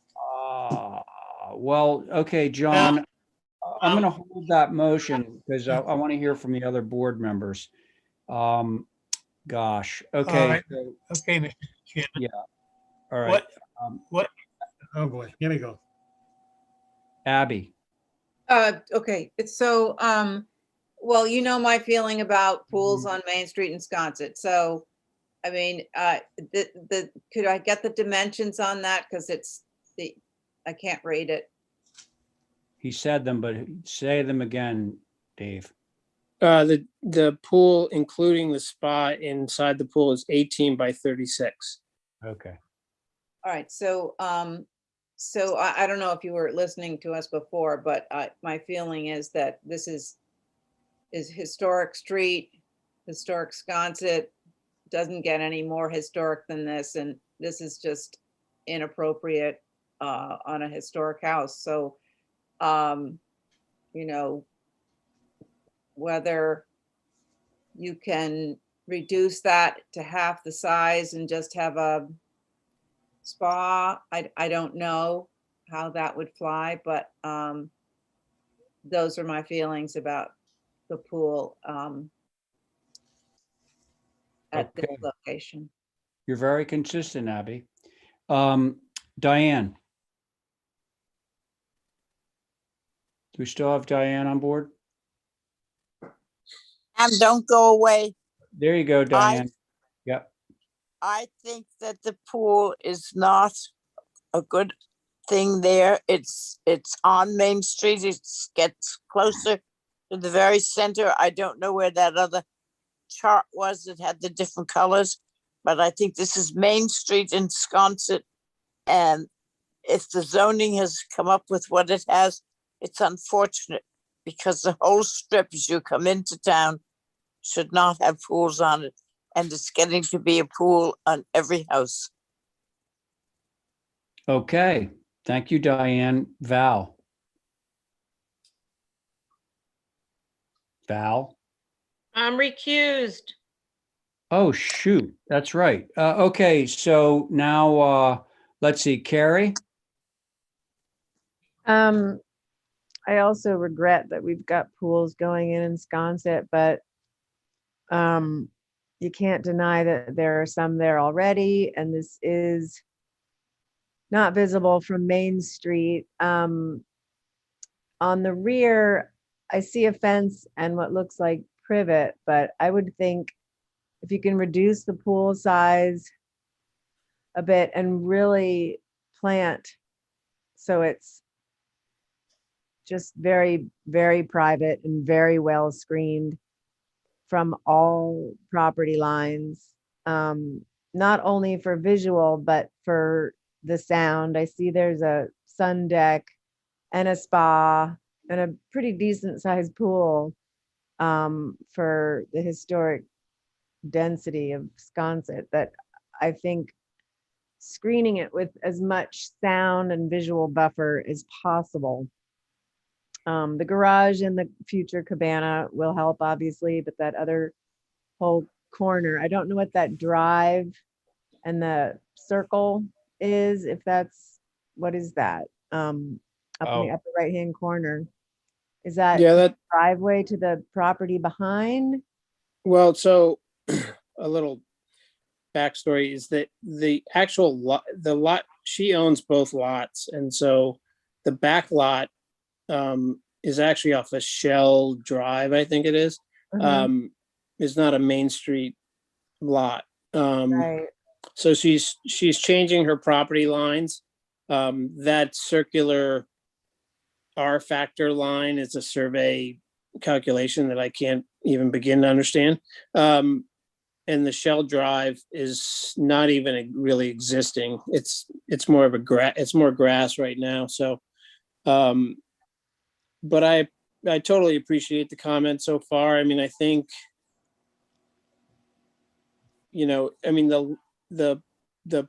Well, okay, John, I'm going to hold that motion because I want to hear from the other board members. Gosh. Okay. All right. So, Okay, Mr. Chairman. yeah. All right. What? Oh, boy. Here we go. Abby. Okay, so, well, you know my feeling about pools on Main Street in Sconset. So I mean, could I get the dimensions on that? Because I can't read it. He said them, but say them again, Dave. The pool, including the spa inside the pool, is 18 by 36. Okay. All right, so I don't know if you were listening to us before, but my feeling is that this is historic street, historic Sconset, doesn't get any more historic than this, and this is just inappropriate on a historic house. So, you know, whether you can reduce that to half the size and just have a spa, I don't know how that would fly, but those are my feelings about the pool at this Okay. location. You're very consistent, Abby. Diane. Do we still have Diane on board? And don't go away. There you go, Diane. Yep. I think that the pool is not a good thing there. It's on Main Street. It gets closer to the very center. I don't know where that other chart was that had the different colors, but I think this is Main Street in Sconset. And if the zoning has come up with what it has, it's unfortunate because the whole strip as you come into town should not have pools on it. And it's getting to be a pool on every house. Okay. Thank you, Diane. Val. Val. I'm recused. Oh, shoot. That's right. Okay. So now let's see, Carrie. I also regret that we've got pools going in Sconset, but you can't deny that there are some there already, and this is not visible from Main Street. On the rear, I see a fence and what looks like privet, but I would think if you can reduce the pool size a bit and really plant so it's just very, very private and very well screened from all property lines, not only for visual, but for the sound. I see there's a sun deck and a spa and a pretty decent sized pool for the historic density of Sconset, that I think screening it with as much sound and visual buffer as possible. The garage and the future cabana will help, obviously, but that other whole corner, I don't know what that drive and the circle is, if that's, what is that? Up in the upper right-hand corner. Is that that driveway to the property behind? Well, so a little backstory is that the actual lot, she owns both lots, and so the back lot is actually off a Shell Drive, I think it is. Is not a Main Street lot. Right. So she's changing her property lines. That circular R factor line is a survey calculation that I can't even begin to understand. And the Shell Drive is not even really existing. It's more of it's more grass right now. So, but I totally appreciate the comment so far. I mean, I think, you know, I mean, the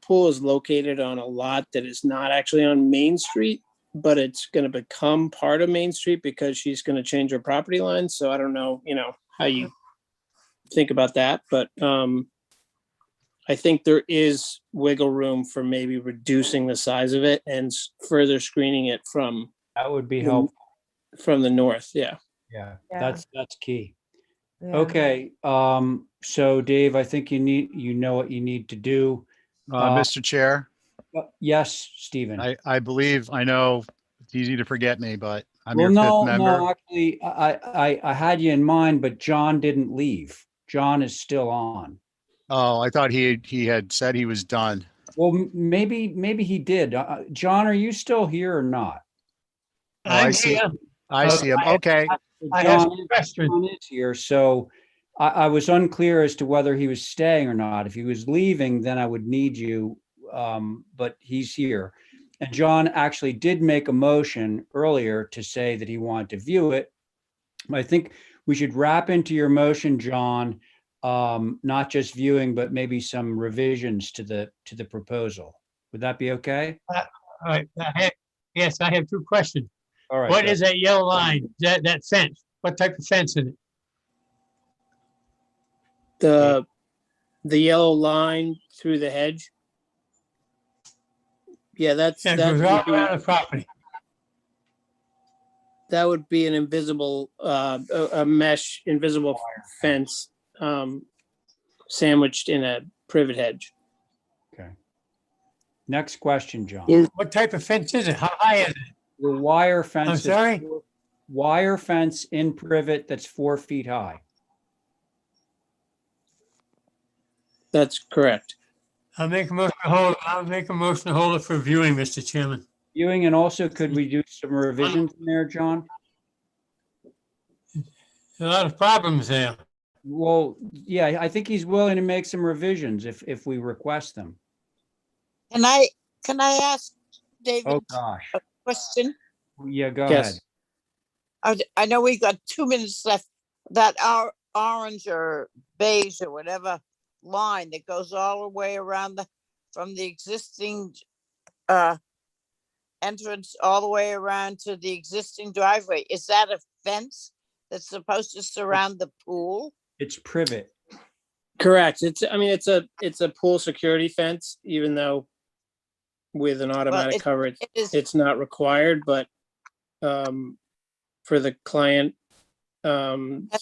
pool is located on a lot that is not actually on Main Street, but it's going to become part of Main Street because she's going to change her property line. So I don't know, you know, how you think about that, but I think there is wiggle room for maybe reducing the size of it and further screening it from. That would be helpful. From the north, yeah. Yeah, that's key. Yeah. Okay, so Dave, I think you know what you need to do. Mr. Chair, Yes, Stephen. I believe, I know it's easy to forget me, but I'm Well, your fifth no, member. actually, I had you in mind, but John didn't leave. John is still on. Oh, I thought he had said he was done. Well, maybe he did. John, are you still here or not? Oh, I I'm see. here. I see him. Okay. I have John, some questions. John is here, so I was unclear as to whether he was staying or not. If he was leaving, then I would need you, but he's here. And John actually did make a motion earlier to say that he wanted to view it. I think we should wrap into your motion, John, not just viewing, but maybe some revisions to the proposal. Would that be okay? All right, yes, I have two questions. All right. What go is that yellow line, that fence? What type of fence is it? The yellow line through the hedge. Yeah, That goes all around the property. that would be an invisible, a mesh invisible fence, sandwiched in a privet hedge. Okay. Next question, John. What type of fence is it? How high is it? The wire fence. I'm sorry? Wire fence in privet that's 4 feet high. That's correct. I'll make a motion to hold it for viewing, Mr. Chairman. Viewing, and also could we do some revisions in there, John? A lot of problems there. Well, yeah, I think he's willing to make some revisions if we request them. Can I ask David Oh, gosh. a question? Yeah, go Yes. ahead. I know we've got 2 minutes left. That orange or beige or whatever line that goes all the way around from the existing entrance all the way around to the existing driveway. Is that a fence that's supposed to surround the pool? It's privet. Correct. It's a pool security fence, even though with an automatic cover, it's not required, but for the client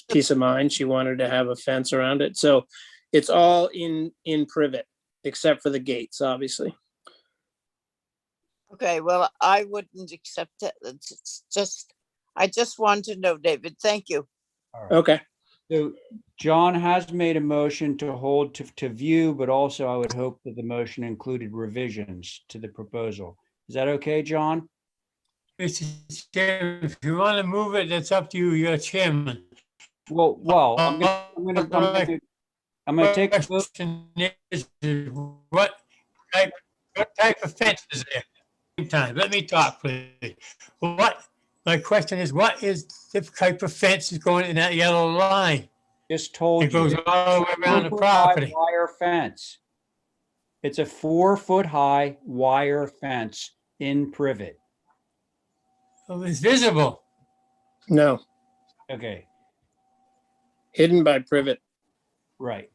peace of mind, she wanted to have a fence around it. So it's all in privet, except for the gates, obviously. Okay, well, I wouldn't accept it. I just wanted to know, David. Thank you. All right. Okay. So John has made a motion to hold to view, but also I would hope that the motion included revisions to the proposal. Is that okay, John? Mr. Chairman, if you want to move it, that's up to you. You're chairman. Well, I'm gonna take a vote. Question is, what type of fence is there? Same time, let me talk, please. My question is, what is the type of fence is going in that yellow line? Just told you. It goes all the way around the property. Wire fence. It's a 4 foot high wire fence in privet. Oh, it's visible. No, Okay, hidden by privet, right.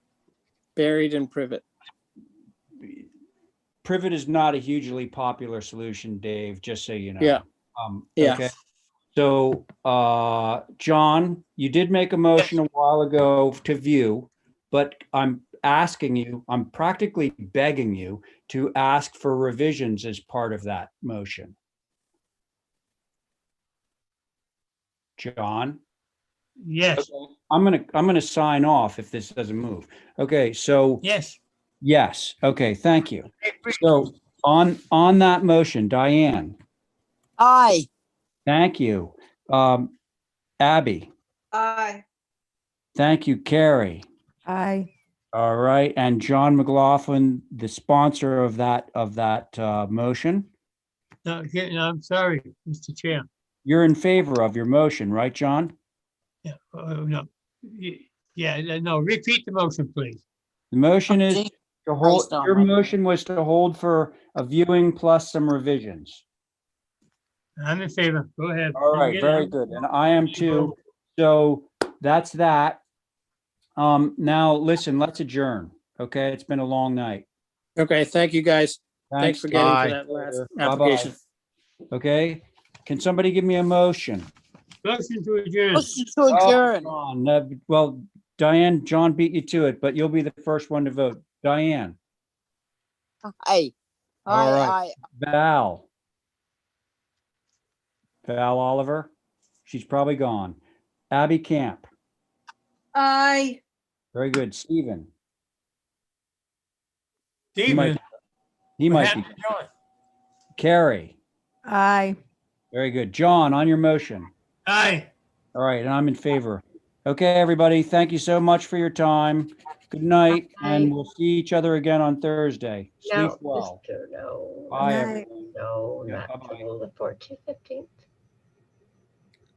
buried in privet. Privet is not a hugely popular solution, Dave, just so you know. Yeah. Yeah. Okay. So, John, you did make a motion a while ago to view, but I'm practically begging you to ask for revisions as part of that motion. John? Yes. Okay. I'm gonna sign off if this doesn't move. Okay, so. Yes. Yes, okay, thank you. So on that motion, Diane, Aye. thank you. Abby, Aye. thank you, Carrie. Aye. All right, and John McLaughlin, the sponsor of that motion. No, I'm sorry, Mr. Chair. You're in favor of your motion, right, John? Yeah, no. Yeah, no, repeat the motion, please. The motion is to hold, your motion was to hold for a viewing plus some revisions. I'm in favor. Go ahead. All right, very good. And I am too. So that's that. Now listen, let's adjourn. Okay, it's been a long night. Okay, thank you, guys. Thanks for getting to that last application. Okay, can somebody give me a motion? Motion to adjourn. Motion to adjourn. Oh, well, Diane, John beat you to it, but you'll be the first one to vote. Diane. Aye. All right. Aye. Val Oliver. She's probably gone. Abby Camp. Aye. Very good. Stephen. He might, Stephen. he what might be. happened to John? Carrie, Aye. very good. John, on your motion. Aye. All right, and I'm in favor. Okay, everybody, thank you so much for your time. Good night, and we'll see each other again on Thursday. Sleep well. No, Bye, Night. everyone. no, Yeah, not bye-bye. till the 14th, 15th.